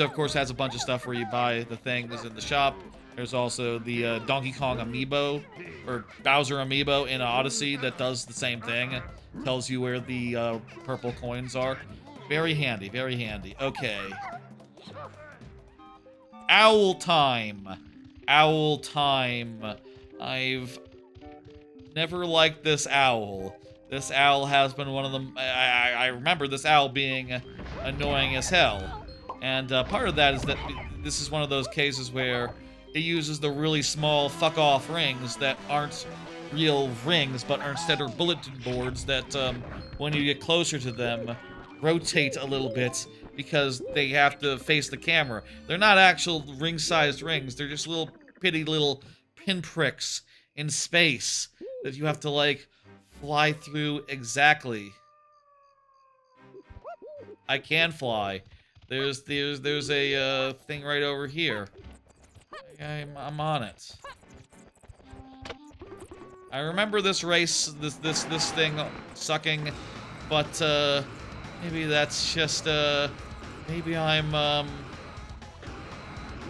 of course, has a bunch of stuff where you buy the things in the shop. There's also the Donkey Kong amiibo, or Bowser amiibo in Odyssey that does the same thing. Tells you where the purple coins are. Very handy, very handy. Okay. Owl time. Owl time. I've never liked this owl. This owl has been one of them. I remember this owl being annoying as hell. And part of that is that this is one of those cases where it uses the really small fuck-off rings that aren't real rings, but are instead are bulletin boards that, when you get closer to them, rotate a little bit because they have to face the camera. They're not actual ring-sized rings. They're just little pitty little pinpricks in space that you have to, like, fly through exactly. I can fly. There's a thing right over here. I'm on it. I remember this race, this thing sucking, but maybe that's just maybe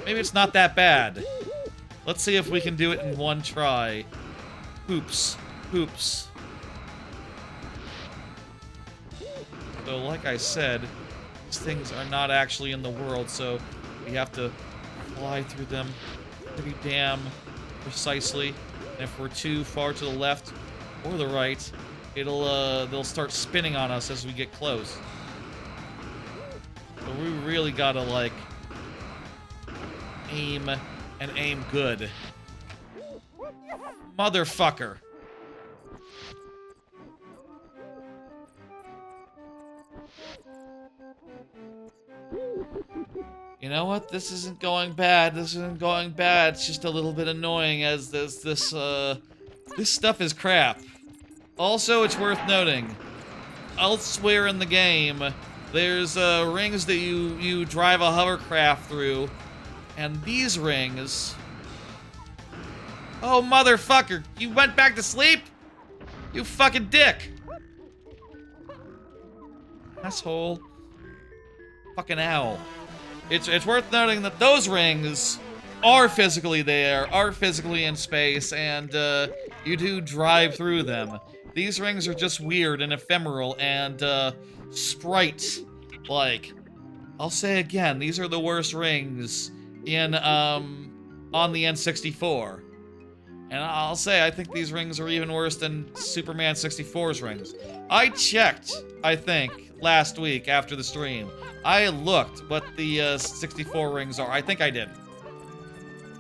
maybe it's not that bad. Let's see if we can do it in one try. Hoops. Hoops. So, like I said, these things are not actually in the world, so we have to fly through them pretty damn precisely. And if we're too far to the left or the right, they'll start spinning on us as we get close. So we really gotta, like, aim and aim good. Motherfucker. You know what? This isn't going bad. This isn't going bad. It's just a little bit annoying as this stuff is crap. Also, it's worth noting, elsewhere in the game, there's rings that you drive a hovercraft through, and these rings... Oh, motherfucker! You went back to sleep? You fucking dick! Asshole. Fucking owl. It's worth noting that those rings are physically there, are physically in space, and you do drive through them. These rings are just weird and ephemeral and sprite-like. I'll say again, these are the worst rings in on the N64. And I'll say, I think these rings are even worse than Superman 64's rings. I checked, I think, last week after the stream. I looked what the 64 rings are. I think I did.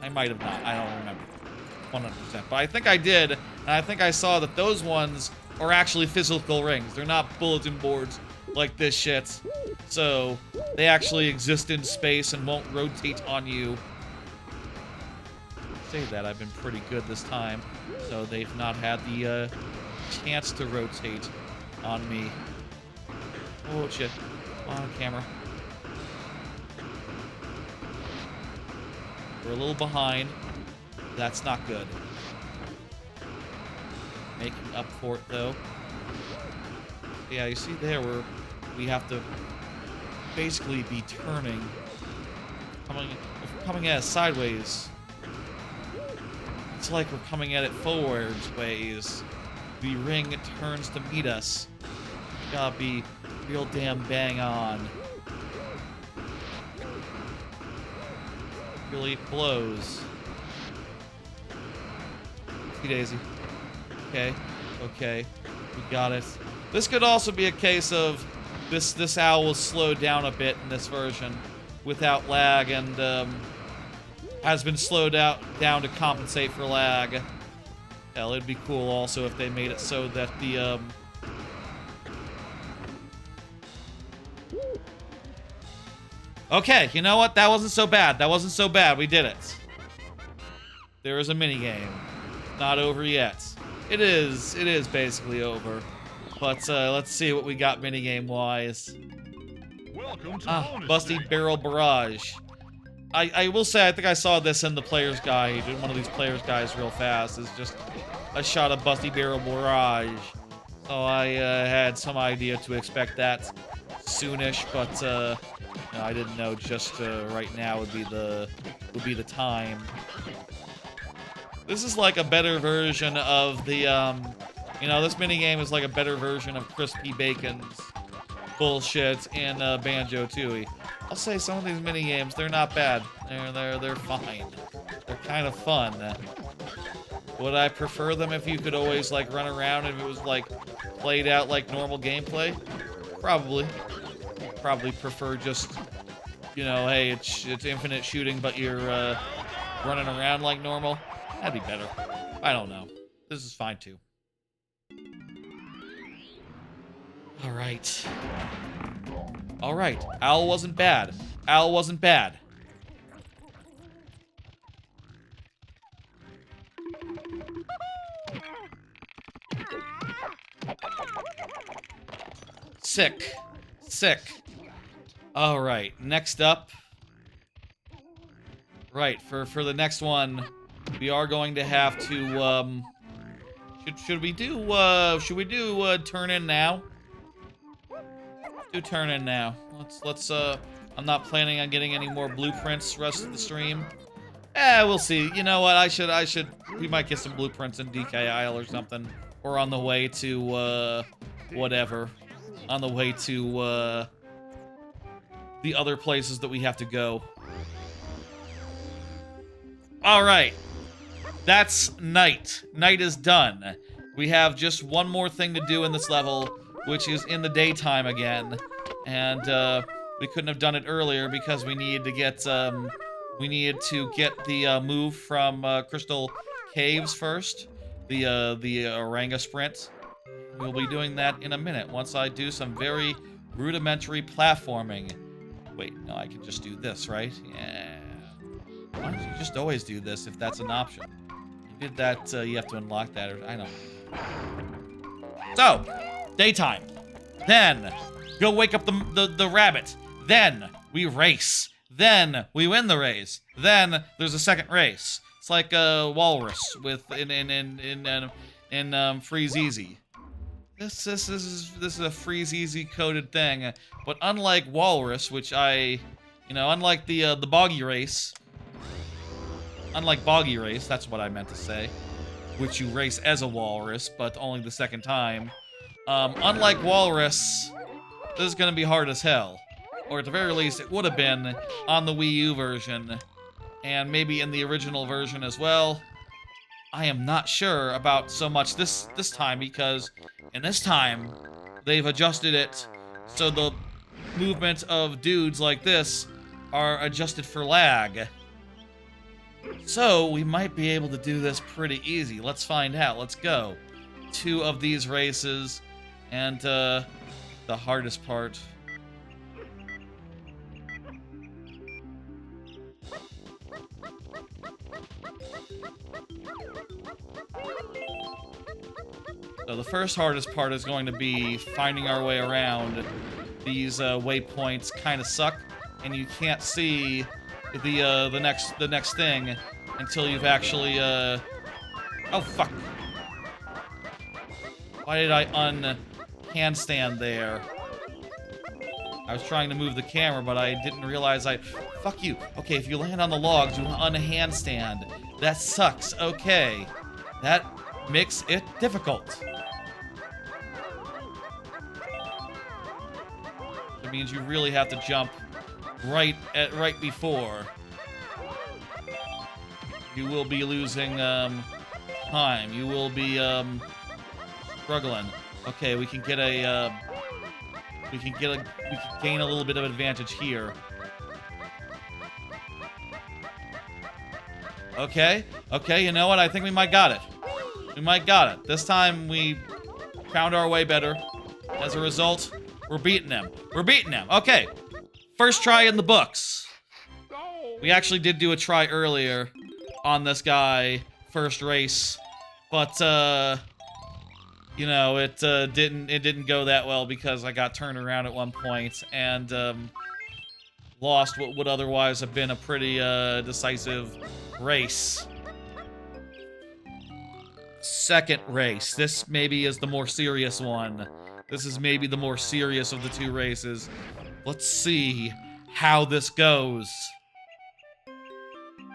I might have not. I don't remember 100%. But I think I did, and I think I saw that those ones are actually physical rings. They're not bulletin boards like this shit. So, they actually exist in space and won't rotate on you. Say that, I've been pretty good this time, so they've not had the chance to rotate on me. Oh shit, on camera. We're a little behind. That's not good. Making up for it though. Yeah, you see there where we have to basically be turning. If we're coming at it sideways, it's like we're coming at it forwards ways. The ring turns to meet us. Gotta be real damn bang on. Really blows. Oopsie daisy. Okay, okay, we got it. This could also be a case of this owl was slowed down a bit in this version without lag and has been slowed down to compensate for lag. Hell, it'd be cool also if they made it so that the Okay, you know what? That wasn't so bad. That wasn't so bad. We did it. There is a minigame. Not over yet. It is basically over. But let's see what we got minigame-wise. Welcome to Busty Barrel Barrage. I will say, I think I saw this in the player's guide, in one of these player's guides real fast. It's just a shot of Busty Barrel Barrage. So I had some idea to expect that soonish, but no, I didn't know just right now would be the time. This is like a better version of the you know, this minigame is like a better version of Crispy Bacon's bullshit in Banjo-Tooie. I'll say some of these minigames, they're not bad. They're fine. They're kind of fun. Would I prefer them if you could always like run around and it was like played out like normal gameplay? Probably. Probably prefer just, you know, hey, it's infinite shooting, but you're running around like normal. That'd be better. I don't know. This is fine too. All right. All right. Owl wasn't bad. Owl wasn't bad. Sick. Sick. All right, next up. Right, for the next one, we are going to have to, should we do turn in now? Do turn in now. Let's, I'm not planning on getting any more blueprints rest of the stream. We'll see. You know what, we might get some blueprints in DK Isle or something. Or on the way to, whatever. On the way to, the other places that we have to go. Alright. That's night. Night is done. We have just one more thing to do in this level, which is in the daytime again. And, we couldn't have done it earlier because we needed to get, the move from, Crystal Caves first. The Oranga Sprint. We'll be doing that in a minute once I do some very rudimentary platforming. Wait, no, I can just do this, right? Yeah. Why don't you just always do this if that's an option? You did that, you have to unlock that, or I don't know. So, daytime. Then, go wake up the rabbit. Then, we race. Then, we win the race. Then, there's a second race. It's like a walrus in Freeze Easy. This is a Freeze Easy coded thing, but unlike walrus, which unlike the boggy race. Unlike Boggy Race, that's what I meant to say, which you race as a walrus, but only the second time. Unlike Walrus, this is gonna be hard as hell. Or at the very least, it would have been on the Wii U version, and maybe in the original version as well. I am not sure about so much this time, because in this time, they've adjusted it so the movement of dudes like this are adjusted for lag. So, we might be able to do this pretty easy. Let's find out. Let's go. 2 of these races, and, the hardest part. So, the first hardest part is going to be finding our way around. These, waypoints kind of suck, and you can't see the next thing until you've actually oh fuck. Why did I handstand there? I was trying to move the camera, but I didn't realize fuck you. Okay, if you land on the logs, you unhandstand. That sucks. Okay. That makes it difficult. It means you really have to jump right before. You will be losing time. You will be struggling. Okay, we can gain a little bit of advantage here. Okay, you know what? I think we might got it. We might got it. This time we found our way better. As a result, we're beating them. We're beating them. Okay. First try in the books. We actually did do a try earlier on this guy, first race, but you know, it didn't go that well because I got turned around at one point and lost what would otherwise have been a pretty decisive race. Second race. This maybe is the more serious one. This is maybe the more serious of the 2 races. Let's see how this goes.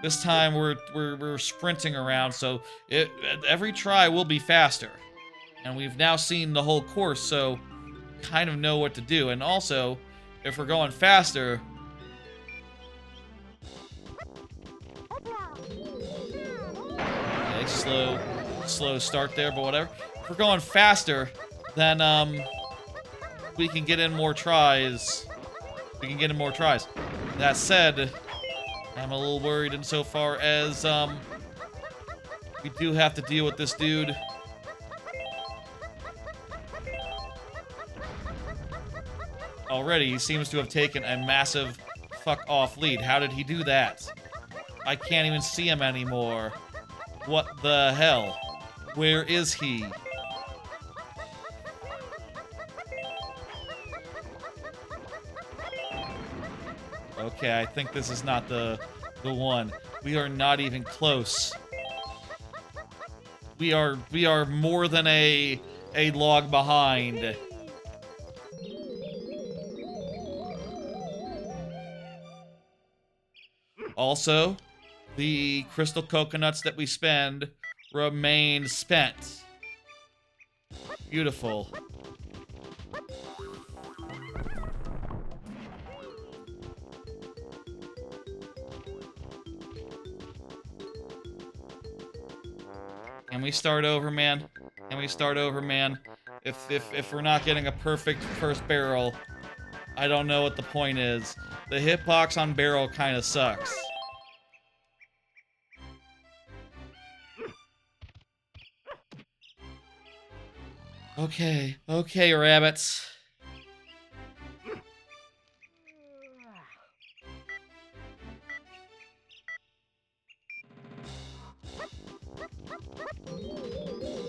This time we're sprinting around, so every try will be faster. And we've now seen the whole course, so kind of know what to do. And also, if we're going faster, okay, slow start there, but whatever. If we're going faster, then we can get in more tries. That said, I'm a little worried insofar as, we do have to deal with this dude. Already, he seems to have taken a massive fuck-off lead. How did he do that? I can't even see him anymore. What the hell? Where is he? Okay, I think this is not the one. We are not even close. We are more than a log behind. Also, the crystal coconuts that we spend remain spent. Beautiful. Can we start over, man? Can we start over, man? If we're not getting a perfect first barrel, I don't know what the point is. The hitbox on barrel kind of sucks. Okay, okay, rabbits.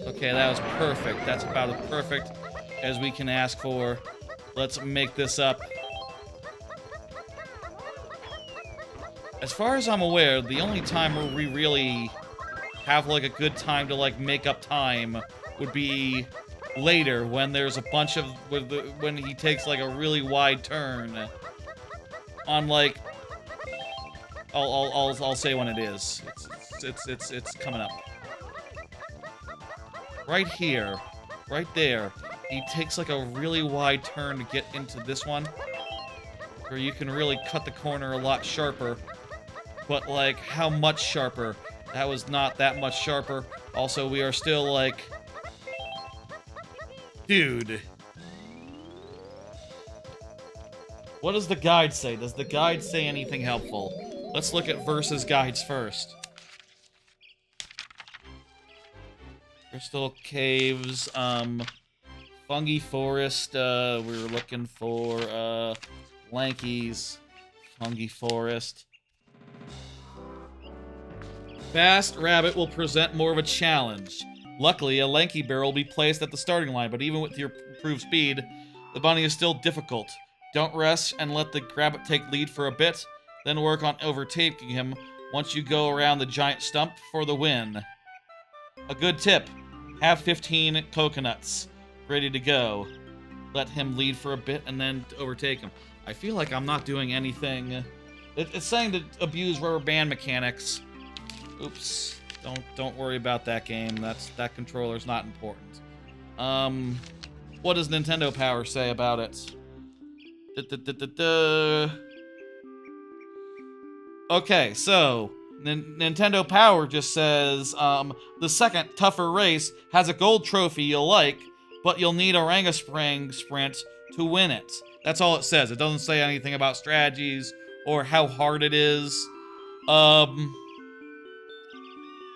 Okay, that was perfect. That's about as perfect as we can ask for. Let's make this up. As far as I'm aware, the only time where we really have, like, a good time to, like, make up time would be later, when there's a bunch of... when he takes, like, a really wide turn. On, like... I'll say when it is. It's coming up. Right here. Right there. He takes, like, a really wide turn to get into this one. Where you can really cut the corner a lot sharper. But, like, how much sharper? That was not that much sharper. Also, we are still, like... Dude. What does the guide say? Does the guide say anything helpful? Let's look at versus guides first. Crystal Caves, Fungi Forest, we're looking for, Lanky's Fungi Forest. Fast Rabbit will present more of a challenge. Luckily, a Lanky barrel will be placed at the starting line, but even with your improved speed, the bunny is still difficult. Don't rest and let the rabbit take lead for a bit, then work on overtaking him once you go around the giant stump for the win. A good tip, have 15 coconuts ready to go. Let him lead for a bit and then overtake him. I feel like I'm not doing anything. It's saying to abuse rubber band mechanics. Oops. Don't worry about that game. That controller's not important. What does Nintendo Power say about it? Okay, so Nintendo Power just says the second tougher race has a gold trophy you'll like, but you'll need orangutan sprint to win it. That's all it says. It doesn't say anything about strategies or how hard it is.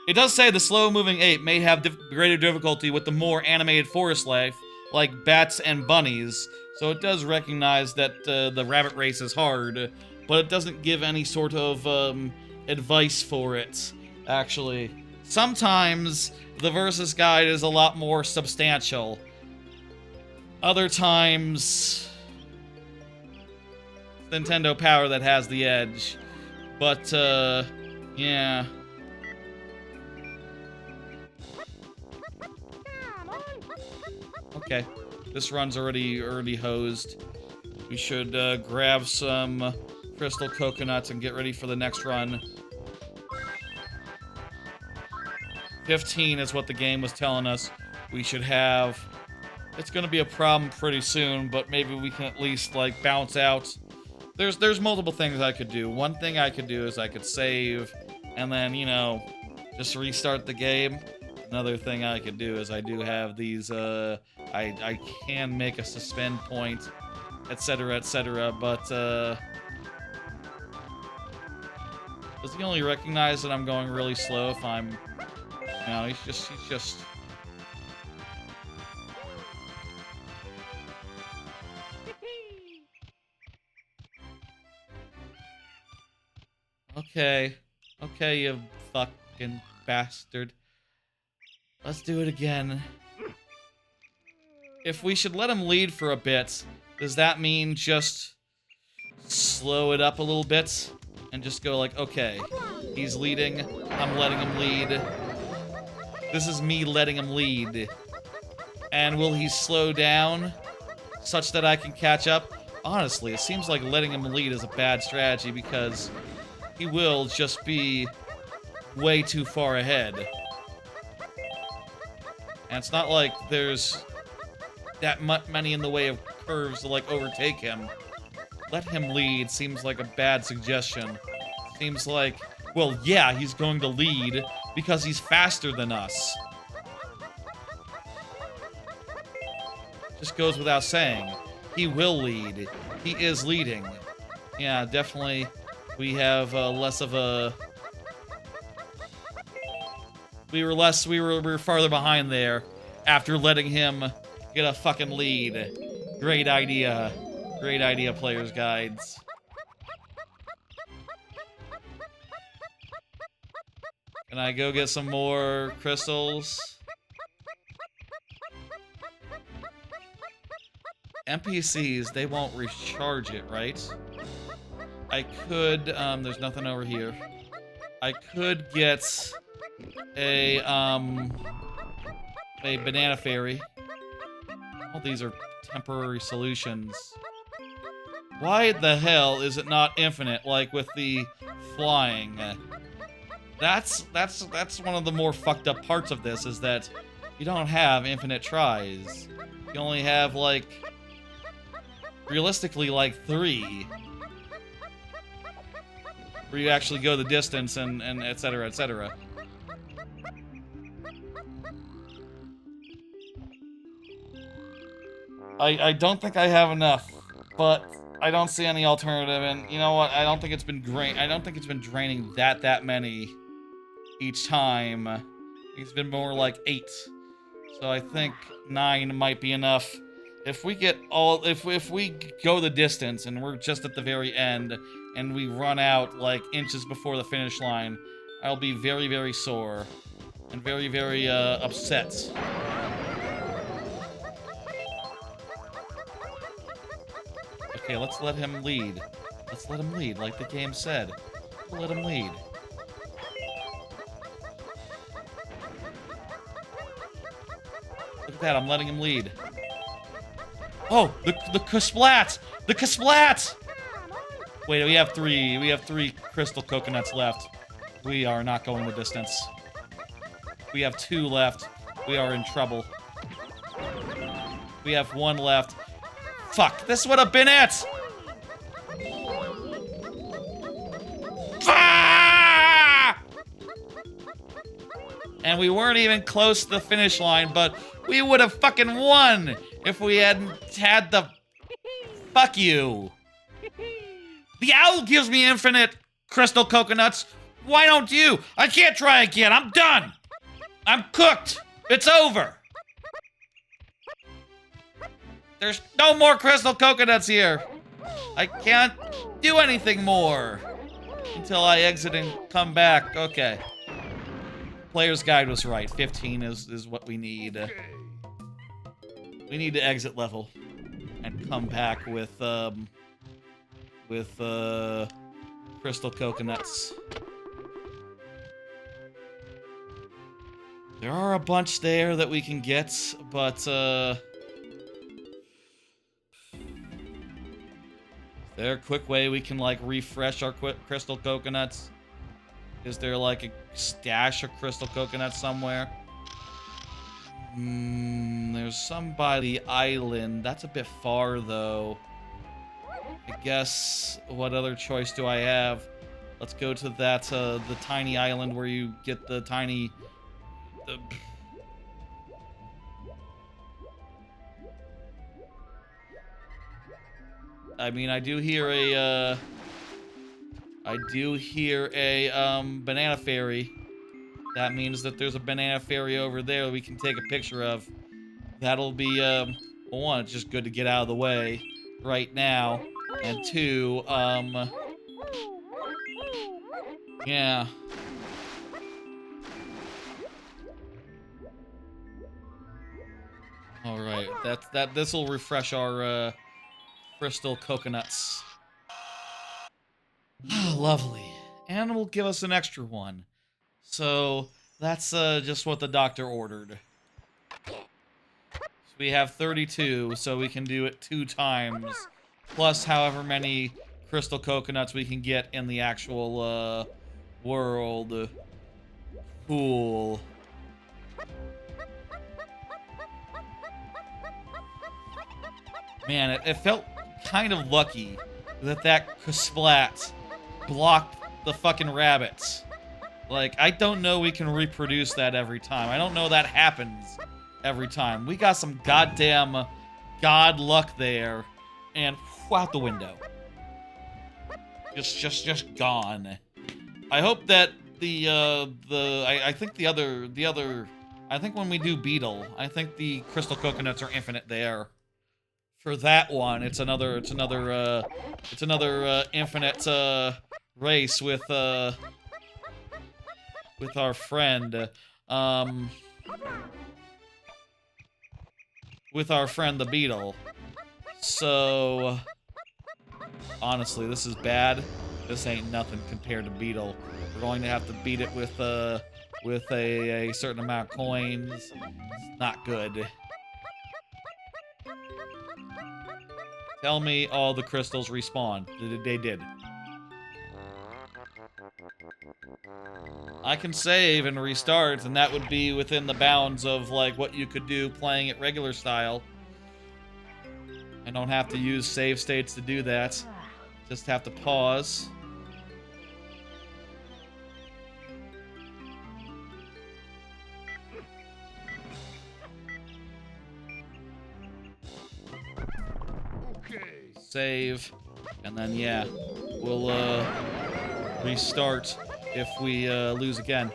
It does say the slow-moving ape may have greater difficulty with the more animated forest life, like bats and bunnies, so it does recognize that the rabbit race is hard, but it doesn't give any sort of advice for it, actually. Sometimes the versus guide is a lot more substantial. Other times, Nintendo Power that has the edge. But, yeah. Okay, this run's already hosed. We should grab some crystal coconuts and get ready for the next run. 15 is what the game was telling us we should have. It's gonna be a problem pretty soon, but maybe we can at least, like, bounce out. There's multiple things I could do. One thing I could do is I could save and then, you know, just restart the game. Another thing I could do is I do have these, I can make a suspend point, etc., but, does he only recognize that I'm going really slow if I'm... No, he's just... Okay. Okay, you fucking bastard. Let's do it again. If we should let him lead for a bit, does that mean just slow it up a little bit and just go like, okay, he's leading, I'm letting him lead. This is me letting him lead. And will he slow down such that I can catch up? Honestly, it seems like letting him lead is a bad strategy because he will just be way too far ahead. And it's not like there's that many in the way of curves to, like, overtake him. Let him lead seems like a bad suggestion. Seems like, well, yeah, he's going to lead because he's faster than us. Just goes without saying. He will lead. He is leading. Yeah, definitely we have less of a... We were farther behind there after letting him get a fucking lead. Great idea. Great idea, players' guides. Can I go get some more crystals? NPCs, they won't recharge it, right? I could, there's nothing over here. I could get a banana fairy. All these are temporary solutions. Why the hell is it not infinite, like with the flying? That's one of the more fucked up parts of this, is that you don't have infinite tries. You only have, like, realistically, like 3. Where you actually go the distance and et cetera, et cetera. I don't think I have enough, but I don't see any alternative, and you know what? I don't think it's been draining that many each time. It's been more like 8. So I think 9 might be enough. If we get all, if we go the distance and we're just at the very end and we run out like inches before the finish line, I'll be very, very sore and very, very upset. Okay, let's let him lead. Let's let him lead, like the game said. Let him lead. Look at that, I'm letting him lead. Oh, the Kasplat! The Kasplat! Wait, we have 3 crystal coconuts left. We are not going the distance. We have 2 left. We are in trouble. We have 1 left. Fuck, this would have been it! Ah! And we weren't even close to the finish line, but we would have fucking won if we hadn't had the... Fuck you. The owl gives me infinite crystal coconuts. Why don't you? I can't try again. I'm done. I'm cooked. It's over. There's no more crystal coconuts here. I can't do anything more until I exit and come back. Okay. Player's guide was right. 15 is what we need. We need to exit level and come back with crystal coconuts. There are a bunch there that we can get, but is there a quick way we can like refresh our crystal coconuts? Is there like a stash of crystal coconuts somewhere? There's some by the island. That's a bit far, though. I guess, what other choice do I have? Let's go to that, the tiny island where you get the tiny... I mean, I do hear a, banana fairy. That means that there's a banana fairy over there that we can take a picture of. That'll be, well, 1, it's just good to get out of the way right now. And 2, yeah. Alright, this'll refresh our, crystal coconuts. Lovely. And we'll give us an extra one. So that's just what the doctor ordered. So we have 32, so we can do it 2 times. Plus however many crystal coconuts we can get in the actual world. Cool. Man, it felt kind of lucky that Splat blocked the fucking rabbits. Like, I don't know we can reproduce that every time. I don't know that happens every time. We got some goddamn god luck there, and out the window. Just gone. I hope that I think when we do Beetle, I think the crystal coconuts are infinite there. For that one, it's another infinite race with our friend the Beetle. So honestly, this is bad. This ain't nothing compared to Beetle. We're going to have to beat it with a certain amount of coins. It's not good. Tell me all the crystals respawn. They did. I can save and restart, and that would be within the bounds of like what you could do playing it regular style. I don't have to use save states to do that. Just have to pause. Save, and then yeah, we'll restart if we lose again.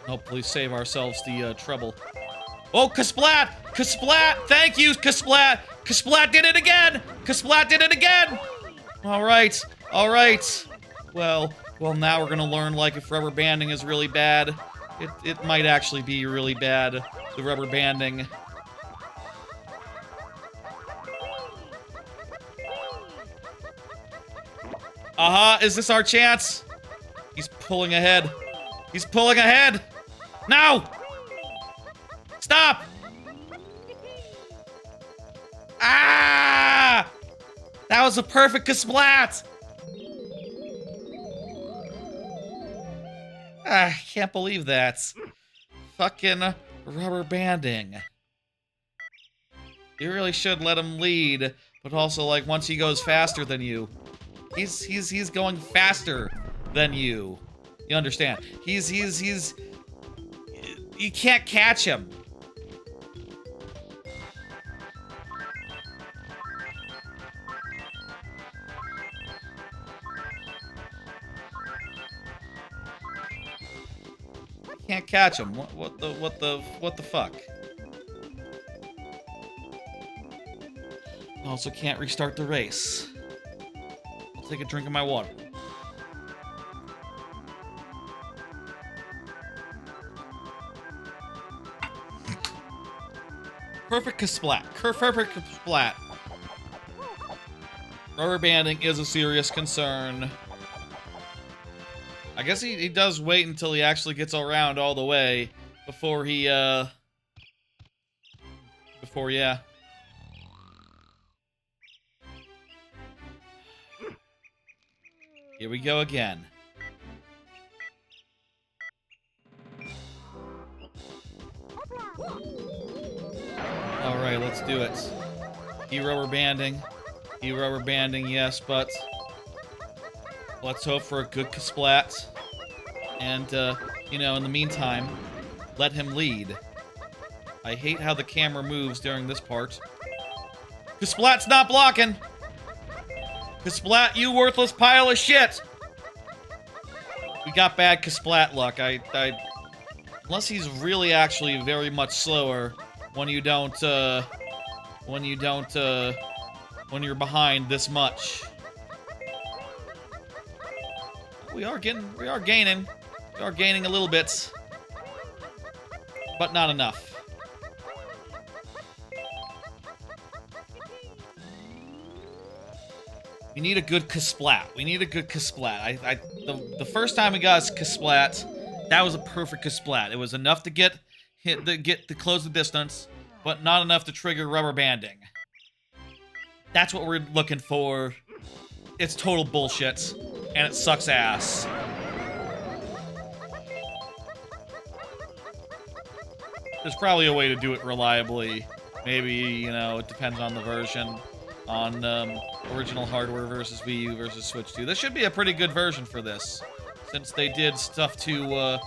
Hopefully save ourselves the trouble. Oh, Kasplat! Kasplat! Thank you, Kasplat! Kasplat did it again! Kasplat did it again! Alright, alright. Well, now we're gonna learn, like, if rubber banding is really bad. It might actually be really bad, the rubber banding. Aha, is this our chance? He's pulling ahead. He's pulling ahead! No! Stop! Ah! That was a perfect Kasplat! I can't believe that. Fucking rubber banding. You really should let him lead, but also, like, once he goes faster than you, he's going faster than you. You understand? You can't catch him. Can't catch him. What the fuck? Also can't restart the race. I'll take a drink of my water. Perfect Kasplat. Perfect Kasplat. Rubber banding is a serious concern. I guess he does wait until he actually gets around all the way before he, yeah. Here we go again. Alright, let's do it. Rubber banding, yes, but let's hope for a good Kasplat. And, you know, in the meantime, let him lead. I hate how the camera moves during this part. Kasplat's not blocking! Kasplat, you worthless pile of shit! We got bad Kasplat luck. Unless he's really actually very much slower when you don't, when you're behind this much. We are gaining a little bit. but not enough. We need a good Kasplat. We need a good Kasplat. The first time we got Kasplat, that was a perfect Kasplat. It was enough to get to close the distance, but not enough to trigger rubber banding. That's what we're looking for. It's total bullshit, and it sucks ass. There's probably a way to do it reliably. Maybe, you know, it depends on the version. On original hardware versus Wii U versus Switch 2. This should be a pretty good version for this, since they did stuff to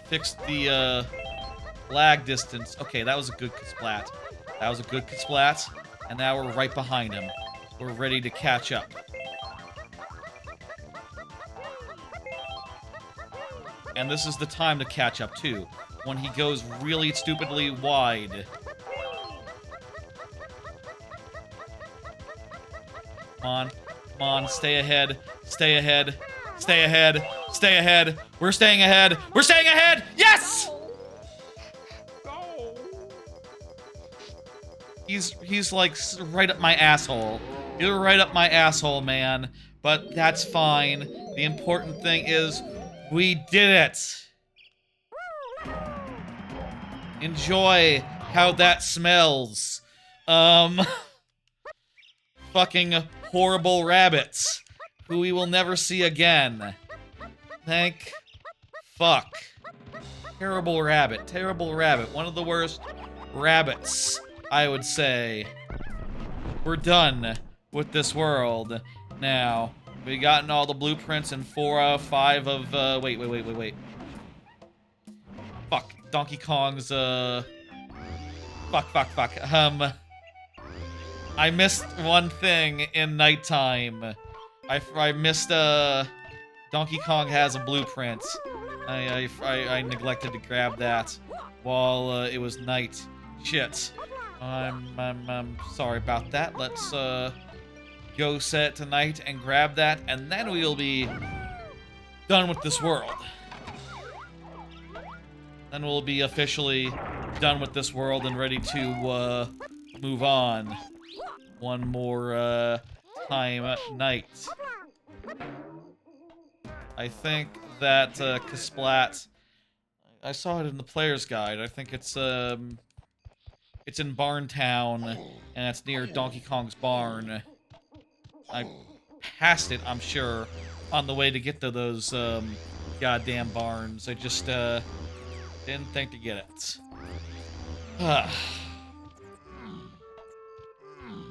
fix the lag distance. Okay, that was a good Kasplat. That was a good Kasplat, and now we're right behind him. We're ready to catch up. And this is the time to catch up, too, when he goes really stupidly wide. Come on, come on, stay ahead, stay ahead, stay ahead, stay ahead. We're staying ahead, we're staying ahead, yes! He's like right up my asshole. You're right up my asshole, man. But that's fine. The important thing is, we did it. Enjoy how that smells. Fucking horrible rabbits, who we will never see again. Thank fuck. Terrible rabbit, terrible rabbit. One of the worst rabbits, I would say. We're done with this world now. We've gotten all the blueprints in 4 out of 5 of, wait. Fuck, Donkey Kong's, fuck. I missed one thing in nighttime. I missed, Donkey Kong has a blueprint. I neglected to grab that while, it was night. Shit. I'm sorry about that. Let's, go set it tonight and grab that, and then we'll be done with this world. Then we'll be officially done with this world and ready to, move on. One more, time at night. I think that, Kasplat... I saw it in the player's guide. I think it's in Barntown, and it's near Donkey Kong's barn. I passed it, I'm sure, on the way to get to those, goddamn barns. I just, didn't think to get it.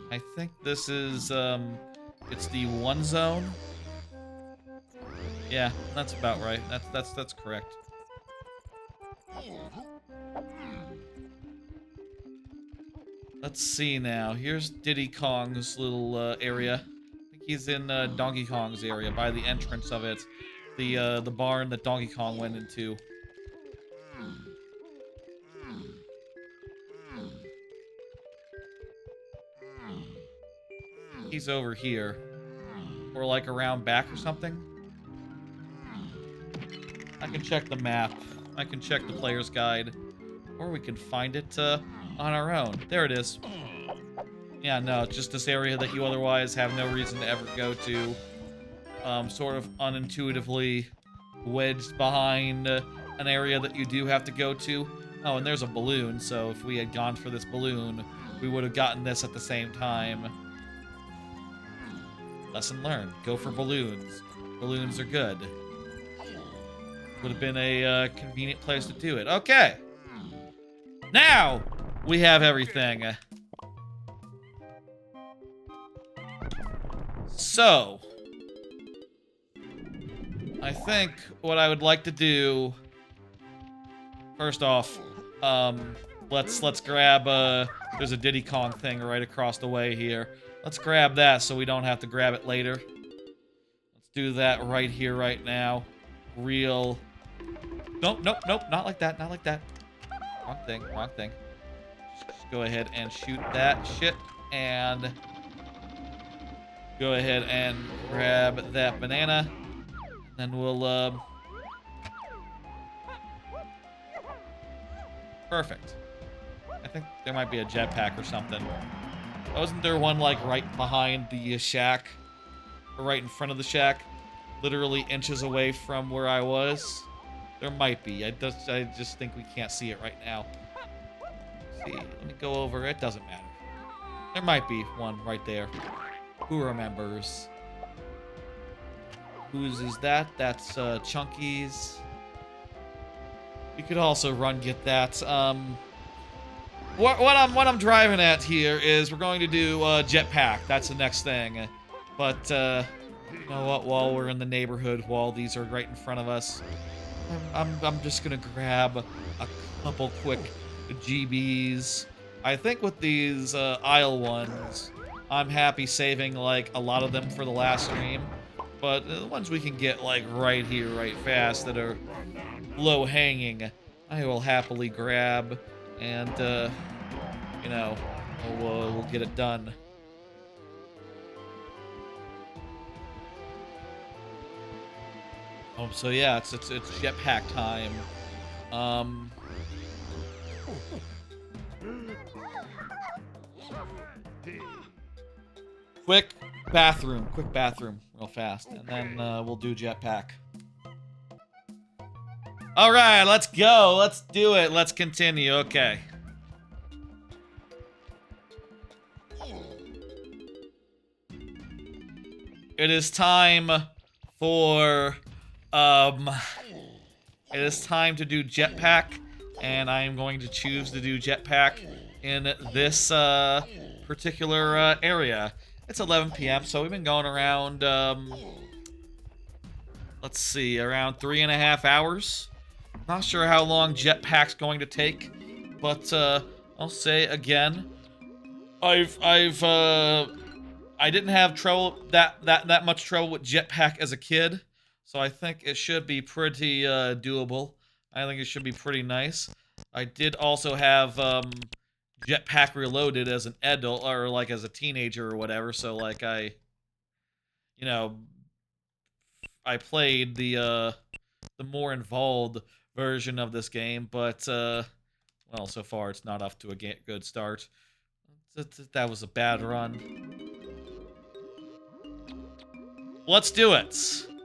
I think this is, it's the 1 zone. Yeah, that's about right. That's correct. Let's see now. Here's Diddy Kong's little, area. I think he's in, Donkey Kong's area, by the entrance of it. The barn that Donkey Kong went into. He's over here. Or like around back or something. I can check the map. I can check the player's guide. Or we can find it on our own. There it is. Yeah, no, it's just this area that you otherwise have no reason to ever go to. Sort of unintuitively wedged behind an area that you do have to go to. Oh, and there's a balloon, so if we had gone for this balloon, we would have gotten this at the same time. Lesson learned. Go for balloons. Balloons are good. Would have been a convenient place to do it. Okay. Now we have everything. So, I think what I would like to do, first off, let's grab there's a Diddy Kong thing right across the way here. Let's grab that so we don't have to grab it later. Let's do that right here, right now. Nope, not like that, not like that. Wrong thing. Just go ahead and shoot that shit, and go ahead and grab that banana. Then we'll, Perfect. I think there might be a jetpack or something. Wasn't there one, like, right behind the shack? Or right in front of the shack? Literally inches away from where I was? There might be. I just think we can't see it right now. Let's see, let me go over. It doesn't matter. There might be one right there. Who remembers? Whose is that? That's Chunky's. We could also run get that. What I'm driving at here is we're going to do Jetpac. That's the next thing. But you know what? While we're in the neighborhood, while these are right in front of us, I'm just gonna grab a couple quick GBs. I think with these aisle ones, I'm happy saving like a lot of them for the last stream. But the ones we can get like right here, right fast, that are low hanging, I will happily grab, and you know, we'll get it done. So yeah, it's jetpack time. Quick bathroom, real fast, and then we'll do jetpack. All right, let's go. Let's do it. Let's continue. Okay. It is time for it is time to do jetpack, and I am going to choose to do jetpack in this particular area. It's 11 p.m., so we've been going around let's see, around 3.5 hours. Not sure how long jetpack's going to take, but I'll say again, I didn't have trouble that much trouble with jetpack as a kid, so I think it should be pretty doable. I think it should be pretty nice. I did also have jetpack reloaded as an adult, or like as a teenager or whatever, so like I played the more involved version of this game, but well, so far it's not off to a good start. That was a bad run. Let's do it.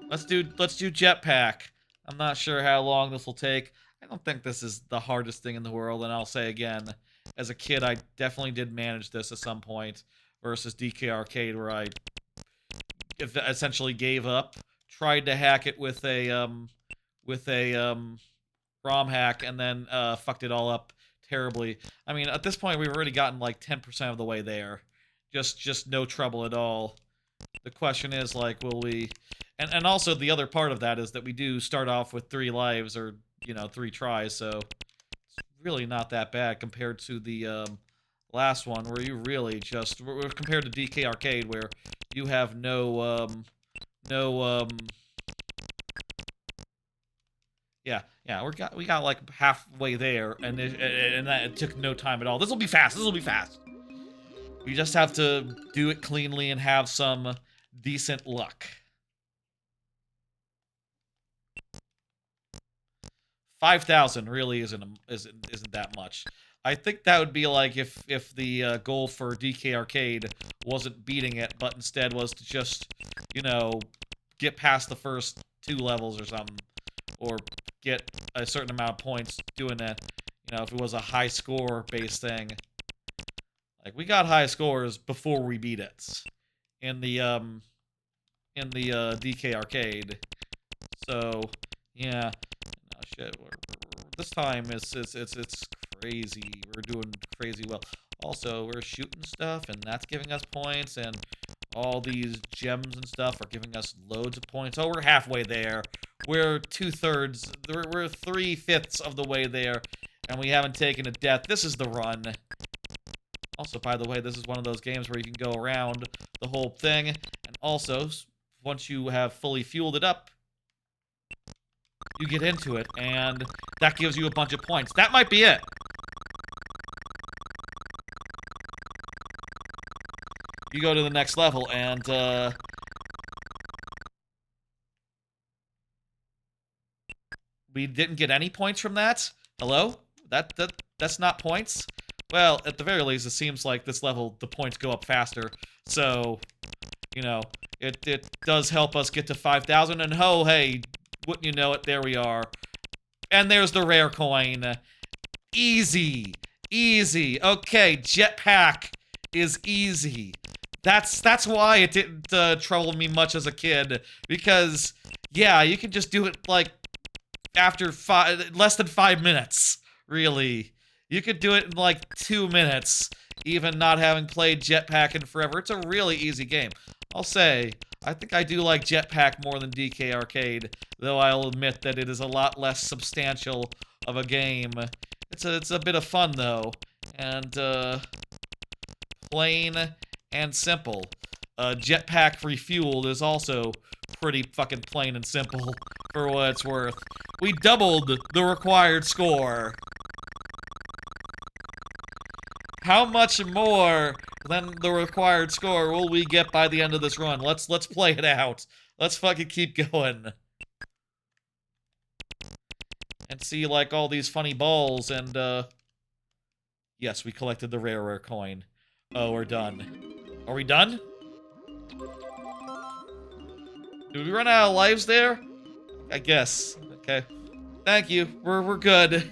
Let's do jetpack. I'm not sure how long this will take. I don't think this is the hardest thing in the world, and I'll say again, as a kid, I definitely did manage this at some point, versus DK Arcade, where I essentially gave up, tried to hack it with a ROM hack, and then fucked it all up terribly. I mean, at this point, we've already gotten like 10% of the way there. Just no trouble at all. The question is, like, will we... And also, the other part of that is that we do start off with 3 lives, or, 3 tries, so... It's really not that bad compared to the last one, where you really just... Compared to DK Arcade, where you have no... Yeah, we got like halfway there, and it took no time at all. This will be fast. We just have to do it cleanly and have some decent luck. 5,000 really isn't that much. I think that would be like if the goal for DK Arcade wasn't beating it, but instead was to just, get past the first 2 levels or something, or get a certain amount of points doing that. If it was a high score based thing. Like, we got high scores before we beat it in the DK Arcade. So yeah, oh, shit. This time it's crazy. We're doing crazy well. Also, we're shooting stuff, and that's giving us points, and all these gems and stuff are giving us loads of points. Oh, we're halfway there. We're 2/3. We're 3/5 of the way there, and we haven't taken a death. This is the run. Also, by the way, this is one of those games where you can go around the whole thing, and also, once you have fully fueled it up, you get into it, and that gives you a bunch of points. That might be it. You go to the next level, and, we didn't get any points from that? Hello? That's not points? Well, at the very least, it seems like this level, the points go up faster. So, you know, it does help us get to 5,000. And ho, hey, wouldn't you know it, there we are. And there's the rare coin. Easy. Easy. Okay, Jetpac is easy. That's why it didn't trouble me much as a kid. Because, yeah, you can just do it, like, after less than 5 minutes, really. You could do it in, like, 2 minutes, even not having played Jetpac in forever. It's a really easy game. I'll say, I think I do like Jetpac more than DK Arcade, though I'll admit that it is a lot less substantial of a game. It's a bit of fun, though, and, plain and simple. Jetpac Refueled is also pretty fucking plain and simple, for what it's worth. We doubled the required score. How much more than the required score will we get by the end of this run? Let's play it out. Let's fucking keep going. And see, like, all these funny balls, and, yes, we collected the rare coin. Oh, we're done. Are we done? Did we run out of lives there? I guess. Okay. Thank you. We're good.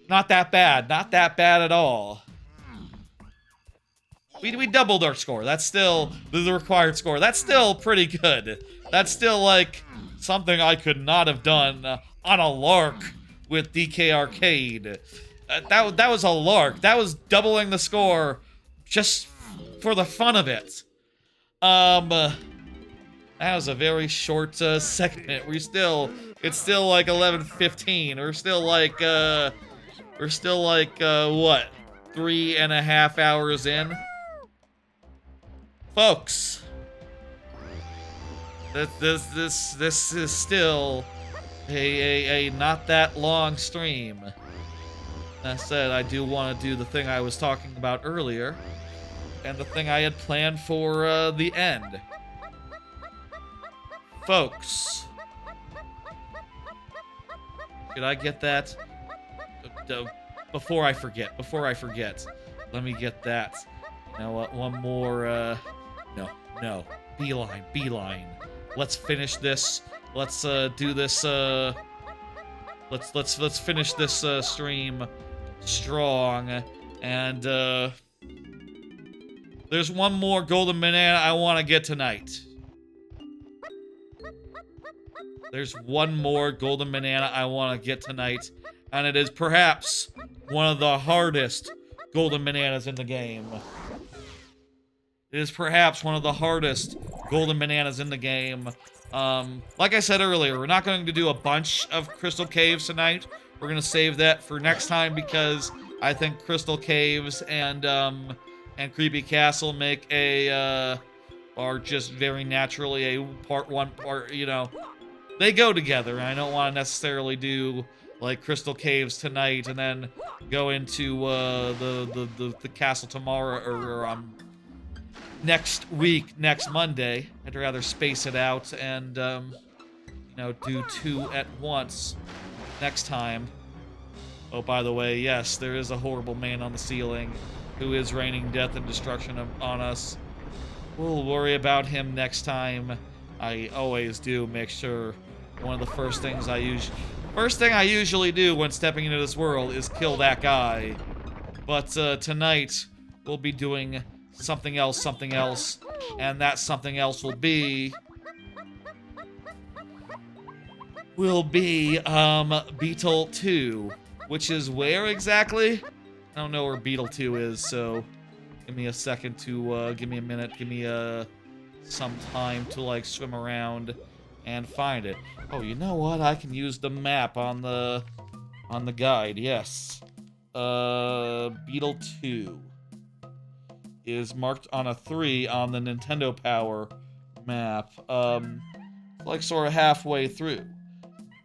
Not that bad. Not that bad at all. We doubled our score. That's still the required score. That's still pretty good. That's still, like, something I could not have done on a lark with DK Arcade. That was a lark. That was doubling the score just for the fun of it. That was a very short segment. It's still like 11:15. We're still like what, 3.5 hours in? Folks, this is still a not that long stream. That said, I do want to do the thing I was talking about earlier, and the thing I had planned for the end. Folks, could I get that? Before I forget, let me get that. You know what, one more, no, beeline. Let's finish this. Let's do this, let's finish this stream strong. And there's one more golden banana I want to get tonight. There's one more golden banana I want to get tonight, and it is perhaps one of the hardest golden bananas in the game. It is perhaps one of the hardest golden bananas in the game. Like I said earlier, we're not going to do a bunch of Crystal Caves tonight. We're going to save that for next time, because I think Crystal Caves and Creepy Castle make are just very naturally a part one, you know, they go together, and I don't want to necessarily do, like, Crystal Caves tonight and then go into the castle tomorrow, or next week, next Monday. I'd rather space it out and, you know, do 2 at once next time. Oh, by the way, yes, there is a horrible man on the ceiling who is raining death and destruction on us. We'll worry about him next time. I always do make sure one of the first thing I usually do when stepping into this world is kill that guy. But tonight we'll be doing something else, and that something else will be Beetle 2, which is where exactly? I don't know where Beetle 2 is, so give me a second to give me a minute, give me some time to, like, swim around and find it. Oh, you know what? I can use the map on the guide. Yes. Beetle 2 is marked on a 3 on the Nintendo Power map. Like, sort of halfway through.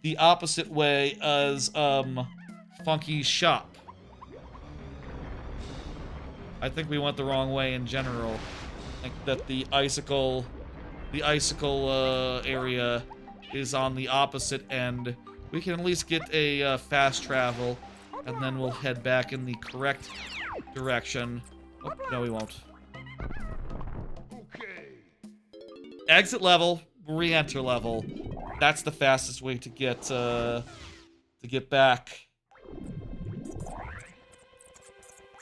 The opposite way as Funky's shop. I think we went the wrong way in general. I think that the icicle area is on the opposite end. We can at least get a fast travel, and then we'll head back in the correct direction. Oh, no, we won't. Okay. Exit level, re-enter level. That's the fastest way to get back.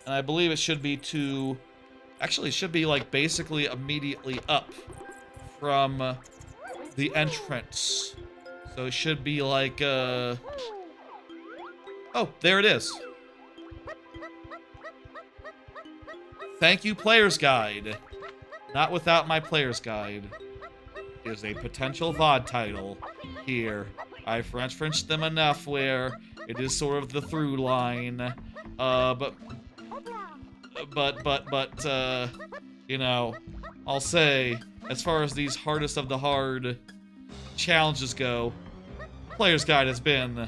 And I believe it should be to... Actually, it should be, like, basically immediately up from the entrance. So it should be, like, Oh, there it is. Thank you, Player's Guide. Not without my Player's Guide. Is a potential VOD title here. I've referenced them enough where it is sort of the through line. You know, I'll say, as far as these hardest of the hard challenges go, Player's Guide has been...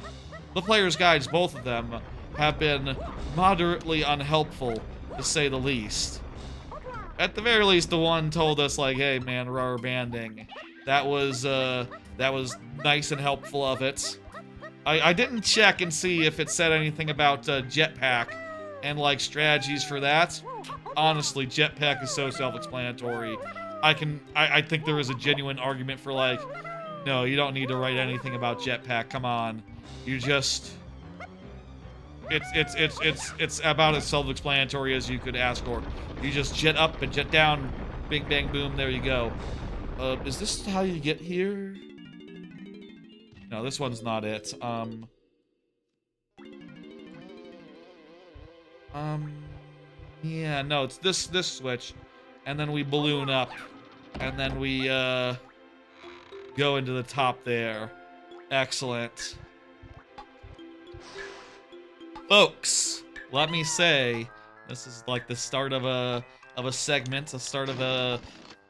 The Player's Guides, both of them, have been moderately unhelpful, to say the least. At the very least, the one told us, like, hey, man, rubber banding. That was nice and helpful of it. I didn't check and see if it said anything about Jetpac and, like, strategies for that. Honestly, Jetpac is so self-explanatory. I think there is a genuine argument for, like, no, you don't need to write anything about Jetpac, come on. You just... It's about as self-explanatory as you could ask for. You just jet up and jet down, bing, bang, boom, there you go. Is this how you get here? No, this one's not it. Yeah, no, it's this switch, and then we balloon up, and then we, go into the top there. Excellent. Folks, let me say, this is like the start of a segment, the start of a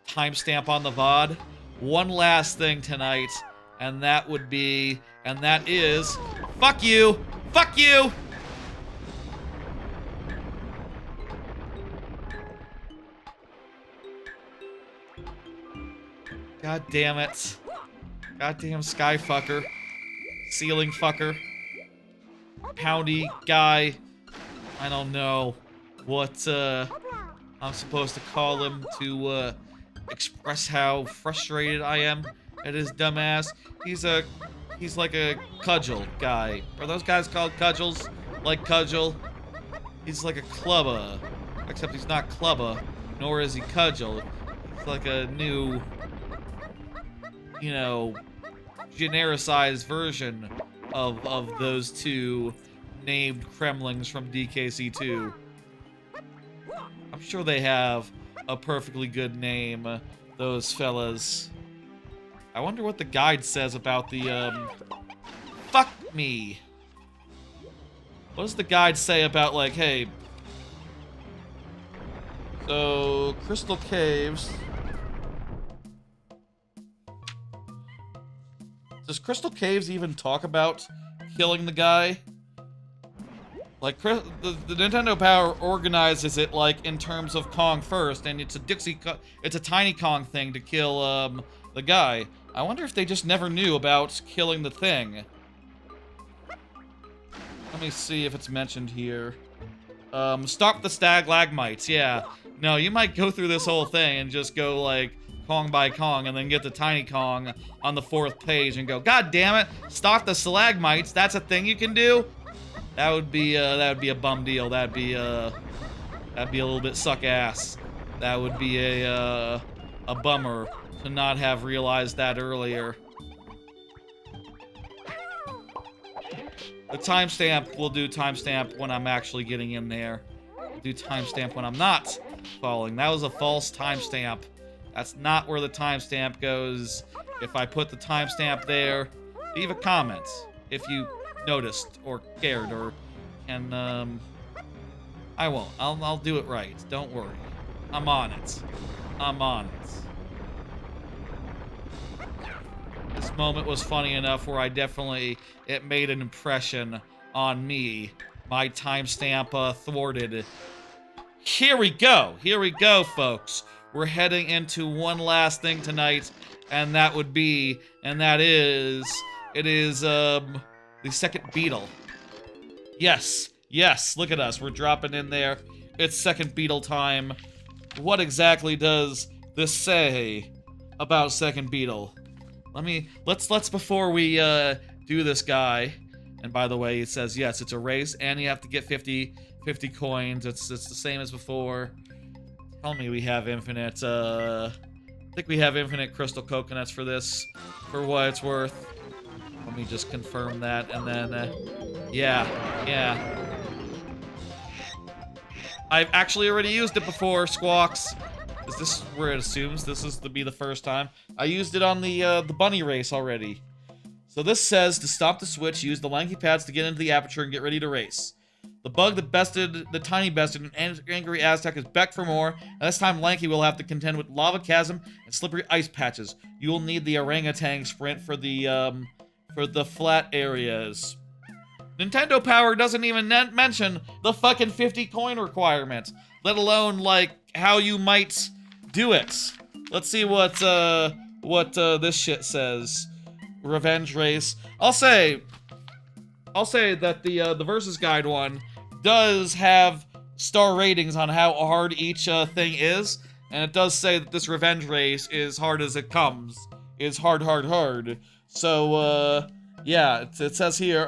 timestamp on the VOD. One last thing tonight, and that is, fuck you! Fuck you! God damn it. Goddamn sky fucker. Ceiling fucker. Poundy guy. I don't know what I'm supposed to call him to express how frustrated I am at his dumbass. He's like a cudgel guy. Are those guys called cudgels? Like cudgel? He's like a clubber. Except he's not clubber, nor is he cudgel. He's like a new, you know, genericized version of those two named Kremlings from DKC2. I'm sure they have a perfectly good name, those fellas. I wonder what the guide says about the, fuck me. What does the guide say about, like, hey, so, Crystal Caves. Does Crystal Caves even talk about killing the guy? Like, the Nintendo Power organizes it, like, in terms of Kong first, and it's a tiny Kong thing to kill, the guy. I wonder if they just never knew about killing the thing. Let me see if it's mentioned here. Stop the stalagmites, yeah. No, you might go through this whole thing and just go, like, Kong by Kong, and then get the tiny Kong on the 4th page and go, God damn it, stop the stalagmites, that's a thing you can do? That would be a bum deal. That'd be a little bit suck ass. That would be a bummer to not have realized that earlier. The timestamp, we'll do timestamp when I'm actually getting in there. We'll do timestamp when I'm not falling. That was a false timestamp. That's not where the timestamp goes. If I put the timestamp there, leave a comment if you noticed or cared or can, I won't. I'll do it right. Don't worry. I'm on it. I'm on it. This moment was funny enough where it made an impression on me. My timestamp thwarted. Here we go, folks. we're heading into one last thing tonight, and that is the second Beetle. Yes, look at us, we're dropping in there. It's second Beetle time. What exactly does this say about second Beetle? Let's before we do this guy, and by the way, it says yes, it's a race, and you have to get 50 coins. It's the same as before. Tell me we have infinite, I think we have infinite crystal coconuts for this, for what it's worth. Let me just confirm that, and then, yeah. I've actually already used it before, Squawks. Is this where it assumes this is to be the first time? I used it on the bunny race already. So this says, to stop the switch, use the Lanky pads to get into the aperture and get ready to race. The bug that bested the tiny bested an angry Aztec is back for more, and this time Lanky will have to contend with lava chasm and slippery ice patches. You will need the orangutan sprint for the flat areas. Nintendo Power doesn't even mention the fucking 50 coin requirement, let alone, like, how you might do it. Let's see what this shit says. Revenge race. I'll say that the Versus Guide one does have star ratings on how hard each thing is, and it does say that this revenge race is hard as it comes. Is hard. So, yeah, it says here,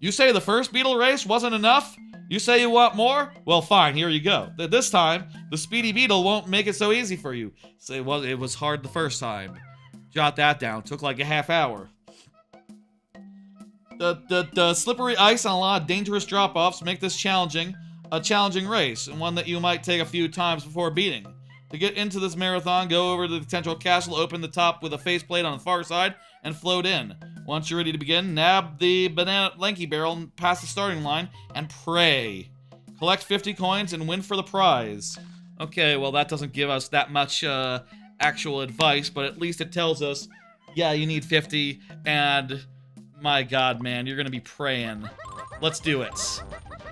you say the first Beetle race wasn't enough? You say you want more? Well, fine, here you go. This time, the Speedy Beetle won't make it so easy for you. So it was hard the first time. Jot that down. Took like a half hour. The slippery ice and a lot of dangerous drop-offs make this a challenging race, and one that you might take a few times before beating. To get into this marathon, go over to the central castle, open the top with a faceplate on the far side, and float in. Once you're ready to begin, nab the banana Lanky barrel and pass the starting line, and pray. Collect 50 coins and win for the prize. Okay, well that doesn't give us that much actual advice, but at least it tells us, yeah, you need 50, and my god, man, you're gonna be praying. Let's do it.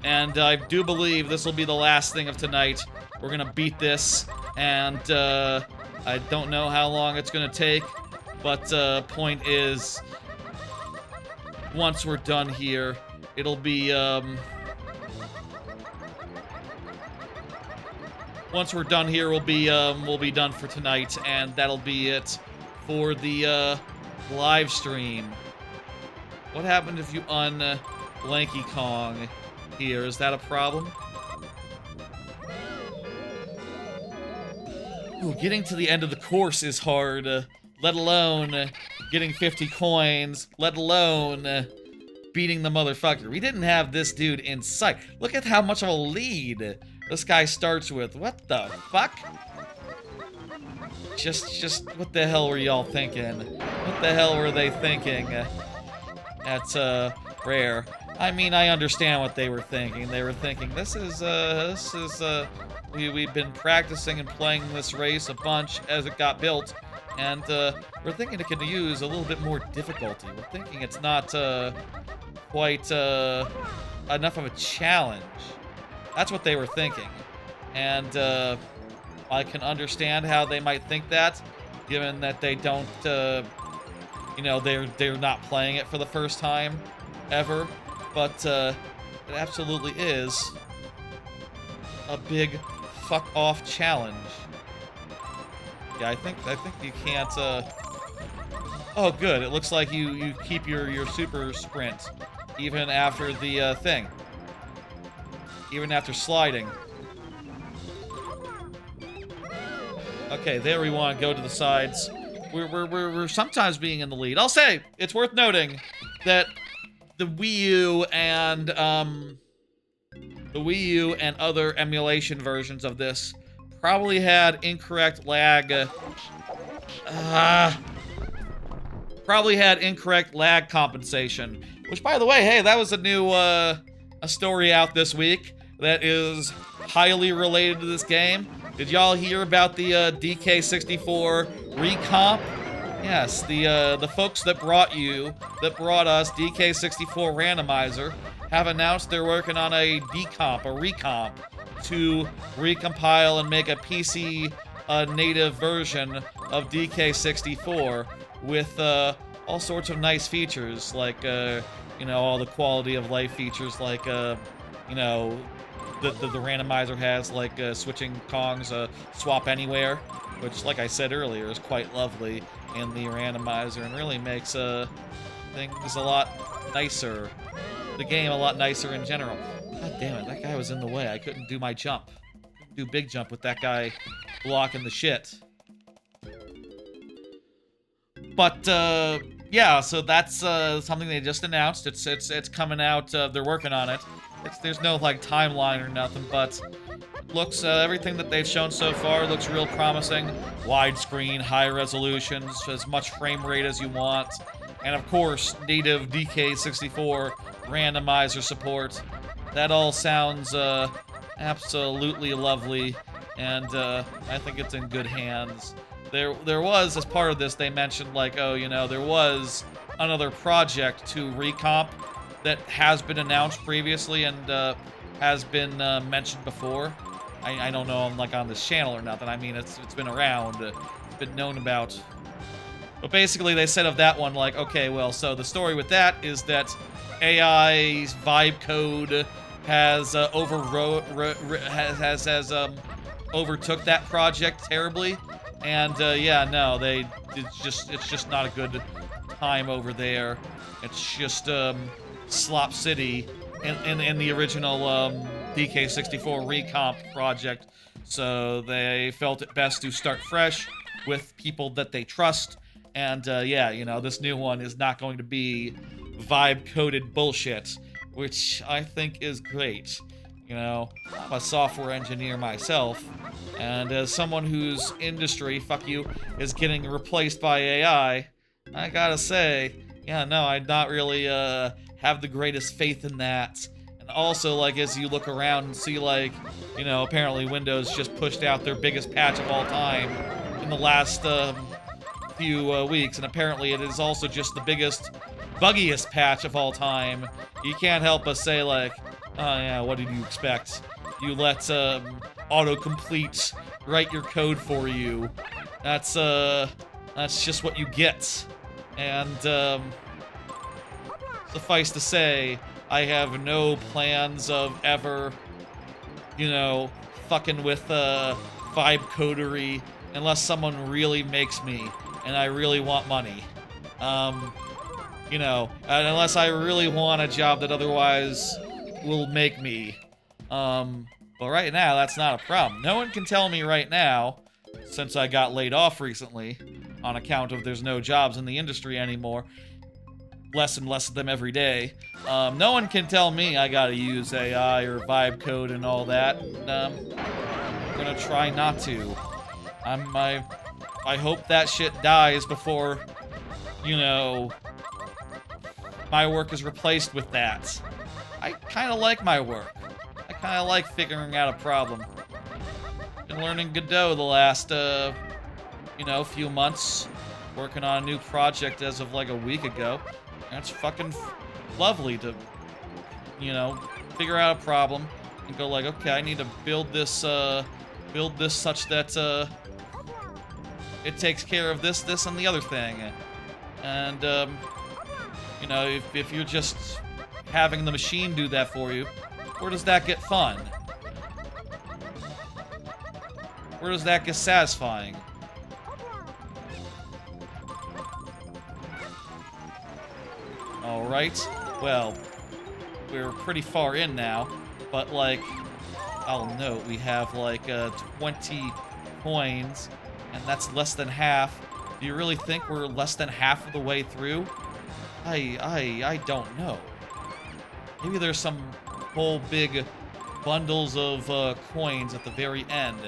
And I do believe this will be the last thing of tonight. We're gonna beat this, and I don't know how long it's gonna take, but point is, once we're done here, it'll be, once we're done here, we'll be done for tonight, and that'll be it for the live stream. What happened if you Lanky Kong here? Is that a problem? Ooh, getting to the end of the course is hard, let alone getting 50 coins, let alone beating the motherfucker. We didn't have this dude in sight. Look at how much of a lead this guy starts with. What the fuck? Just what the hell were y'all thinking? What the hell were they thinking? That's rare. I mean, I understand what they were thinking. They were thinking, we've been practicing and playing this race a bunch as it got built, and we're thinking it could use a little bit more difficulty. We're thinking it's not quite enough of a challenge. That's what they were thinking, and I can understand how they might think that, given that they don't, you know, they're not playing it for the first time ever, but it absolutely is a big fuck off challenge. Yeah, I think you can't, oh good, it looks like you keep your super sprint even after the thing. Even after sliding. Okay, there we want to go to the sides. We're sometimes being in the lead. I'll say, it's worth noting that the Wii U and other emulation versions of this probably had incorrect lag. Probably had incorrect lag compensation. Which, by the way, hey, that was a new a story out this week that is highly related to this game. Did y'all hear about the DK64 Recomp? Yes, the folks that brought us DK64 Randomizer have announced they're working on a recomp to recompile and make a PC a native version of DK64 with all sorts of nice features, like you know, all the quality of life features, like you know, the randomizer has, like switching Kongs, swap anywhere, which, like I said earlier, is quite lovely in the randomizer and really makes things a lot nicer. The game a lot nicer in general. God damn it, that guy was in the way. I couldn't do my jump. Couldn't do big jump with that guy blocking the shit. But yeah, so that's something they just announced. It's coming out. They're working on it. There's no like timeline or nothing, but looks everything that they've shown so far looks real promising. Widescreen, high resolutions, as much frame rate as you want, and of course native DK64 randomizer support. That all sounds absolutely lovely, and I think it's in good hands. There was, as part of this, they mentioned, like, oh, you know, there was another project to Recomp that has been announced previously and has been mentioned before. I don't know, I'm like on this channel or nothing. I mean, it's been around, it's been known about. But basically, they said of that one, like, okay, well, so the story with that is that AI's vibe code has overtook that project terribly. And yeah, no, it's just not a good time over there. It's just Slop City in the original DK64 Recomp project. So they felt it best to start fresh with people that they trust. And yeah, you know, this new one is not going to be vibe-coded bullshit, which I think is great. You know, I'm a software engineer myself, and as someone whose industry, fuck you, is getting replaced by AI, I gotta say, yeah, no, I not really have the greatest faith in that. And also, like, as you look around and see, like, you know, apparently Windows just pushed out their biggest patch of all time in the last few weeks, and apparently it is also just the biggest, buggiest patch of all time. You can't help but say, like, oh yeah, what did you expect? You let autocomplete write your code for you. That's just what you get. And suffice to say, I have no plans of ever, you know, fucking with vibe codery unless someone really makes me and I really want money. You know, unless I really want a job that otherwise will make me. But right now, that's not a problem. No one can tell me right now, since I got laid off recently, on account of there's no jobs in the industry anymore, less and less of them every day. No one can tell me I gotta use AI or vibe code and all that. And, I'm gonna try not to. I hope that shit dies before, you know, my work is replaced with that. I kind of like my work. I kind of like figuring out a problem. Been learning Godot the last, you know, few months. Working on a new project as of like a week ago. And it's fucking lovely to, you know, figure out a problem and go like, okay, I need to build this such that, it takes care of this, and the other thing. And, you know, if you're just having the machine do that for you, where does that get fun? Where does that get satisfying? Alright, well, we're pretty far in now, but like, I'll note we have like 20 coins, and that's less than half. Do you really think we're less than half of the way through? I don't know. Maybe there's some whole big bundles of coins at the very end.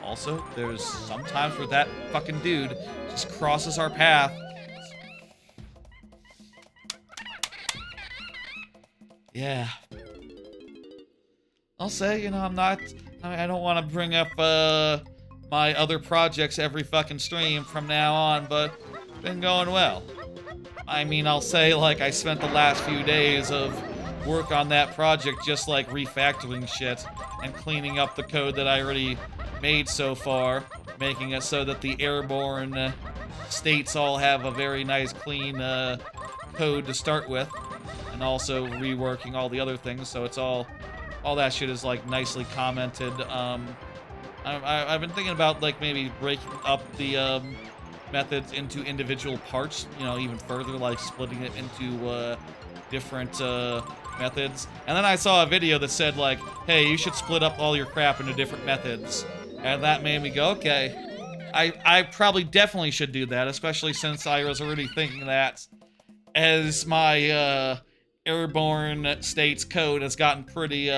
Also, there's sometimes where that fucking dude just crosses our path. Yeah. I'll say, you know, I don't want to bring up my other projects every fucking stream from now on, but it's been going well. I mean, I'll say, like, I spent the last few days of work on that project, just like refactoring shit and cleaning up the code that I already made so far, making it so that the airborne states all have a very nice, clean code to start with, and also reworking all the other things, so it's all that shit is like nicely commented. I've been thinking about like maybe breaking up the methods into individual parts, you know, even further, like splitting it into different methods. And then I saw a video that said like, hey, you should split up all your crap into different methods, and that made me go, okay, I probably definitely should do that, especially since I was already thinking that as my airborne states code has gotten pretty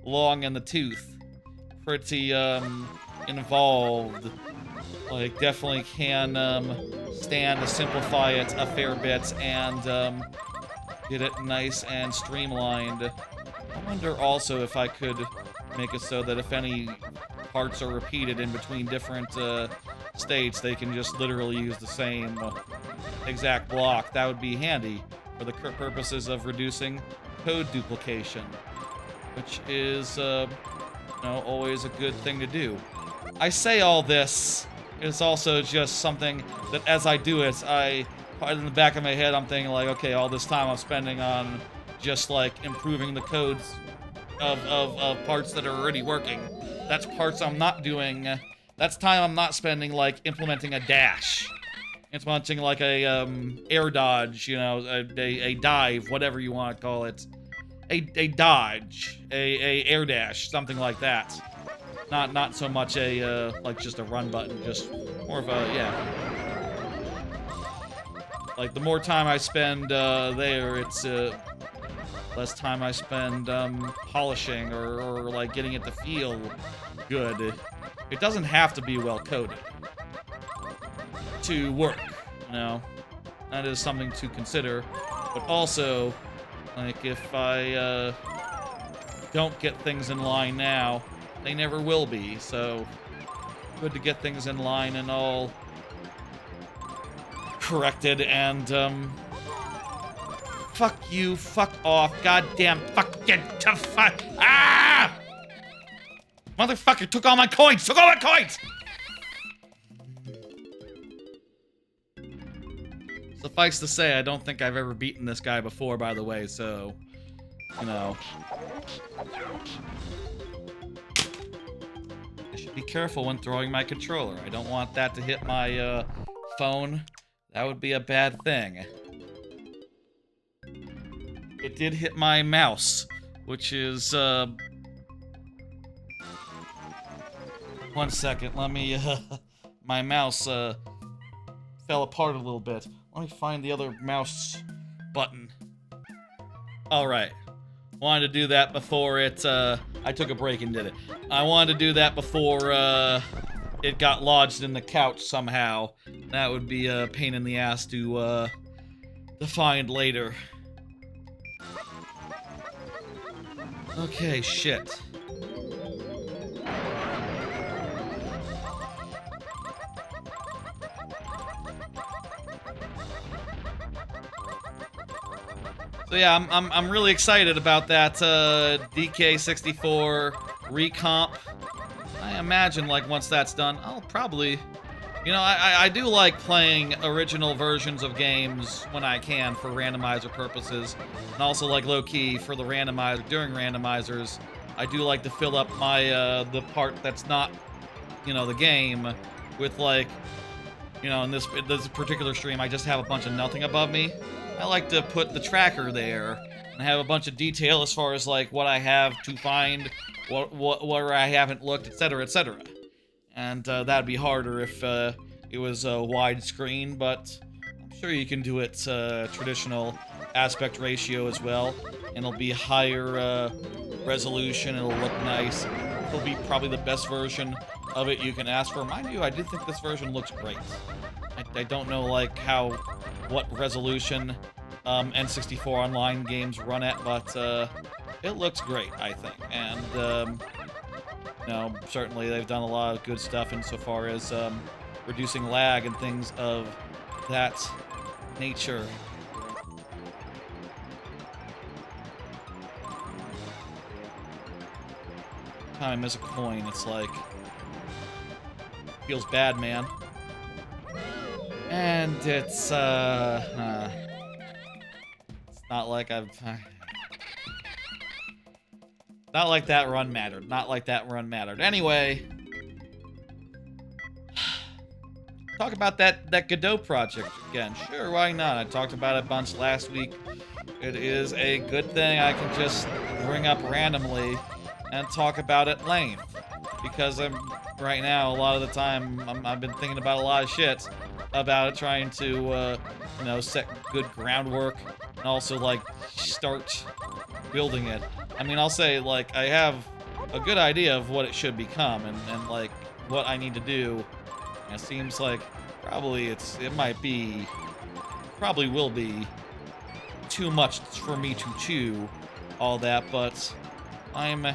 long in the tooth, pretty involved. Like, definitely can stand to simplify it a fair bit and get it nice and streamlined. I wonder also if I could make it so that if any parts are repeated in between different states, they can just literally use the same exact block. That would be handy for the purposes of reducing code duplication, which is, you know, always a good thing to do. I say all this, it's also just something that as I do it, in the back of my head, I'm thinking like, okay, all this time I'm spending on just like improving the codes of parts that are already working. That's parts I'm not doing. That's time I'm not spending like implementing a dash. Implementing like a air dodge, you know, a dive, whatever you want to call it. A dodge, a air dash, something like that. Not so much a like just a run button, just more of a, yeah. Like the more time I spend there, it's less time I spend polishing or like getting it to feel good. It doesn't have to be well coded to work, you know. That is something to consider. But also, like, if I don't get things in line now, they never will be, so good to get things in line and all corrected. And fuck you, fuck off, goddamn fucking fuck. Ah! Motherfucker took all my coins, Suffice to say, I don't think I've ever beaten this guy before, by the way, so, you know. I should be careful when throwing my controller. I don't want that to hit my phone. That would be a bad thing. It did hit my mouse, which is, one second, let me, my mouse, fell apart a little bit. Let me find the other mouse button. Alright. Wanted to do that before it, I took a break and did it. I wanted to do that before, it got lodged in the couch somehow. That would be a pain in the ass to find later. Okay, shit. So yeah, I'm really excited about that DK64 Recomp. I imagine like once that's done, I'll probably, you know, I do like playing original versions of games when I can for randomizer purposes, and also like low-key for the randomizer, during randomizers, I do like to fill up my the part that's not, you know, the game with like, you know, in this particular stream, I just have a bunch of nothing above me. I like to put the tracker there and have a bunch of detail as far as like what I have to find, where I haven't looked, etc., etc. And that'd be harder if it was widescreen, but I'm sure you can do it traditional aspect ratio as well, and it'll be higher resolution. It'll look nice. It'll be probably the best version of it you can ask for. Mind you, I do think this version looks great. I don't know like what resolution N64 online games run at, but it looks great, I think. And you know, certainly they've done a lot of good stuff insofar as reducing lag and things of that nature. time I miss a coin, it's like... feels bad, man. And it's not like I've... not like that run mattered. Not like that run mattered. Anyway... talk about that Godot project again. Sure, why not? I talked about it a bunch last week. It is a good thing I can just bring up randomly and talk about it length. Because right now, a lot of the time, I've been thinking about a lot of shit about it, trying to, you know, set good groundwork and also, like, start building it. I mean, I'll say, like, I have a good idea of what it should become and like, what I need to do. It seems like probably probably will be too much for me to chew all that, but I'm,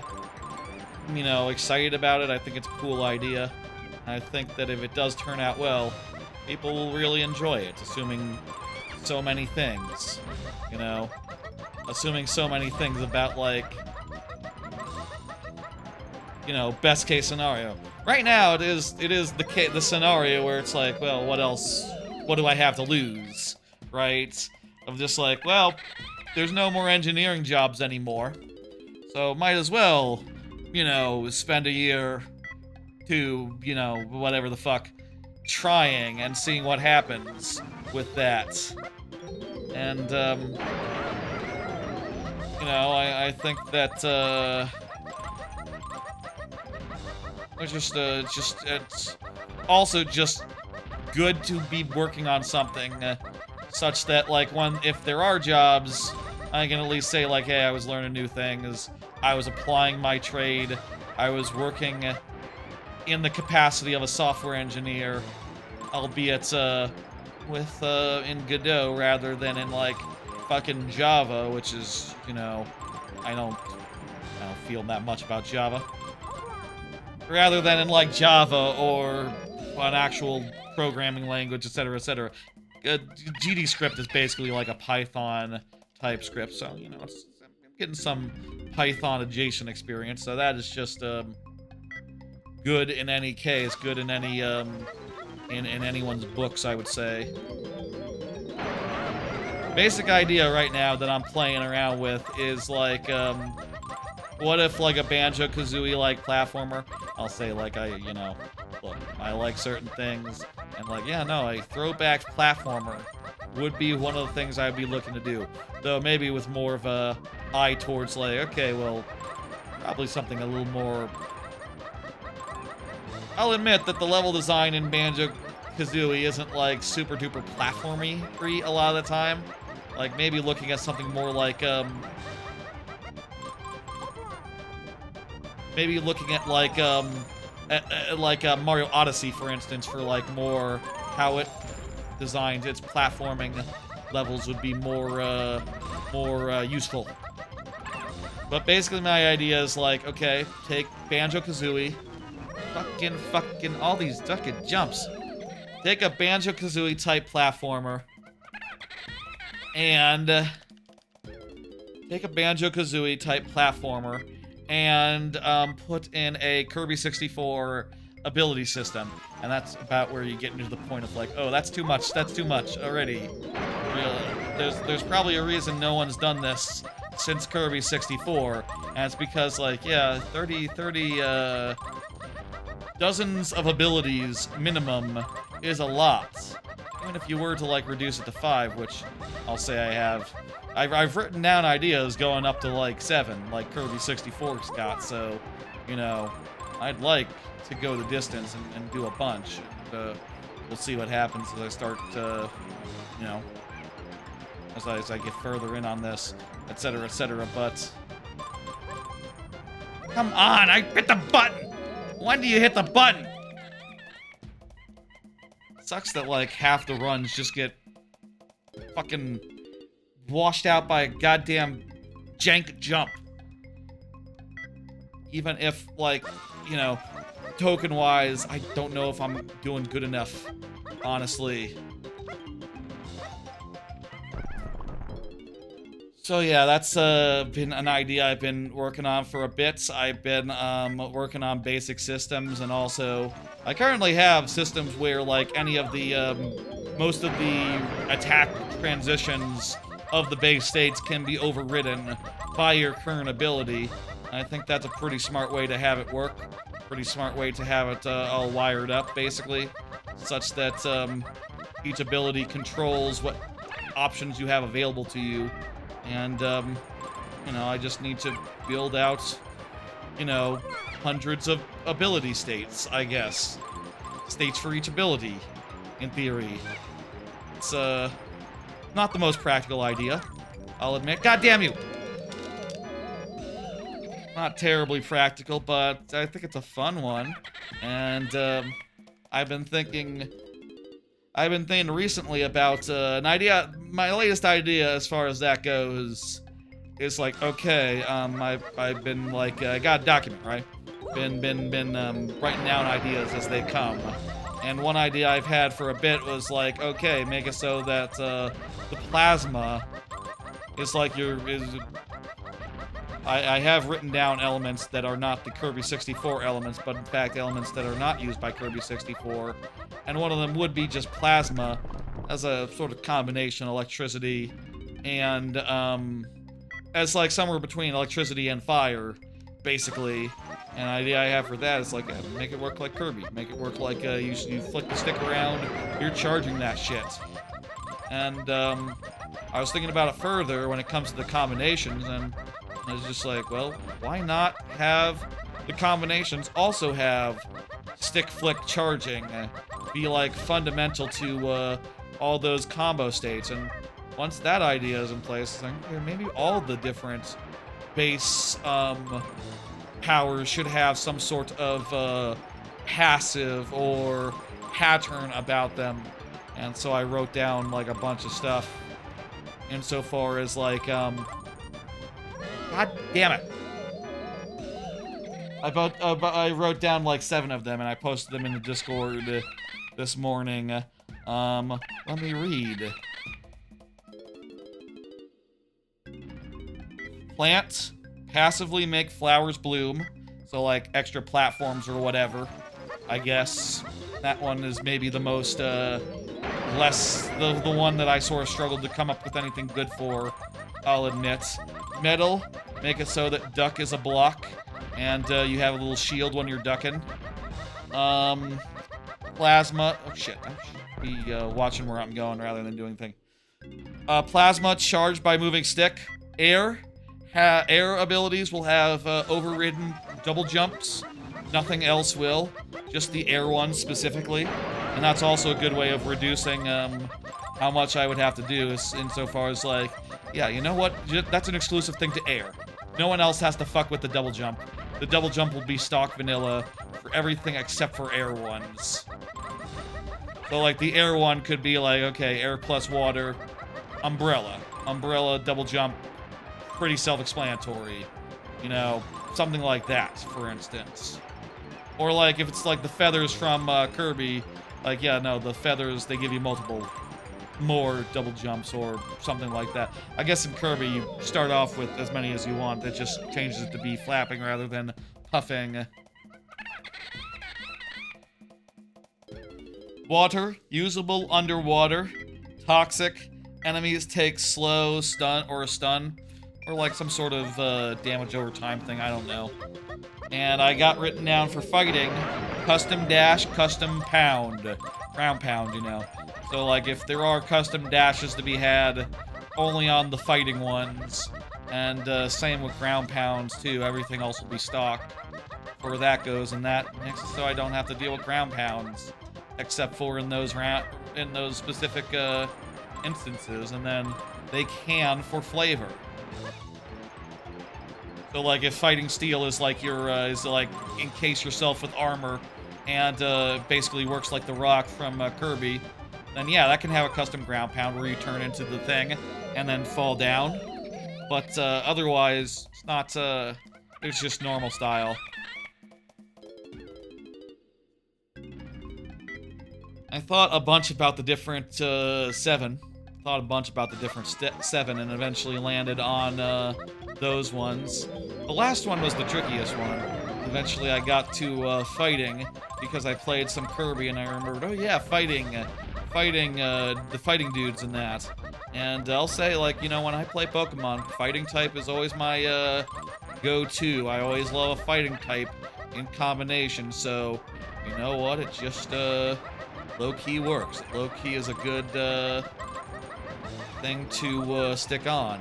you know, excited about it. I think it's a cool idea. I think that if it does turn out well, people will really enjoy it, assuming so many things, you know, assuming so many things about, like, you know, best case scenario. Right now, it is the scenario where it's like, well, what else? What do I have to lose, right? Of just like, well, there's no more engineering jobs anymore, so might as well, you know, spend a year to, you know, whatever the fuck, trying and seeing what happens with that. And you know, I think that it's also just good to be working on something such that, like, if there are jobs, I can at least say, like, hey, I was learning new things, I was applying my trade, I was working in the capacity of a software engineer, albeit in Godot rather than in, like, fucking Java, which is, you know, I don't feel that much about Java. Rather than in, like, Java or an actual programming language, etc., etc. GD script is basically like a Python type script, so, you know, I'm getting some Python adjacent experience, so that is just good in any case, good in any in anyone's books, I would say. Basic idea right now that I'm playing around with is, like, what if, like, a Banjo-Kazooie, like, platformer? I'll say, like, you know, look, I like certain things, and, like, yeah, no, a throwback platformer would be one of the things I'd be looking to do. Though maybe with more of a eye towards, like, okay, well, probably something a little more... I'll admit that the level design in Banjo-Kazooie isn't, like, super-duper platformy-free a lot of the time. Like, maybe looking at something more like, maybe looking at, like, Mario Odyssey, for instance, for, like, more how it designs its platforming levels would be more useful. But basically my idea is, like, okay, take Banjo-Kazooie, fucking, all these fucking jumps. Take a Banjo-Kazooie type platformer, and put in a Kirby 64 ability system. And that's about where you get into the point of, like, oh, that's too much already. There's probably a reason no one's done this since Kirby 64, and it's because, like, yeah, 30 dozens of abilities minimum is a lot. Even if you were to, like, reduce it to 5, which I'll say I have. I've written down ideas going up to, like, 7, like Kirby 64's got, so, you know, I'd like to go the distance and do a bunch. We'll see what happens as I start, you know, as I get further in on this, etc., etc., but... Come on, I hit the button! When do you hit the button? Sucks that, like, half the runs just get fucking washed out by a goddamn jank jump. Even if, like, you know, token-wise, I don't know if I'm doing good enough, honestly. So yeah, that's been an idea I've been working on for a bit. I've been working on basic systems, and also I currently have systems where like any of the most of the attack transitions of the base states can be overridden by your current ability. I think that's a pretty smart way to have it work. Pretty smart way to have it all wired up, basically, such that each ability controls what options you have available to you. And, you know, I just need to build out, you know, hundreds of ability states, I guess. States for each ability, in theory. It's, not the most practical idea, I'll admit. God damn you! Not terribly practical, but I think it's a fun one. And, I've been thinking recently about an idea. My latest idea, as far as that goes, is like, okay, I've been like, I got a document, right? Been writing down ideas as they come. And one idea I've had for a bit was like, okay, make it so that the plasma is like I have written down elements that are not the Kirby 64 elements, but in fact elements that are not used by Kirby 64. And one of them would be just plasma as a sort of combination electricity and as like somewhere between electricity and fire, basically. And the idea I have for that is like, make it work like Kirby. Make it work like you flick the stick around, you're charging that shit. And I was thinking about it further when it comes to the combinations, and I was just like, well, why not have the combinations also have stick flick charging, be like fundamental to all those combo states. And once that idea is in place, I think maybe all the different base powers should have some sort of passive or pattern about them. And so I wrote down like a bunch of stuff insofar as like God damn it. I wrote down like 7 of them and I posted them in the Discord this morning. Let me read. Plant. Passively make flowers bloom. So like extra platforms or whatever, I guess. That one is maybe the most, the one that I sort of struggled to come up with anything good for, I'll admit. Metal. Make it so that duck is a block. And you have a little shield when you're ducking. Plasma. Oh shit, I should be watching where I'm going rather than doing anything. Plasma charged by moving stick. Air. Air abilities will have overridden double jumps. Nothing else will. Just the air ones specifically. And that's also a good way of reducing how much I would have to do insofar as like, yeah, you know what? That's an exclusive thing to air. No one else has to fuck with the double jump. The double jump will be stock vanilla for everything except for air ones. So like the air one could be like, okay, air plus water, umbrella. Umbrella, double jump, pretty self-explanatory. You know, something like that, for instance. Or like if it's like the feathers from Kirby, like yeah, no, the feathers, they give you more double jumps or something like that. I guess in Kirby, you start off with as many as you want. It just changes it to be flapping rather than puffing. Water, usable underwater. Toxic, enemies take slow, stun, or a stun. Or like some sort of damage over time thing, I don't know. And I got written down for fighting, custom dash, custom pound. Ground pound, you know. So like if there are custom dashes to be had only on the fighting ones, and same with ground pounds too, everything else will be stock where that goes, and that makes it so I don't have to deal with ground pounds except for in those specific instances, and then they can for flavor. So like if fighting steel is like your encase yourself with armor and basically works like the rock from Kirby, then yeah, that can have a custom ground pound where you turn into the thing and then fall down. But otherwise, it's not, it's just normal style. I thought a bunch about the different 7. thought a bunch about the different 7 and eventually landed on those ones. The last one was the trickiest one. Eventually I got to fighting because I played some Kirby and I remembered, oh yeah, fighting the fighting dudes in that. And I'll say, like, you know, when I play Pokemon, fighting type is always my go-to. I always love a fighting type in combination, so you know what? It just low-key works. Low-key is a good thing to stick on.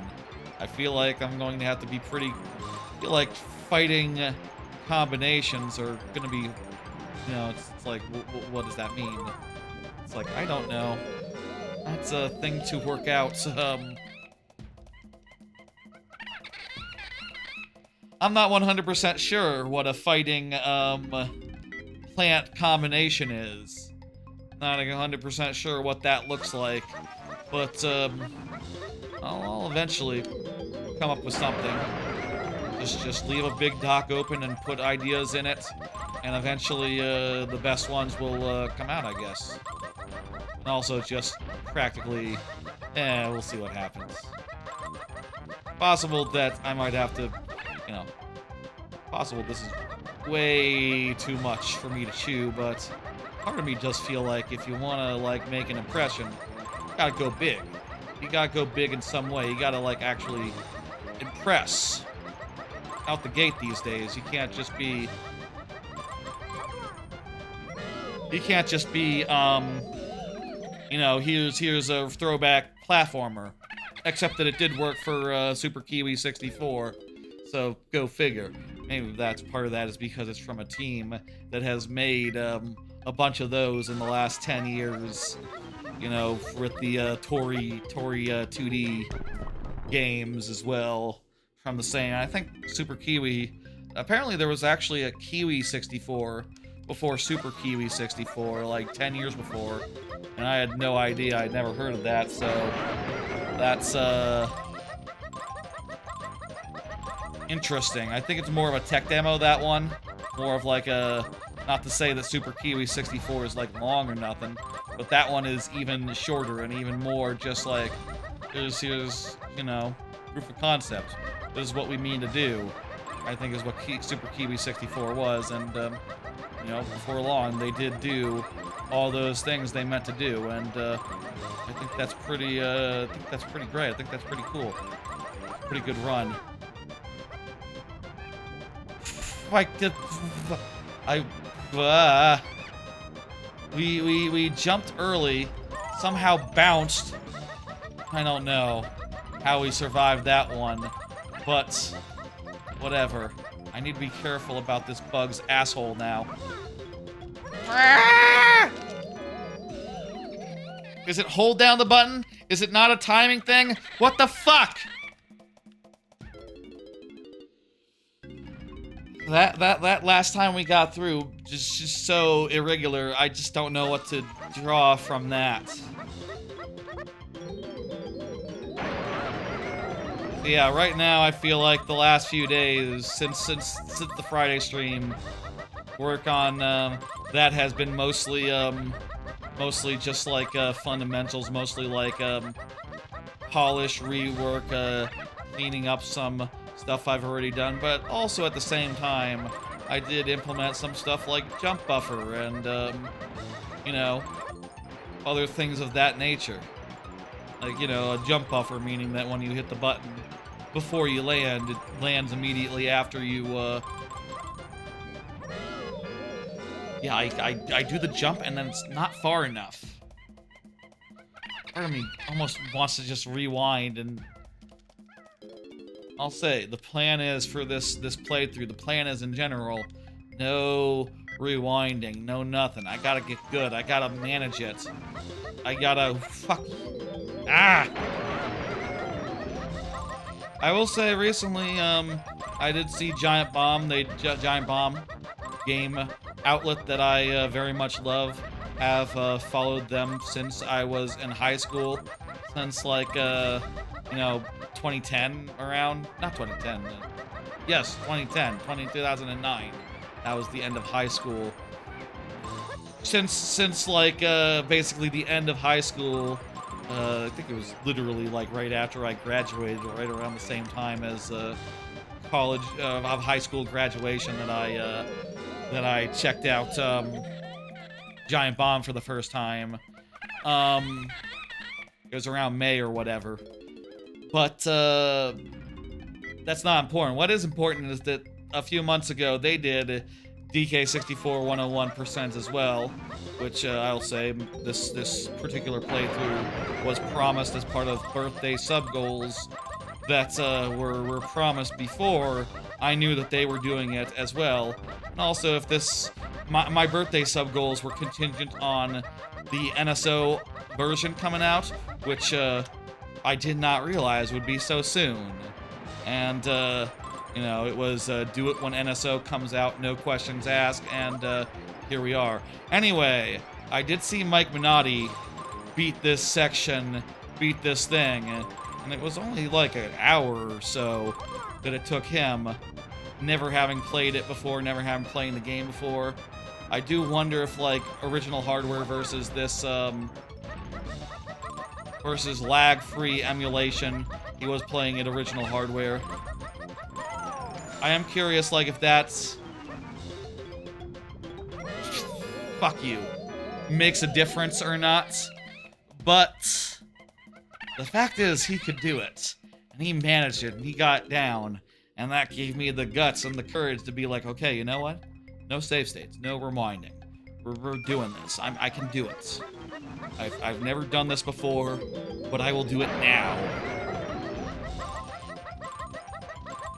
I feel like I'm going to have to be pretty... I feel like fighting combinations are going to be... You know, it's like, what does that mean? It's like, I don't know. That's a thing to work out. I'm not 100% sure what a fighting plant combination is. Not 100% sure what that looks like. But I'll eventually come up with something. Just leave a big dock open and put ideas in it. And eventually the best ones will come out, I guess. And also just practically, we'll see what happens. Possible that I might have to, you know, possible this is way too much for me to chew, but part of me does feel like if you want to, like, make an impression, you gotta go big. You gotta go big in some way. You gotta, like, actually impress out the gate these days. You can't just be... You can't just be, you know, here's a throwback platformer. Except that it did work for Super Kiwi 64, so go figure. Maybe that's part of that is because it's from a team that has made a bunch of those in the last 10 years. You know, with the Tori 2D games as well from the same. I think Super Kiwi. Apparently, there was actually a Kiwi 64 before Super Kiwi 64, like 10 years before. And I had no idea. I'd never heard of that, so that's interesting. I think it's more of a tech demo, that one. More of like a, not to say that Super Kiwi 64 is like long or nothing, but that one is even shorter and even more just like, here's you know, proof of concept. This is what we mean to do, I think is what Super Kiwi 64 was, and you know, before long, they did do all those things they meant to do, and I think that's pretty great. I think that's pretty cool. Pretty good run. We jumped early, somehow bounced. I don't know how we survived that one, but whatever. I need to be careful about this bug's asshole now. Is it hold down the button? Is it not a timing thing? What the fuck? That last time we got through, just so irregular, I just don't know what to draw from that. Yeah, right now I feel like the last few days, since the Friday stream, work on that has been mostly just like fundamentals, mostly like polish, rework, cleaning up some stuff I've already done, but also at the same time, I did implement some stuff like jump buffer and you know, other things of that nature. Like, you know, a jump buffer meaning that when you hit the button before you land, it lands immediately after you yeah, I do the jump and then it's not far enough. Part of me almost wants to just rewind, and I'll say the plan is for this playthrough, the plan is in general, no rewinding, no nothing. I gotta get good. I gotta manage it. I gotta I will say recently, I did see Giant Bomb, Giant Bomb game outlet that I very much love. Have followed them since I was in high school, since like you know, 2010 around, not 2010. Yes, 2009. That was the end of high school. Since like basically the end of high school, I think it was literally like right after I graduated, or right around the same time as college of high school graduation that I checked out Giant Bomb for the first time. It was around May or whatever. But that's not important. What is important is that a few months ago they did DK64 101% as well, which I'll say this particular playthrough was promised as part of birthday sub goals that were promised before I knew that they were doing it as well. And also, if my birthday sub goals were contingent on the NSO version coming out, which I did not realize would be so soon. And you know, it was do it when NSO comes out, no questions asked, and here we are. Anyway, I did see Mike Minotti beat this section, beat this thing, and it was only like an hour or so that it took him, never having played it before, never having played the game before. I do wonder if, like, original hardware versus this, versus lag-free emulation, he was playing it original hardware. I am curious, like, if that's... Fuck you. Makes a difference or not. But the fact is, he could do it. And he managed it, and he got down. And that gave me the guts and the courage to be like, okay, you know what? No save states, no rewinding. We're doing this. I can do it. I've never done this before, but I will do it now.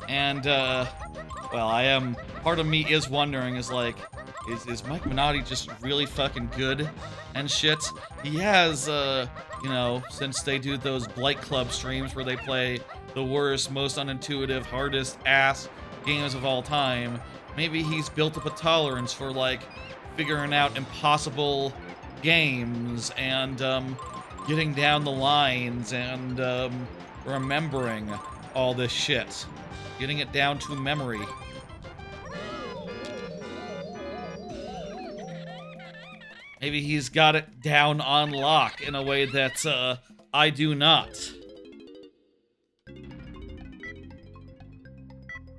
And, well, part of me is wondering, is like, is Mike Minotti just really fucking good and shit? He has, you know, since they do those Blight Club streams where they play the worst, most unintuitive, hardest ass games of all time, maybe he's built up a tolerance for, like, figuring out impossible games and, getting down the lines and, remembering all this shit. Getting it down to memory. Maybe he's got it down on lock in a way that, I do not.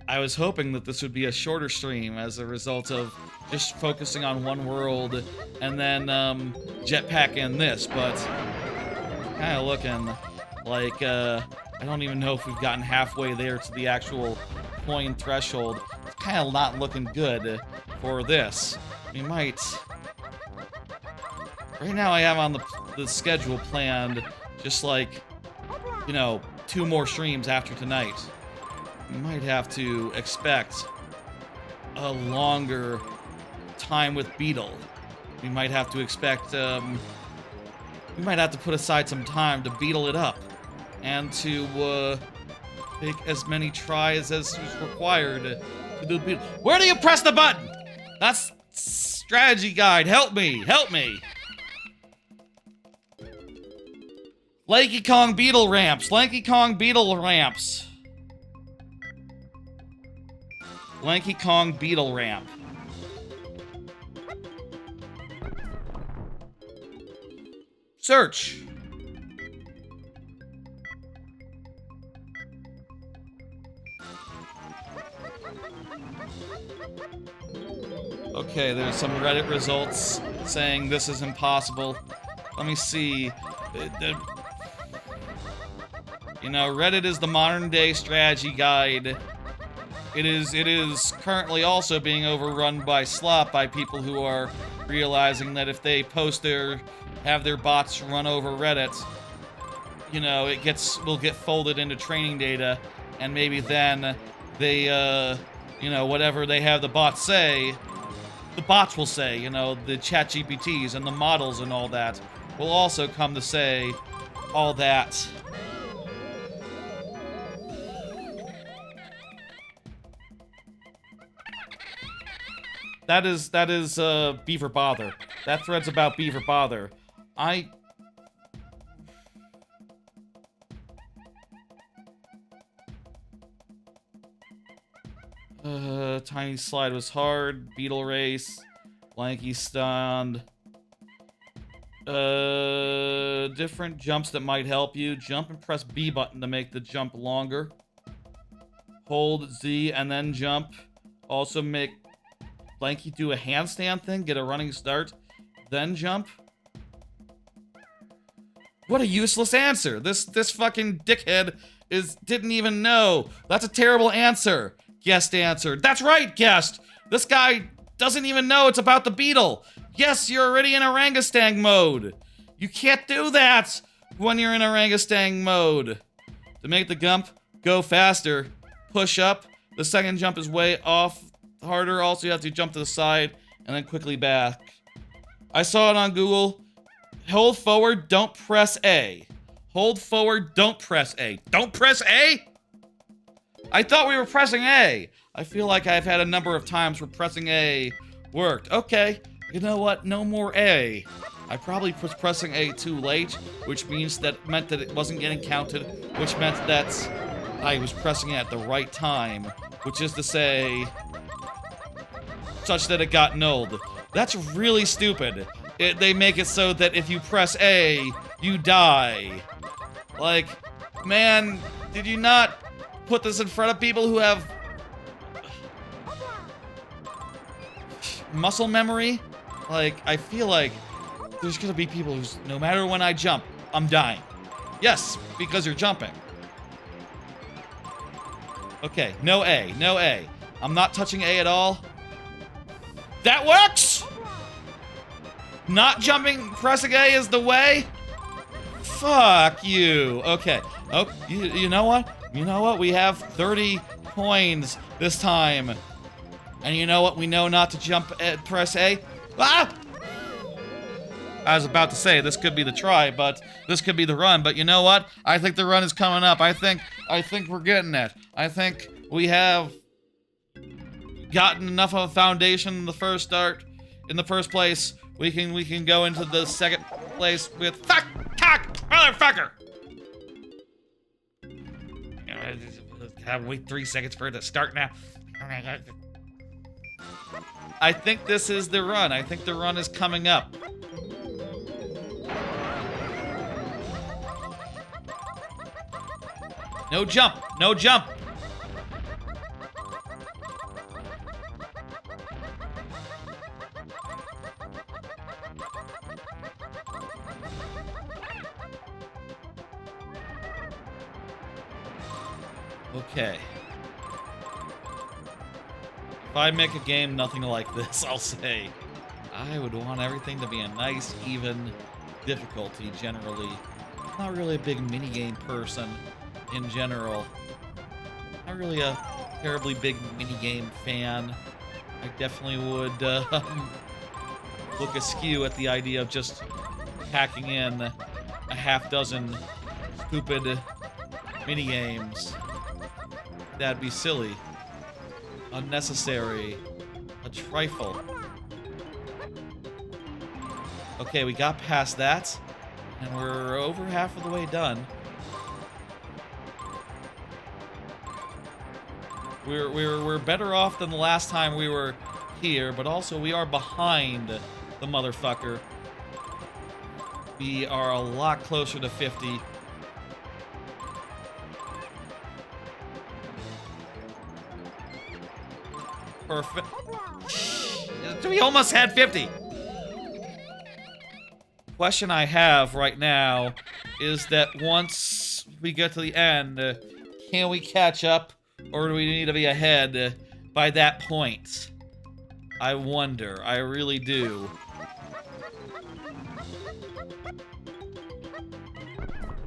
I was hoping that this would be a shorter stream as a result of just focusing on one world and then, Jetpac and this, but kind of looking like, I don't even know if we've gotten halfway there to the actual coin threshold. It's kind of not looking good for this. We might... Right now I have on the schedule planned just like, you know, 2 more streams after tonight. We might have to expect a longer time with Beetle. We might have to expect, we might have to put aside some time to beetle it up. And to, make as many tries as is required to do Beetle. Where do you press the button? That's strategy guide. Help me. Help me. Lanky Kong Beetle ramps. Lanky Kong Beetle ramps. Lanky Kong Beetle ramp. Search. Okay, there's some Reddit results saying this is impossible. Let me see. You know, Reddit is the modern-day strategy guide. It is currently also being overrun by Slop, by people who are realizing that if they have their bots run over Reddit, you know, will get folded into training data, and maybe then they, you know, whatever they have the bots say, the bots will say, you know, the chat GPTs and the models and all that will also come to say all that. That is Beaver Bother. That thread's about Beaver Bother. Tiny Slide was hard. Beetle Race. Lanky Stunned. different jumps that might help you. Jump and press B button to make the jump longer. Hold Z and then jump. Also make Lanky do a handstand thing, get a running start, then jump. What a useless answer. This fucking dickhead didn't even know. That's a terrible answer. Guest answered. That's right, Guest. This guy doesn't even know it's about the Beetle. Yes, you're already in orangutan mode. You can't do that when you're in orangutan mode. To make the jump go faster, push up. The second jump is way off harder. Also, you have to jump to the side and then quickly back. I saw it on Google. Hold forward, don't press A. Hold forward, don't press A. Don't press A? I thought we were pressing A. I feel like I've had a number of times where pressing A worked. Okay, you know what? No more A. I probably was pressing A too late, which meant that it wasn't getting counted, which meant that I was pressing it at the right time, which is to say, such that it got nulled. That's really stupid. They make it so that if you press A, you die. Like, man, did you not put this in front of people who have muscle memory? Like, I feel like there's gonna be people who's, no matter when I jump, I'm dying. Yes, because you're jumping. Okay, no A, no A. I'm not touching A at all. That works! Not jumping, pressing A is the way? Fuck you. Okay. Oh, you know what? You know what? We have 30 coins this time. And you know what? We know not to jump at press A. Ah! I was about to say this could be the try, but this could be the run. But you know what? I think the run is coming up. I think we're getting it. I think we have gotten enough of a foundation in the first start. In the first place, we can go into the second place with fuck cock motherfucker. Have wait 3 seconds for it to start now. I think this is the run. I think the run is coming up. No jump. No jump. Okay. If I make a game nothing like this, I'll say I would want everything to be a nice, even difficulty generally. I'm not really a big minigame person in general. Not really a terribly big minigame fan. I definitely would look askew at the idea of just packing in a half dozen stupid minigames. That'd be silly. Unnecessary. A trifle. Okay, we got past that. And we're over half of the way done. We're better off than the last time we were here, but also we are behind the motherfucker. We are a lot closer to 50. Perfect. We almost had 50. Question I have right now is that once we get to the end, can we catch up, or do we need to be ahead by that point? I wonder. I really do.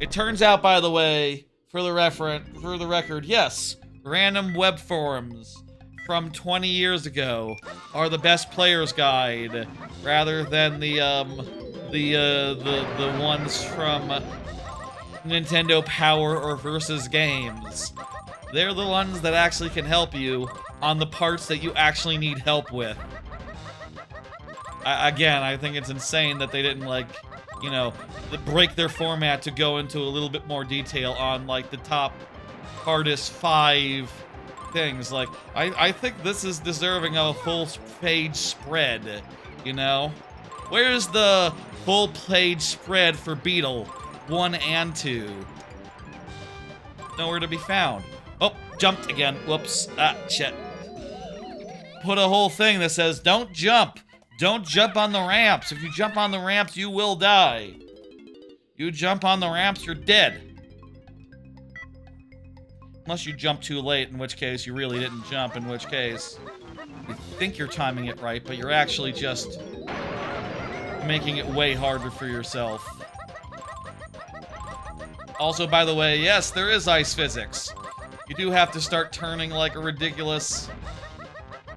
It turns out, by the way, for the record, yes, random web forums from 20 years ago are the best player's guide, rather than the ones from Nintendo Power or Versus Games. They're the ones that actually can help you on the parts that you actually need help with. Again, I think it's insane that they didn't, like, you know, break their format to go into a little bit more detail on, like, the top hardest 5 things. Like, I think this is deserving of a full page spread, you know? Where's the full-page spread for Beetle 1 and 2? Nowhere to be found. Oh, jumped again. Whoops. Ah, shit. Put a whole thing that says, don't jump. Don't jump on the ramps. If you jump on the ramps, you will die. You jump on the ramps, you're dead. Unless you jump too late, in which case you really didn't jump, in which case you think you're timing it right, but you're actually just making it way harder for yourself. Also, by the way, yes, there is ice physics. You do have to start turning like a ridiculous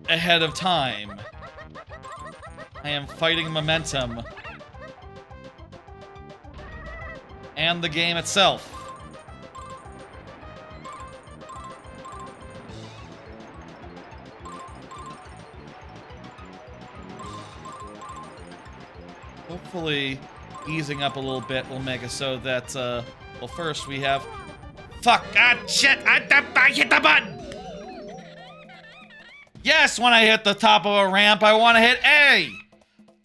ahead of time. I am fighting momentum. And the game itself. Hopefully, easing up a little bit will make it so that, well, first we have... Fuck! Ah, shit! I hit the button! Yes, when I hit the top of a ramp, I want to hit A!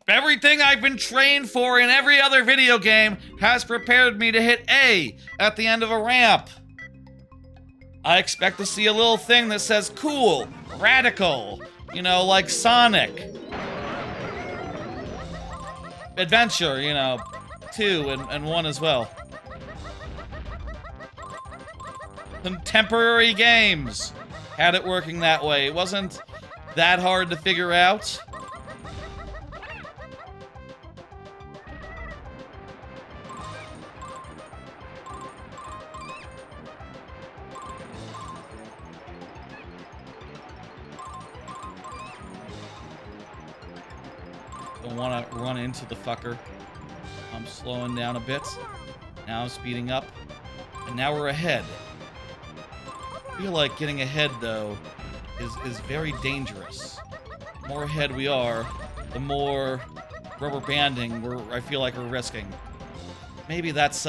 Everything I've been trained for in every other video game has prepared me to hit A at the end of a ramp. I expect to see a little thing that says cool, radical, you know, like Sonic. Adventure, you know, 2 and 1 as well. Contemporary games had it working that way. It wasn't that hard to figure out. Don't want to run into the fucker. I'm slowing down a bit. Now I'm speeding up. And now we're ahead. I feel like getting ahead, though, is very dangerous. The more ahead we are, the more rubber banding I feel like we're risking. Maybe that's,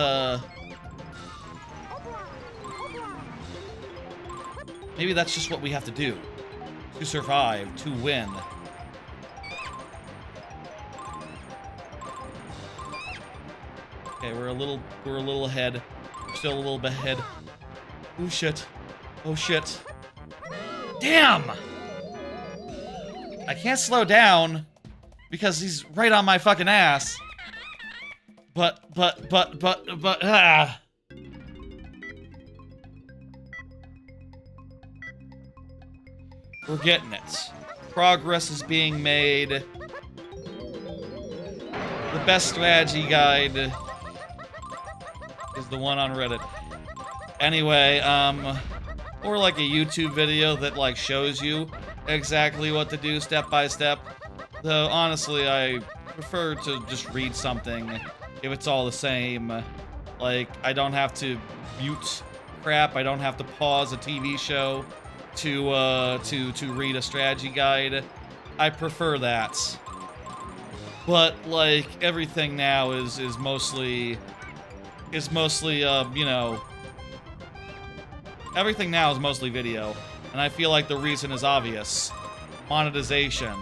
maybe that's just what we have to do. To survive, to win. Okay, we're a little ahead. We're still a little bit ahead. Oh shit. Oh shit. Damn! I can't slow down because he's right on my fucking ass. But, ah. We're getting it. Progress is being made. The best strategy guide is the one on Reddit. Anyway, or like a YouTube video that like shows you exactly what to do step by step. Though honestly, I prefer to just read something if it's all the same. Like, I don't have to mute crap. I don't have to pause a TV show to read a strategy guide. I prefer that. But like everything now is mostly you know, everything now is mostly video, and I feel like the reason is obvious. Monetization.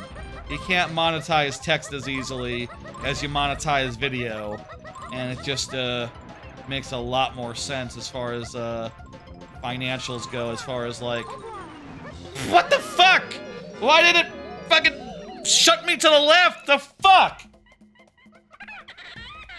You can't monetize text as easily as you monetize video, and it just makes a lot more sense as far as financials go, as far as like... What the fuck? Why did it fucking shut me to the left? The fuck?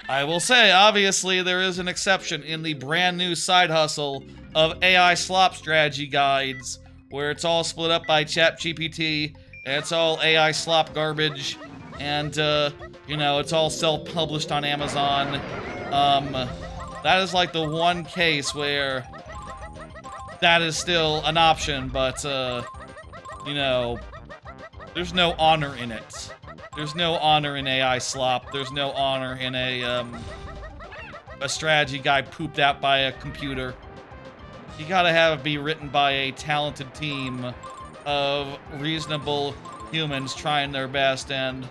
I will say, obviously, there is an exception in the brand new side hustle of AI Slop strategy guides, where it's all split up by ChatGPT, and it's all AI Slop garbage, and, you know, it's all self-published on Amazon. That is like the one case where that is still an option, but, you know, there's no honor in it. There's no honor in AI Slop. There's no honor in a strategy guide pooped out by a computer. You gotta have it be written by a talented team of reasonable humans trying their best and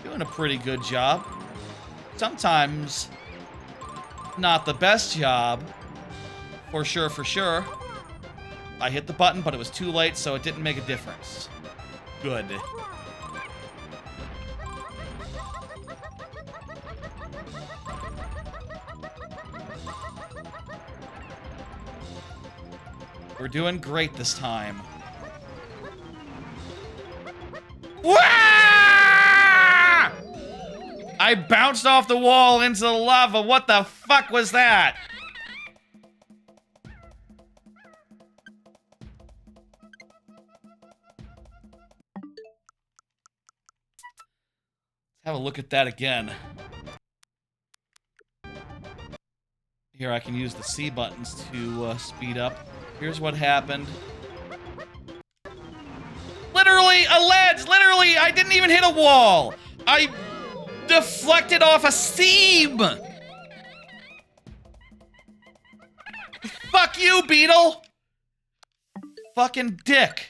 doing a pretty good job. Sometimes not the best job, for sure, for sure. I hit the button, but it was too late, so it didn't make a difference. Good. We're doing great this time. Wah! I bounced off the wall into the lava. What the fuck was that? Have a look at that again. Here, I can use the C buttons to speed up. Here's what happened. Literally a ledge! Literally, I didn't even hit a wall! I deflected off a seam! Fuck you, Beetle! Fucking dick.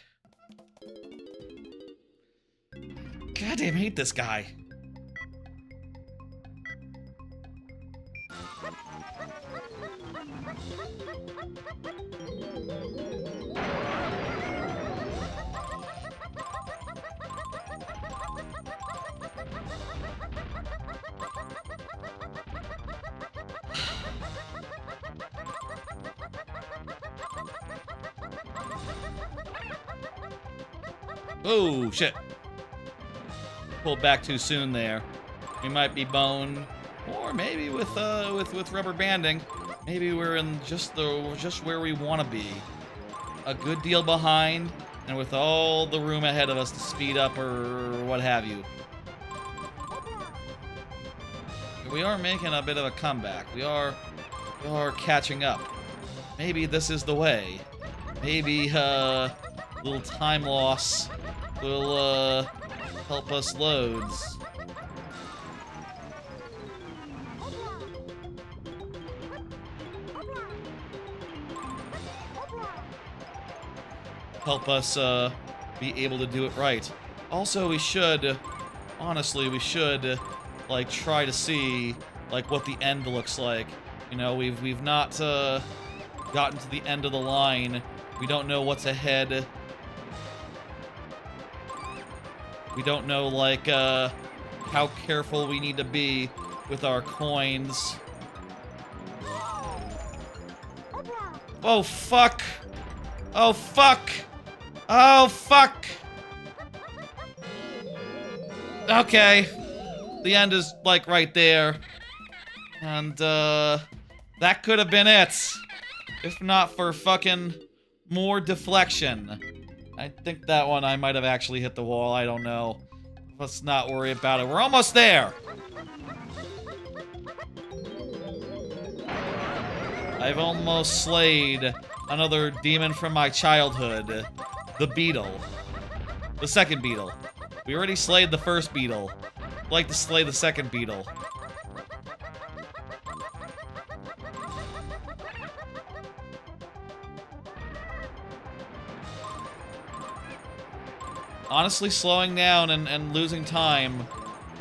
Goddamn, hate this guy. Oh, shit. Pulled back too soon there. We might be boned, or maybe with rubber banding, maybe we're in just where we want to be. A good deal behind, and with all the room ahead of us to speed up or what have you. We are making a bit of a comeback. We are catching up. Maybe this is the way. Maybe a little time loss will help us loads. Help us be able to do it right. Also, we should, honestly, like try to see like what the end looks like. You know, we've not gotten to the end of the line. We don't know what's ahead. We don't know, like, how careful we need to be with our coins. Oh, fuck! Oh, fuck! Oh, fuck! Okay. The end is, like, right there. And, that could have been it. If not for fucking more deflection. I think that one I might have actually hit the wall. I don't know. Let's not worry about it. We're almost there! I've almost slayed another demon from my childhood. The Beetle. The second Beetle. We already slayed the first Beetle. I'd like to slay the second Beetle. Honestly, slowing down and losing time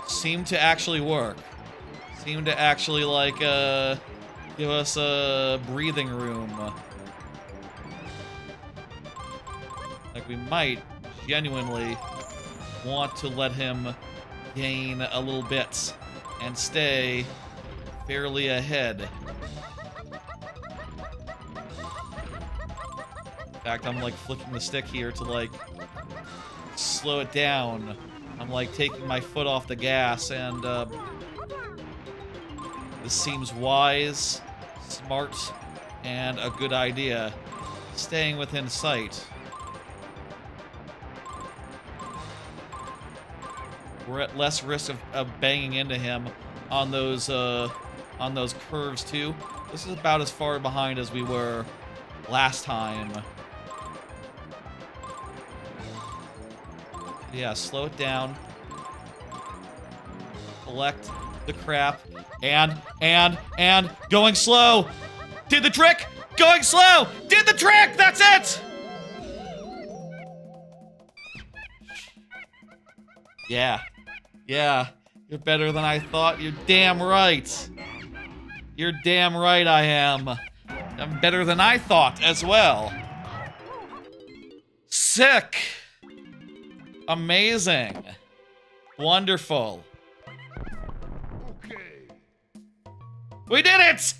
seemed to actually work. Seemed to actually, like, give us a breathing room. Like, we might genuinely want to let him gain a little bit and stay fairly ahead. In fact, I'm, like, flicking the stick here to, like, slow it down. I'm like taking my foot off the gas, and this seems wise, smart, and a good idea. Staying within sight. We're at less risk of banging into him on those curves too. This is about as far behind as we were last time. Yeah, slow it down. Collect the crap. And going slow. Did the trick. Going slow. Did the trick. That's it. Yeah. Yeah. You're better than I thought. You're damn right. You're damn right I am. I'm better than I thought as well. Sick. Amazing. Wonderful. Okay. We did it!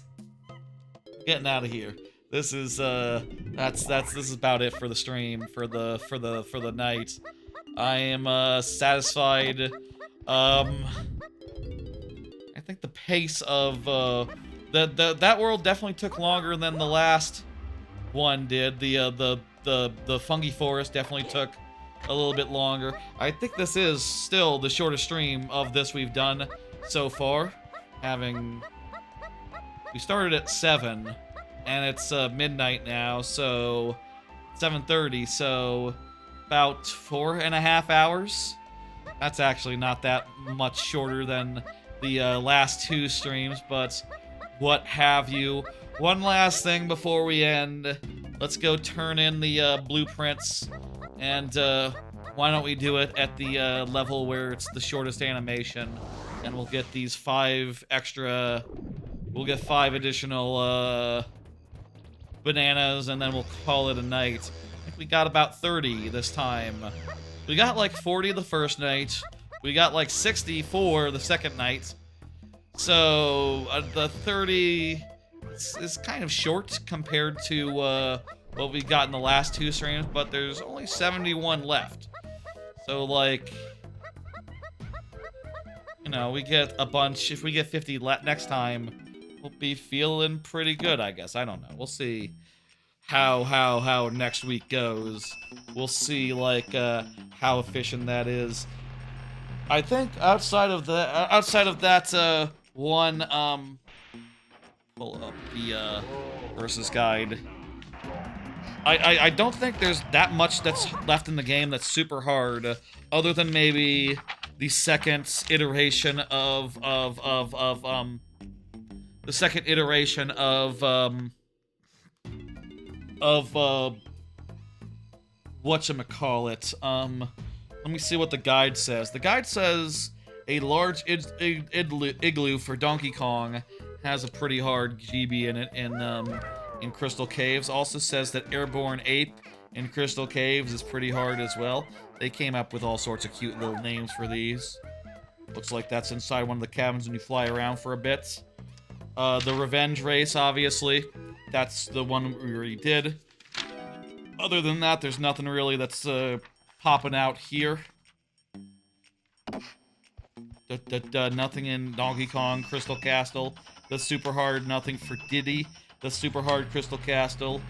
Getting out of here. this is this is about it for the stream for the night. I am satisfied. I think the pace of that world definitely took longer than the last one did. The Fungi Forest definitely took a little bit longer. I think this is still the shortest stream of this we've done so far. We started at 7, and it's midnight now, so 7:30, so about 4.5 hours. That's actually not that much shorter than the last 2 streams, but what have you. One last thing before we end. Let's go turn in the blueprints, and why don't we do it at the level where it's the shortest animation, and we'll get these 5 extra... We'll get 5 additional bananas, and then we'll call it a night. I think we got about 30 this time. We got like 40 the first night. We got like 64 the second night. So the 30 is kind of short compared to what we got in the last 2 streams, but there's only 71 left. So like, you know, we get a bunch. If we get 50 next time, we'll be feeling pretty good, I guess. I don't know. We'll see how next week goes. We'll see like how efficient that is. I think outside of that one pull up the versus guide. I don't think there's that much that's left in the game that's super hard, other than maybe the second iteration of whatchamacallit. Let me see what the guide says. The guide says a large igloo for Donkey Kong has a pretty hard GB in it in Crystal Caves. Also says that Airborne Ape in Crystal Caves is pretty hard as well. They came up with all sorts of cute little names for these. Looks like that's inside one of the cabins when you fly around for a bit. The Revenge Race, obviously. That's the one we already did. Other than that, there's nothing really that's popping out here. Nothing in Donkey Kong Crystal Castle. The super hard, nothing for Diddy. The super hard Crystal Castle.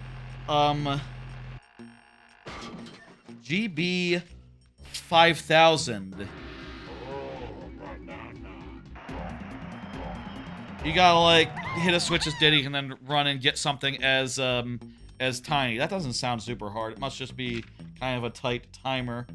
GB 5000. You gotta like hit a switch as Diddy and then run and get something as tiny. That doesn't sound super hard. It must just be kind of a tight timer.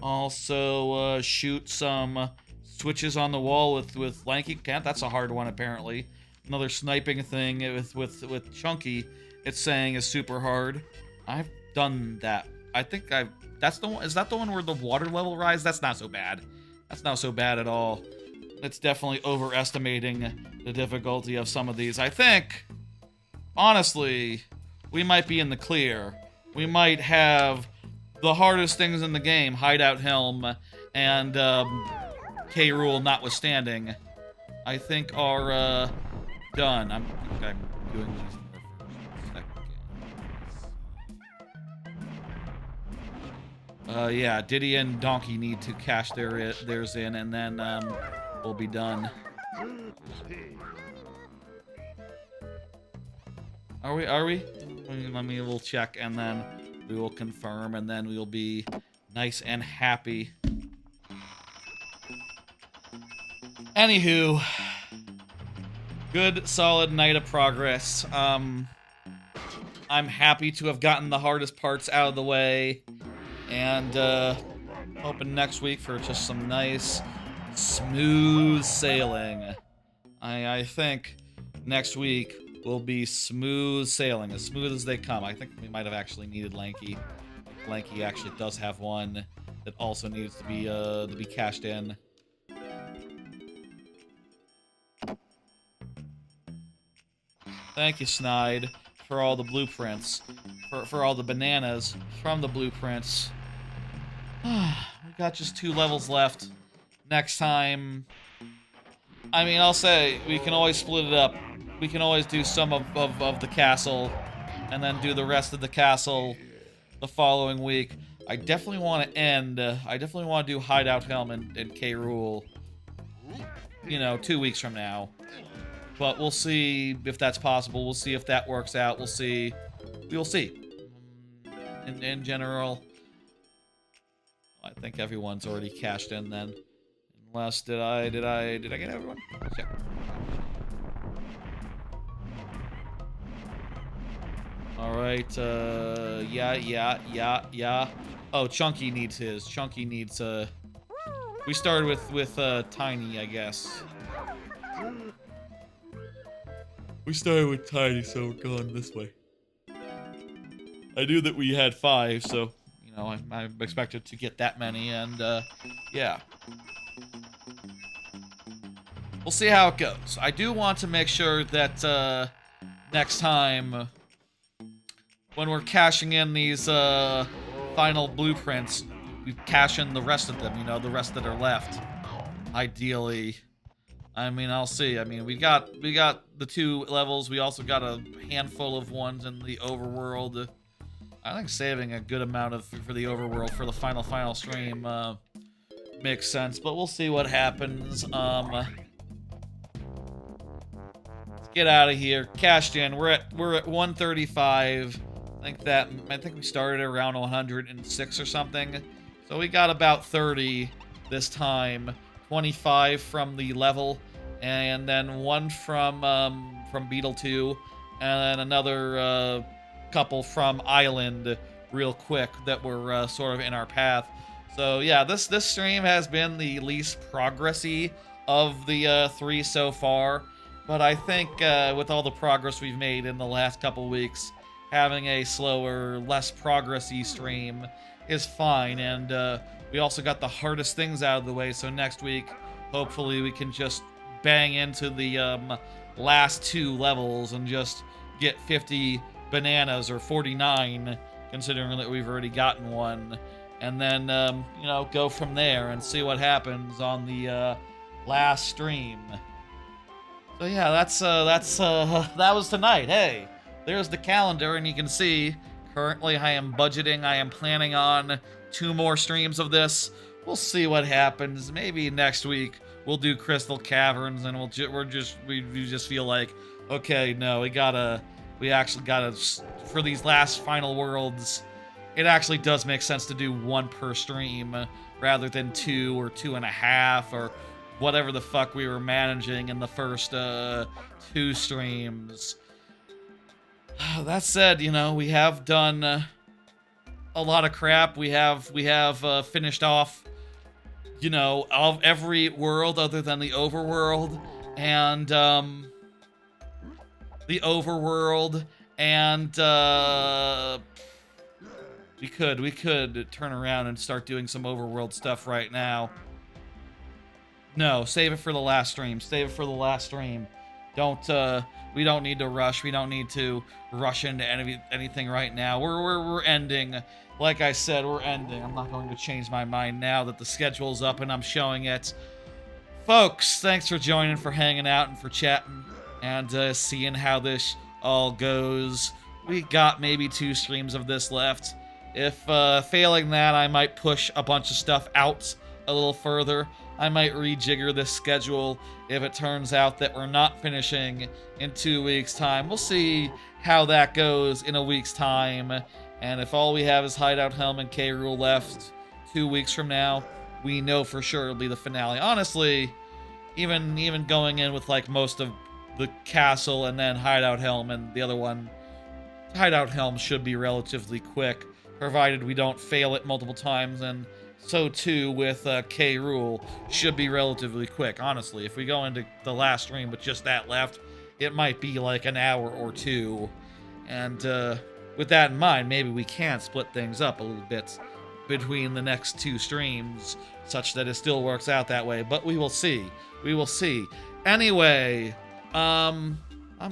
Also, shoot some switches on the wall with Lanky. That's a hard one apparently. Another sniping thing with Chunky. It's saying is super hard. I've done that. I think that's the one. Is that the one where the water level rise? That's not so bad. That's not so bad at all. It's definitely overestimating the difficulty of some of these. I think, honestly, we might be in the clear. We might have the hardest things in the game, Hideout Helm, and K-Rool notwithstanding, I think are done. I'm doing these more for a second. Yeah, Diddy and Donkey need to cash theirs in, and then we'll be done. Are we? We'll check, and then we will confirm, and then we'll be nice and happy. Anywho, good, solid night of progress. I'm happy to have gotten the hardest parts out of the way, and hoping next week for just some nice, smooth sailing. I think next week will be smooth sailing, as smooth as they come. I think we might have actually needed Lanky. Lanky actually does have one that also needs to be cashed in. Thank you, Snide, for all the blueprints, for all the bananas from the blueprints. We got just 2 levels left. Next time, I mean, I'll say we can always split it up. We can always do some of the castle and then do the rest of the castle the following week. I definitely want to end. I definitely want to do Hideout Helm and K. Rool, you know, 2 weeks from now. But we'll see if that's possible. We'll see if that works out. We'll see. We will see. In general, I think everyone's already cashed in then. Unless did I get everyone? Yeah. All right. Yeah. Oh, Chunky needs his. Chunky needs we started with Tiny, I guess. We started with Tiny, so we're going this way. I knew that we had 5, so you know I expected to get that many, and yeah. We'll see how it goes. I do want to make sure that next time, when we're cashing in these final blueprints, we cash in the rest of them, you know, the rest that are left. Ideally. I mean, I'll see. I mean, we got the 2 levels. We also got a handful of ones in the overworld. I think saving a good amount for the overworld for the final stream makes sense, but we'll see what happens. Let's get out of here. Cashed in. We're at 135. I think we started around 106 or something. So we got about 30 this time. 25 from the level, and then 1 from Beetle 2, and then another couple from Island real quick that were sort of in our path. So yeah, this stream has been the least progressy of the 3 so far, but I think with all the progress we've made in the last couple weeks, having a slower, less progressy stream is fine, and we also got the hardest things out of the way, so next week, hopefully we can just bang into the last 2 levels and just get 50 bananas, or 49, considering that we've already gotten 1, and then, you know, go from there and see what happens on the last stream. So yeah, that was tonight. Hey, there's the calendar, and you can see, currently I am budgeting, I am planning on 2 more streams of this. We'll see what happens. Maybe next week we'll do Crystal Caverns, and we just feel like, okay, no, we actually gotta, for these last final worlds, it actually does make sense to do 1 per stream rather than 2 or 2.5 or whatever the fuck we were managing in the first 2 streams. That said, you know, we have done a lot of crap. We have finished off, you know, of every world other than the overworld, and we could turn around and start doing some overworld stuff right now. No, save it for the last stream. Save it for the last stream. We don't need to rush. We don't need to rush into anything right now. We're ending. Like I said, we're ending. I'm not going to change my mind now that the schedule's up and I'm showing it. Folks, thanks for joining, for hanging out, and for chatting, and seeing how this all goes. We got maybe 2 streams of this left. If failing that, I might push a bunch of stuff out a little further. I might rejigger this schedule if it turns out that we're not finishing in 2 weeks' time. We'll see how that goes in a week's time. And if all we have is Hideout Helm and K. Rool left 2 weeks from now, we know for sure it'll be the finale. Honestly, even going in with like most of the castle and then Hideout Helm and the other one, Hideout Helm should be relatively quick, provided we don't fail it multiple times, and so too with K. Rool should be relatively quick. Honestly, if we go into the last stream with just that left, it might be like an hour or 2. And with that in mind, maybe we can split things up a little bit between the next 2 streams, such that it still works out that way. But we will see. We will see. Anyway, I'm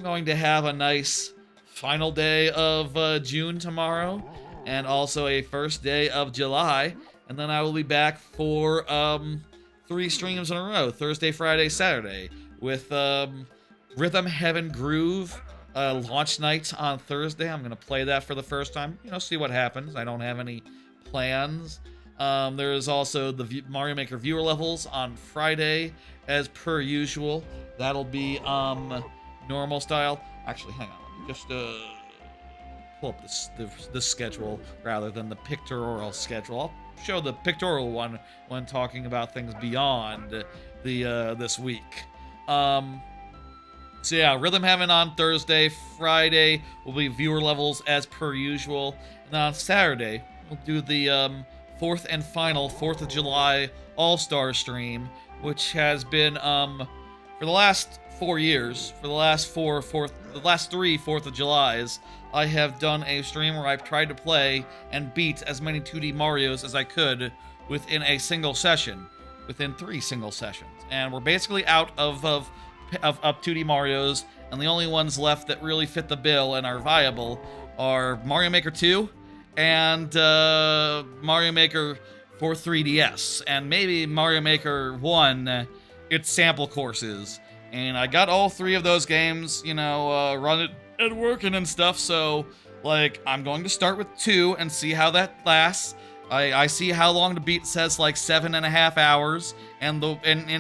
going to have a nice final day of June tomorrow, and also a first day of July. And then I will be back for 3 streams in a row, Thursday, Friday, Saturday, with Rhythm Heaven Groove launch night on Thursday. I'm gonna play that for the first time. You know, see what happens. I don't have any plans. There is also the Mario Maker viewer levels on Friday, as per usual. That'll be normal style. Actually, hang on. Let me just pull up the schedule rather than the pictorial schedule. I'll show the pictorial one when talking about things beyond the this week. So yeah, Rhythm Heaven on Thursday. Friday will be viewer levels as per usual. And then on Saturday, we'll do the fourth and final 4th of July All-Star stream, which has been for the last 4 years, for the last the last 3 4th of Julys, I have done a stream where I've tried to play and beat as many 2D Marios as I could within a single session, within 3 single sessions. And we're basically out of 2D Marios, and the only ones left that really fit the bill and are viable are Mario Maker 2 and Mario Maker for 3DS, and maybe Mario Maker 1, its sample courses. And I got all 3 of those games, you know, running and working and stuff, so, like, I'm going to start with 2 and see how that lasts. I see how long to beat says, like, 7.5 hours, and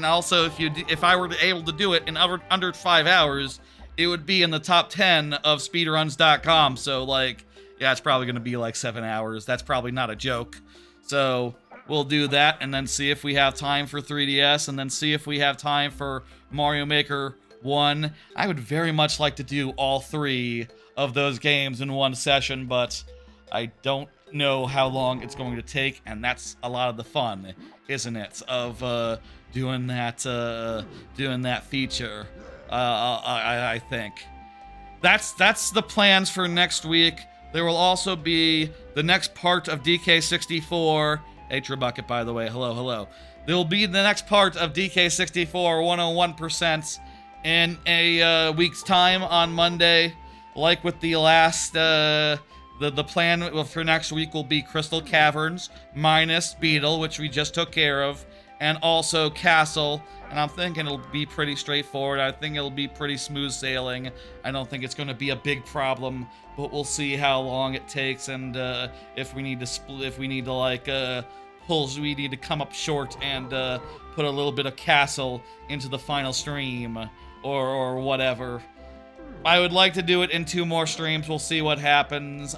also if I were able to do it in under 5 hours, it would be in the top 10 of speedruns.com, so, like, yeah, it's probably going to be like 7 hours. That's probably not a joke. So we'll do that and then see if we have time for 3DS and then see if we have time for Mario Maker 1. I would very much like to do all 3 of those games in one session, but I don't know how long it's going to take, and that's a lot of the fun, isn't it, of doing that feature. I think that's the plans for next week. There will also be the next part of DK64. Hey, Trebucket, by the way. Hello. There will be the next part of DK64 101% in a week's time on Monday. Like with the last, the plan for next week will be Crystal Caverns minus Beetle, which we just took care of, and also Castle. And I'm thinking it'll be pretty straightforward. I think it'll be pretty smooth sailing. I don't think it's going to be a big problem, but we'll see how long it takes, and if we need to split, if we need to like we need to come up short and put a little bit of Castle into the final stream or whatever. I would like to do it in 2 more streams. We'll see what happens.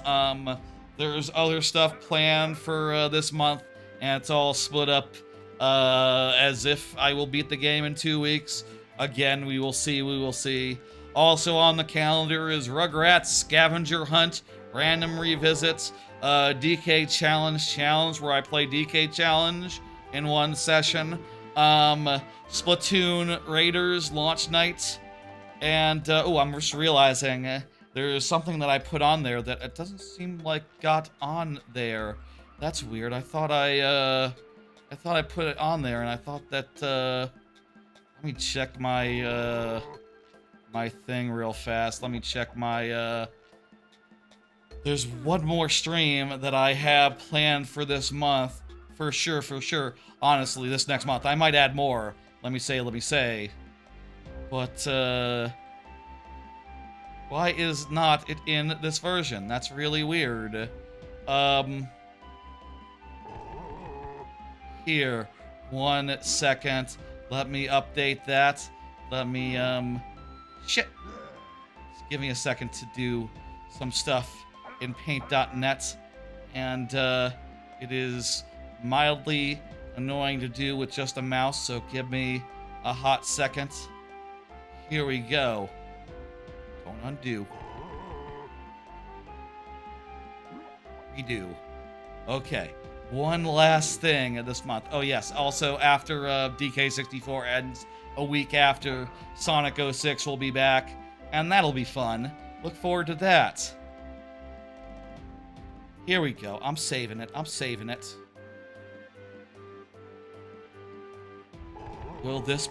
There's other stuff planned for this month, and it's all split up as if I will beat the game in 2 weeks. Again, we will see. Also on the calendar is Rugrats Scavenger Hunt, Random Revisits, DK Challenge, where I play DK Challenge in one session, Splatoon Raiders Launch Night, and, I'm just realizing there's something that I put on there that it doesn't seem like got on there. That's weird. I thought I put it on there, and I thought that, let me check my, my thing real fast. Let me check my, there's one more stream that I have planned for this month. For sure. Honestly, this next month. I might add more. Let me say. But, why is not it in this version? That's really weird. Here. 1 second. Let me update that. Let me, shit. Just give me a second to do some stuff in paint.net, and it is mildly annoying to do with just a mouse, so give me a hot second. Here we go. Don't undo. Redo. Okay. One last thing this month. Oh yes, also after DK64 ends, a week after, Sonic 06 will be back, and that'll be fun. Look forward to that. Here we go. I'm saving it. Will this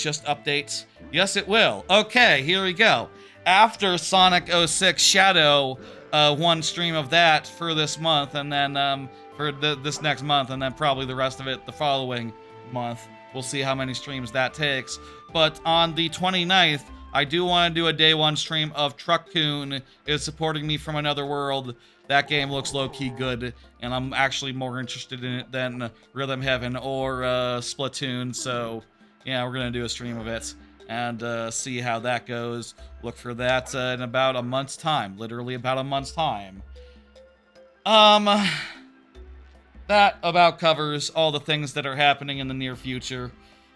just update? Yes, it will. Okay, here we go. After Sonic 06 Shadow, one stream of that for this month, and then for this next month, and then probably the rest of it the following month. We'll see how many streams that takes. But on the 29th, I do want to do a day one stream of Truckcoon is supporting me from another world. That game looks low-key good, and I'm actually more interested in it than Rhythm Heaven or Splatoon, so yeah, we're going to do a stream of it and see how that goes. Look for that in about a month's time, literally about a month's time. That about covers all the things that are happening in the near future.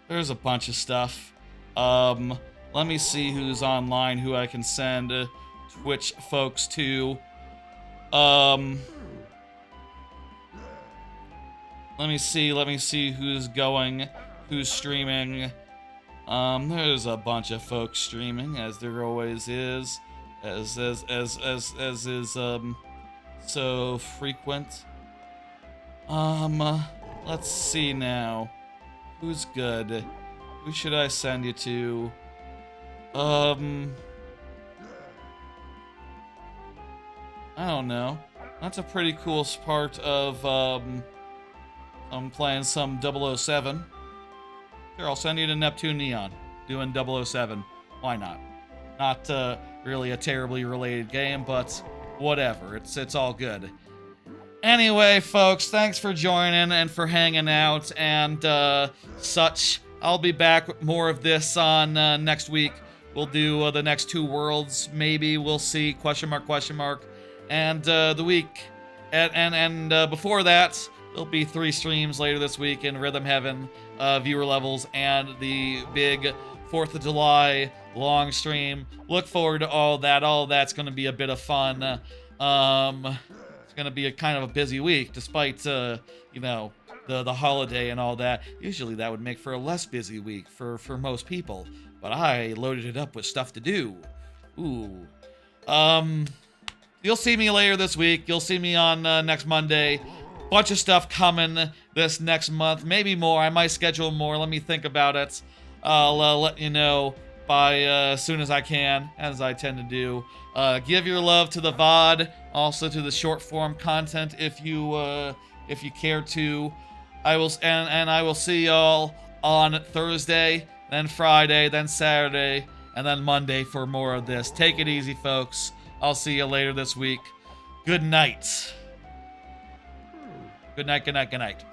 There's a bunch of stuff. Let me see who's online, who I can send Twitch folks to. Let me see who's going, who's streaming. There's a bunch of folks streaming, as there always is, as is so frequent. Let's see now. Who's good? Who should I send you to? I don't know. That's a pretty cool part of, I'm playing some 007. Here, I'll send you to Neptune Neon, doing 007. Why not? Not, really a terribly related game, but whatever. It's all good. Anyway, folks, thanks for joining and for hanging out and such. I'll be back with more of this on next week. We'll do the next 2 worlds, maybe. We'll see. Question mark, question mark. And the week. And before that, there'll be 3 streams later this week in Rhythm Heaven, viewer levels, and the big 4th of July long stream. Look forward to all that. All that's going to be a bit of fun. It's going to be a kind of a busy week, despite, you know, the holiday and all that. Usually that would make for a less busy week for most people, but I loaded it up with stuff to do. Ooh. You'll see me later this week. You'll see me on next Monday. Bunch of stuff coming this next month, maybe more. I might schedule more. Let me think about it. I'll let you know by as soon as I can, as I tend to do. Give your love to the VOD, also to the short form content if you care to. I will see y'all on Thursday, then Friday, then Saturday, and then Monday for more of this. Take it easy, folks. I'll see you later this week. Good night. Good night, good night, good night.